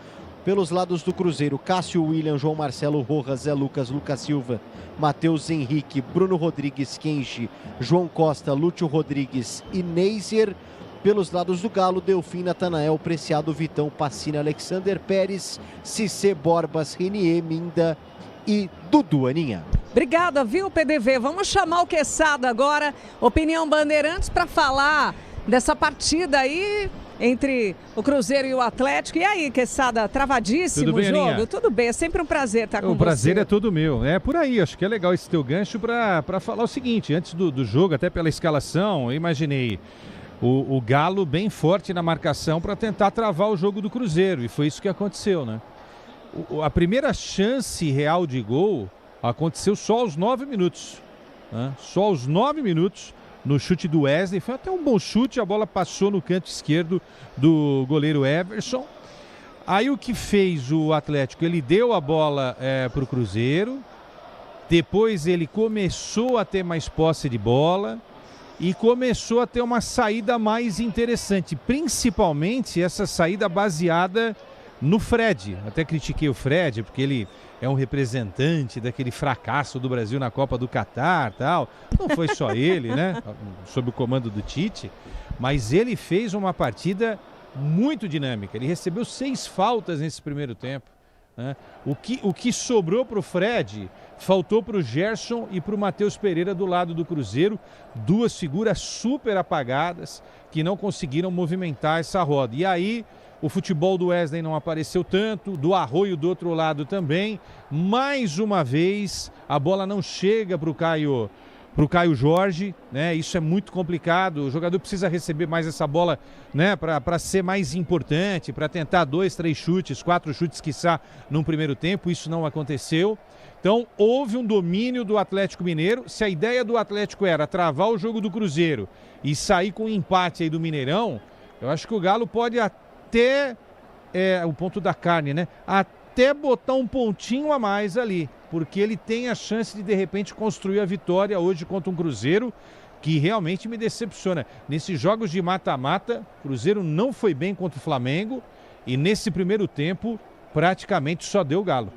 Pelos lados do Cruzeiro, Cássio, William, João Marcelo, Rojas, Zé Lucas, Lucas Silva, Matheus Henrique, Bruno Rodrigues, Kenji, João Costa, Lúcio Rodrigues e Neiser. Pelos lados do Galo, Delfim, Natanael, Preciado, Vitão, Pacini, Alexander Pérez, Cissé, Borbas, Renier, Minda e Dudu, Aninha. Obrigada, viu, PDV? Vamos chamar o Quesada agora, Opinião Bandeirantes, para falar dessa partida aí entre o Cruzeiro e o Atlético. E aí, Quesada, travadíssimo o jogo? Aninha? Tudo bem, é sempre um prazer estar com você. O prazer é todo meu. É por aí, acho que é legal esse teu gancho para falar o seguinte, antes do jogo, até pela escalação, eu imaginei o Galo bem forte na marcação para tentar travar o jogo do Cruzeiro, e foi isso que aconteceu, né? A primeira chance real de gol aconteceu só aos 9 minutos, né? Só aos 9 minutos, no chute do Wesley. Foi até um bom chute, a bola passou no canto esquerdo do goleiro Everson. Aí o que fez o Atlético? Ele deu a bola para o Cruzeiro, depois ele começou a ter mais posse de bola e começou a ter uma saída mais interessante, principalmente essa saída baseada no Fred. Até critiquei o Fred, porque ele é um representante daquele fracasso do Brasil na Copa do Catar, tal. Não foi só ele, né? Sob o comando do Tite, mas ele fez uma partida muito dinâmica. Ele recebeu 6 faltas nesse primeiro tempo, né? O que sobrou para o Fred, faltou para o Gerson e para o Matheus Pereira do lado do Cruzeiro. 2 figuras super apagadas que não conseguiram movimentar essa roda. E aí o futebol do Wesley não apareceu tanto, do Arroio do outro lado também. Mais uma vez, a bola não chega para o Caio Jorge, né? Isso é muito complicado. O jogador precisa receber mais essa bola, né? Para ser mais importante, para tentar 2, 3 chutes, 4 chutes, quiçá, num primeiro tempo. Isso não aconteceu. Então, houve um domínio do Atlético Mineiro. Se a ideia do Atlético era travar o jogo do Cruzeiro e sair com um empate aí do Mineirão, eu acho que o Galo pode até, o ponto da carne, né? Até botar um pontinho a mais ali, porque ele tem a chance de repente construir a vitória hoje contra um Cruzeiro que realmente me decepciona. Nesses jogos de mata-mata, o Cruzeiro não foi bem contra o Flamengo e nesse primeiro tempo praticamente só deu Galo.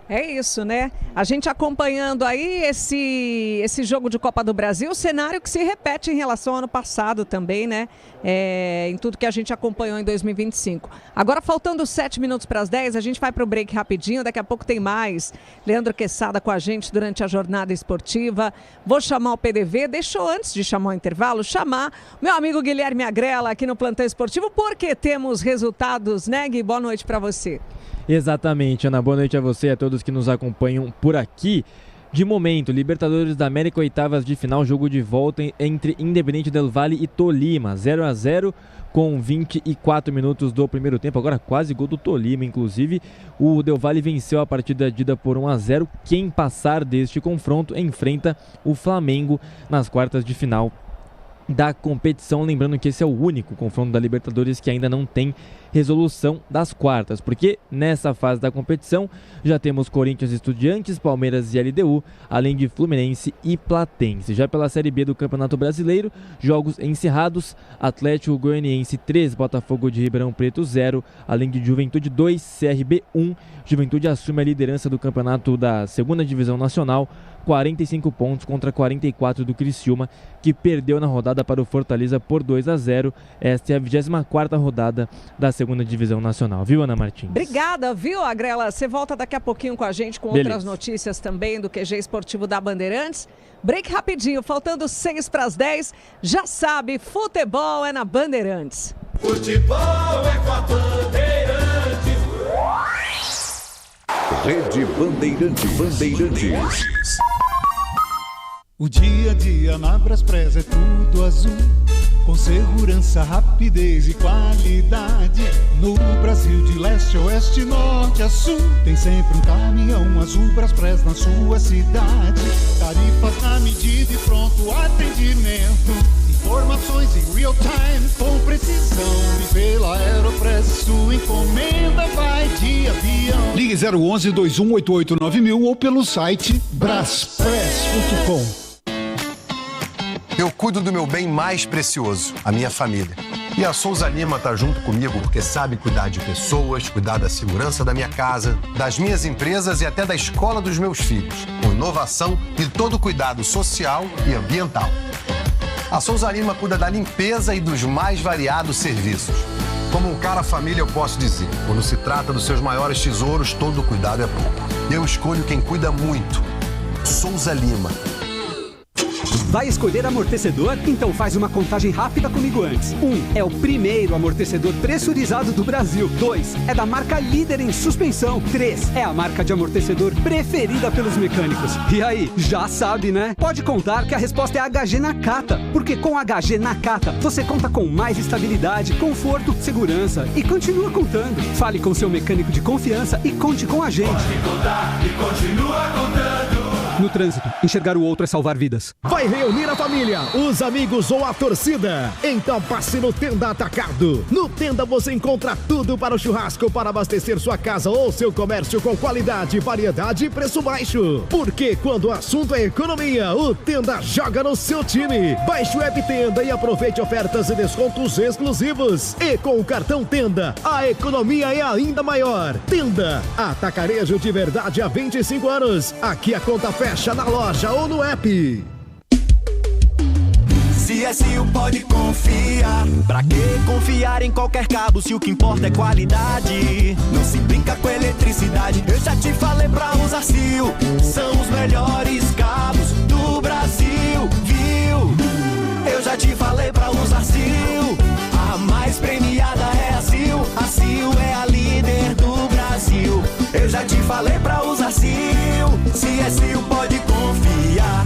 É isso, né? A gente acompanhando aí esse jogo de Copa do Brasil, cenário que se repete em relação ao ano passado também, né? Em tudo que a gente acompanhou em 2025. Agora, faltando 7 minutos para as 10, a gente vai para o break rapidinho, daqui a pouco tem mais. Leandro Quesada com a gente durante a jornada esportiva. Vou chamar o PDV, deixa eu, antes de chamar o intervalo, chamar meu amigo Guilherme Agrela aqui no Plantão Esportivo, porque temos resultados, né, Gui? Boa noite para você. Exatamente, Ana. Boa noite a você e a todos que nos acompanham por aqui. De momento, Libertadores da América, oitavas de final, jogo de volta entre Independiente del Valle e Tolima, 0-0 com 24 minutos do primeiro tempo. Agora quase gol do Tolima, inclusive. O Del Valle venceu a partida de ida por 1-0. Quem passar deste confronto enfrenta o Flamengo nas quartas de final da competição, lembrando que esse é o único confronto da Libertadores que ainda não tem resolução das quartas, porque nessa fase da competição já temos Corinthians, Estudiantes, Palmeiras e LDU, além de Fluminense e Platense. Já pela Série B do Campeonato Brasileiro, jogos encerrados: Atlético Goianiense 3, Botafogo de Ribeirão Preto 0, além de Juventude 2, CRB 1. Juventude assume a liderança do campeonato da segunda divisão nacional, 45 pontos contra 44 do Criciúma, que perdeu na rodada para o Fortaleza por 2-0. Esta é a 24ª rodada da segunda divisão nacional, viu, Ana Martins? Obrigada, viu, Agrela? Você volta daqui a pouquinho com a gente com outras notícias também do QG Esportivo da Bandeirantes. Break rapidinho, faltando 6 para as 10. Já sabe, futebol é na Bandeirantes. Futebol é com a Bandeirantes. Rede Bandeirantes. O dia a dia na Braspress é tudo azul, com segurança, rapidez e qualidade. No Brasil de leste a oeste, norte a sul, tem sempre um caminhão azul Braspress na sua cidade. Tarifas na medida e pronto atendimento, informações em real time com precisão. E pela Aeropress sua encomenda vai de avião. Ligue 011-2188-9000 ou pelo site braspress.com. Eu cuido do meu bem mais precioso, a minha família. E a Souza Lima tá junto comigo porque sabe cuidar de pessoas, cuidar da segurança da minha casa, das minhas empresas e até da escola dos meus filhos, com inovação e todo cuidado social e ambiental. A Souza Lima cuida da limpeza e dos mais variados serviços. Como um cara família, eu posso dizer, quando se trata dos seus maiores tesouros, todo cuidado é pouco. Eu escolho quem cuida muito. Souza Lima. Vai escolher amortecedor? Então faz uma contagem rápida comigo antes. 1. É o primeiro amortecedor pressurizado do Brasil. 2. É da marca líder em suspensão. 3. É a marca de amortecedor preferida pelos mecânicos. E aí, já sabe, né? Pode contar que a resposta é HG Nakata. Porque com HG Nakata, você conta com mais estabilidade, conforto, segurança e continua contando. Fale com seu mecânico de confiança e conte com a gente. Pode contar e continua contando. No trânsito, enxergar o outro é salvar vidas. Vai reunir a família, os amigos ou a torcida? Então passe no Tenda Atacado. No Tenda você encontra tudo para o churrasco, para abastecer sua casa ou seu comércio com qualidade, variedade e preço baixo. Porque quando o assunto é economia, o Tenda joga no seu time. Baixe o App Tenda e aproveite ofertas e descontos exclusivos. E com o cartão Tenda, a economia é ainda maior. Tenda, atacarejo de verdade há 25 anos. Aqui a conta fecha na loja ou no app. CSU pode confiar. Pra que confiar em qualquer cabo se o que importa é qualidade? Não se brinca com eletricidade. Eu já te falei pra usar CIL. São os melhores cabos do Brasil, viu? Eu já te falei pra usar CIL. A mais premiada é a CIL. A CIL é a líder do Brasil. Eu já te falei pra usar CIL. CSU pode confiar.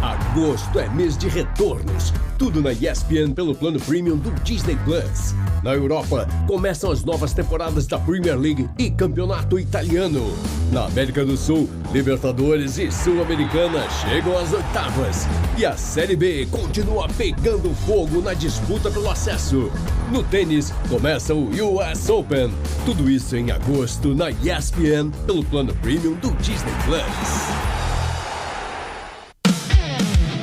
Agosto é mês de retornos. Tudo na ESPN pelo plano premium do Disney Plus. Na Europa, começam as novas temporadas da Premier League e Campeonato Italiano. Na América do Sul, Libertadores e Sul-Americana chegam às oitavas. E a Série B continua pegando fogo na disputa pelo acesso. No tênis, começa o US Open. Tudo isso em agosto na ESPN pelo plano premium do Disney Plus.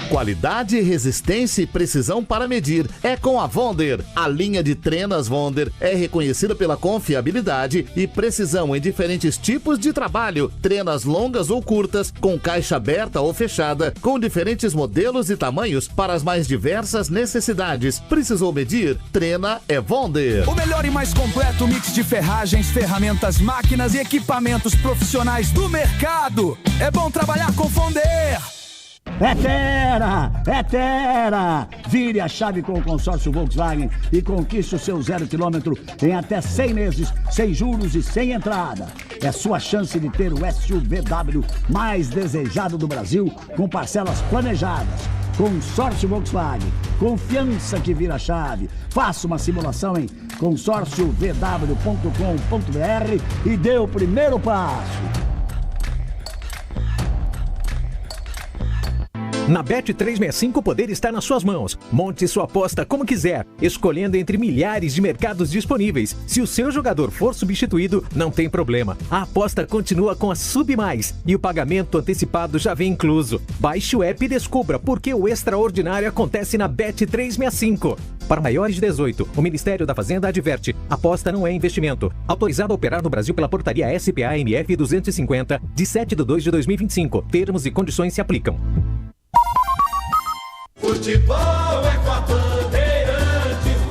Qualidade, resistência e precisão para medir é com a Vonder. A linha de trenas Vonder é reconhecida pela confiabilidade e precisão em diferentes tipos de trabalho. Trenas longas ou curtas, com caixa aberta ou fechada, com diferentes modelos e tamanhos para as mais diversas necessidades. Precisou medir? Trena é Vonder. O melhor e mais completo mix de ferragens, ferramentas, máquinas e equipamentos profissionais do mercado. É bom trabalhar com Vonder. É Terra! É Terra! Vire a chave com o consórcio Volkswagen e conquiste o seu 0 km em até 100 meses, sem juros e sem entrada. É sua chance de ter o SUVW mais desejado do Brasil, com parcelas planejadas. Consórcio Volkswagen, confiança que vira chave. Faça uma simulação em consórciovw.com.br e dê o primeiro passo. Na Bet365 o poder está nas suas mãos. Monte sua aposta como quiser, escolhendo entre milhares de mercados disponíveis. Se o seu jogador for substituído, não tem problema. A aposta continua com a Sub Mais e o pagamento antecipado já vem incluso. Baixe o app e descubra por que o extraordinário acontece na Bet365. Para maiores de 18, o Ministério da Fazenda adverte: aposta não é investimento. Autorizado a operar no Brasil pela portaria SPA-MF 250, de 7/2/2025. Termos e condições se aplicam. Futebol é com a Bandeirantes.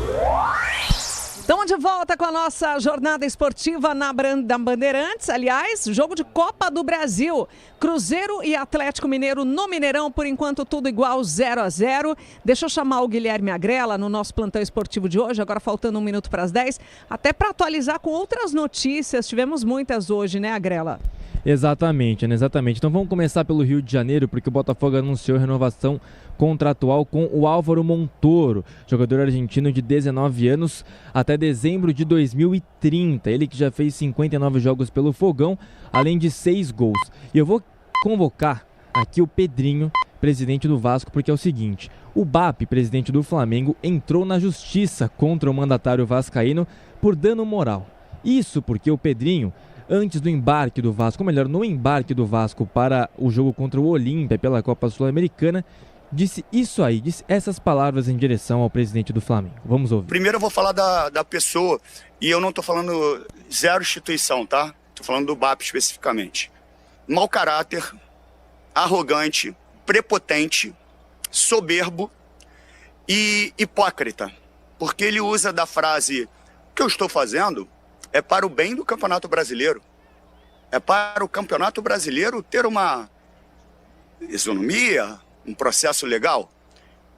Então Estamos de volta com a nossa jornada esportiva na Bandeirantes. Aliás, jogo de Copa do Brasil. Cruzeiro e Atlético Mineiro no Mineirão, por enquanto tudo igual, 0-0. Deixa eu chamar o Guilherme Agrela no nosso plantão esportivo de hoje, agora faltando 1 minuto para as 10, até para atualizar com outras notícias. Tivemos muitas hoje, né, Agrela? Exatamente, né? Exatamente. Então vamos começar pelo Rio de Janeiro, porque o Botafogo anunciou renovação contratual com o Álvaro Montoro, jogador argentino de 19 anos, até dezembro de 2030. Ele que já fez 59 jogos pelo Fogão, além de 6 gols. E eu vou convocar aqui o Pedrinho, presidente do Vasco, porque é o seguinte: o BAP, presidente do Flamengo, entrou na justiça contra o mandatário vascaíno por dano moral. Isso porque o Pedrinho, antes do embarque do Vasco, ou melhor, no embarque do Vasco para o jogo contra o Olímpia pela Copa Sul-Americana, disse isso aí, disse essas palavras em direção ao presidente do Flamengo. Vamos ouvir. Primeiro eu vou falar da pessoa, e eu não tô falando zero instituição, tá? Tô falando do BAP especificamente. Mau caráter, arrogante, prepotente, soberbo e hipócrita. Porque ele usa da frase: o que eu estou fazendo é para o bem do Campeonato Brasileiro. É para o Campeonato Brasileiro ter uma isonomia, um processo legal.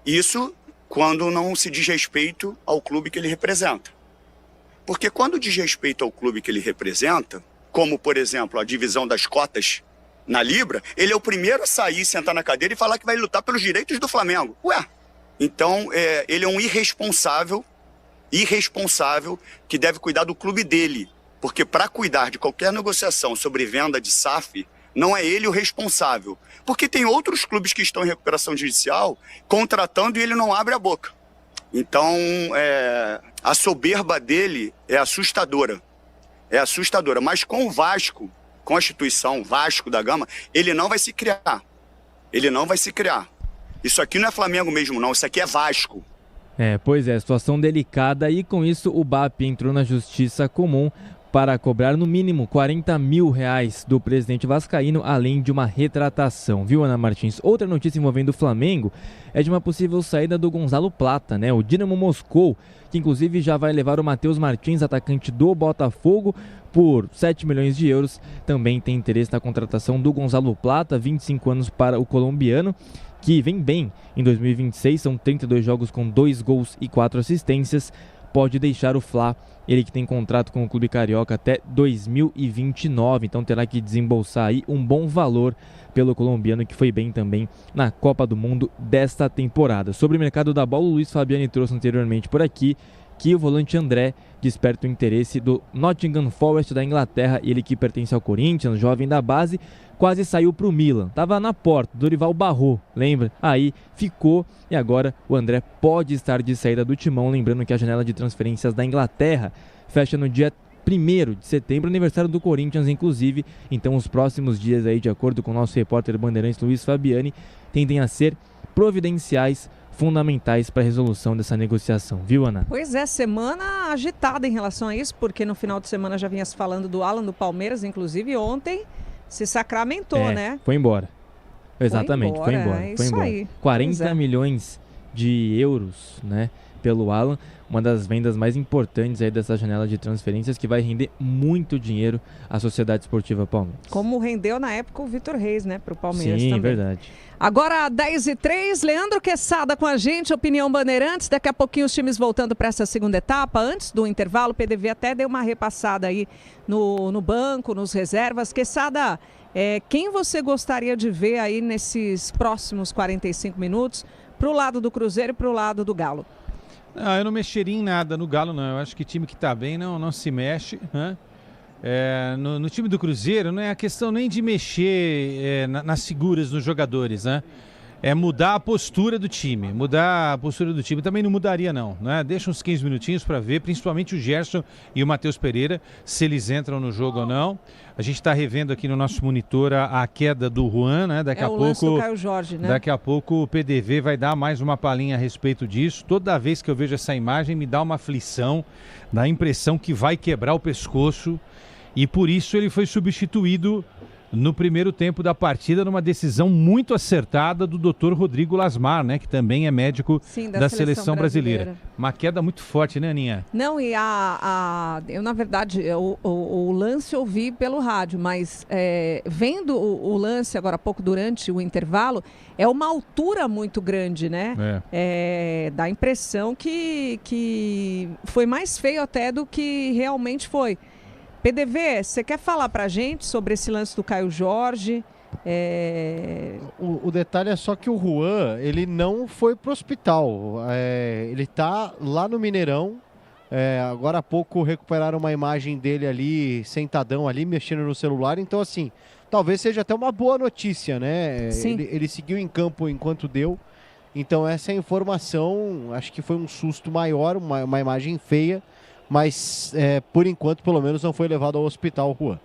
Isso quando não se diz respeito ao clube que ele representa. Porque quando diz respeito ao clube que ele representa, como, por exemplo, a divisão das cotas na Libra, ele é o primeiro a sair, sentar na cadeira e falar que vai lutar pelos direitos do Flamengo. Ué, então ele é um irresponsável que deve cuidar do clube dele. Porque para cuidar de qualquer negociação sobre venda de SAF, não é ele o responsável. Porque tem outros clubes que estão em recuperação judicial contratando e ele não abre a boca. Então, a soberba dele é assustadora. É assustadora. Mas com o Vasco, com a instituição Vasco da Gama, ele não vai se criar. Ele não vai se criar. Isso aqui não é Flamengo mesmo, não. Isso aqui é Vasco. Pois é, situação delicada, e com isso o BAP entrou na justiça comum para cobrar no mínimo R$40 mil do presidente vascaíno, além de uma retratação, viu, Ana Martins? Outra notícia envolvendo o Flamengo é de uma possível saída do Gonzalo Plata, né? O Dinamo Moscou, que inclusive já vai levar o Matheus Martins, atacante do Botafogo, por 7 milhões de euros, também tem interesse na contratação do Gonzalo Plata, 25 anos para o colombiano, que vem bem em 2026, são 32 jogos com 2 gols e 4 assistências, pode deixar o Fla, ele que tem contrato com o clube carioca até 2029, então terá que desembolsar aí um bom valor pelo colombiano, que foi bem também na Copa do Mundo desta temporada. Sobre o mercado da bola, o Luiz Fabiani trouxe anteriormente por aqui que o volante André desperta o interesse do Nottingham Forest da Inglaterra, ele que pertence ao Corinthians, jovem da base, quase saiu para o Milan, estava na porta, Dorival barrou, lembra? Aí ficou, e agora o André pode estar de saída do timão, lembrando que a janela de transferências da Inglaterra fecha no dia 1º de setembro, aniversário do Corinthians inclusive, então os próximos dias aí, de acordo com o nosso repórter bandeirantes Luiz Fabiani, tendem a ser providenciais, fundamentais para a resolução dessa negociação, viu, Ana? Pois é, semana agitada em relação a isso, porque no final de semana já vinha se falando do Alan do Palmeiras, inclusive ontem se sacramentou, né? Foi embora. Exatamente, foi embora. É isso aí. 40 milhões de euros, né, pelo Alan, uma das vendas mais importantes aí dessa janela de transferências, que vai render muito dinheiro à Sociedade Esportiva Palmeiras. Como rendeu na época o Vitor Reis, né, para o Palmeiras. Sim, também. Verdade. Agora, 10h03, Leandro Quezada com a gente, Opinião Bandeirantes. Daqui a pouquinho os times voltando para essa segunda etapa. Antes do intervalo, o PDV até deu uma repassada aí no banco, nos reservas. Quezada, quem você gostaria de ver aí nesses próximos 45 minutos para o lado do Cruzeiro e para o lado do Galo? Eu não mexeria em nada no Galo, não. Eu acho que time que está bem não se mexe, né? No time do Cruzeiro não é a questão nem de mexer nas figuras dos jogadores, né? É mudar a postura do time. Mudar a postura do time também não mudaria, não, né? Deixa uns 15 minutinhos para ver, principalmente o Gerson e o Matheus Pereira, se eles entram no jogo ou não. A gente está revendo aqui no nosso monitor a queda do Juan, né? Daqui a pouco, do Caio Jorge, né? Daqui a pouco o PDV vai dar mais uma palhinha a respeito disso. Toda vez que eu vejo essa imagem me dá uma aflição, dá a impressão que vai quebrar o pescoço, e por isso ele foi substituído no primeiro tempo da partida, numa decisão muito acertada do Dr. Rodrigo Lasmar, né? Que também é médico da seleção brasileira. Uma queda muito forte, né, Aninha? Não, e eu, na verdade, o lance eu vi pelo rádio, mas vendo o lance agora há pouco durante o intervalo, é uma altura muito grande, né? Dá a impressão que foi mais feio até do que realmente foi. PDV, você quer falar pra gente sobre esse lance do Caio Jorge? O detalhe é só que o Juan, ele não foi pro hospital. Ele tá lá no Mineirão. Agora há pouco recuperaram uma imagem dele ali, sentadão ali, mexendo no celular. Então, assim, talvez seja até uma boa notícia, né? Ele seguiu em campo enquanto deu. Então, essa informação, acho que foi um susto maior, uma imagem feia. Mas, por enquanto, pelo menos não foi levado ao hospital, Juan.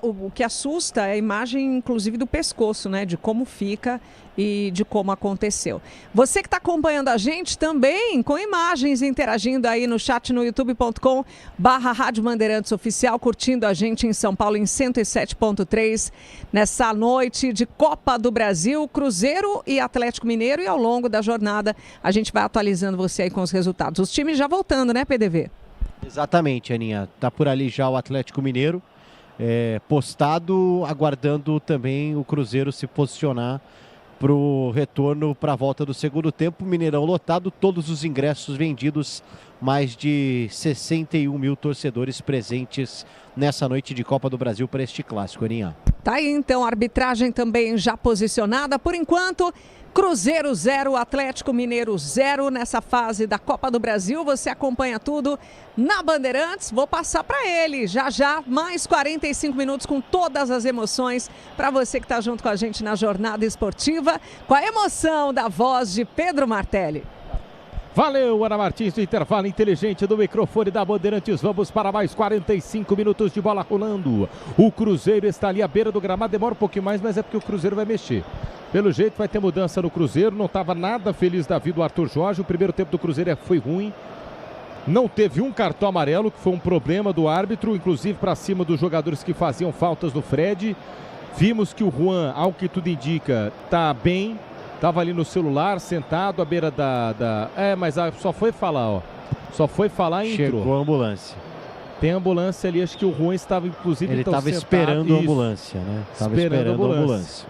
O que assusta é a imagem, inclusive, do pescoço, né? De como fica e de como aconteceu. Você que está acompanhando a gente também, com imagens, interagindo aí no chat no youtube.com/Rádio Bandeirantes Oficial, curtindo a gente em São Paulo em 107.3, nessa noite de Copa do Brasil, Cruzeiro e Atlético Mineiro. E ao longo da jornada, a gente vai atualizando você aí com os resultados. Os times já voltando, né, PDV? Exatamente, Aninha. Tá por ali já o Atlético Mineiro postado, aguardando também o Cruzeiro se posicionar para o retorno para a volta do segundo tempo. Mineirão lotado, todos os ingressos vendidos, mais de 61 mil torcedores presentes nessa noite de Copa do Brasil para este clássico, Aninha. Tá aí então, a arbitragem também já posicionada. Por enquanto, Cruzeiro 0, Atlético Mineiro 0 nessa fase da Copa do Brasil. Você acompanha tudo na Bandeirantes. Vou passar para ele já mais 45 minutos com todas as emoções para você que está junto com a gente na jornada esportiva, com a emoção da voz de Pedro Martelli. Valeu, Ana Martins, do intervalo inteligente do microfone da Bandeirantes. Vamos para mais 45 minutos de bola rolando. O Cruzeiro está ali à beira do gramado, demora um pouquinho mais, mas é porque o Cruzeiro vai mexer. Pelo jeito vai ter mudança no Cruzeiro, não estava nada feliz da vida o Arthur Jorge. O primeiro tempo do Cruzeiro foi ruim. Não teve um cartão amarelo, que foi um problema do árbitro, inclusive para cima dos jogadores que faziam faltas do Fred. Vimos que o Juan, ao que tudo indica, está bem. Estava ali no celular, sentado à beira mas só foi falar, ó. Só foi falar e entrou. Chegou a ambulância. Tem ambulância ali, acho que o Juan estava, inclusive... Ele estava esperando a ambulância, né? Estava esperando a ambulância.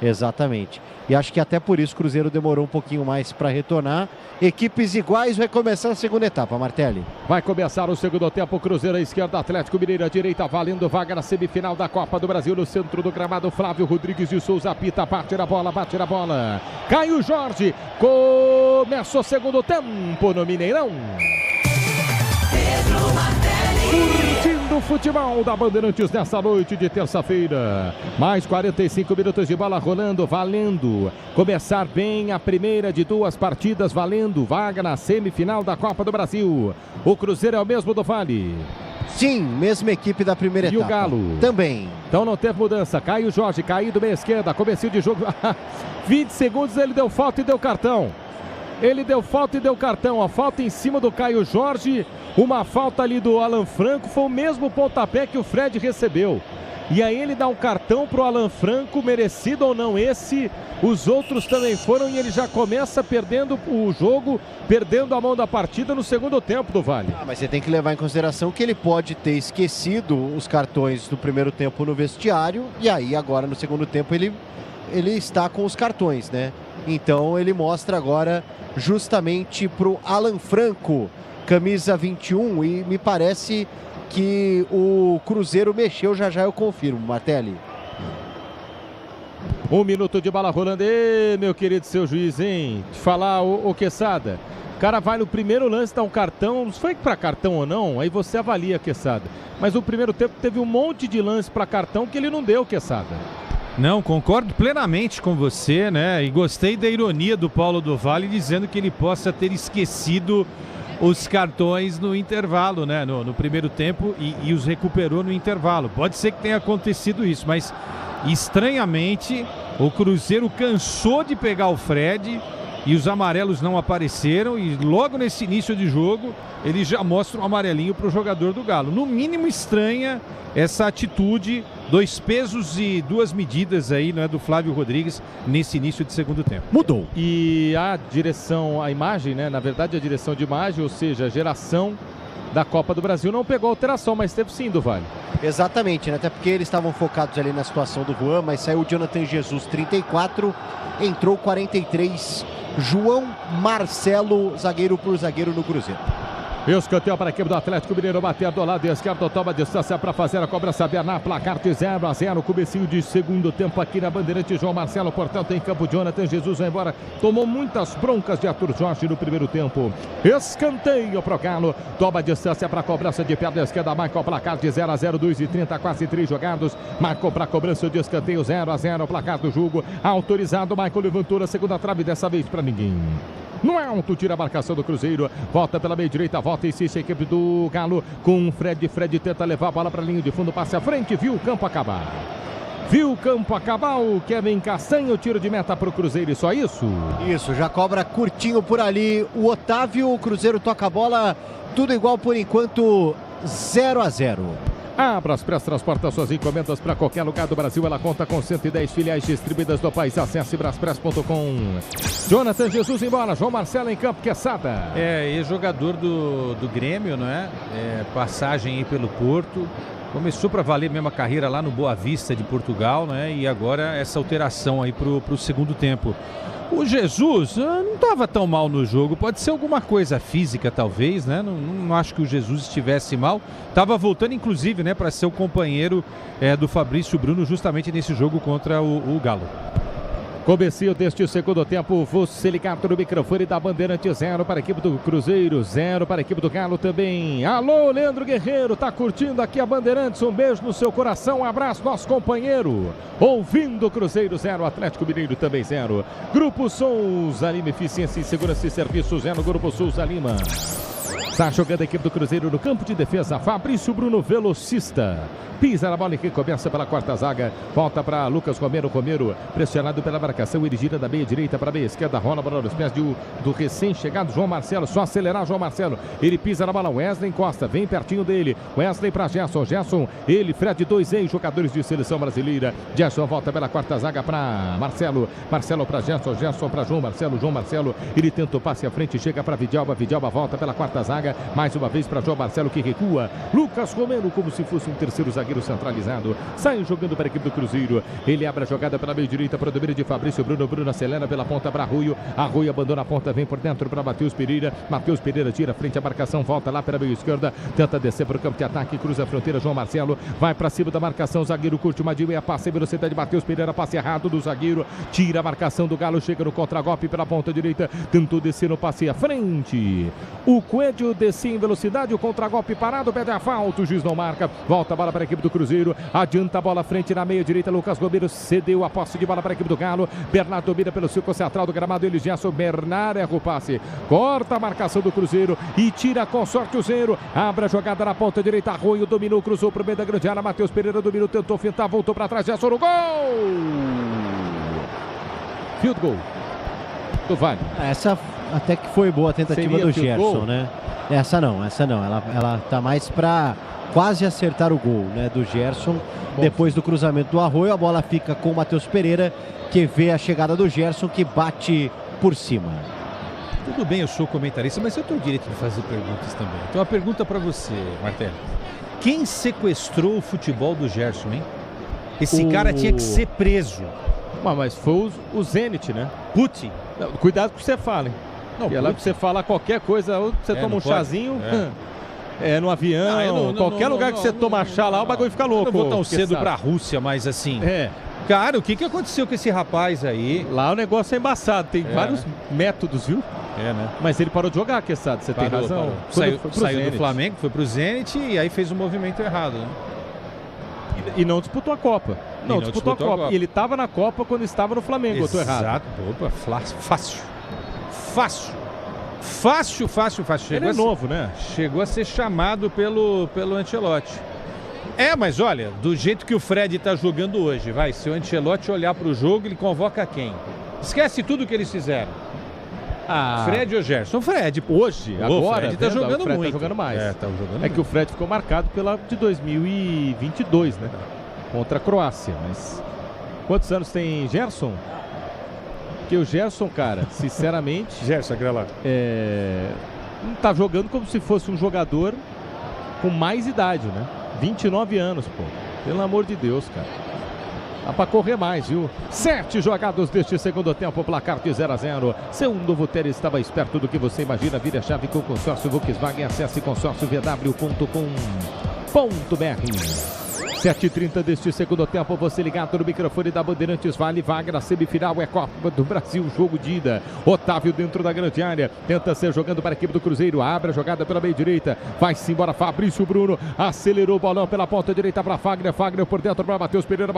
Exatamente. E acho que até por isso o Cruzeiro demorou um pouquinho mais para retornar. Equipes iguais, vai começar a segunda etapa, Martelli. Vai começar o segundo tempo, Cruzeiro à esquerda, Atlético Mineiro à direita, valendo vaga na semifinal da Copa do Brasil, no centro do gramado, Flávio Rodrigues de Souza apita, bate na bola. Caio Jorge, começa o segundo tempo no Mineirão. Pedro Martelli. Curtindo o futebol da Bandeirantes nessa noite de terça-feira. Mais 45 minutos de bola rolando, valendo. Começar bem a primeira de duas partidas, valendo vaga na semifinal da Copa do Brasil. O Cruzeiro é o mesmo do Vale. Sim, mesma equipe da primeira etapa. E o Galo? Também. Então não teve mudança. Caio Jorge, caído meia esquerda, comecinho de jogo. 20 segundos ele deu falta e deu cartão. A falta em cima do Caio Jorge. Uma falta ali do Alan Franco. Foi o mesmo pontapé que o Fred recebeu. E aí ele dá um cartão pro Alan Franco, merecido ou não esse. Os outros também foram e ele já começa perdendo o jogo, perdendo a mão da partida no segundo tempo do Vale. Mas você tem que levar em consideração que ele pode ter esquecido os cartões do primeiro tempo no vestiário. E aí agora no segundo tempo ele está com os cartões, né? Então ele mostra agora justamente pro Alan Franco, camisa 21, e me parece que o Cruzeiro mexeu, já eu confirmo, Martelli. 1 minuto de bola rolando. Ê, meu querido seu juiz, hein? Te falar, ô Quesada, o cara vai no primeiro lance, dá um cartão, não foi para cartão ou não, aí você avalia, Quesada. Mas no primeiro tempo teve um monte de lance para cartão que ele não deu, Quesada. Não, concordo plenamente com você, né? E gostei da ironia do Paulo do Vale dizendo que ele possa ter esquecido os cartões no intervalo, né? No primeiro tempo e os recuperou no intervalo. Pode ser que tenha acontecido isso, mas estranhamente o Cruzeiro cansou de pegar o Fred e os amarelos não apareceram, e logo nesse início de jogo ele já mostra um amarelinho para o jogador do Galo. No mínimo estranha essa atitude, 2 pesos e 2 medidas aí, não é, do Flávio Rodrigues nesse início de segundo tempo. Mudou. E a direção, a imagem, né, na verdade a direção de imagem, ou seja, a geração da Copa do Brasil não pegou alteração, mas teve sim, do Vale. Exatamente, né? Até porque eles estavam focados ali na situação do Juan, mas saiu o Jonathan Jesus, 34, entrou 43, João Marcelo, zagueiro por zagueiro no Cruzeiro. Escanteio para a equipe do Atlético Mineiro, bater do lado esquerdo, toma distância para fazer a cobrança na placar de 0-0, comecinho de segundo tempo aqui na Bandeirante. João Marcelo, portanto, em campo. Jonathan Jesus vai embora, tomou muitas broncas de Arthur Jorge no primeiro tempo. Escanteio para o Galo, toma distância para a cobrança de perna esquerda, Michael, placar de 0-0, 2:30, quase 3 jogados. Michael para a cobrança de escanteio, 0-0, placar do jogo, autorizado. Michael levantou na segunda trave, dessa vez para ninguém. No alto, tira a marcação do Cruzeiro, volta pela meia direita, volta e insiste a equipe do Galo com Fred. Fred tenta levar a bola para a linha de fundo, passe à frente, viu o campo acabar. Viu o campo acabar, o Kevin Castanho, tiro de meta para o Cruzeiro, e só isso? Isso, já cobra curtinho por ali o Otávio, o Cruzeiro toca a bola, tudo igual por enquanto, 0-0. A Braspress transporta suas encomendas para qualquer lugar do Brasil. Ela conta com 110 filiais distribuídas no país. Acesse braspress.com. Jonathan Jesus embora, João Marcelo em campo, Quesada. Ex-jogador do Grêmio, não é? Passagem aí pelo Porto. Começou para valer mesmo a carreira lá no Boa Vista de Portugal, né? E agora essa alteração aí pro segundo tempo. O Jesus não estava tão mal no jogo, pode ser alguma coisa física talvez, né? Não acho que o Jesus estivesse mal. Estava voltando inclusive, né, para ser o companheiro do Fabrício Bruno justamente nesse jogo contra o Galo. Comecinho deste segundo tempo, você ligado no microfone da Bandeirante, 0 para a equipe do Cruzeiro, 0 para a equipe do Galo também. Alô, Leandro Guerreiro, tá curtindo aqui a Bandeirantes, um beijo no seu coração, um abraço, nosso companheiro. Ouvindo o Cruzeiro, 0, Atlético Mineiro também 0. Grupo Souza Lima, eficiência em segurança e serviços, 0 Grupo Souza Lima. Está jogando a equipe do Cruzeiro no campo de defesa, Fabrício Bruno, velocista. Pisa na bola e começa pela quarta zaga. Volta para Lucas Romero. Romero pressionado pela marcação. Ele gira da meia direita para a meia esquerda. Rola a bola nos pés do recém-chegado João Marcelo. Só acelerar João Marcelo. Ele pisa na bola. Wesley encosta. Vem pertinho dele. Wesley para Gerson. Gerson. Ele, Fred, 2 jogadores de seleção brasileira. Gerson volta pela quarta zaga para Marcelo. Marcelo para Gerson. Gerson para João Marcelo. João Marcelo. Ele tenta o passe à frente. Chega para Vidalba. Vidalba volta pela quarta zaga. Mais uma vez para João Marcelo que recua. Lucas Romero como se fosse um terceiro zagueiro centralizado, sai jogando para a equipe do Cruzeiro. Ele abre a jogada pela meia direita para o domínio de Fabrício Bruno. Bruno acelera pela ponta para Arroio. Arroio abandona a ponta, vem por dentro para Matheus Pereira. Matheus Pereira tira frente à marcação, volta lá para a meia esquerda, tenta descer para o campo de ataque, cruza a fronteira. João Marcelo vai para cima da marcação, zagueiro curte uma meia passe em velocidade. Matheus Pereira, passe errado do zagueiro, tira a marcação do Galo, chega no contragolpe pela ponta direita, tentou descer no passe à frente. O Coelho descia em velocidade, o contragolpe parado, pede a falta, o juiz não marca, volta a bola para a equipe do Cruzeiro. Adianta a bola à frente na meia direita. Lucas Romero cedeu a posse de bola para a equipe do Galo. Bernardo domina pelo circo central do gramado. Ele Gerson. Bernardo erra o passe. Corta a marcação do Cruzeiro e tira com sorte o 0. Abre a jogada na ponta direita. Arroio dominou, cruzou para o meio da grande área. Matheus Pereira dominou, tentou fintar, voltou para trás. Gerson no gol. Field goal do Vale. Essa até que foi boa a tentativa do Gerson, né? Essa não. Ela tá mais para quase acertar o gol, né, do Gerson. Depois do cruzamento do Arroio, a bola fica com o Matheus Pereira, que vê a chegada do Gerson, que bate por cima. Tudo bem, eu sou comentarista, mas eu tenho o direito de fazer perguntas também. Então, uma pergunta para você, Martelo. Quem sequestrou o futebol do Gerson, hein? Esse cara tinha que ser preso. Mas foi o Zenit, né? Putin. Cuidado com o que você fala, hein? Não, lá que você fala qualquer coisa, você toma um chazinho... no avião, qualquer lugar que você toma chá lá, o bagulho fica louco. Eu não vou tão cedo pra Rússia, mas assim... Cara, o que aconteceu com esse rapaz aí? Lá o negócio é embaçado, tem vários métodos, viu? Né? Mas ele parou de jogar, Quesada, você tem razão. Saiu do Flamengo, foi pro Zenit e aí fez o movimento errado, né? E não disputou a Copa. Não disputou a Copa. E ele estava na Copa quando estava no Flamengo, eu tô errado. Exato, opa, fácil. Ele é novo, né? Chegou a ser chamado pelo Ancelotti. Mas olha, do jeito que o Fred tá jogando hoje, se o Ancelotti olhar pro jogo, ele convoca quem? Esquece tudo que eles fizeram. Fred ou Gerson? Fred. Hoje, agora. Fred tá jogando muito. Tá jogando mais. Tá jogando que o Fred ficou marcado pela de 2022, né? Contra a Croácia. Mas quantos anos tem Gerson? Porque o Gerson, cara, sinceramente... Gerson, aquele lá. Não tá jogando como se fosse um jogador com mais idade, né? 29 anos, pô. Pelo amor de Deus, cara. Dá pra correr mais, viu? 7 jogados deste segundo tempo, placar de 0-0. Seu novo Ter estava esperto do que você imagina. Vire a chave com o consórcio Volkswagen. Acesse consórciovw.com.br. 7h30 deste segundo tempo, você ligado no microfone da Bandeirantes, vale vaga na semifinal, é Copa do Brasil, jogo de ida. Otávio dentro da grande área, tenta ser jogando para a equipe do Cruzeiro, abre a jogada pela meia direita, vai-se embora Fabrício Bruno, acelerou o bolão pela ponta direita para Fagner, Fagner por dentro para Matheus Pereira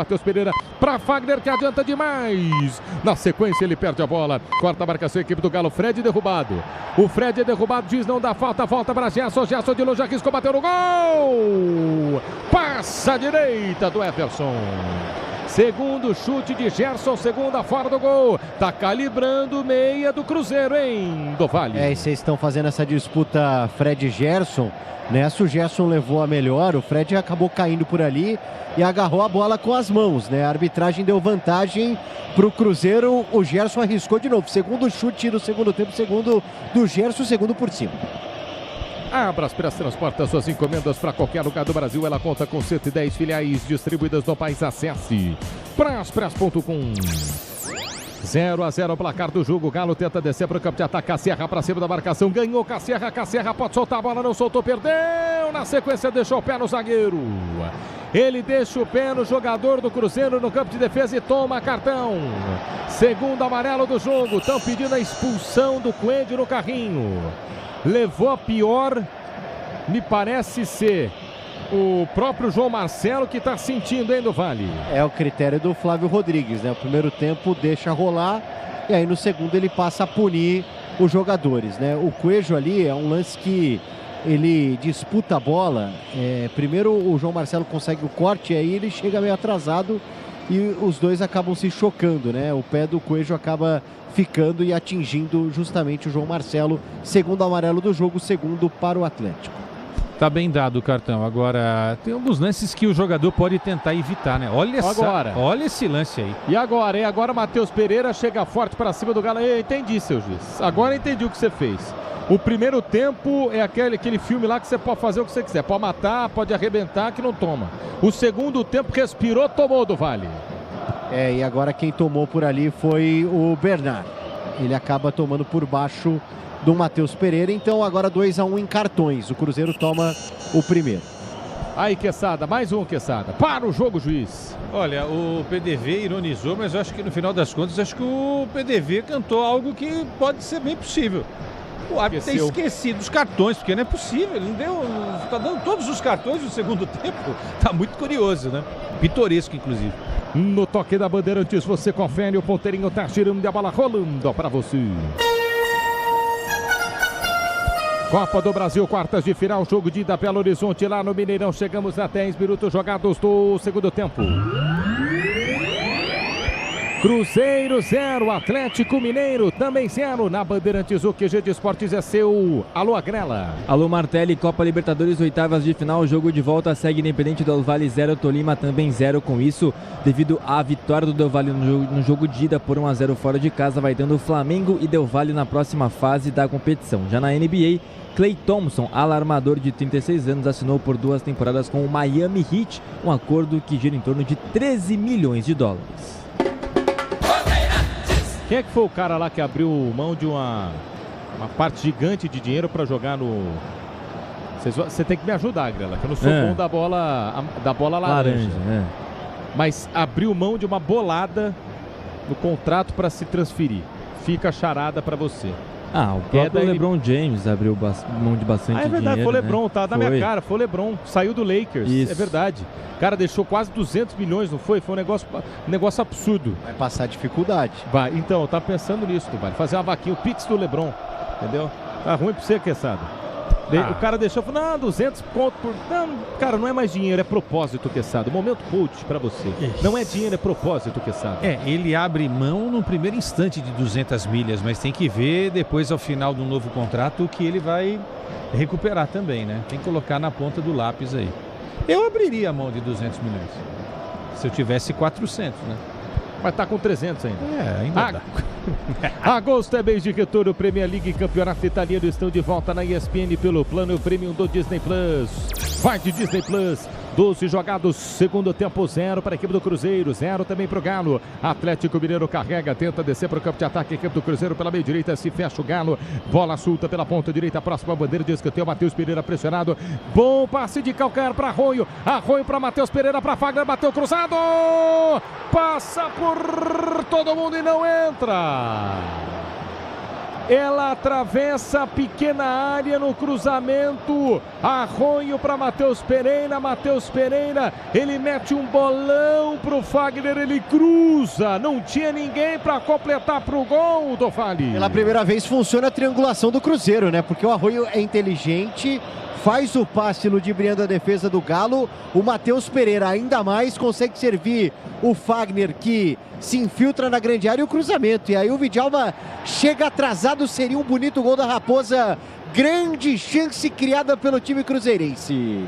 para Fagner que adianta demais. Na sequência ele perde a bola, corta a marcação, a equipe do Galo, Fred derrubado. O Fred é derrubado, diz não dá falta, volta para Gerson, Gerson de longe arriscou, bateu no gol. Passa direita do Everson. Segundo chute de Gerson, segunda fora do gol. Tá calibrando meia do Cruzeiro, hein, do Vale. E vocês estão fazendo essa disputa Fred e Gerson. Nessa o Gerson levou a melhor, o Fred acabou caindo por ali e agarrou a bola com as mãos, né? A arbitragem deu vantagem pro Cruzeiro, o Gerson arriscou de novo. Segundo chute do segundo tempo, segundo do Gerson, segundo por cima. A Braspress transporta suas encomendas para qualquer lugar do Brasil. Ela conta com 110 filiais distribuídas no país. Acesse braspress.com. 0-0 placar do jogo. Galo tenta descer para o campo de ataque. Cacerra para cima da marcação. Ganhou Cacerra. Cacerra pode soltar a bola. Não soltou, perdeu. Na sequência deixou o pé no zagueiro. Ele deixa o pé no jogador do Cruzeiro no campo de defesa e toma cartão. Segundo amarelo do jogo. Estão pedindo a expulsão do Coelho no carrinho. Levou a pior, me parece ser o próprio João Marcelo que está sentindo, hein, do Vale. É o critério do Flávio Rodrigues, né? O primeiro tempo deixa rolar e aí no segundo ele passa a punir os jogadores, né? O Coelho ali é um lance que ele disputa a bola. Primeiro o João Marcelo consegue o corte e aí ele chega meio atrasado e os dois acabam se chocando, né? O pé do Coelho acaba ficando e atingindo justamente o João Marcelo. Segundo amarelo do jogo, segundo para o Atlético. Tá bem dado o cartão. Agora, tem alguns lances que o jogador pode tentar evitar, né? Olha esse lance aí. E agora, hein? Agora Matheus Pereira chega forte para cima do Galo. Eu entendi, seu juiz. Agora entendi o que você fez. O primeiro tempo é aquele filme lá que você pode fazer o que você quiser. Pode matar, pode arrebentar, que não toma. O segundo tempo respirou, tomou do Vale. E agora quem tomou por ali foi o Bernard. Ele acaba tomando por baixo do Matheus Pereira. Então agora 2-1 em cartões. O Cruzeiro toma o primeiro. Aí, Quesada, mais um, Quesada. Para o jogo, juiz. Olha, o PDV ironizou, mas eu acho que no final das contas, acho que o PDV cantou algo que pode ser bem possível. O árbitro tem esquecido os cartões, porque não é possível. Ele não deu. Tá dando todos os cartões no segundo tempo. Tá muito curioso, né? Pitoresco, inclusive. No toque da Bandeirantes, você confere, o ponteirinho tá girando e a bola rolando para você. Copa do Brasil, quartas de final, jogo de ida, Belo Horizonte, lá no Mineirão. Chegamos a 10 minutos jogados do segundo tempo. Cruzeiro 0, Atlético Mineiro também 0. Na Bandeirantes, o QG de Esportes é seu. Alô, Agrela. Alô, Martelli, Copa Libertadores, oitavas de final. Jogo de volta, segue Independente Del Valle 0, Tolima também 0. Com isso, devido à vitória do Del Valle no jogo de ida por 1-0 fora de casa, vai dando Flamengo e Del Valle na próxima fase da competição. Já na NBA, Klay Thompson, alarmador de 36 anos, assinou por 2 temporadas com o Miami Heat, um acordo que gira em torno de 13 milhões de dólares. Quem é que foi o cara lá que abriu mão de uma parte gigante de dinheiro para jogar no... Você tem que me ajudar, Grela, que eu não sou bom da bola laranja. Mas abriu mão de uma bolada no contrato para se transferir. Fica a charada para você. O próprio LeBron James abriu mão de bastante dinheiro. É verdade, foi o LeBron, né? Tá na minha cara, foi o LeBron, saiu do Lakers, Isso. É verdade. O cara deixou quase 200 milhões, não foi? Foi um negócio absurdo. Vai passar dificuldade. Vai, então, eu tava pensando nisso, Vale. Fazer uma vaquinha, o Pix do LeBron, entendeu? Tá ruim pra você, Quesada. O cara deixou, falou, não, 200 conto por... Não, cara, não é mais dinheiro, é propósito, Quesada. Momento coach pra você. Não é dinheiro, é propósito, Quesada. Ele abre mão no primeiro instante de 200 milhas, mas tem que ver depois, ao final do novo contrato, o que ele vai recuperar também, né? Tem que colocar na ponta do lápis aí. Eu abriria a mão de 200 milhões. Se eu tivesse 400, né? Mas tá com 300 ainda. Ainda dá. Agosto é mês de retorno. Premier League e Campeonato Italiano estão de volta na ESPN pelo plano premium do Disney Plus. Vai de Disney Plus. 12 jogados, segundo tempo, 0 para a equipe do Cruzeiro, 0 também para o Galo. Atlético Mineiro carrega, tenta descer para o campo de ataque. A equipe do Cruzeiro pela meia direita, se fecha o Galo. Bola solta pela ponta direita, próxima bandeira de escanteio. Matheus Pereira pressionado. Bom passe de calcanhar para Arroio. Arroio para Matheus Pereira, para Fagner, bateu cruzado. Passa por todo mundo e não entra. Ela atravessa a pequena área no cruzamento. Arroio para Matheus Pereira. Matheus Pereira, ele mete um bolão pro Fagner, ele cruza. Não tinha ninguém para completar pro gol, Dofali. Pela primeira vez funciona a triangulação do Cruzeiro, né? Porque o Arroio é inteligente, faz o passe ludibriando a defesa do Galo. O Matheus Pereira ainda mais consegue servir o Fagner, que se infiltra na grande área, e o cruzamento. E aí o Vidalba chega atrasado, seria um bonito gol da Raposa. Grande chance criada pelo time cruzeirense.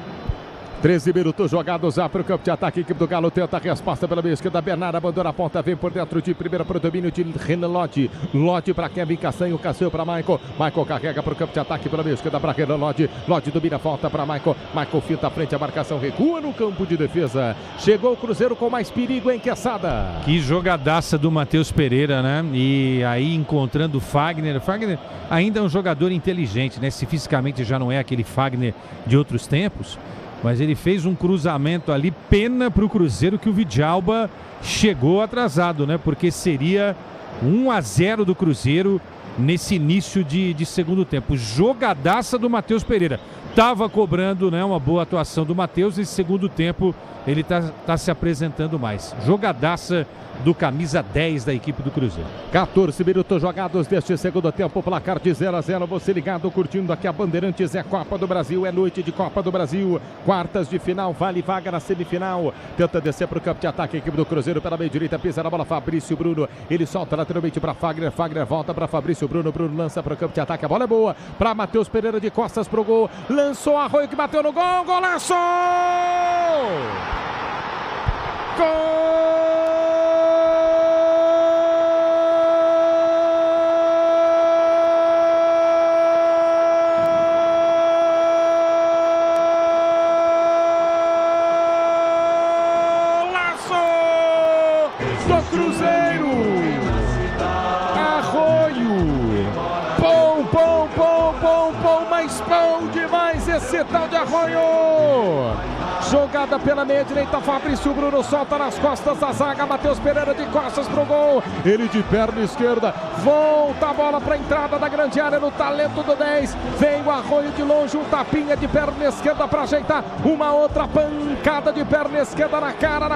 13 minutos jogados já para o campo de ataque. A equipe do Galo tenta a resposta pela meia esquerda. Bernardo abandona a ponta, vem por dentro de primeira para o domínio de Renan Lodge. Lodge para Kevin Castanho, Castanho para Michael. Michael carrega para o campo de ataque pela meia esquerda para Renan Lodge. Lodge domina, volta para Michael. Michael finta à frente, a marcação recua no campo de defesa. Chegou o Cruzeiro com mais perigo, hein, Quesada? Que jogadaça do Matheus Pereira, né? E aí encontrando o Fagner. Fagner ainda é um jogador inteligente, né? Se fisicamente já não é aquele Fagner de outros tempos. Mas ele fez um cruzamento ali, pena para o Cruzeiro que o Vidalba chegou atrasado, né? Porque seria 1-0 do Cruzeiro nesse início de segundo tempo. Jogadaça do Matheus Pereira. Tava cobrando, né, uma boa atuação do Matheus. Nesse segundo tempo ele tá se apresentando mais. Jogadaça do camisa 10 da equipe do Cruzeiro. 14 minutos jogados deste segundo tempo, placar de 0-0. Você ligado, curtindo aqui a Bandeirantes. É Copa do Brasil, é noite de Copa do Brasil. Quartas de final, vale vaga na semifinal. Tenta descer para o campo de ataque, a equipe do Cruzeiro pela meia direita, pisa na bola Fabrício Bruno. Ele solta lateralmente para Fagner. Fagner volta para Fabrício Bruno. Bruno lança para o campo de ataque. A bola é boa para Matheus Pereira de costas pro gol. Lançou Arroio que bateu no gol. Golaço! Gol! Do Cruzeiro, Arroio, pão, mas pão demais esse tal de Arroio. Jogada pela meia direita, Fabrício Bruno solta nas costas da zaga, Matheus Pereira de costas pro gol, ele de perna esquerda, volta a bola para a entrada da grande área no talento do 10, vem o Arroio de longe, um tapinha de perna esquerda para ajeitar, uma outra pancada de perna esquerda na cara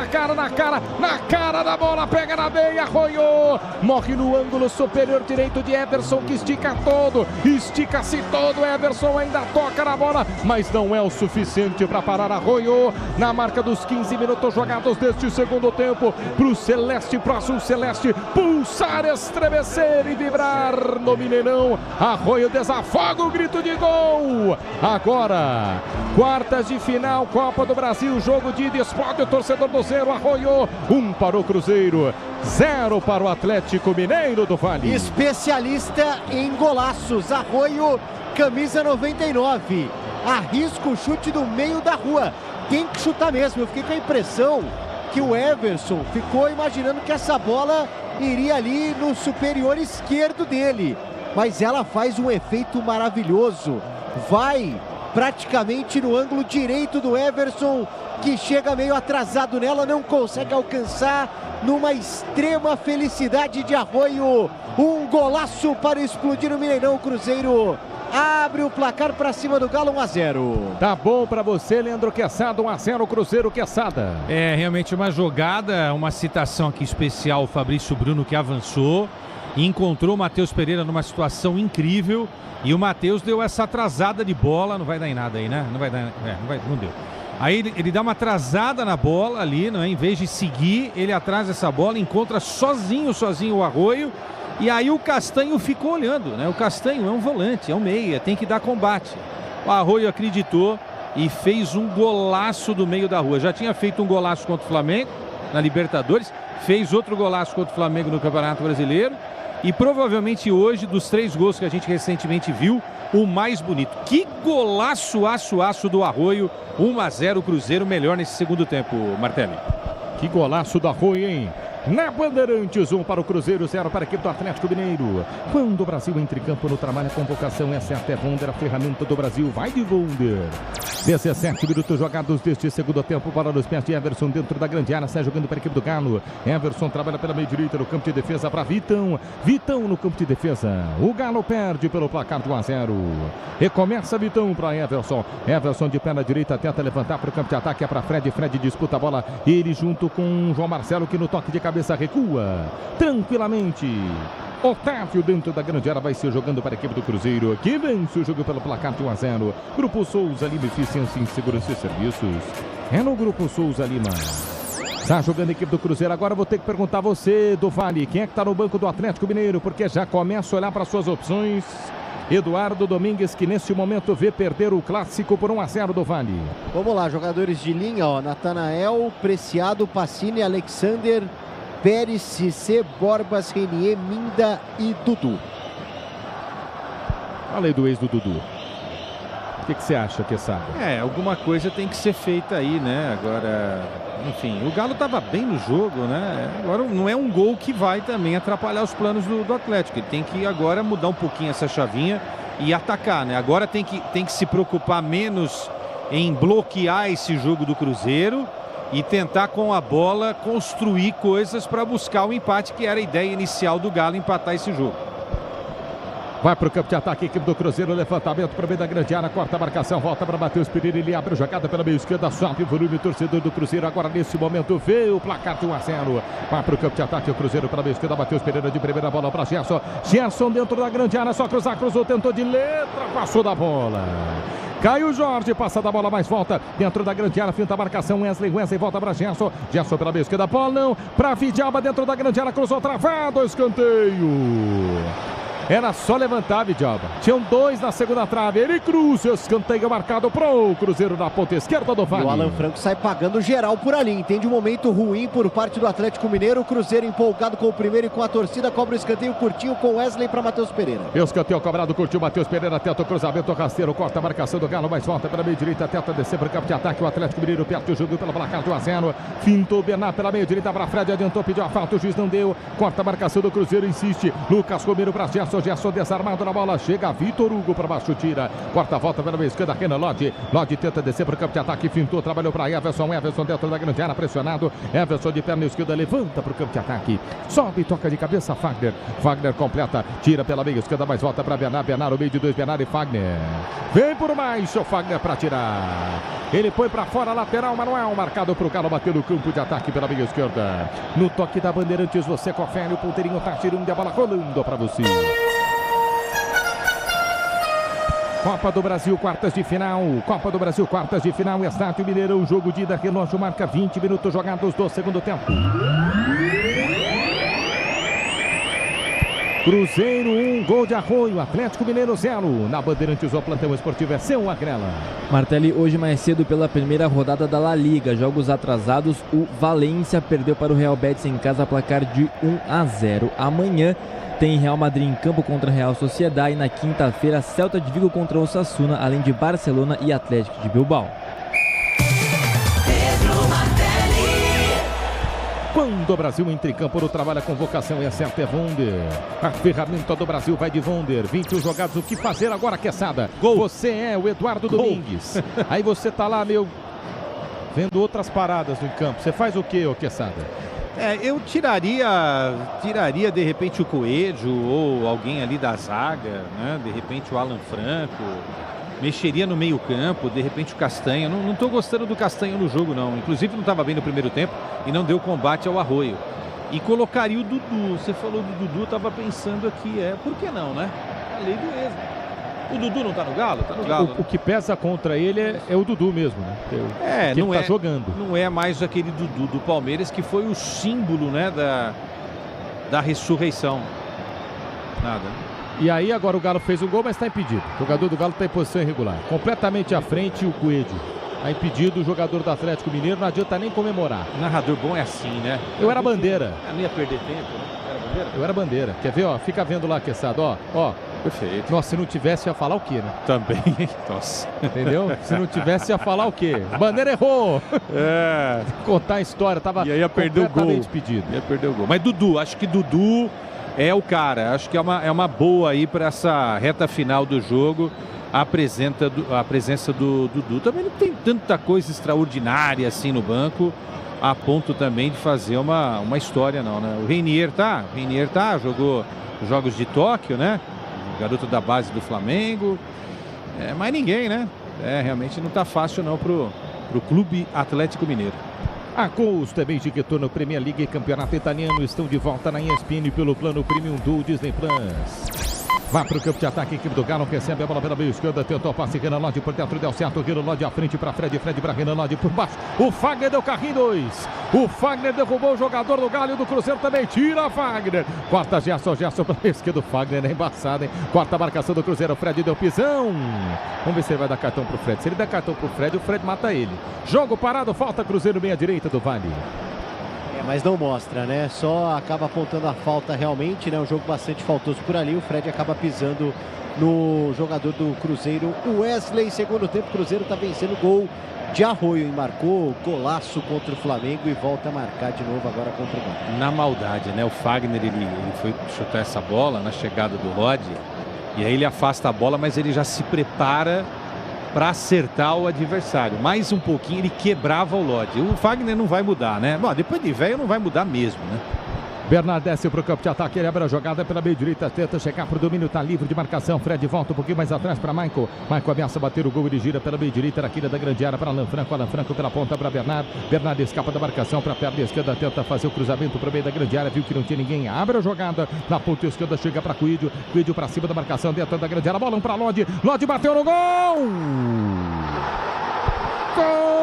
da bola, pega na meia, Arroio, morre no ângulo superior direito de Everson, que estica-se todo, Everson ainda toca na bola, mas não é o suficiente para parar Arroio. Na marca dos 15 minutos jogados deste segundo tempo, pro Celeste, pro Azul Celeste, pulsar, estremecer e vibrar no Mineirão. Arroio desafoga o grito de gol. Agora, quartas de final, Copa do Brasil, jogo de ida, explode o torcedor do Zero. Arroio, 1 para o Cruzeiro, 0 para o Atlético Mineiro do Vale. Especialista em golaços, Arroio, camisa 99. Arrisca o chute do meio da rua. Tem que chutar mesmo. Eu fiquei com a impressão que o Everson ficou imaginando que essa bola iria ali no superior esquerdo dele. Mas ela faz um efeito maravilhoso. Vai praticamente no ângulo direito do Everson, que chega meio atrasado nela, não consegue alcançar. Numa extrema felicidade de Arroio. Um golaço para explodir o Mineirão. Cruzeiro abre o placar para cima do Galo, 1-0. Tá bom para você, Leandro Quesada, 1-0 Cruzeiro, Quesada. É realmente uma jogada, uma citação aqui especial, Fabrício Bruno, que avançou. e encontrou o Matheus Pereira numa situação incrível. E o Matheus deu essa atrasada de bola. Não vai dar em nada aí, né? Não vai dar. Não deu. Aí ele dá uma atrasada na bola ali, não é? Em vez de seguir, ele atrasa essa bola, encontra sozinho o Arroio. E aí o Castanho ficou olhando, né? O Castanho é um volante, é um meia, tem que dar combate. O Arroio acreditou e fez um golaço do meio da rua. Já tinha feito um golaço contra o Flamengo na Libertadores, fez outro golaço contra o Flamengo no Campeonato Brasileiro. E provavelmente hoje, dos 3 gols que a gente recentemente viu, o mais bonito. Que golaço, aço do Arroio. 1-0 Cruzeiro, melhor nesse segundo tempo, Martelli. Que golaço do Arroio, hein? Na Bandeirantes, 1 para o Cruzeiro, 0 para a equipe do Atlético Mineiro. Quando o Brasil entra em campo no trabalho, a convocação é certa, é Wonder, a ferramenta do Brasil, vai de Wonder. 17 minutos jogados deste segundo tempo, bola nos pés de Everson dentro da grande área, sai jogando para a equipe do Galo. Everson trabalha pela meia direita no campo de defesa para Vitão. Vitão no campo de defesa. O Galo perde pelo placar de 1-0. Recomeça Vitão para Everson. Everson de perna direita tenta levantar para o campo de ataque, é para Fred. Fred disputa a bola, ele junto com João Marcelo, que no toque de cabeça recua tranquilamente. Otávio dentro da grande área vai ser jogando para a equipe do Cruzeiro, que vence o jogo pelo placar de 1-0. Grupo Souza Lima, eficiência em segurança e serviços. É no Grupo Souza Lima. Está jogando a equipe do Cruzeiro. Agora vou ter que perguntar a você, do Vale, quem é que está no banco do Atlético Mineiro, porque já começa a olhar para suas opções. Eduardo Domingues, que nesse momento vê perder o clássico por 1-0 do Vale. Vamos lá, jogadores de linha, ó. Natanael, Preciado, Pacini, Alexander, Pérez, Cissé, Borbas, Renier, Minda e Dudu. Falei do ex do Dudu. O que você acha, Quesada? Alguma coisa tem que ser feita aí, né? Agora, enfim, o Galo estava bem no jogo, né? Agora não é um gol que vai também atrapalhar os planos do Atlético. Ele tem que agora mudar um pouquinho essa chavinha e atacar, né? Agora tem que se preocupar menos em bloquear esse jogo do Cruzeiro e tentar com a bola construir coisas para buscar o empate, que era a ideia inicial do Galo, empatar esse jogo. Vai para o campo de ataque, equipe do Cruzeiro, levantamento para o meio da grande área, corta a marcação, volta para Matheus Pereira, ele abre a jogada pela meia esquerda, sobe o volume, torcedor do Cruzeiro, agora nesse momento vê o placar de 1-0. Vai para o campo de ataque, o Cruzeiro pela meia esquerda, Matheus Pereira de primeira, bola para Gerson. Gerson dentro da grande área, só cruzou, tentou de letra, passou da bola. Caio Jorge, passa da bola, mais volta dentro da grande área, finta a marcação, Wesley volta para Gerson pela meia esquerda, bola não, para Vidalba dentro da grande área, cruzou, travado, escanteio. Era só levantar, Vidalba. Tinham 2 na segunda trave. Ele cruza, escanteio marcado pro Cruzeiro na ponta esquerda do Vale. E o Alan Franco sai pagando geral por ali. Entende um momento ruim por parte do Atlético Mineiro. O Cruzeiro empolgado com o primeiro e com a torcida. Cobra o escanteio curtinho com Wesley para Matheus Pereira. Escanteio cobrado, curtiu Matheus Pereira. Tenta o cruzamento rasteiro. Corta a marcação do Galo. Mais volta pela meia direita. Tenta descer para o campo de ataque. O Atlético Mineiro perde o jogo pelo placar de 1-0. Fintou Bernard pela meia direita para Fred. Adiantou, pediu a falta. O juiz não deu. Corta a marcação do Cruzeiro. Insiste. Lucas Romero para Gerson. Gerson desarmado na bola. Chega Vitor Hugo para baixo. Tira. Corta a volta pela meia esquerda. Renan Lodge. Lodge tenta descer para o campo de ataque. Fintou. Trabalhou para Everson. Everson dentro da grande área. Pressionado. Everson de perna esquerda. Levanta para o campo de ataque. Sobe. Toca de cabeça. Fagner. Fagner completa. Tira pela meia esquerda. Mais volta para Bernard. Bernard no meio de 2. Bernard e Fagner. Vem por mais. O Fagner para tirar. Ele põe para fora. Lateral. Manuel. Marcado para o Galo. Bateu no campo de ataque pela meia esquerda. No toque da Bandeirantes. Você confere. O ponteirinho tá tirando a bola rolando para você. Copa do Brasil, quartas de final. Copa do Brasil, quartas de final. Estádio Mineirão, jogo de ida, relógio marca 20 minutos jogados do segundo tempo. Cruzeiro 1, gol de Arroio, Atlético Mineiro 0. Na Bandeirantes, o plantão esportivo é seu, Agrela. Martelli, hoje mais cedo pela primeira rodada da La Liga, jogos atrasados, o Valência perdeu para o Real Betis em casa, placar de 1-0. Amanhã tem Real Madrid em campo contra Real Sociedad e na quinta-feira Celta de Vigo contra o Osasuna, além de Barcelona e Atlético de Bilbao. Quando o Brasil entra em campo no trabalho, a convocação é certa, é Wonder. A ferramenta do Brasil vai de Wonder. 21 jogados, o que fazer agora, Quesada? Gol. Você é o Eduardo Domingues. Aí você tá lá, vendo outras paradas no campo. Você faz o quê, ô Quesada? Eu tiraria de repente o Coelho ou alguém ali da zaga, né? De repente o Alan Franco, mexeria no meio campo, de repente o Castanho. Não estou gostando do Castanho no jogo, não. Inclusive não estava bem no primeiro tempo e não deu combate ao Arroio. E colocaria o Dudu. Você falou do Dudu, tava pensando aqui, por que não, né? A lei do ex. O Dudu não tá no Galo? Tá no Galo. O que pesa contra ele é o Dudu mesmo, né? Não tá jogando. Não é mais aquele Dudu do Palmeiras que foi o símbolo, né, da ressurreição. Nada. E aí agora o Galo fez um gol, mas está impedido. O jogador do Galo está em posição irregular. Completamente à frente o Coelho. Está impedido o jogador do Atlético Mineiro, não adianta nem comemorar. O narrador bom é assim, né? Eu era bandeira. Eu não ia perder tempo, né? Era bandeira? Eu era bandeira. Quer ver, ó? Fica vendo lá, Queçado, ó. Perfeito. Nossa, se não tivesse, ia falar o quê, né? Também, nossa. Entendeu? Se não tivesse, ia falar o quê? Bandeira errou! Contar a história, tava ia perder o gol. Impedido. Ia perder o gol. Mas Dudu, acho que Dudu é o cara. Acho que é uma boa aí para essa reta final do jogo. A presença do Dudu. Também não tem tanta coisa extraordinária assim no banco, a ponto também de fazer uma história, não, né? O Reinier jogou Jogos de Tóquio, né? Garoto da base do Flamengo. Mas ninguém, né? Realmente não tá fácil não pro Clube Atlético Mineiro. A Gol também de retorno Premier League e Campeonato Italiano estão de volta na ESPN pelo plano Premium do Disney Plus. Vá para o campo de ataque, equipe do Galo recebe a bola pela meia esquerda, tentou passe, Renan Lodge por dentro, deu certo, Renan Lodge à frente para Fred para Renan Lodge por baixo, o Fagner deu carrinho 2, o Fagner derrubou o jogador do Galo e do Cruzeiro também, tira Fagner, quarta Gerson para a esquerda, o Fagner é embaçado, hein? Quarta marcação do Cruzeiro, o Fred deu pisão, vamos ver se ele vai dar cartão pro Fred, se ele der cartão pro Fred, o Fred mata ele, jogo parado, falta Cruzeiro meia direita do Vale. Mas não mostra, né? Só acaba apontando a falta realmente, né? Um jogo bastante faltoso por ali. O Fred acaba pisando no jogador do Cruzeiro. O Wesley, segundo tempo, o Cruzeiro tá vencendo o gol de Arroio e marcou golaço contra o Flamengo e volta a marcar de novo agora contra o Galo. Na maldade, né? O Fagner, ele foi chutar essa bola na chegada do Lodge e aí ele afasta a bola, mas ele já se prepara para acertar o adversário. Mais um pouquinho, ele quebrava o Lodge. O Fagner não vai mudar, né? Bom, depois de velho não vai mudar mesmo, né? Bernard desce para o campo de ataque, ele abre a jogada pela meia direita, tenta chegar para o domínio, está livre de marcação, Fred volta um pouquinho mais atrás para Michael ameaça bater o gol, ele gira pela meia direita, na quina da grande área para Alan Franco pela ponta para Bernard escapa da marcação para a perna esquerda, tenta fazer o cruzamento para o meio da grande área, viu que não tinha ninguém, abre a jogada, na ponta esquerda chega para Coelho para cima da marcação, dentro da grande área, bola para Lodge bateu no gol! Gol!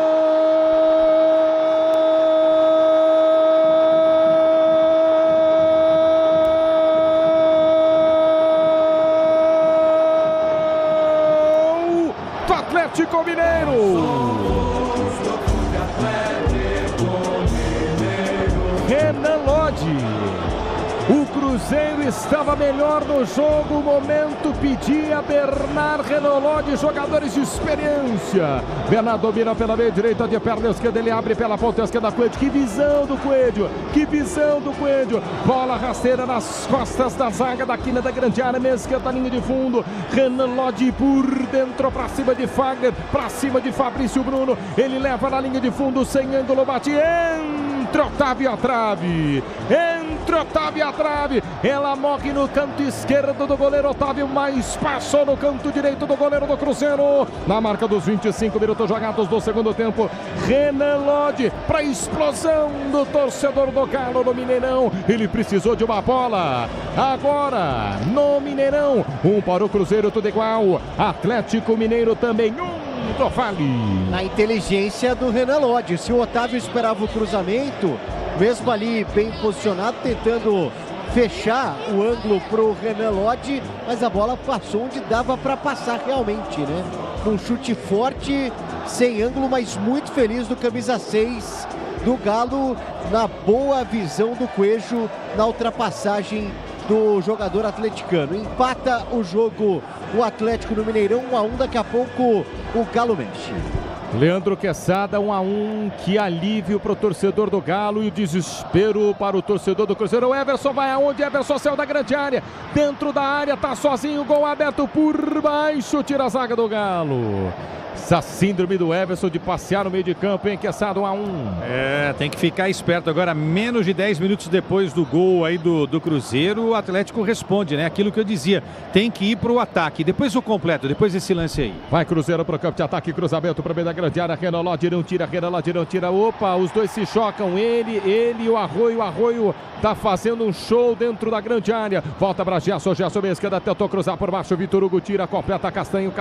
Atlético Mineiro. Renan Lodge. O Cruzeiro estava melhor no jogo, o momento pedia Bernard, Renan Lodge, jogadores de experiência. Bernard domina pela meia direita, de perna esquerda, ele abre pela ponta esquerda, Coelho, que visão do Coelho, bola rasteira nas costas da zaga da quina da grande área, meia esquerda, linha de fundo, Renan Lodge por dentro, para cima de Fagner, para cima de Fabrício Bruno, ele leva na linha de fundo, sem ângulo, bate, entre Otávio e a trave, ela morre no canto esquerdo do goleiro Otávio, mas passou no canto direito do goleiro do Cruzeiro, na marca dos 25 minutos jogados do segundo tempo, Renan Lodge para explosão do torcedor do Galo no Mineirão, ele precisou de uma bola, agora no Mineirão, para o Cruzeiro, tudo igual, Atlético Mineiro também, do Vale. Na inteligência do Renan Lodge, se o Otávio esperava o cruzamento, mesmo ali bem posicionado, tentando fechar o ângulo pro Renan Lodge, mas a bola passou onde dava para passar realmente, né? Um chute forte, sem ângulo, mas muito feliz do camisa 6 do Galo, na boa visão do Coelho, na ultrapassagem do jogador atleticano. Empata o jogo o Atlético no Mineirão, 1-1, daqui a pouco o Galo mexe. Leandro Queçada, 1-1, que alívio para o torcedor do Galo e o desespero para o torcedor do Cruzeiro. O Everson vai aonde? Everson saiu da grande área, dentro da área, tá sozinho, gol aberto por baixo, tira a zaga do Galo. Essa síndrome do Everson de passear no meio de campo, hein? Quesada 1-1. Tem que ficar esperto agora. Menos de 10 minutos depois do gol aí do Cruzeiro, o Atlético responde, né? Aquilo que eu dizia, tem que ir pro ataque. Depois o completo, depois esse lance aí. Vai Cruzeiro pro campo de ataque, cruzamento para meio da grande área. Renan Lodge não tira. Opa, os dois se chocam. Ele e o Arroio tá fazendo um show dentro da grande área. Volta para Gerson meia esquerda, tentou cruzar por baixo. Vitor Hugo tira, completa Castanho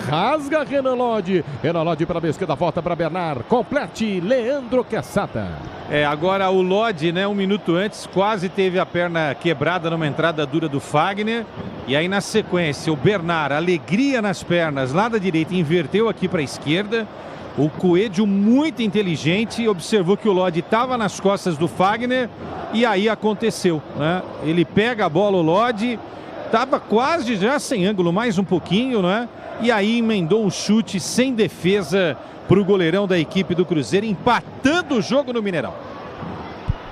rasga Renan Lodge para a esquerda, volta para Bernard, complete Leandro Quesada. Agora o Lodge, né, um minuto antes, quase teve a perna quebrada numa entrada dura do Fagner. E aí na sequência, o Bernard, alegria nas pernas, lá da direita, inverteu aqui para a esquerda. O Coelho, muito inteligente, observou que o Lodge estava nas costas do Fagner e aí aconteceu, né? Ele pega a bola, o Lodge, estava quase já sem ângulo, mais um pouquinho, né? E aí emendou um chute sem defesa para o goleirão da equipe do Cruzeiro, empatando o jogo no Mineirão.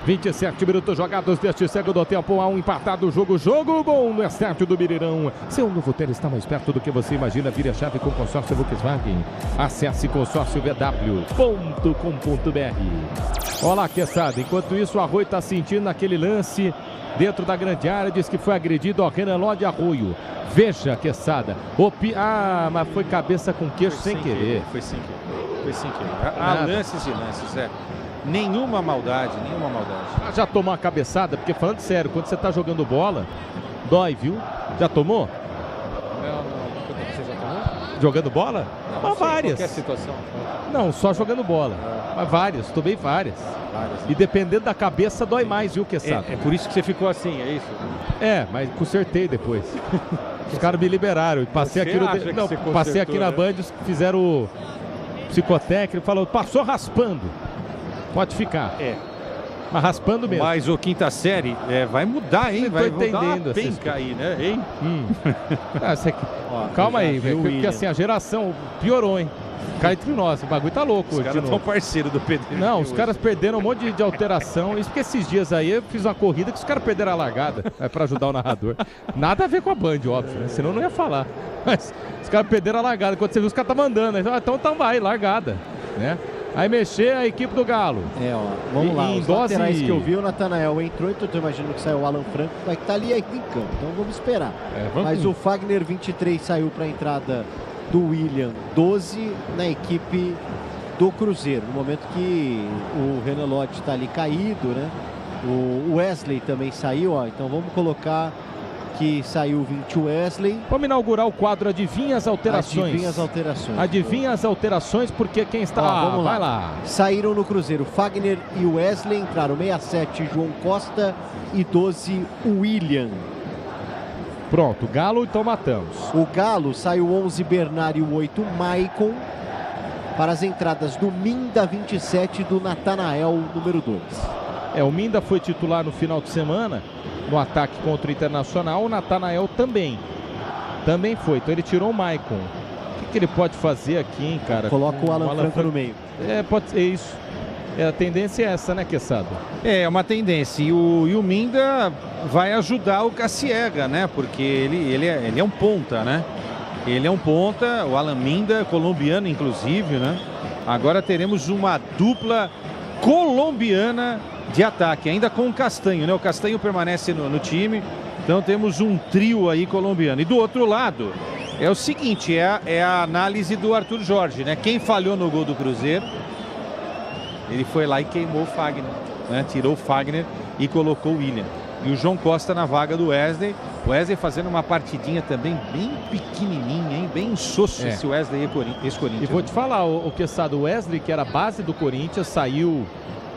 27 minutos jogados deste segundo tempo, 1 empatado o jogo, gol no estádio do Mineirão. Seu novo tênis está mais perto do que você imagina. Vire a chave com o consórcio Volkswagen. Acesse consórciovw.com.br. Olá, Quesada. Enquanto isso, o Arroio está sentindo aquele lance dentro da grande área. Diz que foi agredido, Renan Lodge Arroio. Veja, Quesada. Mas foi cabeça com queixo sem querer. Foi sem querer. Há lances e lances, Nenhuma maldade. Já tomou uma cabeçada? Porque falando sério, quando você tá jogando bola, dói, viu? Já tomou? Você já tomou? Jogando bola? Não, mas várias. Qualquer situação. Não, só jogando bola. Mas várias, tomei várias. E dependendo da cabeça, dói mais, viu, Quesada? É por isso que você ficou assim, é isso? Mas consertei depois. Os caras me liberaram. Passei aqui na Band, fizeram o psicotécnico, falou, passou raspando. Pode ficar. Mas raspando mesmo. Mas o quinta série vai mudar, hein? Vai entendendo mudar a penca aí, né? Hein? Calma aí, porque assim, a geração piorou, hein? Cá entre nós, o bagulho tá louco. Os caras estão parceiros do Pedro. Não, os caras perderam um monte de alteração. Isso porque esses dias aí eu fiz uma corrida que os caras perderam a largada. Pra ajudar o narrador. Nada a ver com a Band, óbvio, né? Senão eu não ia falar. Mas os caras perderam a largada. Quando você viu, os caras estavam andando. Então vai, largada, né? Aí mexer a equipe do Galo. Vamos lá. Os laterais que eu vi, o Natanael entrou, então eu tô imaginando que saiu o Alan Franco, vai estar ali em campo. Então vamos esperar. Mas o Fagner 23 saiu para a entrada do William 12 na equipe do Cruzeiro. No momento que o Renan Lodge está ali caído, né? O Wesley também saiu, então vamos colocar que saiu o 20 Wesley. Vamos inaugurar o quadro Adivinha as Alterações. Adivinha as alterações, porque quem está... vamos lá. Vai lá. Saíram no Cruzeiro Fagner e Wesley, entraram 67 João Costa e 12 William. Pronto, Galo, então matamos. O Galo saiu 11 Bernard e o 8 Maicon. Para as entradas do Minda 27 e do Natanael número 2. O Minda foi titular no final de semana no ataque contra o Internacional. O Natanael também foi, então ele tirou o Maicon. O que ele pode fazer aqui, hein, cara? Coloca o Alan Franco no meio. Pode ser isso. A tendência é essa, né, Quesada? É uma tendência. E o Minda vai ajudar o Cassiega, né? Porque ele é um ponta, né? Ele é um ponta, o Alan Minda, colombiano inclusive, né? Agora teremos uma dupla colombiana de ataque, ainda com o Castanho, né? O Castanho permanece no time, então temos um trio aí colombiano. E do outro lado, é o seguinte, é a análise do Arthur Jorge, né? Quem falhou no gol do Cruzeiro, ele foi lá e queimou o Fagner, né? Tirou o Fagner e colocou o William. E o João Costa na vaga do Wesley. O Wesley fazendo uma partidinha também bem pequenininha, hein? Bem insosso esse Wesley ex-Corinthians. E vou te falar, o Quesada, o Wesley, que era a base do Corinthians, saiu...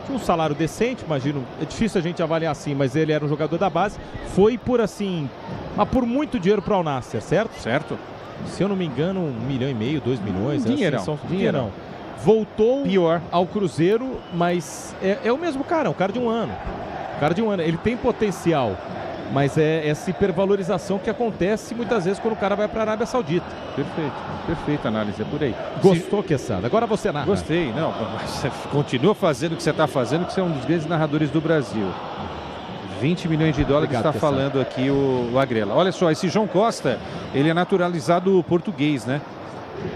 Tinha um salário decente, imagino. É difícil a gente avaliar assim, mas ele era um jogador da base. Foi por assim... Mas por muito dinheiro para o Al-Nassr, certo? Certo. Se eu não me engano, 1,5 milhão, 2 milhões. Dinheirão. Assim, dinheirão. Voltou ao Cruzeiro, mas é o mesmo cara, um cara de um ano. Ele tem potencial, mas é essa hipervalorização que acontece muitas vezes quando o cara vai para a Arábia Saudita. Perfeita análise, é por aí. Gostou, Quesada? Agora você narra. Gostei, não, você continua fazendo o que você está fazendo, que você é um dos grandes narradores do Brasil. 20 milhões de dólares. Obrigado, está Quesada. Falando aqui o Agrela. Olha só, esse João Costa, ele é naturalizado português, né?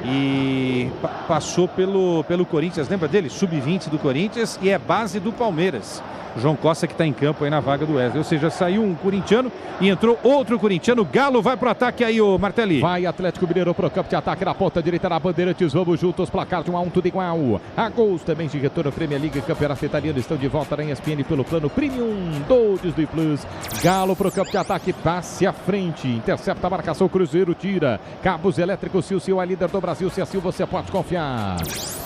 e passou pelo Corinthians, lembra dele? Sub-20 do Corinthians e é base do Palmeiras. João Costa que está em campo aí na vaga do Wesley. Ou seja, saiu um corintiano e entrou outro corintiano. Galo vai pro ataque aí, o Martelli. Vai Atlético Mineiro pro campo de ataque na ponta direita na Bandeirantes. Vamos juntos, placar de 1-1, tudo igual. A gols também de retorno Premier League, Campeonato Italiano estão de volta na ESPN pelo plano Premium do Disney Plus. Galo pro campo de ataque, passe à frente, intercepta a marcação, Cruzeiro tira. Cabos elétricos, se o seu é líder do Brasil, se assim você pode confiar.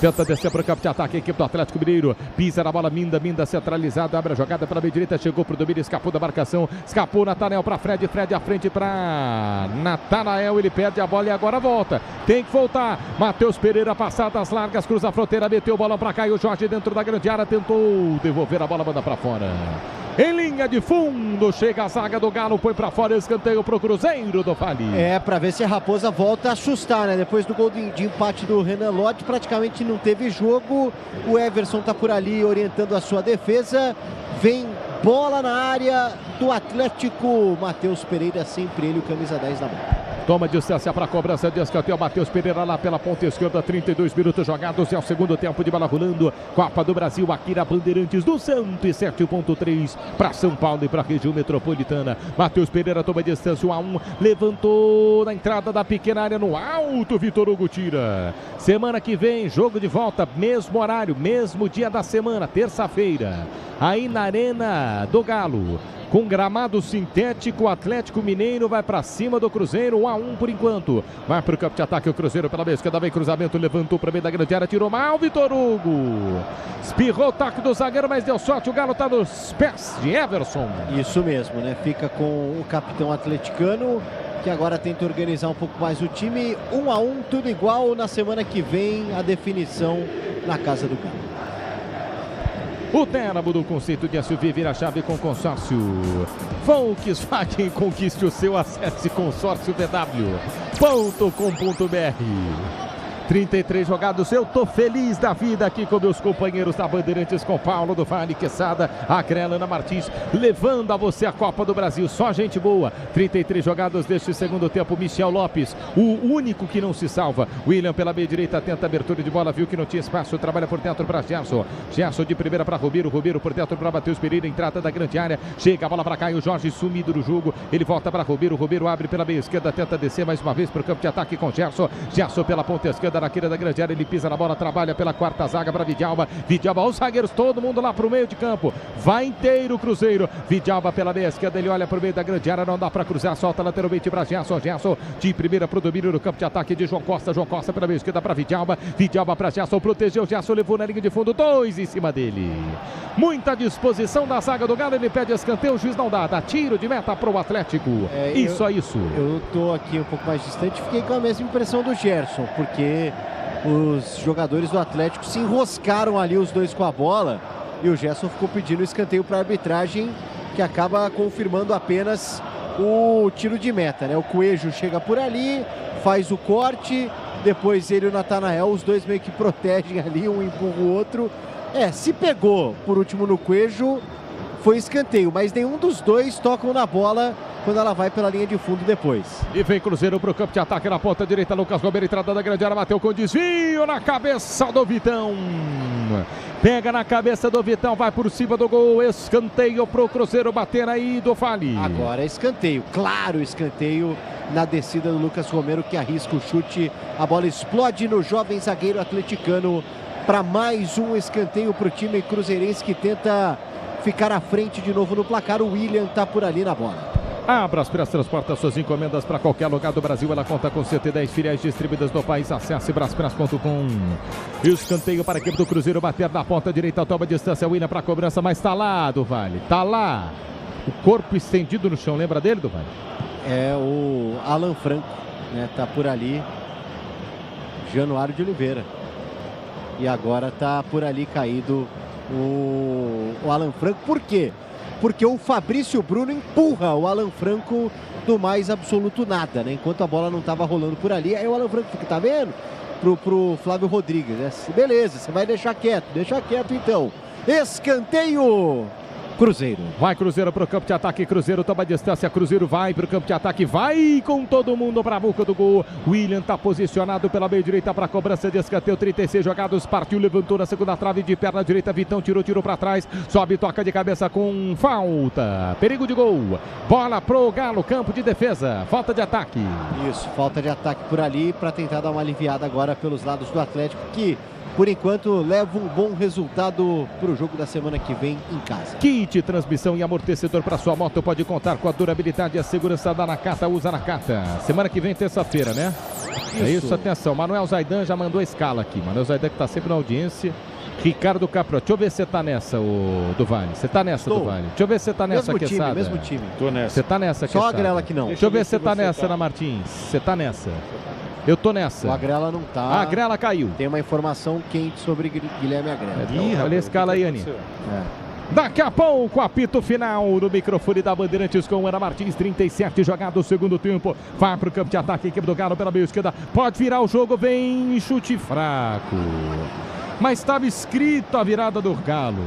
Tenta descer pro campo de ataque a equipe do Atlético Mineiro. Pisa na bola, Minda centralizado. Abre a jogada pela meia direita, chegou pro domínio, escapou da marcação, escapou Natanael para Fred à frente para Natanael, ele perde a bola e agora volta, tem que voltar, Matheus Pereira, passadas largas, cruza a fronteira, meteu o balão para cá e o Jorge dentro da grande área, tentou devolver a bola, manda para fora. Em linha de fundo, chega a zaga do Galo, põe pra fora, escanteio pro Cruzeiro do Fali. Pra ver se a Raposa volta a assustar, né? Depois do gol de empate do Renan Lodge, praticamente não teve jogo. O Everson tá por ali orientando a sua defesa. Vem bola na área do Atlético. Matheus Pereira, sempre ele, o camisa 10 na mão. Toma distância para a cobrança de escanteio. Matheus Pereira lá pela ponta esquerda. 32 minutos jogados. É o segundo tempo de bola rolando. Copa do Brasil aqui na Bandeirantes do 107.3 para São Paulo e para a região metropolitana. Matheus Pereira toma distância. 1-1. Levantou na entrada da pequena área no alto. Vitor Hugo tira. Semana que vem, jogo de volta. Mesmo horário, mesmo dia da semana. Terça-feira. Aí na Arena do Galo. Com gramado sintético, o Atlético Mineiro vai para cima do Cruzeiro, 1-1 por enquanto. Vai para o campo de ataque o Cruzeiro pela esquerda, vem cruzamento, levantou para meio da grande área, tirou mal, Vitor Hugo. Espirrou o taco do zagueiro, mas deu sorte, o Galo está nos pés de Everson. Isso mesmo, né? Fica com o capitão atleticano, que agora tenta organizar um pouco mais o time. 1-1, tudo igual. Na semana que vem, a definição na casa do Galo. O Terra mudou o conceito de SUV, vira a chave com consórcio. Volkswagen, conquiste o seu, acesse consórciovw.com.br. 33 jogados, eu tô feliz da vida aqui com meus companheiros da Bandeirantes, com Paulo do Vale, Quesada, a Crelana Martins, levando a você a Copa do Brasil, só gente boa. 33 jogados deste segundo tempo, Michel Lopes, o único que não se salva. William pela meia direita, tenta abertura de bola, viu que não tinha espaço, trabalha por dentro para Gerson. Gerson de primeira para Romero por dentro para Matheus Pereira, entrada da grande área, chega a bola para cá e o Jorge sumido no jogo, ele volta para Romero abre pela meia esquerda, tenta descer mais uma vez para o campo de ataque com Gerson pela ponta esquerda, na queira da grande área, ele pisa na bola, trabalha pela quarta zaga para Vidalba, os zagueiros, todo mundo lá pro meio de campo, vai inteiro o Cruzeiro, Vidalba pela meia esquerda, ele olha pro meio da grande área, não dá para cruzar, solta lateralmente para Gerson de primeira pro domínio no campo de ataque de João Costa pela meia esquerda para Vidalba para Gerson, protegeu, Gerson levou na linha de fundo, 2 em cima dele, muita disposição da zaga do Galo, ele pede escanteio, o juiz não dá tiro de meta pro Atlético, isso. Eu tô aqui um pouco mais distante, fiquei com a mesma impressão do Gerson, porque os jogadores do Atlético se enroscaram ali, os dois com a bola, e o Gerson ficou pedindo escanteio para a arbitragem, que acaba confirmando apenas o tiro de meta, né? O Coelho chega por ali, faz o corte, depois ele e o Natanael, os dois meio que protegem ali, um empurra o outro. Se pegou por último no Coelho, foi escanteio, mas nenhum dos dois tocam na bola quando ela vai pela linha de fundo depois. E vem Cruzeiro pro campo de ataque na ponta direita, Lucas Romero, entrada da grande área, bateu com desvio na cabeça do Vitão. Pega na cabeça do Vitão, vai por cima do gol, escanteio pro Cruzeiro bater aí do Fale. Agora é escanteio, claro, escanteio na descida do Lucas Romero, que arrisca o chute, a bola explode no jovem zagueiro atleticano para mais um escanteio pro time cruzeirense, que tenta ficar à frente de novo no placar. O William tá por ali na bola. A Braspress transporta suas encomendas para qualquer lugar do Brasil. Ela conta com 110 filiais distribuídas no país. Acesse braspress.com. Escanteio para a equipe do Cruzeiro bater na ponta direita. Toma distância, William para a cobrança, mas tá lá do Vale. Tá lá. O corpo estendido no chão. Lembra dele, do Vale? É o Alan Franco, né? Tá por ali. Januário de Oliveira. E agora tá por ali caído o Alan Franco. Por quê? Porque o Fabrício Bruno empurra o Alan Franco do mais absoluto nada, né? Enquanto a bola não estava rolando por ali, aí o Alan Franco fica, tá vendo? Pro Flávio Rodrigues, né? Beleza, você vai deixa quieto então. Escanteio Cruzeiro. Vai Cruzeiro pro campo de ataque, Cruzeiro toma distância, Cruzeiro vai pro campo de ataque, vai com todo mundo pra boca do gol. William tá posicionado pela meia direita pra cobrança de escanteio, 36 jogados, partiu, levantou na segunda trave de perna direita, Vitão tirou pra trás, sobe, toca de cabeça com falta, perigo de gol, bola pro Galo, campo de defesa, falta de ataque. Isso, falta de ataque por ali pra tentar dar uma aliviada agora pelos lados do Atlético, que por enquanto leva um bom resultado para o jogo da semana que vem em casa. Kit, transmissão e amortecedor para sua moto, pode contar com a durabilidade e a segurança da Nakata, usa Nakata. Semana que vem, terça-feira, né? É isso, atenção. Manuel Zaidan já mandou a escala aqui. Manuel Zaidan que está sempre na audiência. Ricardo Capro, deixa eu ver se você tá nessa, do Vale. Você tá nessa, do Vale. Deixa eu ver se você tá nessa, Quesada. Mesmo time. Tô nessa. Você tá nessa, Só Quesada. a Grela que não. Deixa eu ver se você tá nessa, Ana Martins. Você tá nessa. Eu tô nessa. O Agrela não tá. A Agrela caiu. Tem uma informação quente sobre Guilherme Agrela. Então, olha a escala aí, Aninha. Daqui a pouco, apito final no microfone da Bandeirantes com Ana Martins, 37 jogado o segundo tempo. Vai pro campo de ataque, equipe do Galo pela meia esquerda. Pode virar o jogo, vem chute fraco. Mas estava escrito a virada do Galo.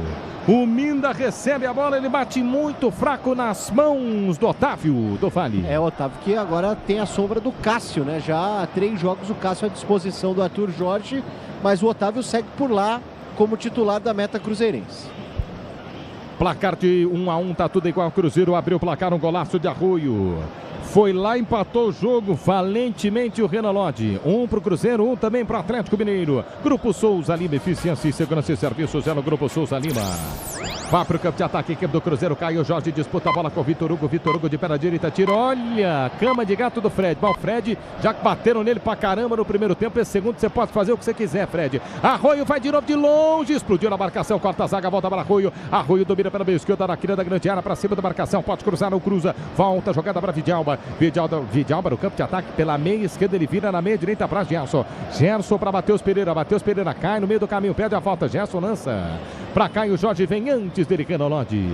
O Minda recebe a bola, ele bate muito fraco nas mãos do Otávio, do Vale. É, o Otávio que agora tem a sombra do Cássio, né? Já há 3 jogos o Cássio à disposição do Arthur Jorge, mas o Otávio segue por lá como titular da meta cruzeirense. Placar de 1-1, tá tudo igual. Cruzeiro abriu o placar, um golaço de Arroio. Foi lá, empatou o jogo valentemente o Renan Lodge. 1 pro Cruzeiro, 1 também pro Atlético Mineiro. Grupo Souza Lima, eficiência e segurança e serviços é no Grupo Souza Lima. Vai pro campo de ataque, equipe do Cruzeiro, Caio Jorge disputa a bola com o Vitor Hugo de perna direita, tira, olha, cama de gato do Fred. Bom, Fred, já que bateram nele pra caramba no primeiro tempo, esse segundo você pode fazer o que você quiser, Fred. Arroio vai de novo de longe, explodiu na marcação, corta a zaga, volta para Arroio. Arroio domina pela meia esquerda, na quina da grande área, pra cima da marcação, pode cruzar, não cruza, volta, jogada para Vidalba. Vidalba no campo de ataque, pela meia esquerda, ele vira na meia direita para Gerson. Gerson para Matheus Pereira cai no meio do caminho, pede a falta, Gerson lança para Caio Jorge, vem antes dele, Renan Lodge.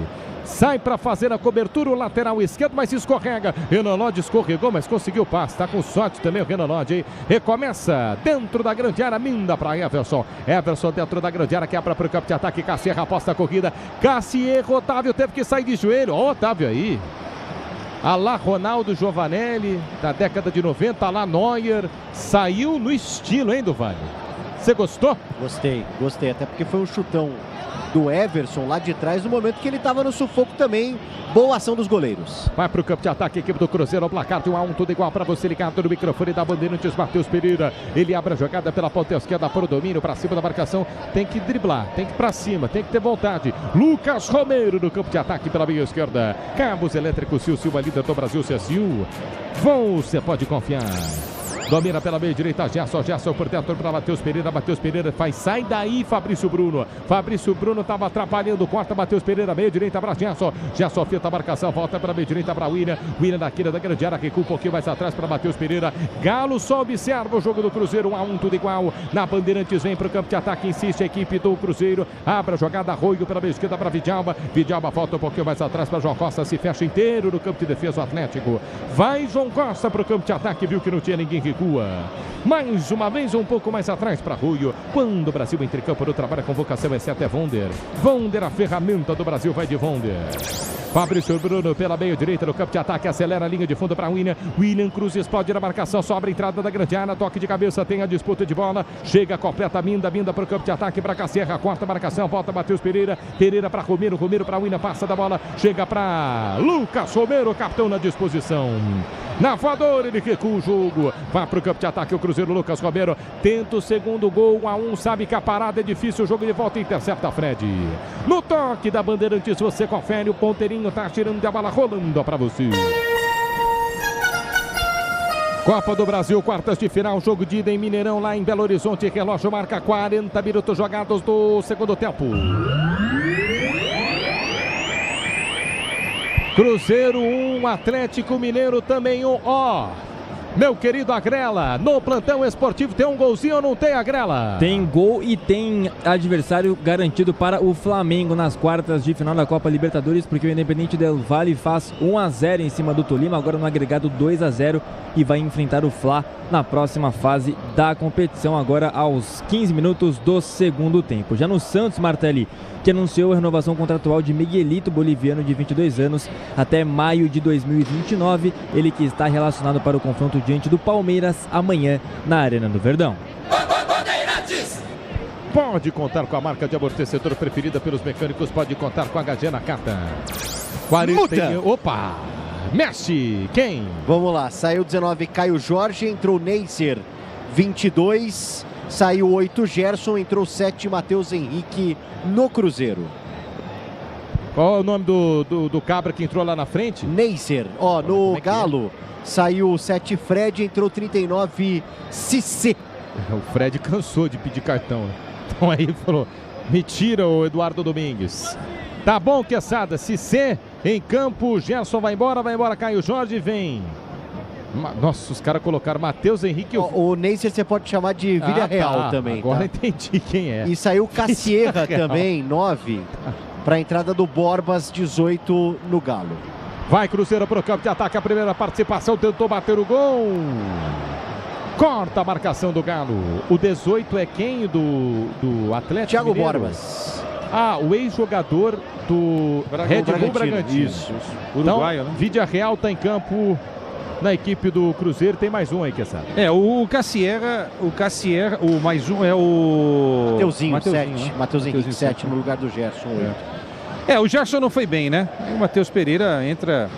Sai para fazer a cobertura, o lateral esquerdo, mas escorrega. Renan Lodge escorregou, mas conseguiu o passe. Tá com sorte também o Renan Lodge, hein? Recomeça dentro da grande área, Minda para Everson. Everson dentro da grande área, quebra para o campo de ataque. Cassierra aposta a corrida. Cassierra, Otávio teve que sair de joelho. Ó, Otávio aí. Alá Ronaldo Giovanelli, da década de 90, Alá Neuer. Saiu no estilo, hein, do Vale? Você gostou? Gostei, até porque foi um chutão do Everson lá de trás, no momento que ele estava no sufoco também. Boa ação dos goleiros. Vai para o campo de ataque, equipe do Cruzeiro, ao placar de 1-1, tudo igual para você ligado no microfone da Bandeirantes, Matheus Pereira. Ele abre a jogada pela ponta esquerda para o domínio, para cima da marcação. Tem que driblar, tem que ir para cima, tem que ter vontade. Lucas Romero no campo de ataque pela meia esquerda. Cabos elétricos, Silva, líder do Brasil, CSU. Você pode confiar. Domina pela meia direita, Gerson por dentro para Matheus Pereira faz, sai daí Fabrício Bruno estava atrapalhando, corta Matheus Pereira, meia direita para Gerson fita a marcação, volta para meia direita para William na quina da grande área, recua um pouquinho mais atrás para Matheus Pereira. Galo só observa o jogo do Cruzeiro, 1-1, tudo igual. Na Bandeirantes vem para o campo de ataque, insiste a equipe do Cruzeiro, abre a jogada, Arroio pela meia esquerda para Vidalba volta um pouquinho mais atrás para João Costa, se fecha inteiro no campo de defesa o Atlético. Vai João Costa para o campo de ataque, viu que não tinha ninguém, recua. Mais uma vez um pouco mais atrás para Arroio. Quando o Brasil entra em campo no trabalho, a convocação é certa, é Vonder, a ferramenta do Brasil, vai de Vonder. Fabrício Bruno pela meia direita no campo de ataque, acelera a linha de fundo para William Cruz, explode na marcação, sobra a entrada da grande área, toque de cabeça, tem a disputa de bola, chega completa Minda para o campo de ataque, para Cassierra, corta a marcação, volta Matheus Pereira para Romero para William, passa da bola, chega para Lucas Romero, capitão na disposição. Na voadora, ele recua o jogo, vai para o campo de ataque o Cruzeiro, Lucas Romero tenta o segundo gol, 1-1, sabe que a parada é difícil, o jogo de volta, intercepta Fred. No toque da Bandeirantes, você confere, o ponteirinho tá tirando a bola, rolando para você. Copa do Brasil, quartas de final, jogo de ida em Mineirão, lá em Belo Horizonte, relógio marca 40 minutos jogados do segundo tempo. Cruzeiro 1, Atlético Mineiro também 1. Meu querido Agrela, no plantão esportivo tem um golzinho ou não tem, Agrela? Tem gol e tem adversário garantido para o Flamengo nas quartas de final da Copa Libertadores, porque o Independente Del Valle faz 1-0 em cima do Tolima, agora no agregado 2-0 e vai enfrentar o Fla na próxima fase da competição, agora aos 15 minutos do segundo tempo. Já no Santos, Martelli, que anunciou a renovação contratual de Miguelito, boliviano de 22 anos, até maio de 2029, ele que está relacionado para o confronto diante do Palmeiras amanhã na Arena do Verdão. Pode contar com a marca de amortecedor preferida pelos mecânicos, pode contar com a HG Nakata. 40... Opa! Messi, quem? Vamos lá, saiu 19 Caio Jorge, entrou Neisser, 22, saiu 8 Gerson, entrou 7 Matheus Henrique no Cruzeiro. Qual é o nome do cabra que entrou lá na frente? Neisser, no Galo, saiu 7 Fred, entrou 39 Cissé. O Fred cansou de pedir cartão. Então aí falou, me tira o Eduardo Domingues. Tá bom, Quesada, Cissé em campo, Gerson vai embora, Caio Jorge vem. Nossa, os caras colocaram Matheus Henrique. O Neisser você pode chamar de Villarreal também. Agora entendi quem é. E saiu Cassierra também, 9, para a entrada do Borbas, 18 no Galo. Vai Cruzeiro para o campo de ataque, a primeira participação, tentou bater o gol. Corta a marcação do Galo. O 18 é quem do Atlético Thiago Mineiro? Borbas. O ex-jogador do Red Bull Bragantino. Uruguaio, então, Villarreal está em campo na equipe do Cruzeiro. Tem mais um aí, que sabe? O Cassierra, o mais um é o... Mateuzinho, 7. Matheus Henrique, 7 no lugar do Gerson, 8. O Gerson não foi bem, né? O Matheus Pereira entra...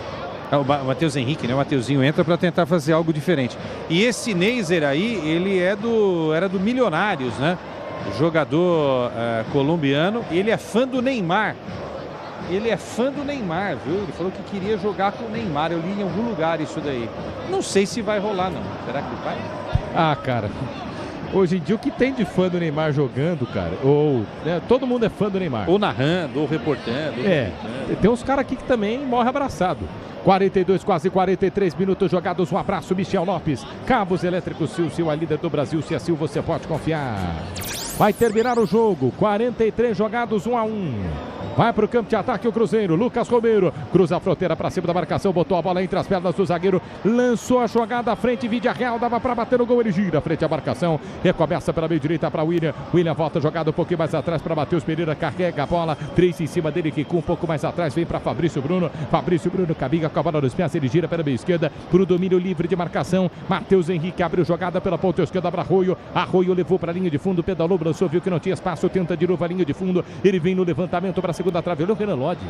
O Matheus Henrique, né? O Mateuzinho entra para tentar fazer algo diferente. E esse Neisser aí, ele era do Milionários, né? Jogador colombiano. Ele é fã do Neymar. Viu? Ele falou que queria jogar com o Neymar. Eu li em algum lugar isso daí. Não sei se vai rolar, não. Será que vai? Cara... Hoje em dia, o que tem de fã do Neymar jogando, cara? Todo mundo é fã do Neymar. Ou narrando, ou reportando. Tem uns caras aqui que também morrem abraçado. 42, quase 43 minutos jogados. Um abraço, Michel Lopes. Cabos elétricos Sil, a líder do Brasil. Se é Sil, você pode confiar. Vai terminar o jogo. 43 jogados, 1-1. Vai para o campo de ataque o Cruzeiro. Lucas Romero cruza a fronteira para cima da marcação. Botou a bola entre as pernas do zagueiro. Lançou a jogada à frente. Villarreal dava para bater no gol. Ele gira frente à marcação. Recomeça pela meia direita para William. William volta jogada um pouquinho mais atrás para Matheus Pereira. Carrega a bola. 3 em cima dele. Que um pouco mais atrás vem para Fabrício Bruno. Fabrício Bruno caminha com a bola nos pés. Ele gira pela meia esquerda para o domínio livre de marcação. Matheus Henrique abriu jogada pela ponta esquerda para Arroio. Arroio levou para a linha de fundo. Pedalou, lançou, viu que não tinha espaço. Tenta de novo a linha de fundo. Ele vem no levantamento para a segunda trave. Olha o Renan Lodge.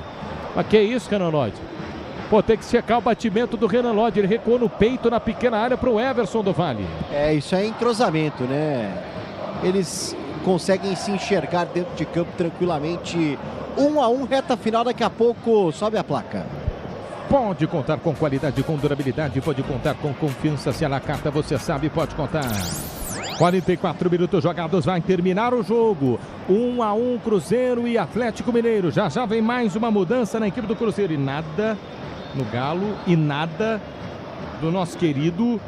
Mas que isso, Renan Lodge? Tem que checar o batimento do Renan Lodge. Ele recuou no peito, na pequena área, para o Everson do Vale. Isso é entrosamento, né? Eles conseguem se enxergar dentro de campo tranquilamente. 1-1, reta final, daqui a pouco sobe a placa. Pode contar com qualidade, com durabilidade, pode contar com confiança. Se ela carta, você sabe, pode contar. 44 minutos jogados, vai terminar o jogo. 1-1, Cruzeiro e Atlético Mineiro. Já vem mais uma mudança na equipe do Cruzeiro. E nada no Galo e nada do nosso querido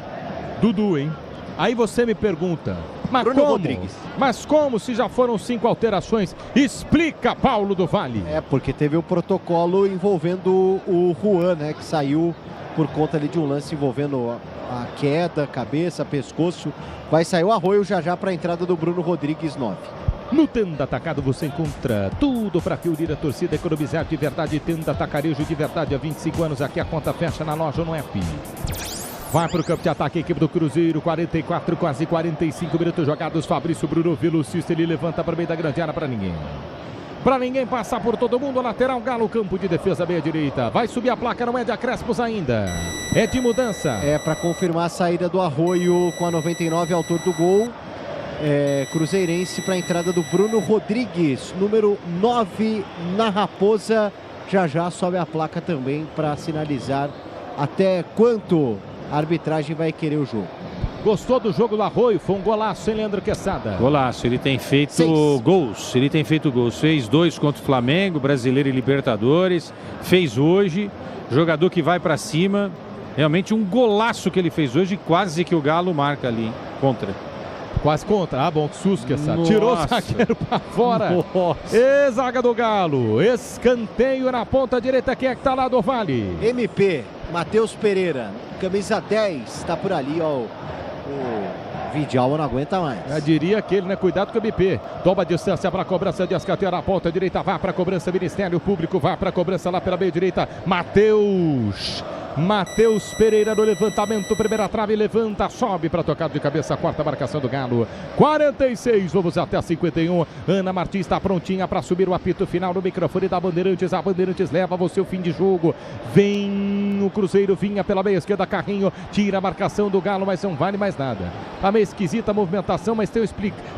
Dudu, hein? Aí você me pergunta, Bruno Rodrigues. Mas como se já foram 5 alterações? Explica, Paulo do Vale. Porque teve o protocolo envolvendo o Juan, né? Que saiu por conta ali de um lance envolvendo a queda, cabeça, pescoço. Vai sair o Arroio já para a entrada do Bruno Rodrigues, 9. No Tenda Atacado você encontra tudo para reunir a torcida, economizar de verdade. Tenda Atacarejo de verdade, há 25 anos aqui a conta fecha na loja ou no app. Vai para o campo de ataque a equipe do Cruzeiro. 44, quase 45 minutos jogados. Fabrício Bruno, velocista, ele levanta para o meio da grande área para ninguém. Para ninguém passar por todo mundo, lateral Galo, campo de defesa meia direita. Vai subir a placa, não é de acréscimos ainda. É de mudança. Para confirmar a saída do Arroio com a 99, autor do gol. Cruzeirense para a entrada do Bruno Rodrigues, número 9 na Raposa. Já sobe a placa também para sinalizar até quanto a arbitragem vai querer o jogo. Gostou do jogo do Arroio? Foi um golaço, hein, Leandro Quesada? Golaço, ele tem feito gols. Fez 2 contra o Flamengo, Brasileiro e Libertadores. Fez hoje, jogador que vai pra cima. Realmente um golaço que ele fez hoje, quase que o Galo marca ali, contra. Quase contra. Bom, que susto, Quesada. Tirou o zagueiro pra fora. Zaga do Galo. Escanteio na ponta direita. Quem é que tá lá do Vale? MP, Matheus Pereira, camisa 10, tá por ali, ó. O Vidal não aguenta mais. Eu diria aquele, né? Cuidado com o MP. Toma distância para a cobrança de escanteio na ponta direita. Vai para a cobrança, Ministério Público. Vai para a cobrança lá pela meia direita. Matheus Pereira no levantamento, primeira trave, levanta, sobe para tocar de cabeça, quarta marcação do Galo. 46, vamos até 51. Ana Martins está prontinha para subir o apito final no microfone da Bandeirantes. A Bandeirantes leva você o fim de jogo. Vem o Cruzeiro, vinha pela meia esquerda, Carrinho, tira a marcação do Galo, mas não vale mais nada. Tá meio esquisita a movimentação, mas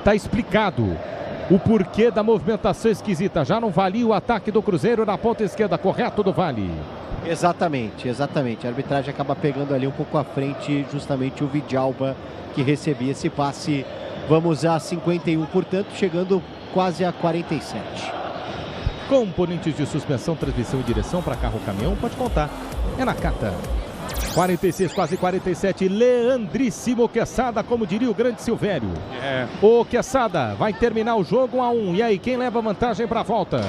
tá explicado o porquê da movimentação esquisita. Já não valia o ataque do Cruzeiro na ponta esquerda, correto do Vale. Exatamente. A arbitragem acaba pegando ali um pouco à frente justamente o Vidalba, que recebia esse passe. Vamos a 51, portanto, chegando quase a 47. Componentes de suspensão, transmissão e direção para carro-caminhão, pode contar. É na Cata. 46, quase 47, Leandríssimo Quesada, como diria o grande Silvério. O Quesada vai terminar o jogo 1-1. E aí, quem leva vantagem para a volta?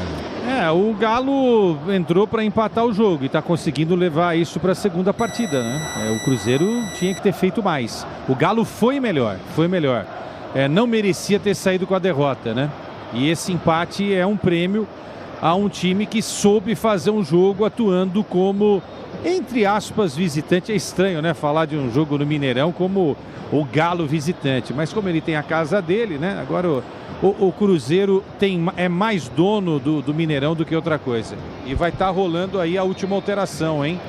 O Galo entrou para empatar o jogo e está conseguindo levar isso para a segunda partida, né? O Cruzeiro tinha que ter feito mais. O Galo foi melhor. Não merecia ter saído com a derrota, né? E esse empate é um prêmio a um time que soube fazer um jogo atuando como, entre aspas, visitante. É estranho, né? Falar de um jogo no Mineirão como o Galo visitante. Mas como ele tem a casa dele, né? Agora o Cruzeiro é mais dono do Mineirão do que outra coisa. E vai estar rolando aí a última alteração, hein?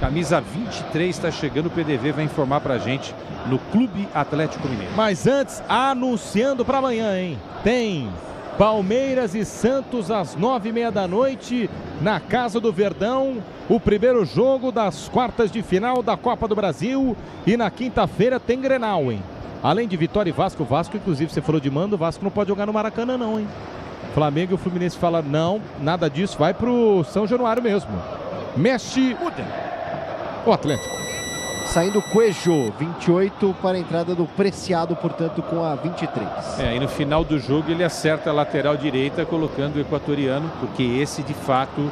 Camisa 23 está chegando, o PDV vai informar pra gente no Clube Atlético Mineiro. Mas antes, anunciando para amanhã, hein? Tem Palmeiras e Santos às 9h30 da noite na Casa do Verdão, o primeiro jogo das quartas de final da Copa do Brasil. E na quinta-feira tem Grenal, hein? Além de Vitória e Vasco, inclusive você falou de mando, o Vasco não pode jogar no Maracanã não, hein? Flamengo e o Fluminense falam, não, nada disso, vai pro São Januário mesmo. Mexe o Atlético. Saindo Coelho, 28 para a entrada do Preciado, portanto, com a 23. E no final do jogo ele acerta a lateral direita, colocando o equatoriano, porque esse, de fato,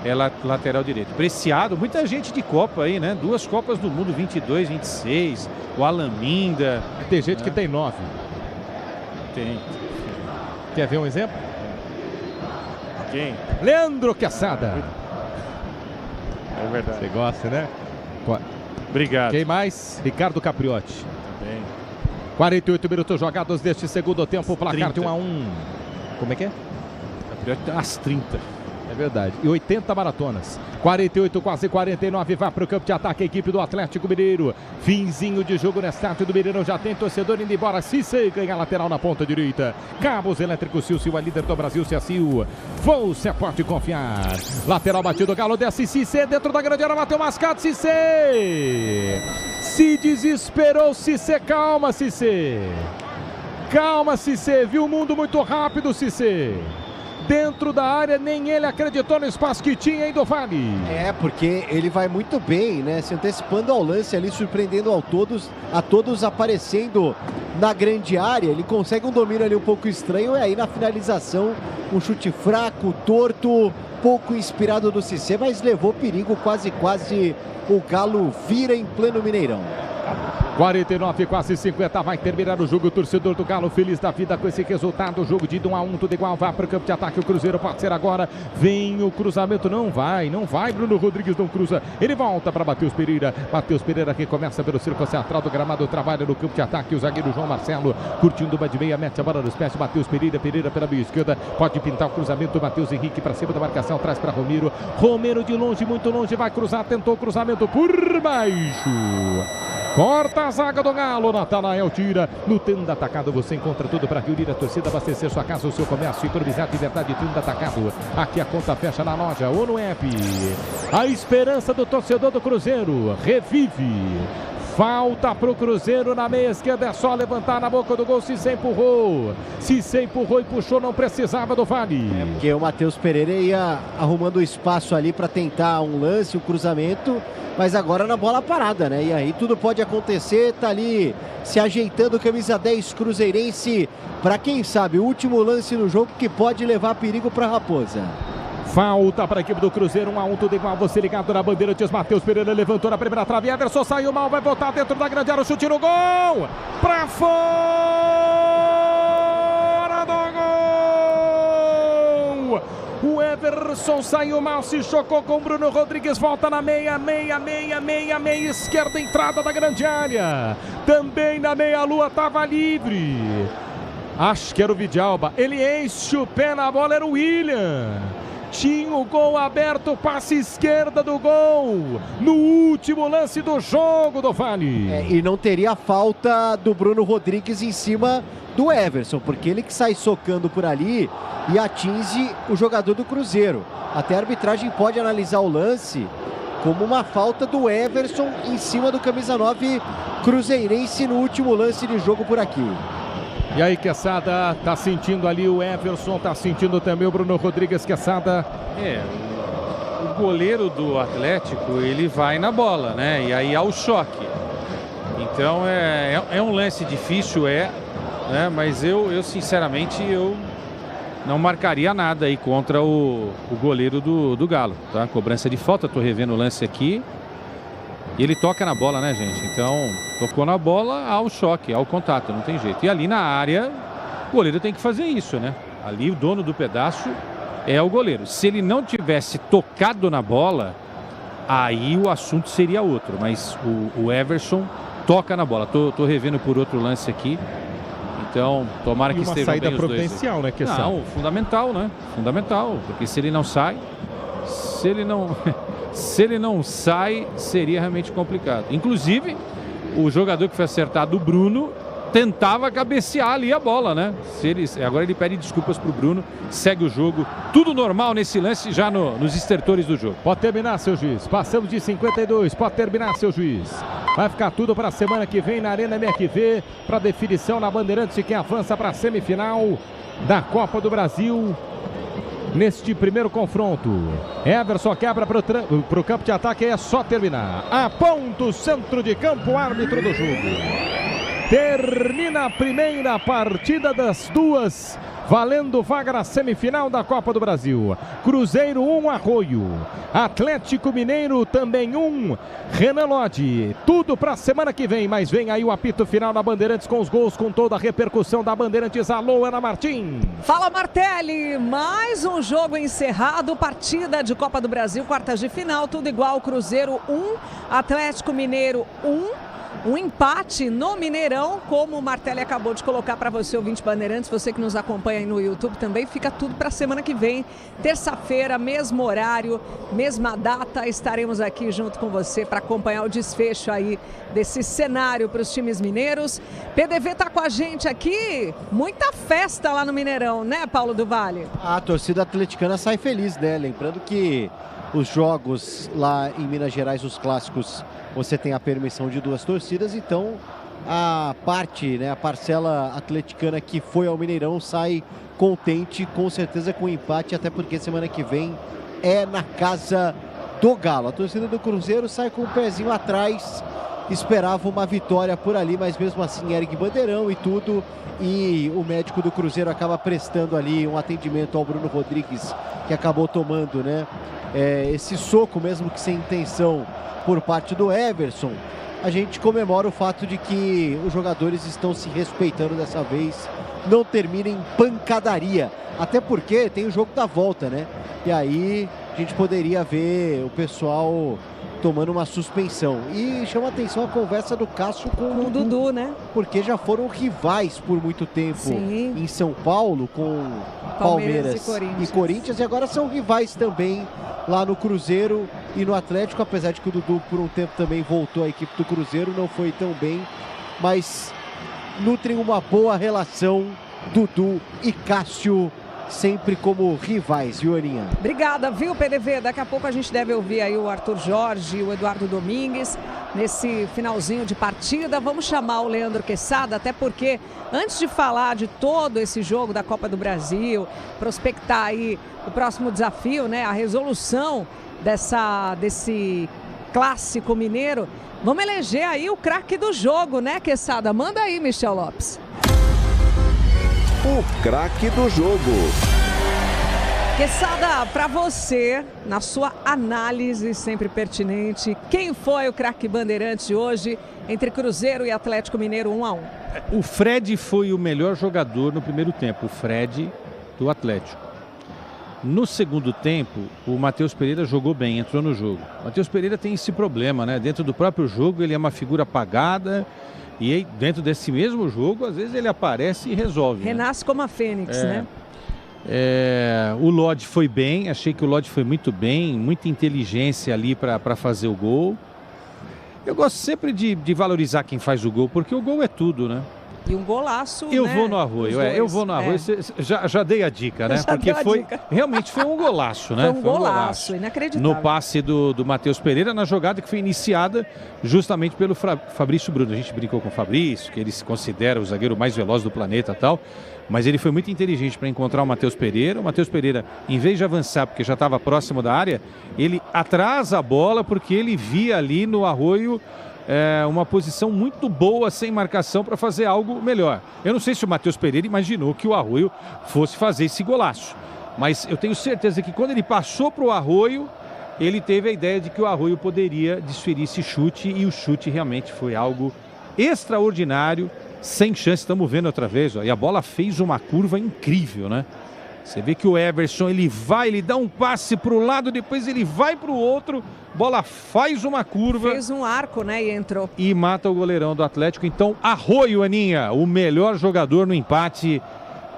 é lateral direito. Preciado, muita gente de Copa aí, né? 2 Copas do Mundo, 22, 26, o Alaminda. Tem gente que tem 9. Tem. Quer ver um exemplo? Quem? Leandro Quesada. É verdade. Você gosta, né? Obrigado. Quem mais? Ricardo Capriotti. Também. 48 minutos jogados deste segundo tempo, placar 30. de 1-1. Como é que é? Capriotti às 30. É verdade. E 80 maratonas. 48, quase 49. Vai para o campo de ataque a equipe do Atlético Mineiro. Finzinho de jogo no estádio do Mineirão. Já tem torcedor indo embora. Cissé ganha a lateral na ponta direita. Cabos Elétricos Sil é líder do Brasil. Sil. Você pode confiar. Lateral batido. Galo desce. Cissé dentro da grande área. Bateu mascado. Cissé. Se desesperou. Cissé. Calma, Cissé. Calma, Cissé. Viu o mundo muito rápido, Cissé. Dentro da área, nem ele acreditou no espaço que tinha em do Vale. Porque ele vai muito bem, né? Se antecipando ao lance ali, surpreendendo a todos, aparecendo na grande área. Ele consegue um domínio ali um pouco estranho. E aí na finalização, um chute fraco, torto, pouco inspirado do Cissé, mas levou perigo, quase o Galo vira em pleno Mineirão. 49, quase 50, vai terminar o jogo. O torcedor do Galo feliz da vida com esse resultado. O jogo de 1-1, tudo igual. Vai para o campo de ataque. O Cruzeiro pode ser agora. Vem o cruzamento. Não vai. Bruno Rodrigues não cruza. Ele volta para Matheus Pereira. Matheus Pereira que começa pelo círculo central do gramado. Trabalha no campo de ataque. O zagueiro João Marcelo curtindo uma de meia. Mete a bola nos pés. Matheus Pereira pela meia esquerda. Pode pintar o cruzamento. Matheus Henrique para cima da marcação. Traz para Romero. Romero de longe, muito longe. Vai cruzar. Tentou o cruzamento por baixo. Corta a zaga do Galo, Natanael tira. No Tenda Atacado você encontra tudo para reunir a torcida, abastecer sua casa, o seu comércio, economizar de verdade. Tenda Atacado, aqui a conta fecha na loja ou no app. A esperança do torcedor do Cruzeiro revive. Falta pro Cruzeiro na meia esquerda, é só levantar na boca do gol. Cissé empurrou e puxou, não precisava do Vale. Porque o Matheus Pereira ia arrumando espaço ali para tentar um lance, um cruzamento, mas agora na bola parada, né? E aí tudo pode acontecer, tá ali se ajeitando, camisa 10 cruzeirense, para quem sabe o último lance no jogo que pode levar perigo para Raposa. Falta para a equipe do Cruzeiro, 1-1, tudo igual, você ligado na Bandeirantes. Matheus Pereira levantou na primeira trave, Everson saiu mal, vai voltar dentro da grande área, o chute no gol, para fora do gol. O Everson saiu mal, se chocou com o Bruno Rodrigues, volta na meia esquerda, entrada da grande área. Também na meia-lua, estava livre. Acho que era o Vidalba, ele enche o pé na bola, era o William. Tinha o gol aberto, passe esquerda do gol, no último lance do jogo do Vale. E não teria falta do Bruno Rodrigues em cima do Everson, porque ele que sai socando por ali e atinge o jogador do Cruzeiro. Até a arbitragem pode analisar o lance como uma falta do Everson em cima do camisa 9 cruzeirense no último lance de jogo por aqui. E aí, Quesada, tá sentindo ali o Everson, tá sentindo também o Bruno Rodrigues, Quesada. O goleiro do Atlético, ele vai na bola, né? E aí há o choque. Então é um lance difícil, né? Mas eu sinceramente, eu não marcaria nada aí contra o goleiro do Galo, tá? Cobrança de falta, tô revendo o lance aqui. E ele toca na bola, né, gente? Então, tocou na bola, há o choque, há o contato, não tem jeito. E ali na área, o goleiro tem que fazer isso, né? Ali o dono do pedaço é o goleiro. Se ele não tivesse tocado na bola, aí o assunto seria outro. Mas o Everson toca na bola. Tô revendo por outro lance aqui. Então, tomara que estejam bem os dois. Uma saída providencial, né, Quesada? Não, fundamental, né? Fundamental, porque se ele não sai, se ele não sai, seria realmente complicado. Inclusive, o jogador que foi acertado, o Bruno, tentava cabecear ali a bola, né? Agora ele pede desculpas pro Bruno, segue o jogo. Tudo normal nesse lance já nos estertores do jogo. Pode terminar, seu juiz. Passamos de 52, pode terminar, seu juiz. Vai ficar tudo para a semana que vem na Arena MRV, para definição na Bandeirantes de quem avança para a semifinal da Copa do Brasil. Neste primeiro confronto, Everson quebra para o campo de ataque, é só terminar. Aponta o centro de campo, árbitro do jogo. Termina a primeira partida das duas, valendo vaga na semifinal da Copa do Brasil. Cruzeiro 1, Arroio. Atlético Mineiro também 1, Renan Lodge. Tudo para a semana que vem, mas vem aí o apito final da Bandeirantes com os gols, com toda a repercussão da Bandeirantes. Alô, Ana Martim. Fala, Martelli. Mais um jogo encerrado, partida de Copa do Brasil, quartas de final, tudo igual. Cruzeiro 1, Atlético Mineiro 1. Um empate no Mineirão, como o Martelli acabou de colocar para você, ouvinte Bandeirantes, você que nos acompanha aí no YouTube também, fica tudo para a semana que vem, terça-feira, mesmo horário, mesma data, estaremos aqui junto com você para acompanhar o desfecho aí desse cenário para os times mineiros. PDV tá com a gente aqui, muita festa lá no Mineirão, né, Paulo do Vale? A torcida atleticana sai feliz, né? Lembrando que os jogos lá em Minas Gerais, os clássicos, você tem a permissão de duas torcidas, então a parcela atleticana que foi ao Mineirão sai contente, com certeza com o empate, até porque semana que vem é na casa do Galo. A torcida do Cruzeiro sai com o pezinho atrás, esperava uma vitória por ali, mas mesmo assim ergue bandeirão e tudo, e o médico do Cruzeiro acaba prestando ali um atendimento ao Bruno Rodrigues, que acabou tomando, né, esse soco, mesmo que sem intenção, por parte do Everson. A gente comemora o fato de que os jogadores estão se respeitando dessa vez, não termina em pancadaria, até porque tem o jogo da volta, né? E aí a gente poderia ver o pessoal tomando uma suspensão. E chama atenção a conversa do Cássio com o Dudu, né? Porque já foram rivais por muito tempo. Sim. Em São Paulo, com Palmeiras e Corinthians, e agora são rivais também lá no Cruzeiro e no Atlético, apesar de que o Dudu por um tempo também voltou à equipe do Cruzeiro, não foi tão bem, mas nutrem uma boa relação, Dudu e Cássio, sempre como rivais, viu, Aninha? Obrigada, viu, PDV? Daqui a pouco a gente deve ouvir aí o Arthur Jorge e o Eduardo Domingues nesse finalzinho de partida. Vamos chamar o Leandro Quesada, até porque antes de falar de todo esse jogo da Copa do Brasil, prospectar aí o próximo desafio, né, a resolução desse clássico mineiro, vamos eleger aí o craque do jogo, né, Quesada? Manda aí, Michel Lopes. O craque do jogo. Quesada, para você, na sua análise sempre pertinente, quem foi o craque Bandeirantes de hoje entre Cruzeiro e Atlético Mineiro 1-1? O Fred foi o melhor jogador no primeiro tempo, o Fred do Atlético. No segundo tempo, o Matheus Pereira jogou bem, entrou no jogo. O Matheus Pereira tem esse problema, né? Dentro do próprio jogo, ele é uma figura apagada e aí, dentro desse mesmo jogo, às vezes ele aparece e resolve. Renasce como a Fênix, né? O Lodge foi bem, achei que o Lodge foi muito bem, muita inteligência ali para fazer o gol. Eu gosto sempre de valorizar quem faz o gol, porque o gol é tudo, né? E um golaço, Eu né? vou no Arroio, eu vou no Arroio. Já dei a dica, né? Porque realmente foi um golaço, né? Foi um golaço, inacreditável. No passe do Matheus Pereira, na jogada que foi iniciada justamente pelo Fabrício Bruno. A gente brincou com o Fabrício, que ele se considera o zagueiro mais veloz do planeta e tal. Mas ele foi muito inteligente para encontrar o Matheus Pereira. O Matheus Pereira, em vez de avançar, porque já estava próximo da área, ele atrasa a bola porque ele via ali no Arroio uma posição muito boa, sem marcação, para fazer algo melhor. Eu não sei se o Matheus Pereira imaginou que o Arroio fosse fazer esse golaço. Mas eu tenho certeza que quando ele passou para o Arroio, ele teve a ideia de que o Arroio poderia desferir esse chute, e o chute realmente foi algo extraordinário. Sem chance, estamos vendo outra vez, ó, e a bola fez uma curva incrível, né? Você vê que o Everson, ele dá um passe para o lado, depois ele vai para o outro, bola faz uma curva. Fez um arco, né, e entrou. E mata o goleirão do Atlético. Então, Arroio, Aninha, o melhor jogador no empate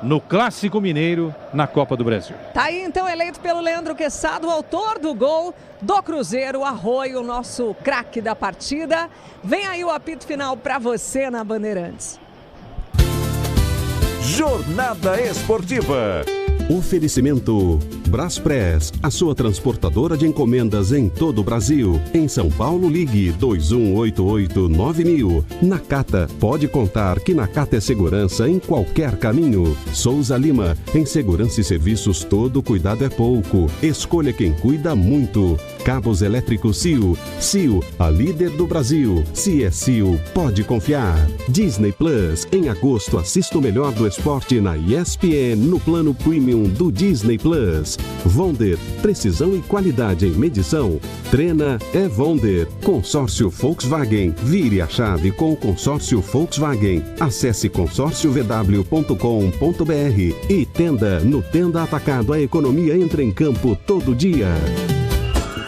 no Clássico Mineiro na Copa do Brasil. Tá aí, então, eleito pelo Leandro Quesada, o autor do gol do Cruzeiro, Arroio, nosso craque da partida. Vem aí o apito final para você na Bandeirantes. Jornada Esportiva. Oferecimento Braspress, a sua transportadora de encomendas em todo o Brasil. Em São Paulo, ligue 2188-9000. Nakata, pode contar que Nakata é segurança em qualquer caminho. Souza Lima, em segurança e serviços todo cuidado é pouco. Escolha quem cuida muito. Cabos elétricos Sil. Sil, a líder do Brasil. Se é Sil, pode confiar. Disney Plus, em agosto assista o melhor do esporte na ESPN no plano Premium do Disney Plus. Vonder, precisão e qualidade em medição. Treina é Vonder. Consórcio Volkswagen. Vire a chave com o consórcio Volkswagen. Acesse consórciovw.com.br e Tenda. No Tenda Atacado, a economia entra em campo todo dia.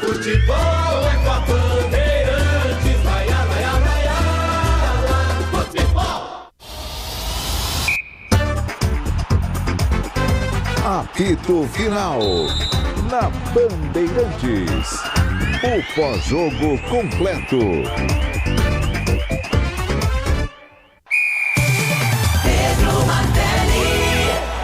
Futebol é com a Bandeirantes, vai, futebol. Apito final na Bandeirantes. O pós-jogo completo.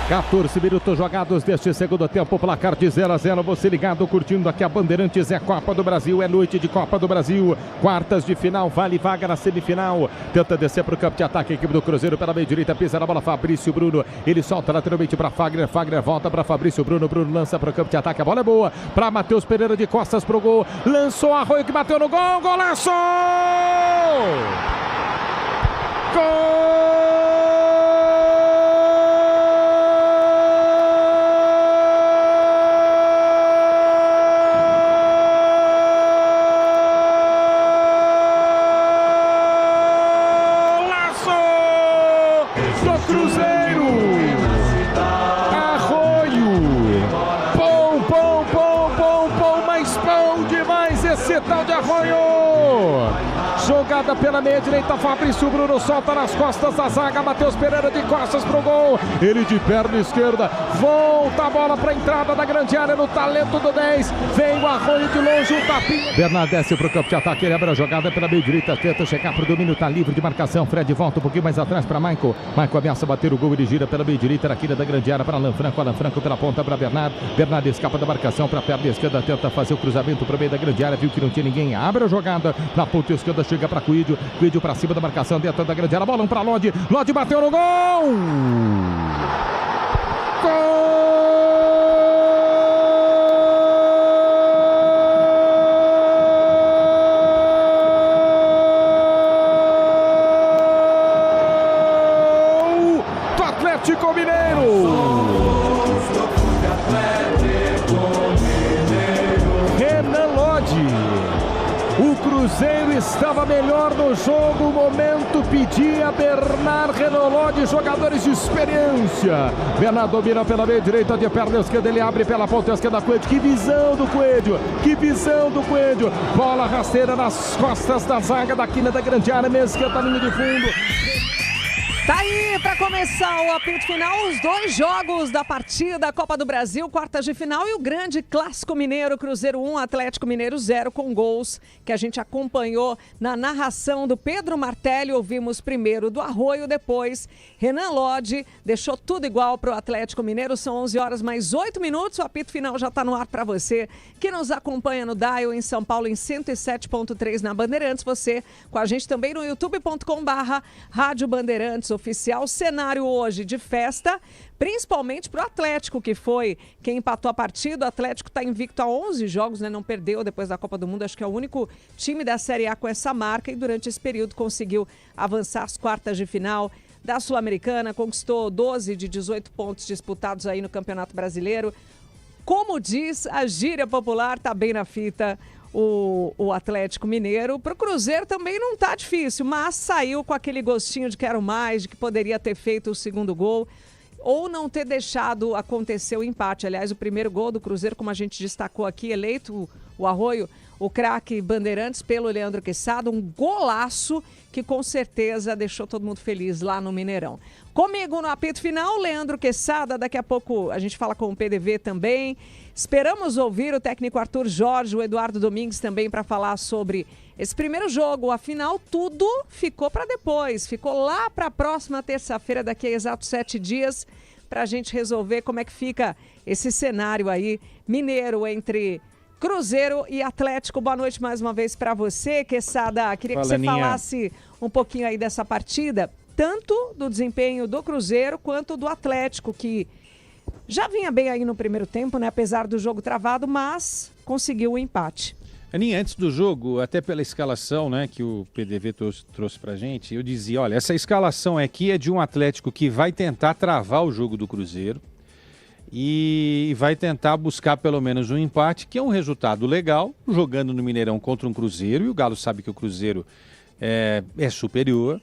14 minutos jogados deste segundo tempo, placar de 0-0. Você ligado, curtindo aqui a Bandeirantes. É Copa do Brasil, é noite de Copa do Brasil. Quartas de final, vale vaga na semifinal. Tenta descer para o campo de ataque, a equipe do Cruzeiro pela meia direita, pisa na bola, Fabrício Bruno. Ele solta lateralmente para Fagner, Fagner volta para Fabrício Bruno, Bruno lança para o campo de ataque, a bola é boa para Matheus Pereira de costas pro gol. Lançou Arroio que bateu no gol, golaço! Gol! Tal de Arroio, jogada pela meia direita, Fabrício Bruno solta nas costas da zaga, Matheus Pereira de costas pro gol, ele de perna esquerda, volta a bola para a entrada da grande área no talento do 10, vem o Arroio de longe, o tapinha, Bernardo desce pro campo de ataque, ele abre a jogada pela meia direita, tenta chegar pro domínio, tá livre de marcação, Fred volta um pouquinho mais atrás para Michael ameaça bater o gol, ele gira pela meia direita, na quina da grande área para Alan Franco pela ponta para Bernardo escapa da marcação para a perna esquerda, tenta fazer o cruzamento pro meio da grande área, viu que não tinha ninguém, abre a jogada na ponta esquerda, chega para Coelho para cima da marcação dentro da grande área, bola para Lodge bateu no gol! Gol do Atlético Mineiro! Cruzeiro estava melhor no jogo, o momento pedia Bernard Renan Lodge, jogadores de experiência. Bernard domina pela meia direita, de perna esquerda, ele abre pela ponta esquerda, Coelho, que visão do Coelho, bola rasteira nas costas da zaga da quina da grande área, meia esquerda, linha de fundo. Tá aí para começar o apito final, os 2 jogos da partida, Copa do Brasil, quartas de final e o grande clássico mineiro, Cruzeiro 1, Atlético Mineiro 0, com gols que a gente acompanhou na narração do Pedro Martelli. Ouvimos primeiro do Arroio, depois Renan Lodge, deixou tudo igual para o Atlético Mineiro. São 11 horas mais 8 minutos, o apito final já está no ar para você que nos acompanha no Dial em São Paulo em 107.3 na Bandeirantes, você com a gente também no youtube.com/Rádio Bandeirantes oficial. Cenário hoje de festa, principalmente para o Atlético, que foi quem empatou a partida. O Atlético está invicto a 11 jogos, né? Não perdeu depois da Copa do Mundo. Acho que é o único time da Série A com essa marca e durante esse período conseguiu avançar às quartas de final da Sul-Americana, conquistou 12 de 18 pontos disputados aí no Campeonato Brasileiro. Como diz a gíria popular, tá bem na fita o Atlético Mineiro. Para o Cruzeiro também não tá difícil, mas saiu com aquele gostinho de quero mais, de que poderia ter feito o segundo gol ou não ter deixado acontecer o empate. Aliás, o primeiro gol do Cruzeiro, como a gente destacou aqui, eleito o Arroio, o craque Bandeirantes pelo Leandro Quesada, um golaço que com certeza deixou todo mundo feliz lá no Mineirão. Comigo no apito final, Leandro Quesada, daqui a pouco a gente fala com o PDV também. Esperamos ouvir o técnico Arthur Jorge, o Eduardo Domingues também para falar sobre esse primeiro jogo. Afinal, tudo ficou para depois, ficou lá para a próxima terça-feira, daqui a exatos 7 dias, para a gente resolver como é que fica esse cenário aí mineiro entre Cruzeiro e Atlético. Boa noite mais uma vez para você, Quesada. Queria que você falasse um pouquinho aí dessa partida, tanto do desempenho do Cruzeiro quanto do Atlético, que já vinha bem aí no primeiro tempo, né? Apesar do jogo travado, mas conseguiu o empate. Aninha, antes do jogo, até pela escalação, né, que o PDV trouxe pra gente, eu dizia, olha, essa escalação aqui é de um Atlético que vai tentar travar o jogo do Cruzeiro e vai tentar buscar pelo menos um empate, que é um resultado legal, jogando no Mineirão contra um Cruzeiro, e o Galo sabe que o Cruzeiro é superior.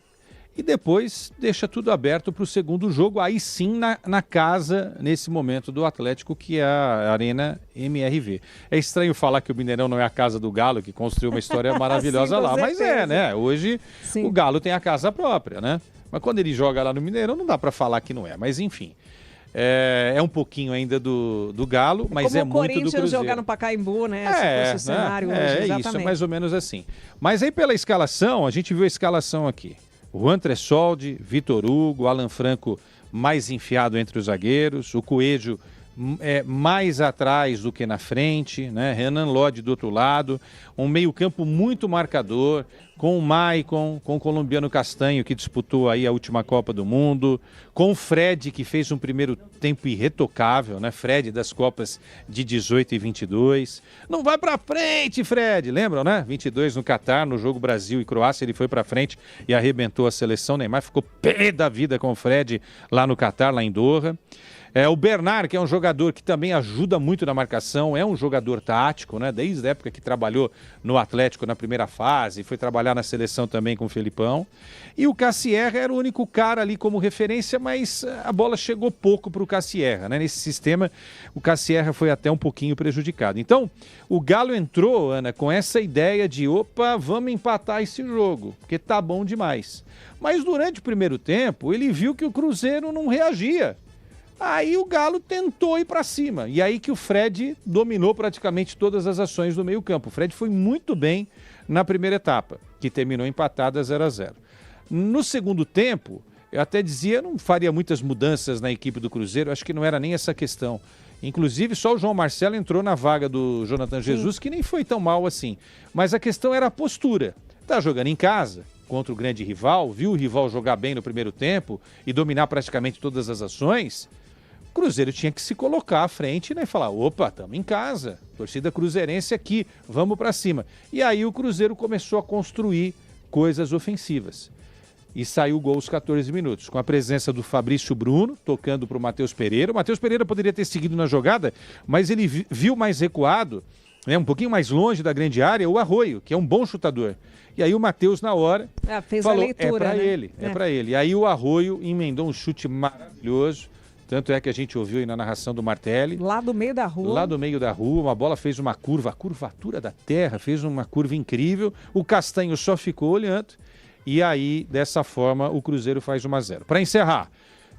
E depois deixa tudo aberto para o segundo jogo, aí sim na casa, nesse momento, do Atlético, que é a Arena MRV. É estranho falar que o Mineirão não é a casa do Galo, que construiu uma história maravilhosa sim, lá, mas né? Hoje sim. O Galo tem a casa própria, né? Mas quando ele joga lá no Mineirão, não dá para falar que não é. Mas enfim, é um pouquinho ainda do Galo, mas é muito do Cruzeiro. Como o Corinthians jogar no Pacaembu, né? Se fosse o cenário hoje, exatamente. Isso, é mais ou menos assim. Mas aí pela escalação, a gente viu a escalação aqui. Juan Tressoldi, Vitor Hugo, Alan Franco mais enfiado entre os zagueiros, o Coelho mais atrás do que na frente, né? Renan Lodge do outro lado, um meio-campo muito marcador, com o Maicon, com o colombiano Castanho, que disputou aí a última Copa do Mundo, com o Fred, que fez um primeiro tempo irretocável, né? Fred das Copas de 18 e 22. Não vai pra frente, Fred! Lembram, né? 22 no Catar, no jogo Brasil e Croácia, ele foi pra frente e arrebentou a seleção. Neymar ficou pé da vida com o Fred lá no Catar, lá em Doha. O Bernard, que é um jogador que também ajuda muito na marcação, é um jogador tático, né? Desde a época que trabalhou no Atlético na primeira fase, foi trabalhar na seleção também com o Felipão. E o Cassierra era o único cara ali como referência, mas a bola chegou pouco para o Cassierra, né? Nesse sistema, o Cassierra foi até um pouquinho prejudicado. Então, o Galo entrou, Ana, com essa ideia de, opa, vamos empatar esse jogo, porque tá bom demais. Mas durante o primeiro tempo, ele viu que o Cruzeiro não reagia. Aí o Galo tentou ir para cima. E aí que o Fred dominou praticamente todas as ações do meio-campo. O Fred foi muito bem na primeira etapa, que terminou empatada 0-0. No segundo tempo, eu até dizia, não faria muitas mudanças na equipe do Cruzeiro, acho que não era nem essa questão. Inclusive, só o João Marcelo entrou na vaga do Jonathan Jesus, que nem foi tão mal assim. Mas a questão era a postura. Tá jogando em casa, contra o grande rival, viu o rival jogar bem no primeiro tempo e dominar praticamente todas as ações. O Cruzeiro tinha que se colocar à frente, né, e falar, opa, estamos em casa, torcida cruzeirense aqui, vamos para cima. E aí o Cruzeiro começou a construir coisas ofensivas. E saiu o gol aos 14 minutos, com a presença do Fabrício Bruno, tocando para o Matheus Pereira. O Matheus Pereira poderia ter seguido na jogada, mas ele viu mais recuado né, um pouquinho mais longe da grande área, o Arroio, que é um bom chutador. E aí o Matheus, na hora, falou, a leitura, é para né? ele, é para ele. E aí o Arroio emendou um chute maravilhoso, tanto é que a gente ouviu aí na narração do Martelli. Lá do meio da rua. Lá do meio da rua, uma bola fez uma curva, a curvatura da terra, fez uma curva incrível. O Castanho só ficou olhando. E aí, dessa forma, o Cruzeiro faz 1-0. Para encerrar,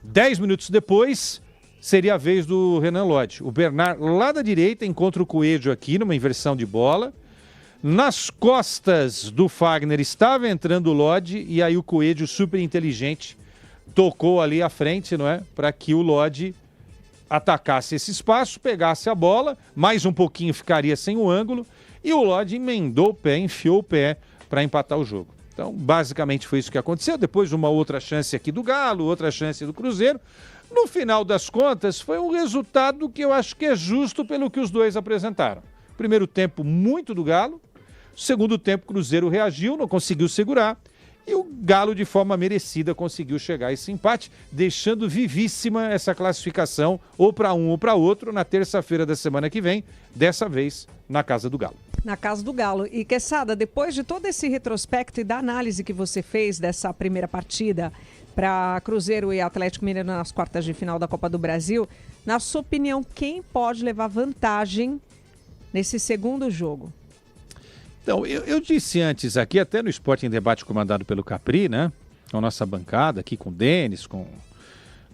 10 minutos depois, seria a vez do Renan Lodge. O Bernard, lá da direita, encontra o Coelho aqui, numa inversão de bola. Nas costas do Fagner estava entrando o Lodge, e aí o Coelho, super inteligente, tocou ali à frente, não é? Para que o Lodge atacasse esse espaço, pegasse a bola, mais um pouquinho ficaria sem o ângulo, e o Lodge emendou o pé, enfiou o pé para empatar o jogo. Então, basicamente foi isso que aconteceu. Depois uma outra chance aqui do Galo, outra chance do Cruzeiro. No final das contas, foi um resultado que eu acho que é justo pelo que os dois apresentaram. Primeiro tempo, muito do Galo. Segundo tempo, o Cruzeiro reagiu, não conseguiu segurar. E o Galo, de forma merecida, conseguiu chegar a esse empate, deixando vivíssima essa classificação, ou para um ou para outro, na terça-feira da semana que vem, dessa vez na Casa do Galo. Na Casa do Galo. E, Quesada, depois de todo esse retrospecto e da análise que você fez dessa primeira partida para Cruzeiro e Atlético Mineiro nas quartas de final da Copa do Brasil, na sua opinião, quem pode levar vantagem nesse segundo jogo? Então, eu disse antes aqui, até no Esporte em Debate comandado pelo Capri, né? Com a nossa bancada aqui, com o Denis, com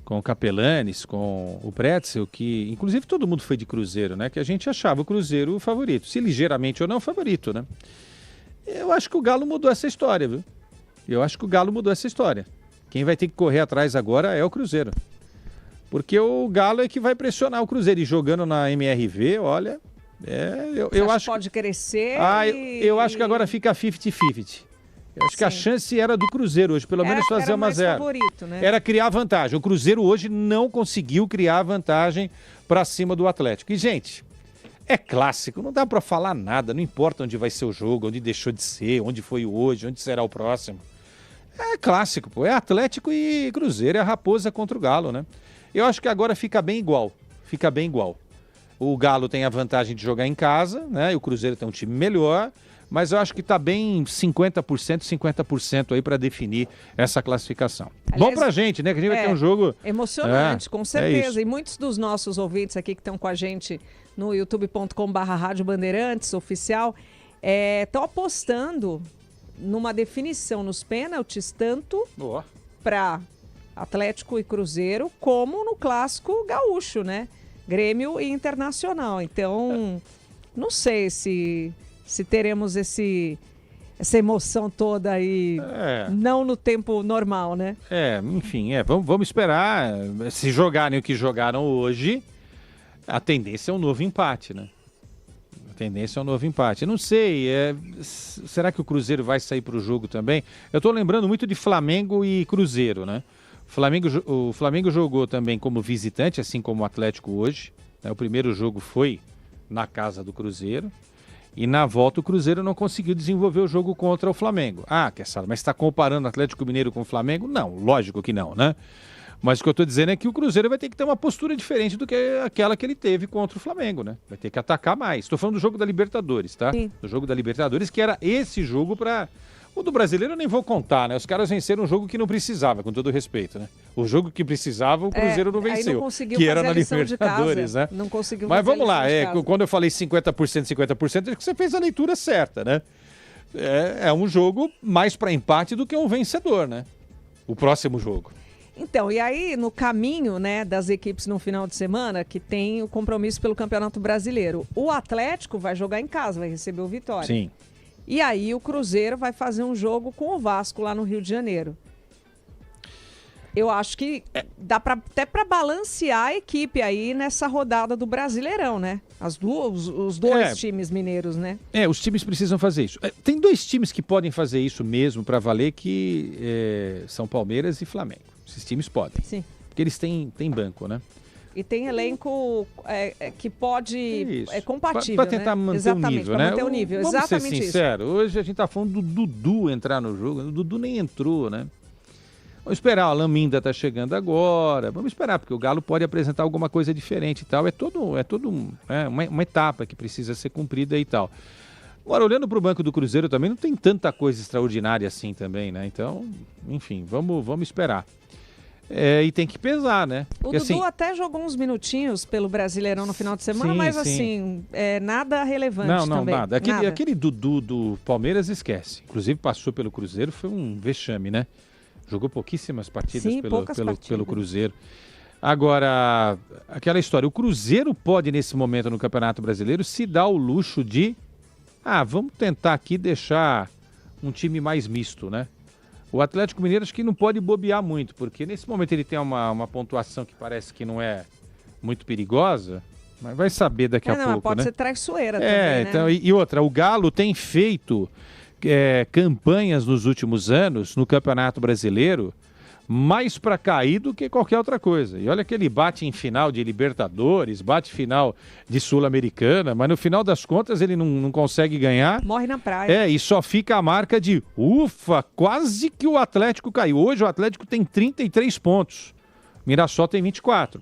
o Capelanes, com o Pretzel, que inclusive todo mundo foi de Cruzeiro, né? Que a gente achava o Cruzeiro o favorito. Se ligeiramente ou não, favorito, né? Eu acho que o Galo mudou essa história, viu? Eu acho que o Galo mudou essa história. Quem vai ter que correr atrás agora é o Cruzeiro. Porque o Galo é que vai pressionar o Cruzeiro. E jogando na MRV, olha... eu acho que pode crescer. Eu acho que agora fica 50-50. Eu acho que a chance era do Cruzeiro hoje, pelo menos fazer 1-0. Favorito, né? Era criar vantagem. O Cruzeiro hoje não conseguiu criar vantagem para cima do Atlético. E, gente, é clássico, não dá para falar nada, não importa onde vai ser o jogo, onde deixou de ser, onde foi hoje, onde será o próximo. É clássico, pô. É Atlético e Cruzeiro, é a Raposa contra o Galo, né? Eu acho que agora fica bem igual. Fica bem igual. O Galo tem a vantagem de jogar em casa, né? E o Cruzeiro tem um time melhor, mas eu acho que tá bem 50% aí para definir essa classificação. Aliás, bom pra gente, né? Que a gente vai ter um jogo emocionante, com certeza. E muitos dos nossos ouvintes aqui que estão com a gente no youtube.com/Rádio Bandeirantes oficial estão apostando numa definição nos pênaltis, tanto para Atlético e Cruzeiro, como no clássico gaúcho, né? Grêmio e Internacional. Então, não sei se teremos essa emoção toda aí, não no tempo normal, né? Enfim, vamos esperar. Se jogarem o que jogaram hoje, a tendência é um novo empate, né? A tendência é um novo empate. Não sei, será que o Cruzeiro vai sair para o jogo também? Eu estou lembrando muito de Flamengo e Cruzeiro, né? O Flamengo jogou também como visitante, assim como o Atlético hoje. Né? O primeiro jogo foi na casa do Cruzeiro. E na volta o Cruzeiro não conseguiu desenvolver o jogo contra o Flamengo. Mas está comparando o Atlético Mineiro com o Flamengo? Não, lógico que não, né? Mas o que eu estou dizendo é que o Cruzeiro vai ter que ter uma postura diferente do que aquela que ele teve contra o Flamengo, né? Vai ter que atacar mais. Estou falando do jogo da Libertadores, tá? Sim. Do jogo da Libertadores, que era esse jogo para... O do brasileiro eu nem vou contar, né? Os caras venceram um jogo que não precisava, com todo respeito, né? O jogo que precisava, o Cruzeiro não venceu. Não conseguiu que era fazer na a lição de Libertadores, casa. né? Não conseguiu Mas fazer vamos lá, a lição de casa. Quando eu falei 50%, é que você fez a leitura certa, né? É um jogo mais para empate do que um vencedor, né? O próximo jogo. Então, e aí no caminho, né, das equipes no final de semana, que tem o compromisso pelo Campeonato Brasileiro, o Atlético vai jogar em casa, vai receber o Vitória. Sim. E aí o Cruzeiro vai fazer um jogo com o Vasco lá no Rio de Janeiro. Eu acho que dá até para balancear a equipe aí nessa rodada do Brasileirão, né? Os dois times mineiros, né? Os times precisam fazer isso. Tem dois times que podem fazer isso mesmo para valer, que são Palmeiras e Flamengo. Esses times podem. Sim. Porque eles têm banco, né? E tem elenco que pode... É compatível, para tentar manter o nível, né? Manter o nível, vamos exatamente ser sincero, hoje a gente tá falando do Dudu entrar no jogo. O Dudu nem entrou, né? Vamos esperar, o Alain tá chegando agora, vamos esperar, porque o Galo pode apresentar alguma coisa diferente e tal. É uma etapa que precisa ser cumprida e tal. Agora, olhando para o banco do Cruzeiro também, não tem tanta coisa extraordinária assim também, né? Então, enfim, vamos esperar. E tem que pesar, né? Porque, o Dudu até jogou uns minutinhos pelo Brasileirão no final de semana, mas assim, nada relevante também. Nada. Aquele Dudu do Palmeiras, esquece. Inclusive passou pelo Cruzeiro, foi um vexame, né? Jogou pouquíssimas partidas pelo Cruzeiro. Agora, aquela história, o Cruzeiro pode, nesse momento no Campeonato Brasileiro, se dar o luxo de vamos tentar aqui deixar um time mais misto, né? O Atlético Mineiro acho que não pode bobear muito, porque nesse momento ele tem uma pontuação que parece que não é muito perigosa, mas vai saber daqui a pouco, pode né? ser traiçoeira também, né? Então, e outra, o Galo tem feito campanhas nos últimos anos no Campeonato Brasileiro mais para cair do que qualquer outra coisa. E olha que ele bate em final de Libertadores, bate final de Sul-Americana, mas no final das contas ele não consegue ganhar. Morre na praia. E só fica a marca de ufa, quase que o Atlético caiu. Hoje o Atlético tem 33 pontos, Mirassol tem 24.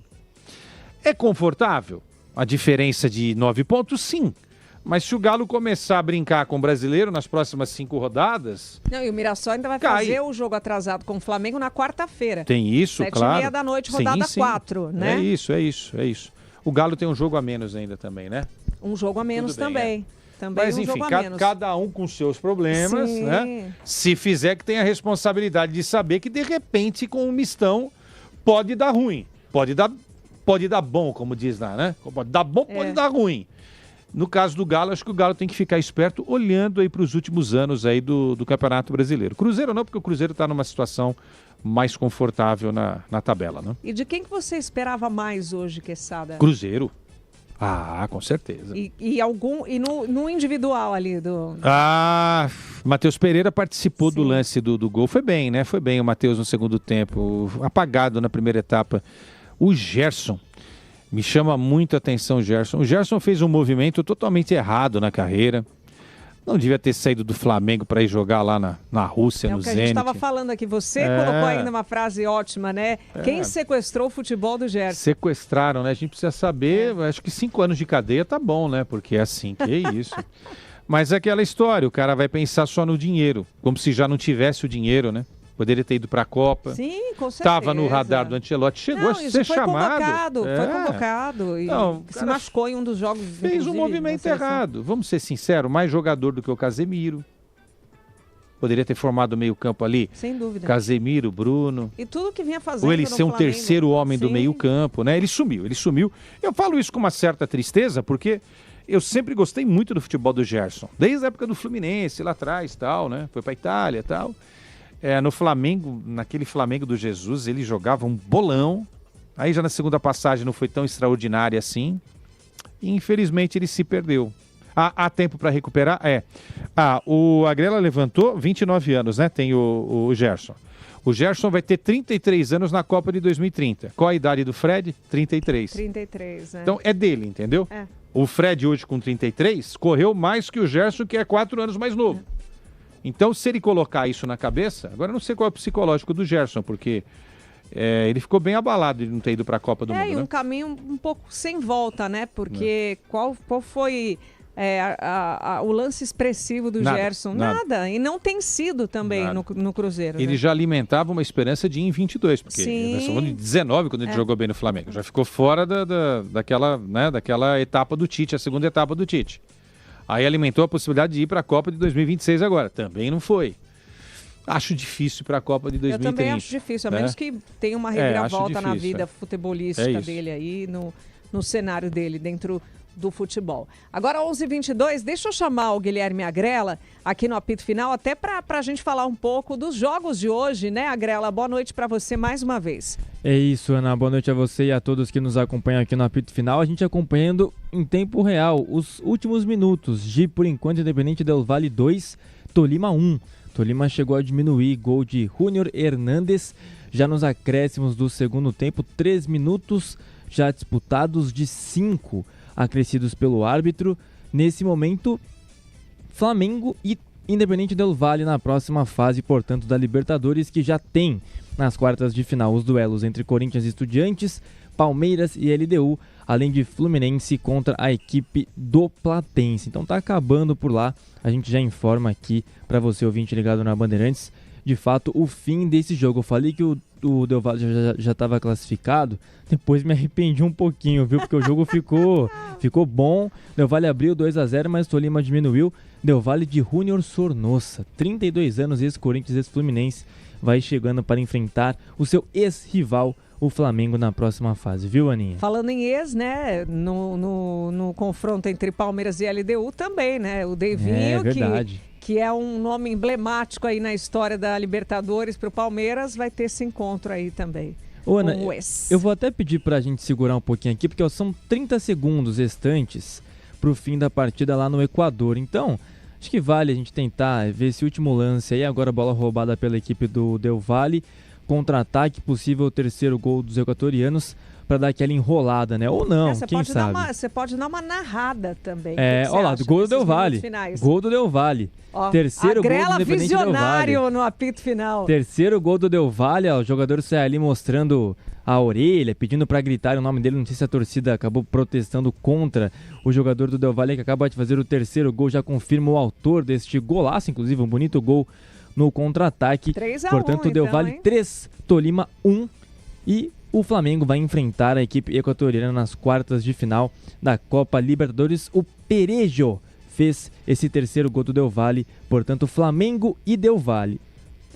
É confortável? A diferença de 9 pontos, sim. Mas se o Galo começar a brincar com o Brasileiro nas próximas 5 rodadas... Não, e o Mirassol ainda vai fazer o jogo atrasado com o Flamengo na quarta-feira. Tem isso, 7h30 da noite, rodada 4, né? É isso. O Galo tem um jogo a menos ainda também, né? Um jogo a menos também. Também mas enfim, jogo a menos. Cada um com seus problemas, né? Se fizer que tem a responsabilidade de saber que de repente com um mistão pode dar ruim. Pode dar bom, como diz lá, né? Pode dar bom, pode dar ruim. No caso do Galo, acho que o Galo tem que ficar esperto olhando aí para os últimos anos aí do Campeonato Brasileiro. Cruzeiro não, porque o Cruzeiro está numa situação mais confortável na tabela, né? E de quem que você esperava mais hoje, Quesada? Cruzeiro. Com certeza. E no individual ali do... Matheus Pereira participou do lance do gol. Foi bem, né? Foi bem o Matheus no segundo tempo. Apagado na primeira etapa. O Gerson. Me chama muito a atenção o Gerson. O Gerson fez um movimento totalmente errado na carreira. Não devia ter saído do Flamengo para ir jogar lá na Rússia, no Zenit. É o que a gente estava falando aqui. Você colocou ainda uma frase ótima, né? Quem sequestrou o futebol do Gerson? Sequestraram, né? A gente precisa saber. Acho que 5 anos de cadeia tá bom, né? Porque é assim, que isso. Mas é aquela história, o cara vai pensar só no dinheiro. Como se já não tivesse o dinheiro, né? Poderia ter ido para a Copa. Sim, com certeza. Estava no radar do Ancelotti. Chegou a ser chamado. Foi convocado. E se machucou em um dos jogos. Fez um movimento errado. Vamos ser sinceros, mais jogador do que o Casemiro. Poderia ter formado o meio campo ali. Sem dúvida. Casemiro, Bruno. E tudo que vinha fazendo ou ele ser um terceiro homem do meio campo, né? Ele sumiu. Eu falo isso com uma certa tristeza, porque eu sempre gostei muito do futebol do Gerson. Desde a época do Fluminense, lá atrás, tal, né? Foi para Itália e tal. No Flamengo, naquele Flamengo do Jesus, ele jogava um bolão. Aí já na segunda passagem não foi tão extraordinária assim. E infelizmente ele se perdeu. Há tempo para recuperar? O Agrela levantou 29 anos, né? Tem o Gerson. O Gerson vai ter 33 anos na Copa de 2030. Qual a idade do Fred? 33. 33, né? Então é dele, entendeu? O Fred hoje com 33 correu mais que o Gerson, que é 4 anos mais novo. Então, se ele colocar isso na cabeça... Agora, eu não sei qual é o psicológico do Gerson, porque ele ficou bem abalado de não ter ido para a Copa do Mundo. E um caminho um pouco sem volta, né? Porque qual foi o lance expressivo do Gerson? Nada. E não tem sido também no Cruzeiro. Ele já alimentava uma esperança de ir em 22, porque nós estamos de 19 quando ele jogou bem no Flamengo. Já ficou fora daquela etapa do Tite, a segunda etapa do Tite. Aí alimentou a possibilidade de ir para a Copa de 2026 agora. Também não foi. Acho difícil para a Copa de 2030. Eu também acho difícil, a menos que tenha uma reviravolta na vida futebolística dele aí, no cenário dele, dentro do futebol. Agora, 11h22, deixa eu chamar o Guilherme Agrela aqui no apito final, até para a gente falar um pouco dos jogos de hoje, né, Agrela? Boa noite para você mais uma vez. É isso, Ana. Boa noite a você e a todos que nos acompanham aqui no apito final. A gente acompanhando em tempo real os últimos minutos de, por enquanto, Independente Del Valle 2, Tolima 1. Tolima chegou a diminuir, gol de Júnior Hernández, já nos acréscimos do segundo tempo, 3 minutos já disputados de 5 acrescidos pelo árbitro. Nesse momento, Flamengo e Independente Del Valle na próxima fase, portanto, da Libertadores, que já tem nas quartas de final. Os duelos entre Corinthians e Estudiantes, Palmeiras e LDU, além de Fluminense contra a equipe do Platense. Então tá acabando por lá, a gente já informa aqui para você, ouvinte ligado na Bandeirantes, de fato o fim desse jogo. Eu falei que o Del Valle já estava classificado, depois me arrependi um pouquinho, viu? Porque o jogo ficou bom. Del Valle abriu 2-0, mas Tolima diminuiu. Del Valle de Júnior Sornosa, 32 anos, ex-Corinthians, ex-Fluminense, vai chegando para enfrentar o seu ex-rival, o Flamengo, na próxima fase, viu, Aninha? Falando em ex, né, no confronto entre Palmeiras e LDU também, né, o Devinho, que é um nome emblemático aí na história da Libertadores para o Palmeiras, vai ter esse encontro aí também. Ô, Ana, eu vou até pedir para a gente segurar um pouquinho aqui, porque são 30 segundos restantes para o fim da partida lá no Equador, então acho que vale a gente tentar ver esse último lance aí, agora a bola roubada pela equipe do Del Valle, contra-ataque, possível terceiro gol dos equatorianos, para dar aquela enrolada, né? Ou não, quem sabe. Você pode dar uma narrada também. Olha lá, gol do Del Valle. Gol do Del Valle. Terceiro gol do Independente Del Valle. No apito final. Terceiro gol do Del Valle, ó, o jogador sai ali mostrando a orelha, pedindo para gritar o nome dele. Não sei se a torcida acabou protestando contra o jogador do Del Valle, que acaba de fazer o terceiro gol, já confirma o autor deste golaço, inclusive, um bonito gol no contra-ataque. 3-1, portanto, o Del Valle 3, Tolima 1, e o Flamengo vai enfrentar a equipe equatoriana nas quartas de final da Copa Libertadores. O Perejo fez esse terceiro gol do Del Valle, portanto, Flamengo e Del Valle.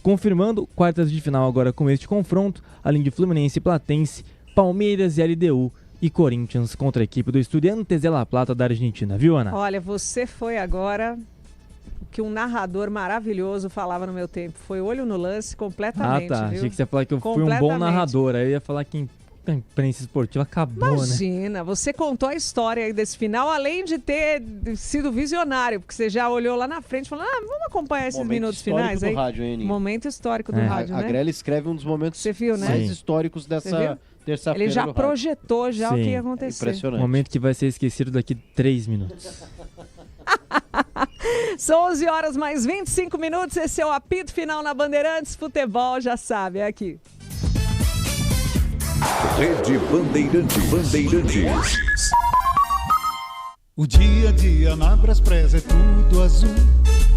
Confirmando, quartas de final agora com este confronto, além de Fluminense e Platense, Palmeiras e LDU e Corinthians contra a equipe do Estudiantes de La Plata da Argentina, viu, Ana? Olha, você foi agora que um narrador maravilhoso falava no meu tempo. Foi olho no lance completamente, viu? Achei que você ia falar que eu fui um bom narrador. Aí eu ia falar que a imprensa esportiva acabou, Imagina, você contou a história aí desse final, além de ter sido visionário, porque você já olhou lá na frente e falou, vamos acompanhar esses minutos finais aí. Rádio, hein, momento histórico do rádio, né? A Grela escreve um dos momentos mais históricos dessa terça-feira. Ele já projetou o que ia acontecer. Impressionante. Momento que vai ser esquecido daqui 3 minutos. São 11 horas mais 25 minutos, esse é o apito final na Bandeirantes, futebol, já sabe, é aqui. Rede Bandeirantes. O dia a dia na Braspress é tudo azul,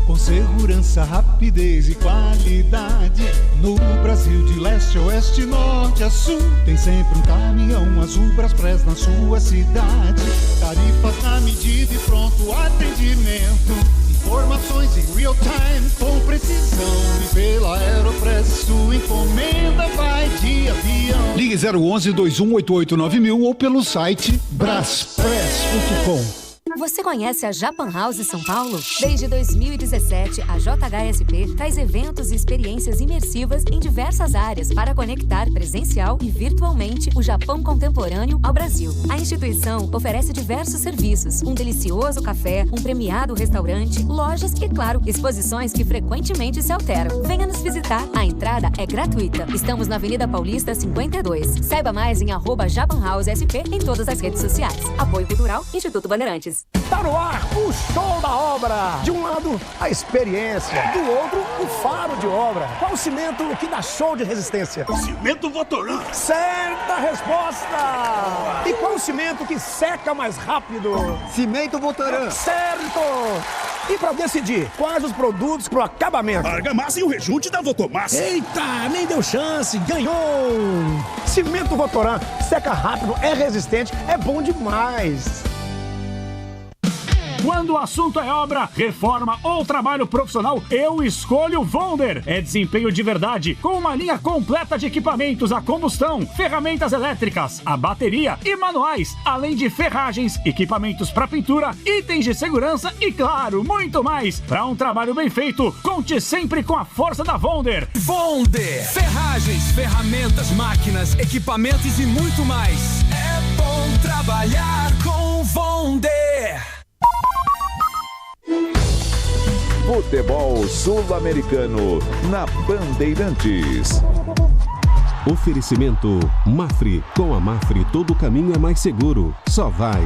com segurança, rapidez e qualidade. No Brasil de leste a oeste, norte a sul, tem sempre um caminhão azul Braspress na sua cidade. Tarifas na medida e pronto atendimento. Informações em real time, com precisão. E pela Aeropress, sua encomenda vai de avião. Ligue 011-2188-9000 ou pelo site braspress.com. Você conhece a Japan House São Paulo? Desde 2017, a JHSP traz eventos e experiências imersivas em diversas áreas para conectar presencial e virtualmente o Japão contemporâneo ao Brasil. A instituição oferece diversos serviços, um delicioso café, um premiado restaurante, lojas e, claro, exposições que frequentemente se alteram. Venha nos visitar, a entrada é gratuita. Estamos na Avenida Paulista 52. Saiba mais em @JapanHouseSP em todas as redes sociais. Apoio Cultural, Instituto Bandeirantes. Tá no ar o show da obra. De um lado, a experiência. Do outro, o faro de obra. Qual o cimento que dá show de resistência? Cimento Votoran. Certa resposta. E qual o cimento que seca mais rápido? Cimento Votoran. Certo. E para decidir quais os produtos pro acabamento? Argamassa e o rejunte da Votomassa. Eita, nem deu chance. Ganhou. Cimento Votoran. Seca rápido, é resistente, é bom demais. Quando o assunto é obra, reforma ou trabalho profissional, eu escolho Vonder. É desempenho de verdade, com uma linha completa de equipamentos a combustão, ferramentas elétricas, a bateria e manuais, além de ferragens, equipamentos para pintura, itens de segurança e, claro, muito mais. Para um trabalho bem feito, conte sempre com a força da Vonder. Vonder. Ferragens, ferramentas, máquinas, equipamentos e muito mais. É bom trabalhar com Vonder. Futebol Sul-Americano na Bandeirantes. Oferecimento Mafre. Com a Mafre todo caminho é mais seguro. Só vai.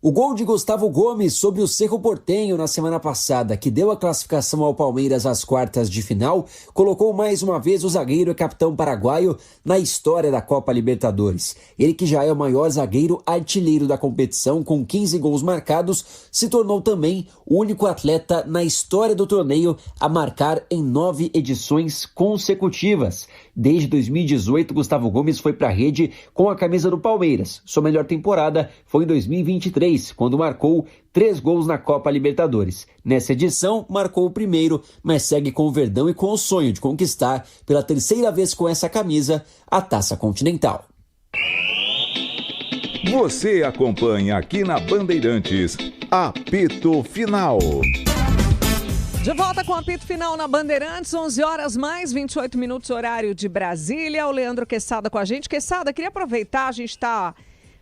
O gol de Gustavo Gomes sobre o Cerro Porteño na semana passada, que deu a classificação ao Palmeiras às quartas de final, colocou mais uma vez o zagueiro e capitão paraguaio na história da Copa Libertadores. Ele, que já é o maior zagueiro artilheiro da competição, com 15 gols marcados, se tornou também o único atleta na história do torneio a marcar em 9 edições consecutivas. Desde 2018, Gustavo Gomes foi para a rede com a camisa do Palmeiras. Sua melhor temporada foi em 2023, quando marcou 3 gols na Copa Libertadores. Nessa edição, marcou o primeiro, mas segue com o Verdão e com o sonho de conquistar, pela terceira vez com essa camisa, a Taça Continental. Você acompanha aqui na Bandeirantes, Apito Final. De volta com o apito final na Bandeirantes, 11 horas mais 28 minutos, horário de Brasília. O Leandro Quesada com a gente. Quesada, queria aproveitar, a gente está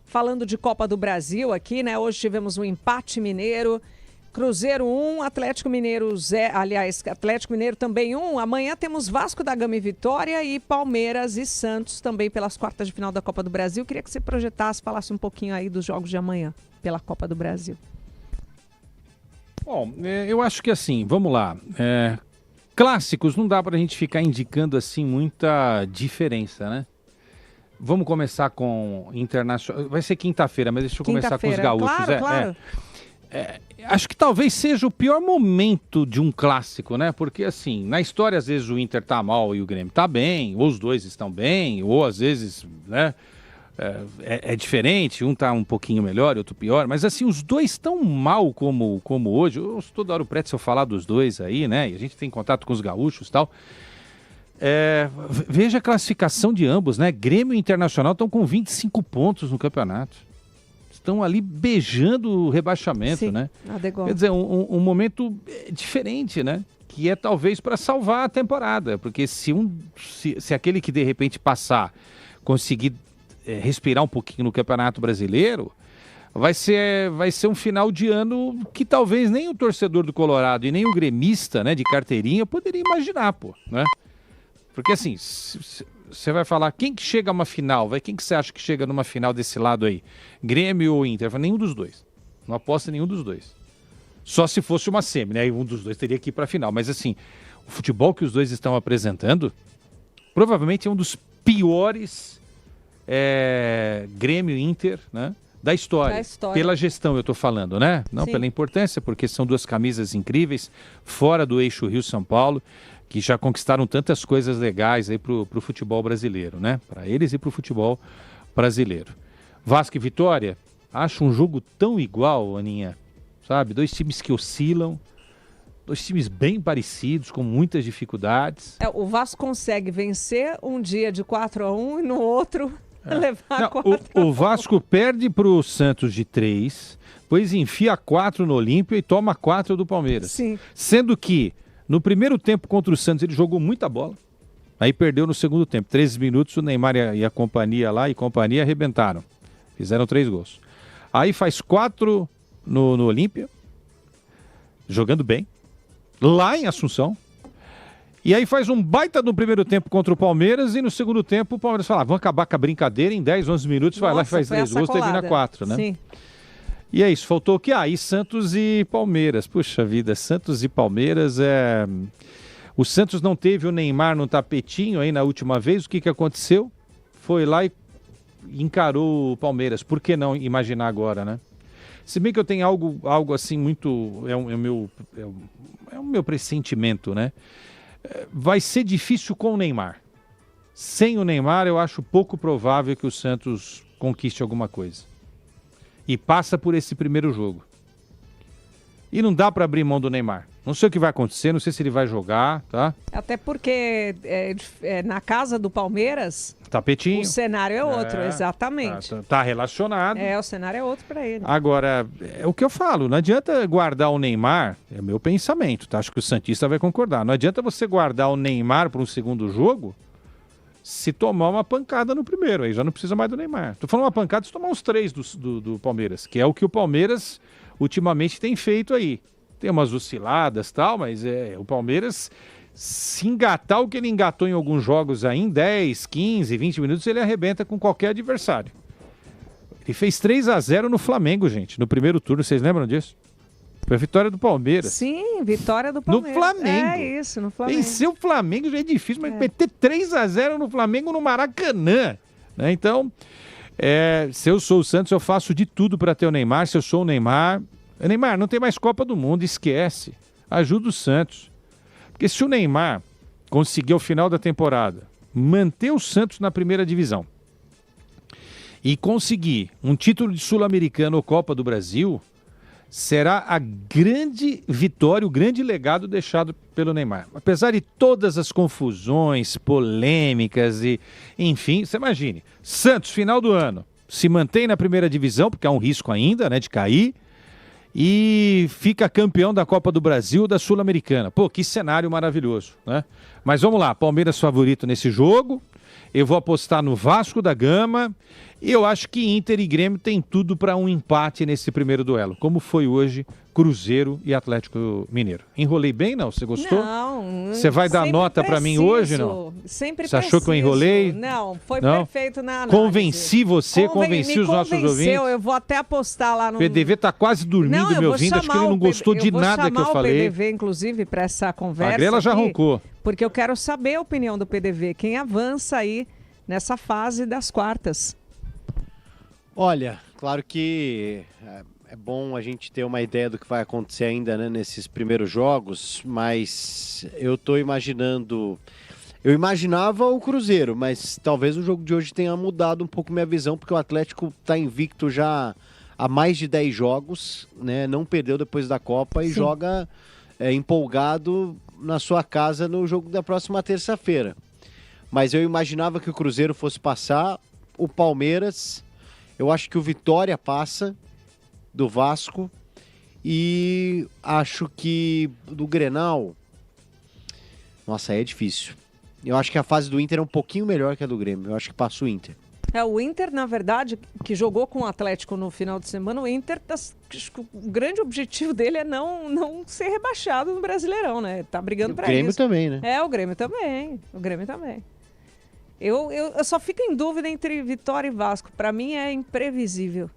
falando de Copa do Brasil aqui, né? Hoje tivemos um empate mineiro, Cruzeiro 1, Atlético Mineiro 0, aliás, Atlético Mineiro também 1. Amanhã temos Vasco da Gama e Vitória e Palmeiras e Santos também pelas quartas de final da Copa do Brasil. Queria que você projetasse, falasse um pouquinho aí dos jogos de amanhã pela Copa do Brasil. Bom, eu acho que assim, vamos lá. Clássicos não dá pra gente ficar indicando assim muita diferença, né? Vamos começar com Internacional. Vai ser quinta-feira, mas deixa eu começar com os gaúchos. Claro. Acho que talvez seja o pior momento de um clássico, né? Porque assim, na história às vezes o Inter tá mal e o Grêmio tá bem, ou os dois estão bem, ou às vezes, né? É diferente, um tá um pouquinho melhor, outro pior, mas assim, os dois estão mal como hoje. Eu estou toda hora o Pretzel falar dos dois aí, né? E a gente tem contato com os gaúchos e tal. Veja a classificação de ambos, né? Grêmio e Internacional estão com 25 pontos no campeonato. Estão ali beijando o rebaixamento, Sim, né? adegou. Quer dizer, um momento diferente, né? Que é talvez para salvar a temporada, porque se aquele que de repente passar conseguir respirar um pouquinho no Campeonato Brasileiro, vai ser um final de ano que talvez nem o torcedor do Colorado e nem o gremista, né, de carteirinha poderia imaginar, pô, né? Porque assim, você vai falar, quem que chega a uma final? Quem que você acha que chega numa final desse lado aí? Grêmio ou Inter? Nenhum dos dois. Não aposta em nenhum dos dois. Só se fosse uma semi, né? Um dos dois teria que ir para a final. Mas assim, o futebol que os dois estão apresentando provavelmente é um dos piores Grêmio e Inter, né? Da história. Pela gestão eu tô falando, né? Não Sim. Pela importância, porque são duas camisas incríveis, fora do eixo Rio-São Paulo, que já conquistaram tantas coisas legais aí pro futebol brasileiro, né? Para eles e pro futebol brasileiro. Vasco e Vitória, acho um jogo tão igual, Aninha, sabe? Dois times que oscilam, dois times bem parecidos, com muitas dificuldades. O Vasco consegue vencer um dia de 4-1 e no outro levar 4-1. O Vasco perde pro Santos de 3, depois enfia 4 no Olímpia e toma 4 do Palmeiras. Sim. Sendo que no primeiro tempo contra o Santos ele jogou muita bola, aí perdeu no segundo tempo. 13 minutos o Neymar e a companhia lá, arrebentaram. Fizeram 3 gols. Aí faz 4 no Olímpia, jogando bem, lá em Assunção. E aí faz um baita no primeiro tempo contra o Palmeiras e no segundo tempo o Palmeiras fala, vamos acabar com a brincadeira, em 10, 11 minutos vai lá e faz 3 gols, termina 4, né? Sim. E é isso, faltou o quê? E Santos e Palmeiras. Puxa vida, Santos e Palmeiras O Santos não teve o Neymar no tapetinho aí na última vez, o que aconteceu? Foi lá e encarou o Palmeiras. Por que não imaginar agora, né? Se bem que eu tenho algo assim muito... É o meu pressentimento, né? Vai ser difícil com o Neymar. Sem o Neymar, eu acho pouco provável que o Santos conquiste alguma coisa. E passa por esse primeiro jogo. E não dá para abrir mão do Neymar. Não sei o que vai acontecer, não sei se ele vai jogar, tá? Até porque na casa do Palmeiras... Tapetinho. O cenário é outro, exatamente. Tá relacionado. O cenário é outro para ele. Agora, é o que eu falo, não adianta guardar o Neymar, é o meu pensamento, tá? Acho que o Santista vai concordar. Não adianta você guardar o Neymar para um segundo jogo se tomar uma pancada no primeiro, aí já não precisa mais do Neymar. Tô falando uma pancada se tomar uns 3 do Palmeiras, que é o que o Palmeiras ultimamente tem feito aí. Tem umas osciladas e tal, mas o Palmeiras, se engatar o que ele engatou em alguns jogos aí, em 10, 15, 20 minutos, ele arrebenta com qualquer adversário. Ele fez 3-0 no Flamengo, gente, no primeiro turno. Vocês lembram disso? Foi a vitória do Palmeiras. Sim, vitória do Palmeiras. No Flamengo. É isso, no Flamengo. Vencer o Flamengo já é difícil, mas meter 3-0 no Flamengo no Maracanã. Né? Então, se eu sou o Santos, eu faço de tudo para ter o Neymar. Se eu sou o Neymar... Neymar, não tem mais Copa do Mundo, esquece. Ajuda o Santos. Porque se o Neymar conseguir ao final da temporada manter o Santos na primeira divisão e conseguir um título de Sul-Americano ou Copa do Brasil, será a grande vitória, o grande legado deixado pelo Neymar. Apesar de todas as confusões, polêmicas e, enfim, você imagine, Santos, final do ano, se mantém na primeira divisão, porque há um risco ainda, né, de cair, e fica campeão da Copa do Brasil, da Sul-Americana. Pô, que cenário maravilhoso, né? Mas vamos lá, Palmeiras favorito nesse jogo, eu vou apostar no Vasco da Gama. Eu acho que Inter e Grêmio tem tudo para um empate nesse primeiro duelo, como foi hoje Cruzeiro e Atlético Mineiro. Enrolei bem, não? Você gostou? Não. Você vai dar nota para mim hoje, não? Sempre Você achou que eu enrolei? Não, foi perfeito na análise. Convenci você, convenci os nossos ouvintes. Eu vou até apostar lá no... O PDV tá quase dormindo me ouvindo, acho que ele não gostou de nada que eu falei. Eu vou chamar o PDV, inclusive, para essa conversa. A Grela já roncou. Porque eu quero saber a opinião do PDV, quem avança aí nessa fase das quartas. Olha, claro que é bom a gente ter uma ideia do que vai acontecer ainda, né, nesses primeiros jogos, mas eu tô imaginando... Eu imaginava o Cruzeiro, mas talvez o jogo de hoje tenha mudado um pouco minha visão, porque o Atlético tá invicto já há mais de 10 jogos, né, não perdeu depois da Copa e joga empolgado na sua casa no jogo da próxima terça-feira. Mas eu imaginava que o Cruzeiro fosse passar, o Palmeiras... Eu acho que o Vitória passa do Vasco e acho que do Grenal... Nossa, aí é difícil. Eu acho que a fase do Inter é um pouquinho melhor que a do Grêmio. Eu acho que passa o Inter. O Inter, na verdade, que jogou com o Atlético no final de semana, o Inter, o grande objetivo dele é não ser rebaixado no Brasileirão, né? Tá brigando para isso. O Grêmio também, né? O Grêmio também. O Grêmio também. Eu só fico em dúvida entre Vitória e Vasco. Para mim é imprevisível.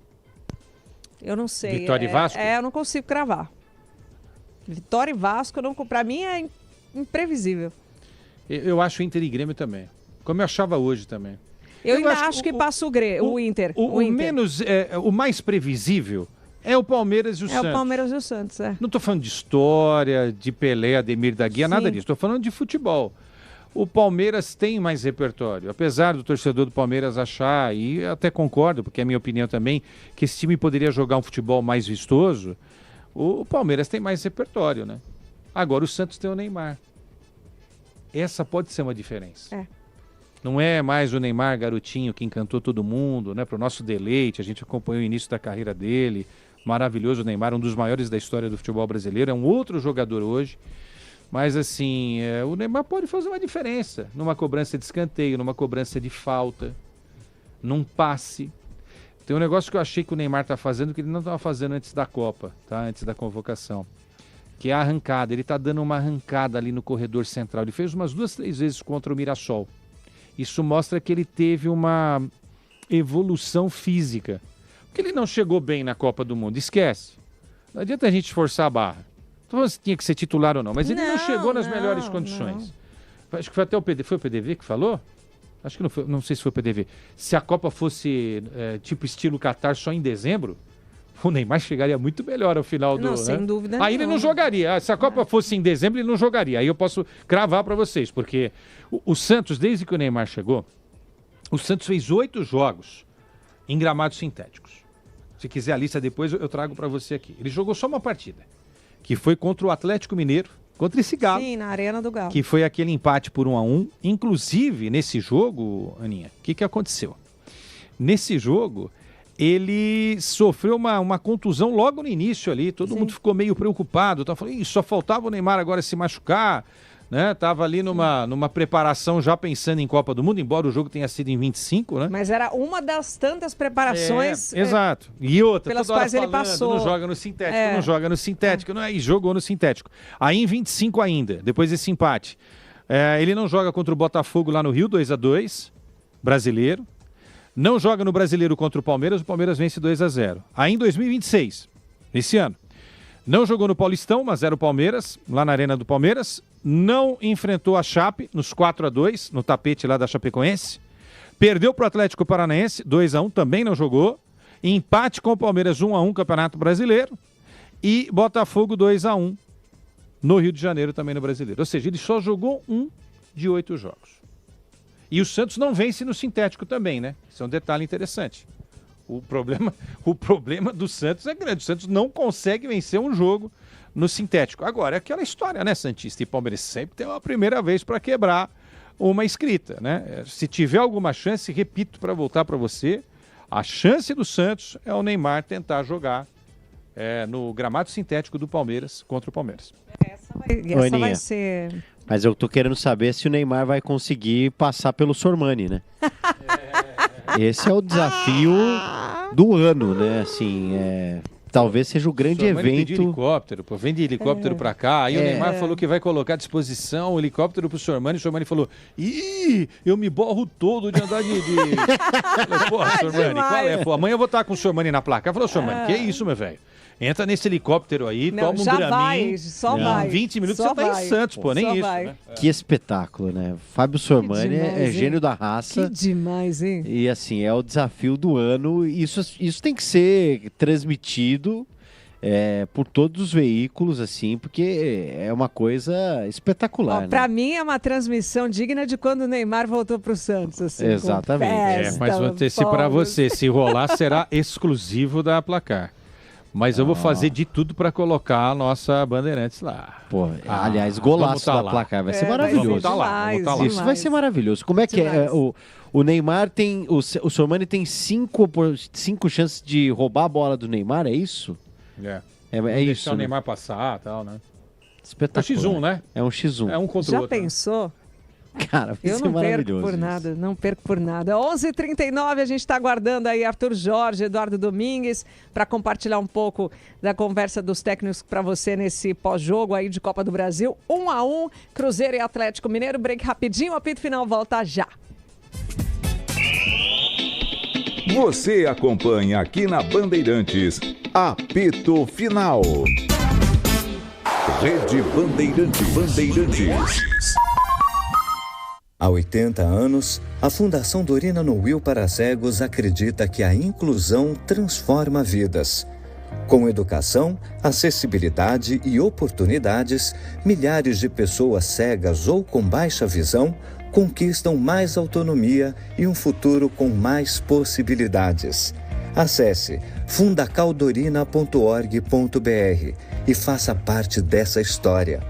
Eu não sei. Vitória e Vasco? Eu não consigo cravar. Vitória e Vasco, para mim é imprevisível. Eu acho Inter e Grêmio também. Como eu achava hoje também. Eu ainda acho que passa o Inter. O menos, o mais previsível é o Palmeiras e o Santos. É o Palmeiras e o Santos, Não estou falando de história, de Pelé, Ademir da Guia, nada disso. Estou falando de futebol. O Palmeiras tem mais repertório, apesar do torcedor do Palmeiras achar, e até concordo, porque é a minha opinião também, que esse time poderia jogar um futebol mais vistoso. O Palmeiras tem mais repertório, né? Agora o Santos tem o Neymar. Essa pode ser uma diferença. Não é mais o Neymar garotinho que encantou todo mundo, né? Para o nosso deleite, a gente acompanhou o início da carreira dele, maravilhoso Neymar, um dos maiores da história do futebol brasileiro, é um outro jogador hoje. Mas assim, o Neymar pode fazer uma diferença numa cobrança de escanteio, numa cobrança de falta, num passe. Tem um negócio que eu achei que o Neymar está fazendo que ele não estava fazendo antes da Copa, tá? Antes da convocação, que é a arrancada. Ele está dando uma arrancada ali no corredor central. Ele fez umas 2, 3 vezes contra o Mirassol. Isso mostra que ele teve uma evolução física. Porque ele não chegou bem na Copa do Mundo, esquece. Não adianta a gente forçar a barra. Então você tinha que ser titular ou não, mas ele não chegou nas melhores condições. Acho que foi até o PDV, foi o PDV que falou? Acho que não foi, não sei se foi o PDV. Se a Copa fosse tipo estilo Qatar só em dezembro, o Neymar chegaria muito melhor ao final do... Não, sem dúvida Aí ele não jogaria. Se a Copa fosse em dezembro, ele não jogaria. Aí eu posso cravar para vocês, porque o Santos, desde que o Neymar chegou, o Santos fez 8 jogos em gramados sintéticos. Se quiser a lista depois, eu trago para você aqui. Ele jogou só uma partida, que foi contra o Atlético Mineiro, contra esse Galo. Sim, na Arena do Galo. Que foi aquele empate por 1-1. Inclusive, nesse jogo, Aninha, o que aconteceu? Nesse jogo, ele sofreu uma contusão logo no início ali. Todo mundo ficou meio preocupado. Tava falando, só faltava o Neymar agora se machucar. Né? Tava ali numa preparação já pensando em Copa do Mundo, embora o jogo tenha sido em 25, né? Mas era uma das tantas preparações exato. E outra, pelas toda hora quais ele passou. Não joga no sintético, não joga no sintético, não é? E jogou no sintético. Aí em 25 ainda, depois desse empate, ele não joga contra o Botafogo lá no Rio, 2-2, brasileiro. Não joga no Brasileiro contra o Palmeiras vence 2-0. Aí em 2026, esse ano, não jogou no Paulistão, mas era o Palmeiras, lá na Arena do Palmeiras. Não enfrentou a Chape nos 4-2, no tapete lá da Chapecoense. Perdeu para o Atlético Paranaense, 2-1, também não jogou. Empate com o Palmeiras, 1-1, Campeonato Brasileiro. E Botafogo, 2-1, no Rio de Janeiro, também no Brasileiro. Ou seja, ele só jogou 1 de 8 jogos. E o Santos não vence no sintético também, né? Isso é um detalhe interessante. O problema do Santos é grande. O Santos não consegue vencer um jogo no sintético. Agora, é aquela história, né, Santista e Palmeiras? Sempre tem uma primeira vez para quebrar uma escrita, né? Se tiver alguma chance, repito para voltar para você, a chance do Santos é o Neymar tentar jogar no gramado sintético do Palmeiras contra o Palmeiras. Essa vai ser... Mas eu tô querendo saber se o Neymar vai conseguir passar pelo Sormani, né? Esse é o desafio do ano, né? Assim, talvez seja o grande evento. De helicóptero, pô, vem de helicóptero pra cá. Aí o Neymar falou que vai colocar à disposição o helicóptero pro Sormani. O Sormani falou: ih, eu me borro todo de andar de... Porra, Sormani, qual é? Pô, amanhã eu vou estar com o Sormani na placa. Falou, Sormani, que isso, meu velho? Entra nesse helicóptero aí, toma um Dramin. Vai. 20 minutos você tá em Santos, pô, nem isso. Né? Que espetáculo, né? Fábio Sormani é gênio da raça. Que demais, hein? E assim, é o desafio do ano. Isso tem que ser transmitido por todos os veículos, assim, porque é uma coisa espetacular. Pra mim é uma transmissão digna de quando o Neymar voltou pro Santos. Assim, exatamente. Mas vou antecipar pra você, se rolar será exclusivo da Placar. Mas eu vou fazer de tudo para colocar a nossa Bandeirantes lá. Pô, aliás, golaço da Placar. Vai ser maravilhoso. Isso vai ser maravilhoso. Como é que o Neymar tem... O Sormani tem 5 chances de roubar a bola do Neymar, é isso? É isso. Deixar o Neymar passar e tal, né? Espetacular. É um X1, né? É um X1. É um contra o outro. Já pensou? Cara, eu não perco por nada, não perco por nada. 11h39, a gente está aguardando aí Arthur Jorge, Eduardo Domingues, para compartilhar um pouco da conversa dos técnicos para você nesse pós-jogo aí de Copa do Brasil. 1-1, Cruzeiro e Atlético Mineiro. Break rapidinho, apito final volta já. Você acompanha aqui na Bandeirantes, apito final. Rede Bandeirantes. Há 80 anos, a Fundação Dorina no Will para Cegos acredita que a inclusão transforma vidas. Com educação, acessibilidade e oportunidades, milhares de pessoas cegas ou com baixa visão conquistam mais autonomia e um futuro com mais possibilidades. Acesse fundacaldorina.org.br e faça parte dessa história.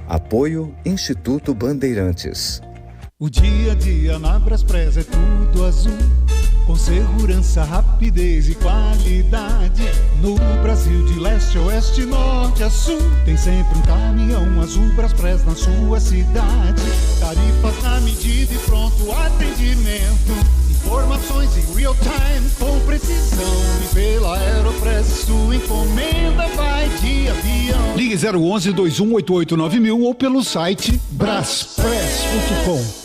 Apoio Instituto Bandeirantes. O dia a dia na Braspress é tudo azul, com segurança, rapidez e qualidade. No Brasil de leste a oeste, norte a sul, tem sempre um caminhão azul Braspress na sua cidade. Tarifas na medida e pronto atendimento, informações em real time com precisão. E pela Aeropress sua encomenda vai de avião. Ligue 011-2188-9000 ou pelo site braspress.com.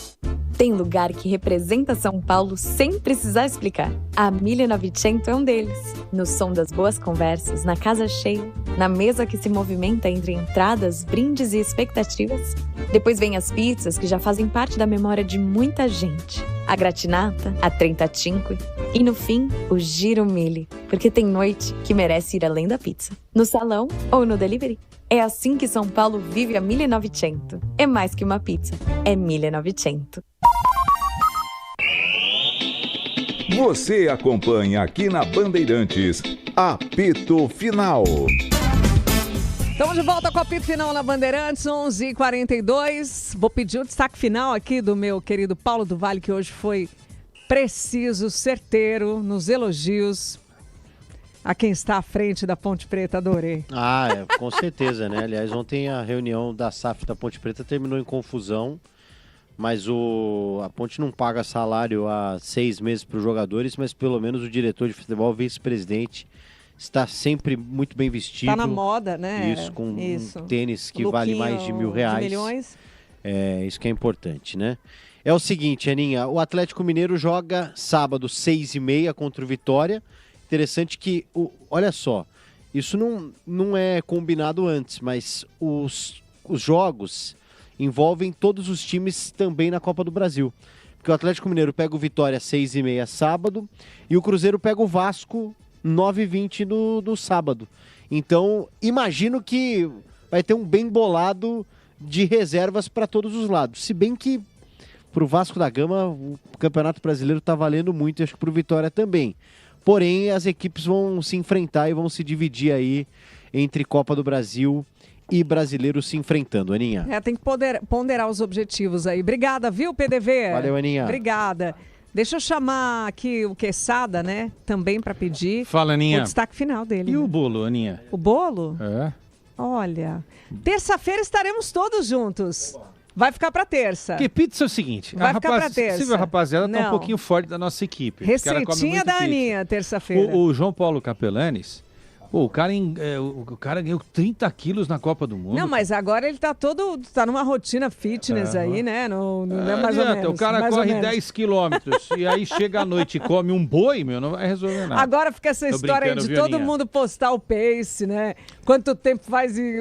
Tem lugar que representa São Paulo sem precisar explicar. A 1900 é um deles. No som das boas conversas, na casa cheia, na mesa que se movimenta entre entradas, brindes e expectativas. Depois vem as pizzas que já fazem parte da memória de muita gente. A gratinata, a trentacinque e, no fim, o giro mille. Porque tem noite que merece ir além da pizza. No salão ou no delivery. É assim que São Paulo vive a 1900. É mais que uma pizza, é 1900. Você acompanha aqui na Bandeirantes, apito final. Estamos de volta com o apito final na Bandeirantes, 11h42. Vou pedir o destaque final aqui do meu querido Paulo do Vale, que hoje foi preciso, certeiro, nos elogios a quem está à frente da Ponte Preta. Adorei. Com certeza, né? Aliás, ontem a reunião da SAF da Ponte Preta terminou em confusão, mas a Ponte não paga salário há 6 meses para os jogadores, mas pelo menos o diretor de futebol, vice-presidente, está sempre muito bem vestido. Está na moda, né? Isso, com um tênis que vale mais de R$1.000. De milhões. Isso que é importante, né? É o seguinte, Aninha, o Atlético Mineiro joga sábado 6h30 contra o Vitória. Interessante que, olha só, isso não é combinado antes, mas os jogos envolvem todos os times também na Copa do Brasil. Porque o Atlético Mineiro pega o Vitória 6h30 sábado e o Cruzeiro pega o Vasco 9h20 no sábado. Então, imagino que vai ter um bem bolado de reservas para todos os lados. Se bem que para o Vasco da Gama o Campeonato Brasileiro está valendo muito, e acho que para o Vitória também. Porém, as equipes vão se enfrentar e vão se dividir aí entre Copa do Brasil e Brasileiro se enfrentando, Aninha. Tem que ponderar os objetivos aí. Obrigada, viu, PDV? Valeu, Aninha. Obrigada. Deixa eu chamar aqui o Quesada, né? Também para pedir. Fala, Aninha. O destaque final dele. E o bolo, Aninha? O bolo? É. Olha, terça-feira estaremos todos juntos. Vai ficar para terça. Porque pizza é o seguinte. Vai ficar para terça. Você viu, a rapaziada tá Não. um pouquinho forte da nossa equipe. Receitinha da Aninha, terça-feira. O João Paulo Capelanes, o cara ganhou 30 quilos na Copa do Mundo. Não, mas agora ele tá numa rotina fitness aí, né? Não é mais ou menos. O cara corre 10 quilômetros e aí chega à noite e come um boi, não vai resolver nada. Agora fica essa história aí de todo mundo postar o pace, né? Quanto tempo faz em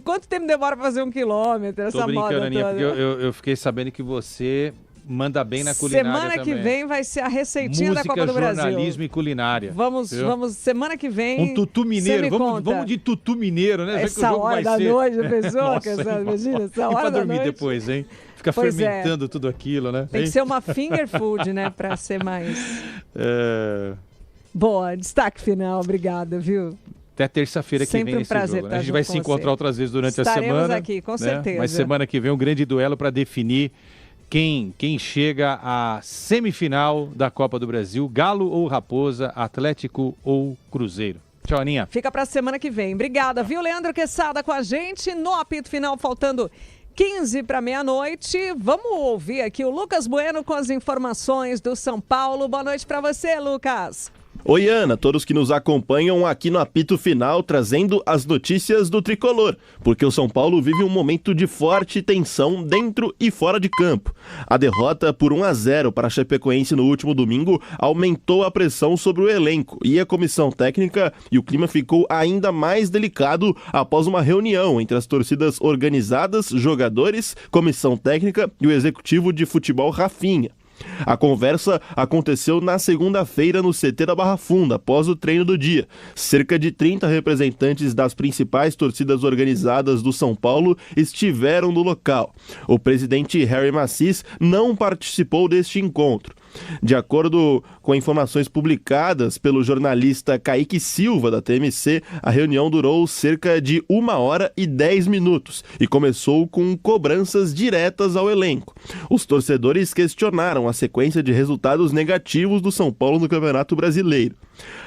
quanto tempo demora pra fazer 1 quilômetro? Essa moda Aninha, toda. Porque eu fiquei sabendo que você manda bem na culinária semana também. que vem vai ser a receitinha Música, da Copa do Brasil. jornalismo e culinária. Vamos, semana que vem. Um tutu mineiro, vamos de tutu mineiro, né? Essa hora da noite, a pessoa, imagina, essa hora da dormir noite. Depois, hein? Fica fermentando tudo aquilo, né? Tem que ser uma finger food, né? Pra ser mais... Boa, destaque final, obrigada, viu? Até terça-feira que vem esse jogo, né? A gente vai se encontrar outras vezes durante a semana. Estaremos aqui, com certeza. Mas semana que vem um grande duelo para definir quem chega à semifinal da Copa do Brasil, Galo ou Raposa, Atlético ou Cruzeiro. Tchau, Aninha. Fica para semana que vem. Obrigada, viu, Leandro Quesada com a gente no apito final, faltando 15 para meia-noite. Vamos ouvir aqui o Lucas Bueno com as informações do São Paulo. Boa noite para você, Lucas. Oi, Ana, todos que nos acompanham aqui no apito final, trazendo as notícias do Tricolor, porque o São Paulo vive um momento de forte tensão dentro e fora de campo. A derrota por 1-0 para a Chapecoense no último domingo aumentou a pressão sobre o elenco e a comissão técnica, e o clima ficou ainda mais delicado após uma reunião entre as torcidas organizadas, jogadores, comissão técnica e o executivo de futebol Rafinha. A conversa aconteceu na segunda-feira no CT da Barra Funda, após o treino do dia. Cerca de 30 representantes das principais torcidas organizadas do São Paulo estiveram no local. O presidente Harry Macis não participou deste encontro. De acordo com informações publicadas pelo jornalista Kaique Silva, da TMC, a reunião durou cerca de 1h10 e começou com cobranças diretas ao elenco. Os torcedores questionaram a sequência de resultados negativos do São Paulo no Campeonato Brasileiro.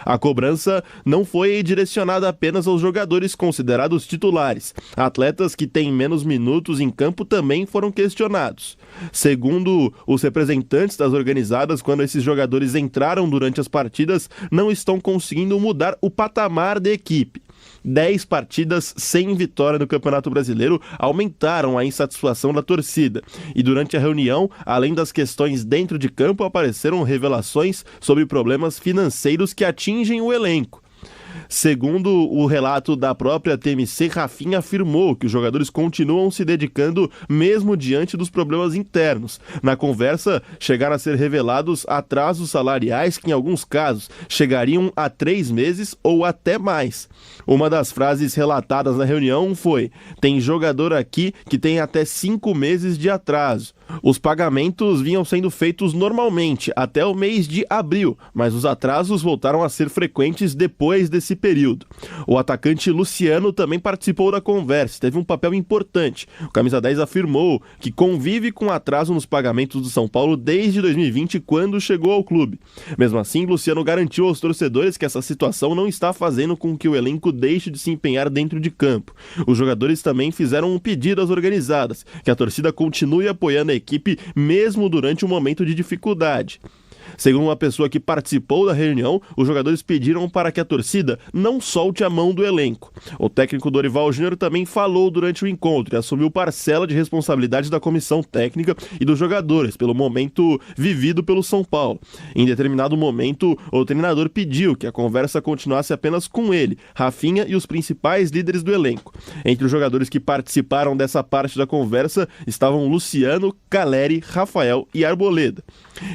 A cobrança não foi direcionada apenas aos jogadores considerados titulares. Atletas que têm menos minutos em campo também foram questionados. Segundo os representantes das organizadas, quando esses jogadores entraram durante as partidas, não estão conseguindo mudar o patamar da equipe. 10 partidas sem vitória no Campeonato Brasileiro aumentaram a insatisfação da torcida. E durante a reunião, além das questões dentro de campo, apareceram revelações sobre problemas financeiros que atingem o elenco. Segundo o relato da própria TMC, Rafinha afirmou que os jogadores continuam se dedicando mesmo diante dos problemas internos. Na conversa, chegaram a ser revelados atrasos salariais que, em alguns casos, chegariam a 3 meses ou até mais. Uma das frases relatadas na reunião foi: "Tem jogador aqui que tem até 5 meses de atraso." Os pagamentos vinham sendo feitos normalmente até o mês de abril, mas os atrasos voltaram a ser frequentes depois desse período. O atacante Luciano também participou da conversa, teve um papel importante. O camisa 10 afirmou que convive com atraso nos pagamentos do São Paulo desde 2020, quando chegou ao clube. Mesmo assim, Luciano garantiu aos torcedores que essa situação não está fazendo com que o elenco deixe de se empenhar dentro de campo. Os jogadores também fizeram um pedido às organizadas, que a torcida continue apoiando a equipe mesmo durante um momento de dificuldade. Segundo uma pessoa que participou da reunião, os jogadores pediram para que a torcida não solte a mão do elenco. O técnico Dorival Júnior também falou durante o encontro e assumiu parcela de responsabilidade da comissão técnica e dos jogadores pelo momento vivido pelo São Paulo. Em determinado momento, o treinador pediu que a conversa continuasse apenas com ele, Rafinha e os principais líderes do elenco. Entre os jogadores que participaram dessa parte da conversa estavam Luciano, Caleri, Rafael e Arboleda.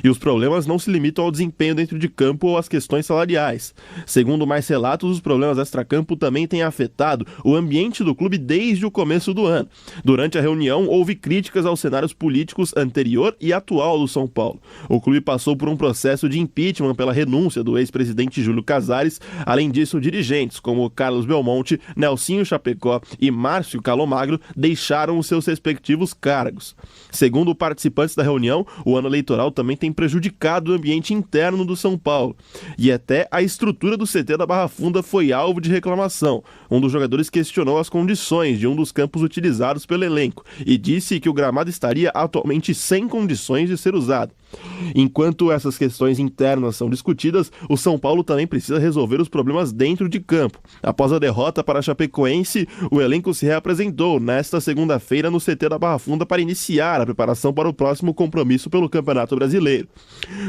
E os problemas não se limitam ao desempenho dentro de campo ou às questões salariais. Segundo mais relatos, os problemas extracampo também têm afetado o ambiente do clube desde o começo do ano. Durante a reunião, houve críticas aos cenários políticos anterior e atual do São Paulo. O clube passou por um processo de impeachment pela renúncia do ex-presidente Júlio Casares. Além disso, dirigentes como Carlos Belmonte, Nelsinho Chapecó e Márcio Calomagro deixaram os seus respectivos cargos. Segundo participantes da reunião, o ano eleitoral também tem prejudicado o ambiente interno do São Paulo. E até a estrutura do CT da Barra Funda foi alvo de reclamação. Um dos jogadores questionou as condições de um dos campos utilizados pelo elenco e disse que o gramado estaria atualmente sem condições de ser usado. Enquanto essas questões internas são discutidas, o São Paulo também precisa resolver os problemas dentro de campo. Após a derrota para a Chapecoense, o elenco se reapresentou nesta segunda-feira no CT da Barra Funda para iniciar a preparação para o próximo compromisso pelo Campeonato Brasileiro.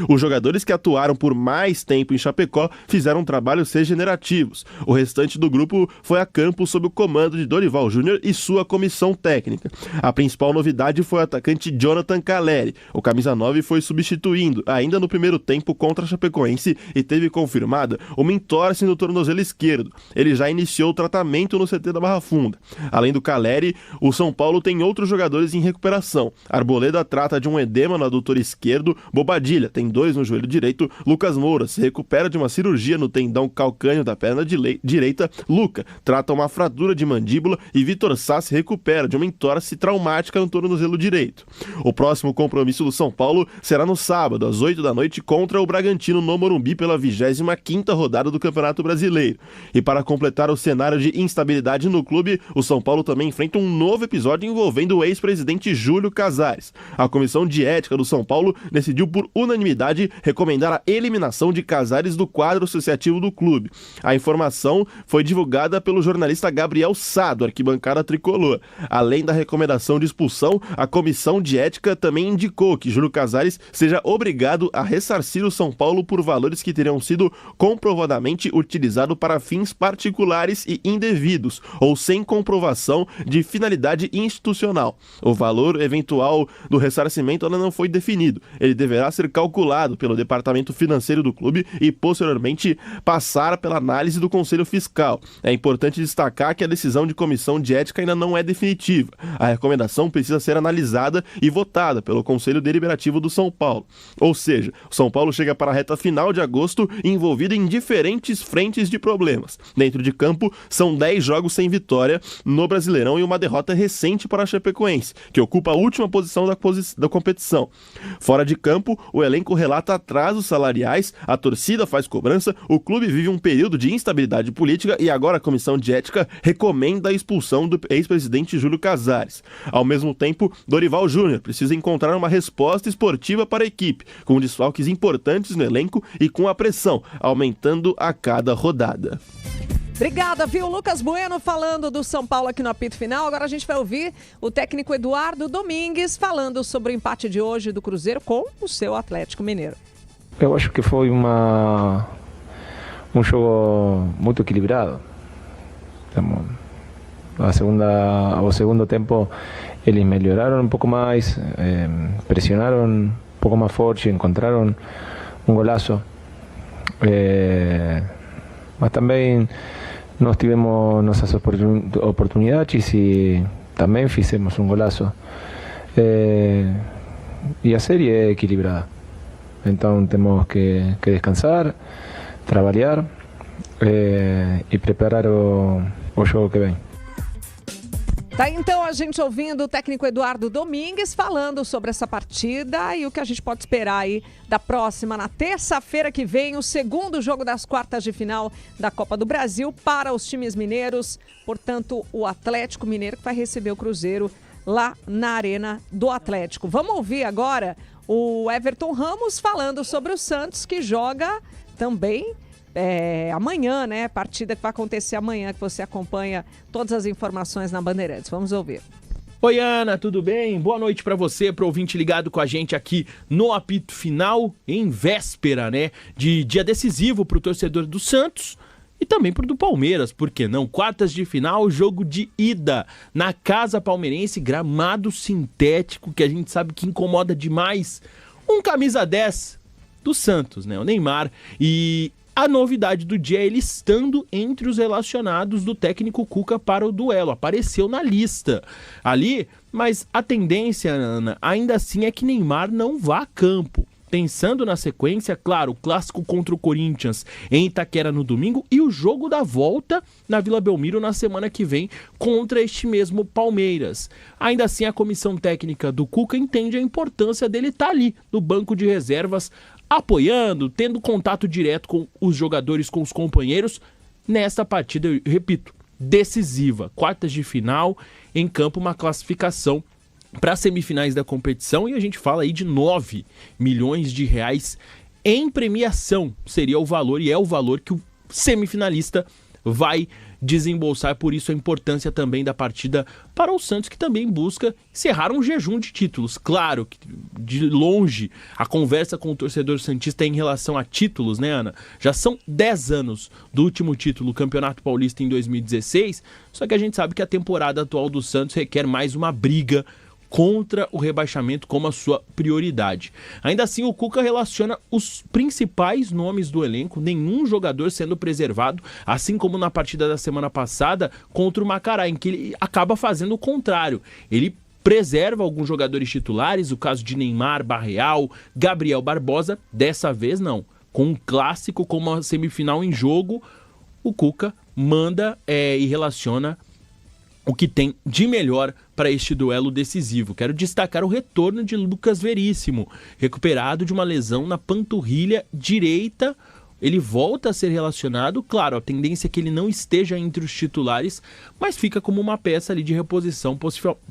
Os jogadores que atuaram por mais tempo em Chapecó fizeram trabalhos regenerativos. O restante do grupo foi a campo sob o comando de Dorival Júnior e sua comissão técnica. A principal novidade foi o atacante Jonathan Caleri. O camisa 9 foi substituindo ainda no primeiro tempo contra a Chapecoense e teve confirmada uma entorse no tornozelo esquerdo. Ele já iniciou o tratamento no CT da Barra Funda. Além do Caleri, o São Paulo tem outros jogadores em recuperação. Arboleda trata de um edema no adutor esquerdo, Bobadilha tem 2 no joelho direito, Lucas Moura se recupera de uma cirurgia no tendão calcâneo da perna direita, Luca trata uma fratura de mandíbula e Vitor Sá se recupera de uma entorse traumática no tornozelo direito. O próximo compromisso do São Paulo será no sábado, às 8 da noite, contra o Bragantino no Morumbi pela 25ª rodada do Campeonato Brasileiro. E para completar o cenário de instabilidade no clube, o São Paulo também enfrenta um novo episódio envolvendo o ex-presidente Júlio Casares. A Comissão de Ética do São Paulo decidiu por unanimidade recomendar a eliminação de Casares do quadro associativo do clube. A informação foi divulgada pelo jornalista Gabriel Sá, do Arquibancada Tricolor. Além da recomendação de expulsão, a Comissão de Ética também indicou que Júlio Casares seja obrigado a ressarcir o São Paulo por valores que teriam sido comprovadamente utilizados para fins particulares e indevidos, ou sem comprovação de finalidade institucional. O valor eventual do ressarcimento ainda não foi definido. Ele deverá ser calculado pelo departamento financeiro do clube e, posteriormente, passar pela análise do Conselho Fiscal. É importante destacar que a decisão de comissão de ética ainda não é definitiva. A recomendação precisa ser analisada e votada pelo Conselho Deliberativo do São Paulo. Ou seja, o São Paulo chega para a reta final de agosto envolvido em diferentes frentes de problemas. Dentro de campo, são 10 jogos sem vitória no Brasileirão e uma derrota recente para a Chapecoense, que ocupa a última posição da competição. Fora de campo, o elenco relata atrasos salariais, a torcida faz cobrança, o clube vive um período de instabilidade política e agora a Comissão de Ética recomenda a expulsão do ex-presidente Júlio Casares. Ao mesmo tempo, Dorival Júnior precisa encontrar uma resposta esportiva para a equipe, com desfalques importantes no elenco e com a pressão aumentando a cada rodada. Obrigada, viu? Lucas Bueno falando do São Paulo aqui no apito final. Agora a gente vai ouvir o técnico Eduardo Domingues falando sobre o empate de hoje do Cruzeiro com o seu Atlético Mineiro. Eu acho que foi um jogo muito equilibrado. O segundo tempo eles melhoraram um pouco mais, pressionaram um pouco mais forte, encontraram um golaço. Mas também nós tivemos nossas oportunidades e também fizemos um golaço. E a série é equilibrada. Então temos que descansar, trabalhar e preparar o jogo que vem. Tá, então a gente ouvindo o técnico Eduardo Domingues falando sobre essa partida e o que a gente pode esperar aí da próxima, na terça-feira que vem, o segundo jogo das quartas de final da Copa do Brasil para os times mineiros. Portanto, o Atlético Mineiro que vai receber o Cruzeiro lá na Arena do Atlético. Vamos ouvir agora o Everton Ramos falando sobre o Santos, que joga também amanhã, né? Partida que vai acontecer amanhã, que você acompanha todas as informações na Bandeirantes. Vamos ouvir. Oi, Ana, tudo bem? Boa noite pra você, pro ouvinte ligado com a gente aqui no apito final, em véspera, né, de dia decisivo pro torcedor do Santos e também pro do Palmeiras, por que não? Quartas de final, jogo de ida na Casa Palmeirense, gramado sintético, que a gente sabe que incomoda demais. Um camisa 10 do Santos, né, o Neymar, e a novidade do dia é ele estando entre os relacionados do técnico Cuca para o duelo. Apareceu na lista ali, mas a tendência, Ana, ainda assim é que Neymar não vá a campo. Pensando na sequência, claro, o clássico contra o Corinthians em Itaquera no domingo e o jogo da volta na Vila Belmiro na semana que vem contra este mesmo Palmeiras. Ainda assim, a comissão técnica do Cuca entende a importância dele estar ali no banco de reservas, apoiando, tendo contato direto com os jogadores, com os companheiros, nesta partida, eu repito, decisiva. Quartas de final, em campo, uma classificação para as semifinais da competição, e a gente fala aí de 9 milhões de reais em premiação. Seria o valor, e é o valor que o semifinalista vai desembolsar, por isso a importância também da partida para o Santos, que também busca encerrar um jejum de títulos. Claro que de longe a conversa com o torcedor santista é em relação a títulos, né, Ana? Já são 10 anos do último título, o Campeonato Paulista em 2016, só que a gente sabe que a temporada atual do Santos requer mais uma briga contra o rebaixamento como a sua prioridade. Ainda assim, o Cuca relaciona os principais nomes do elenco, nenhum jogador sendo preservado, assim como na partida da semana passada contra o Macará, em que ele acaba fazendo o contrário. Ele preserva alguns jogadores titulares, o caso de Neymar, Barreal, Gabriel Barbosa, dessa vez não. Com um clássico como a semifinal em jogo, o Cuca manda e relaciona o que tem de melhor para este duelo decisivo. Quero destacar o retorno de Lucas Veríssimo, recuperado de uma lesão na panturrilha direita. Ele volta a ser relacionado, claro, a tendência é que ele não esteja entre os titulares, mas fica como uma peça ali de reposição,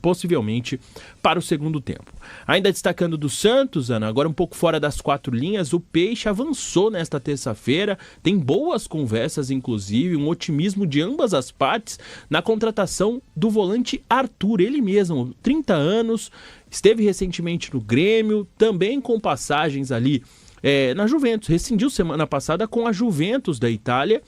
possivelmente para o segundo tempo. Ainda destacando do Santos, Ana, agora um pouco fora das quatro linhas, o Peixe avançou nesta terça-feira, tem boas conversas, inclusive, um otimismo de ambas as partes na contratação do volante Arthur, ele mesmo, 30 anos, esteve recentemente no Grêmio, também com passagens ali na Juventus, rescindiu semana passada com a Juventus da Itália.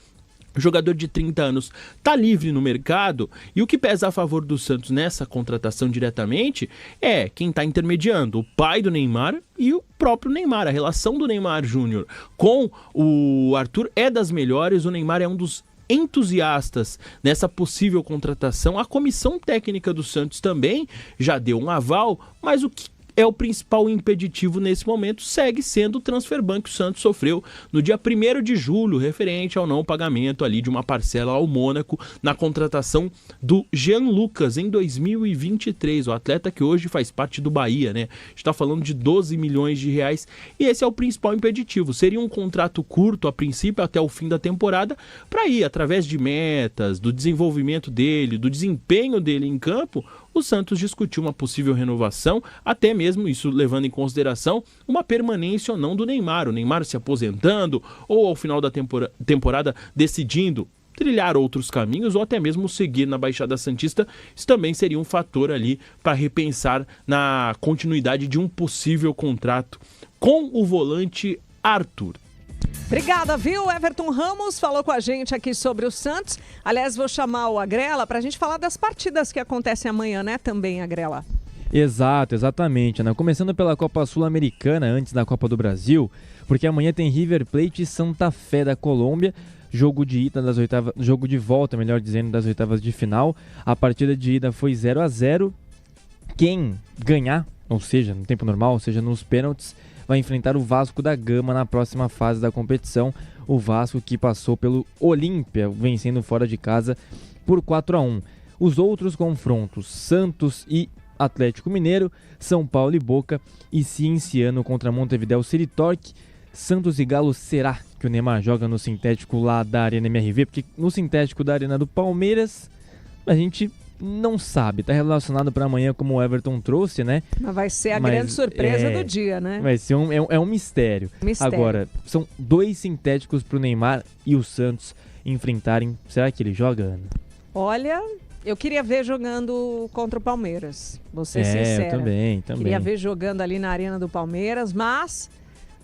O jogador de 30 anos está livre no mercado, e o que pesa a favor do Santos nessa contratação diretamente é quem está intermediando, o pai do Neymar e o próprio Neymar. A relação do Neymar Júnior com o Arthur é das melhores, o Neymar é um dos entusiastas nessa possível contratação. A comissão técnica do Santos também já deu um aval, mas o que é o principal impeditivo nesse momento segue sendo o transfer ban que o Santos sofreu no dia 1º de julho, referente ao não pagamento ali de uma parcela ao Mônaco na contratação do Jean Lucas em 2023, o atleta que hoje faz parte do Bahia, né? A gente está falando de 12 milhões de reais, e esse é o principal impeditivo. Seria um contrato curto a princípio até o fim da temporada, para ir através de metas, do desenvolvimento dele, do desempenho dele em campo, o Santos discutiu uma possível renovação, até mesmo isso levando em consideração uma permanência ou não do Neymar. O Neymar se aposentando ou ao final da temporada decidindo trilhar outros caminhos ou até mesmo seguir na Baixada Santista. Isso também seria um fator ali para repensar na continuidade de um possível contrato com o volante Arthur. Obrigada, viu? Everton Ramos falou com a gente aqui sobre o Santos. Aliás, vou chamar o Agrela para a gente falar das partidas que acontecem amanhã, né? Também, Agrela. Exatamente, Ana. Começando pela Copa Sul-Americana, antes da Copa do Brasil, porque amanhã tem River Plate e Santa Fé da Colômbia. Jogo de ida das oitavas, jogo de volta, melhor dizendo, das oitavas de final. A partida de ida foi 0-0. Quem ganhar, ou seja, no tempo normal, ou seja, nos pênaltis, vai enfrentar o Vasco da Gama na próxima fase da competição. O Vasco que passou pelo Olímpia, vencendo fora de casa por 4-1. Os outros confrontos, Santos e Atlético Mineiro, São Paulo e Boca e Cienciano contra Montevideo City Torque. Santos e Galo, será que o Neymar joga no sintético lá da Arena MRV? Porque no sintético da Arena do Palmeiras a gente Não sabe, tá relacionado para amanhã como o Everton trouxe, né? Mas vai ser a grande surpresa do dia, né? Vai ser um mistério. Agora, são 2 sintéticos pro Neymar e o Santos enfrentarem. Será que ele joga, Ana? Olha, eu queria ver jogando contra o Palmeiras, vou ser sincera. Eu também. Queria ver jogando ali na Arena do Palmeiras, mas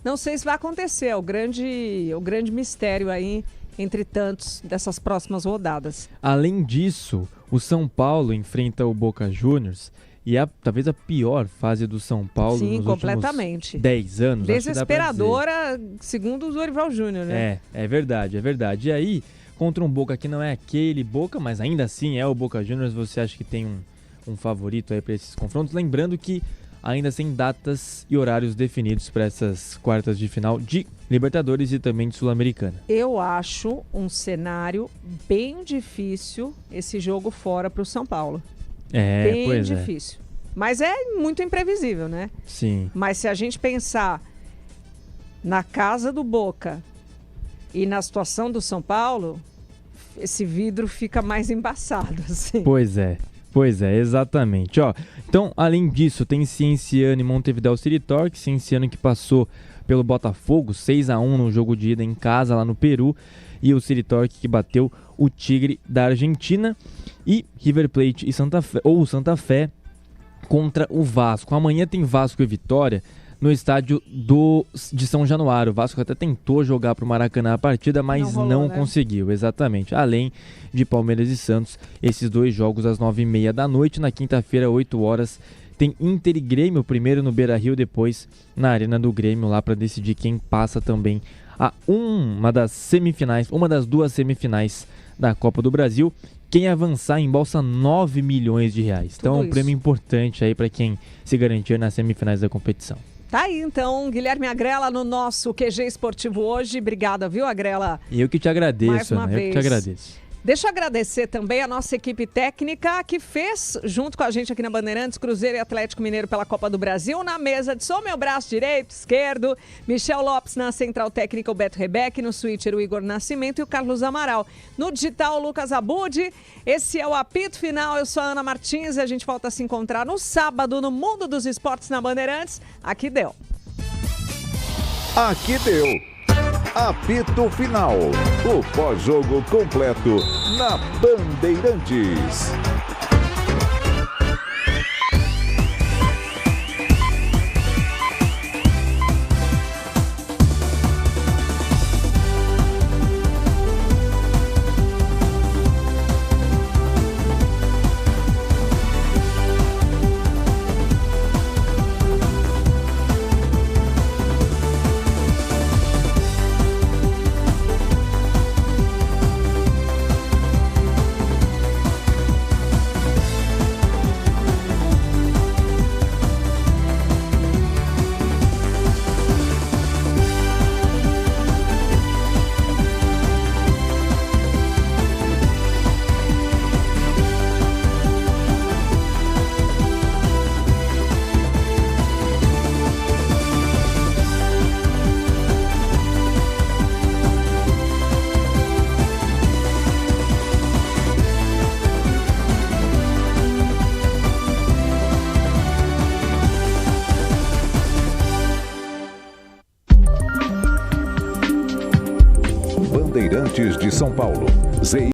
não sei se vai acontecer. É o grande mistério aí entre tantos dessas próximas rodadas. Além disso, o São Paulo enfrenta o Boca Juniors e talvez a pior fase do São Paulo nos completamente. últimos 10 anos. Desesperadora, segundo o Dorival Júnior, né? É verdade. E aí, contra um Boca que não é aquele Boca, mas ainda assim é o Boca Juniors, você acha que tem um favorito aí para esses confrontos? Lembrando que ainda sem datas e horários definidos para essas quartas de final de Libertadores e também de Sul-Americana. Eu acho um cenário bem difícil esse jogo fora para o São Paulo. Bem difícil. Mas é muito imprevisível, né? Sim. Mas se a gente pensar na casa do Boca e na situação do São Paulo, esse vidro fica mais embaçado, assim. Pois é, exatamente. Então, além disso, tem Cienciano e Montevideo City Torque. Cienciano que passou pelo Botafogo 6-1 no jogo de ida em casa lá no Peru, e o City Torque que bateu o Tigre da Argentina, e River Plate e Santa Fé contra o Vasco. Amanhã tem Vasco e Vitória no estádio de São Januário. O Vasco até tentou jogar para o Maracanã a partida, mas não conseguiu, exatamente. Além de Palmeiras e Santos, esses 2 jogos às 9h30 da noite. Na quinta-feira, 8 horas, tem Inter e Grêmio, primeiro no Beira-Rio, depois na Arena do Grêmio, lá para decidir quem passa também a uma das 2 semifinais da Copa do Brasil. Quem avançar embolsa 9 milhões de reais. Então é um prêmio importante aí para quem se garantir nas semifinais da competição. Tá aí, então, Guilherme Agrela no nosso QG Esportivo hoje. Obrigada, viu, Agrela? Eu que te agradeço, mais uma Ana. vez. Eu que te agradeço. Deixa eu agradecer também a nossa equipe técnica que fez, junto com a gente aqui na Bandeirantes, Cruzeiro e Atlético Mineiro pela Copa do Brasil. Na mesa de som, meu braço direito, esquerdo, Michel Lopes na Central Técnica, o Beto Rebeck, no switcher, o Igor Nascimento e o Carlos Amaral. No digital, o Lucas Abud. Esse é o Apito Final, eu sou a Ana Martins e a gente volta a se encontrar no sábado no Mundo dos Esportes na Bandeirantes. Aqui deu. Aqui deu. Apito Final, o pós-jogo completo na Bandeirantes. Bandeirantes de São Paulo.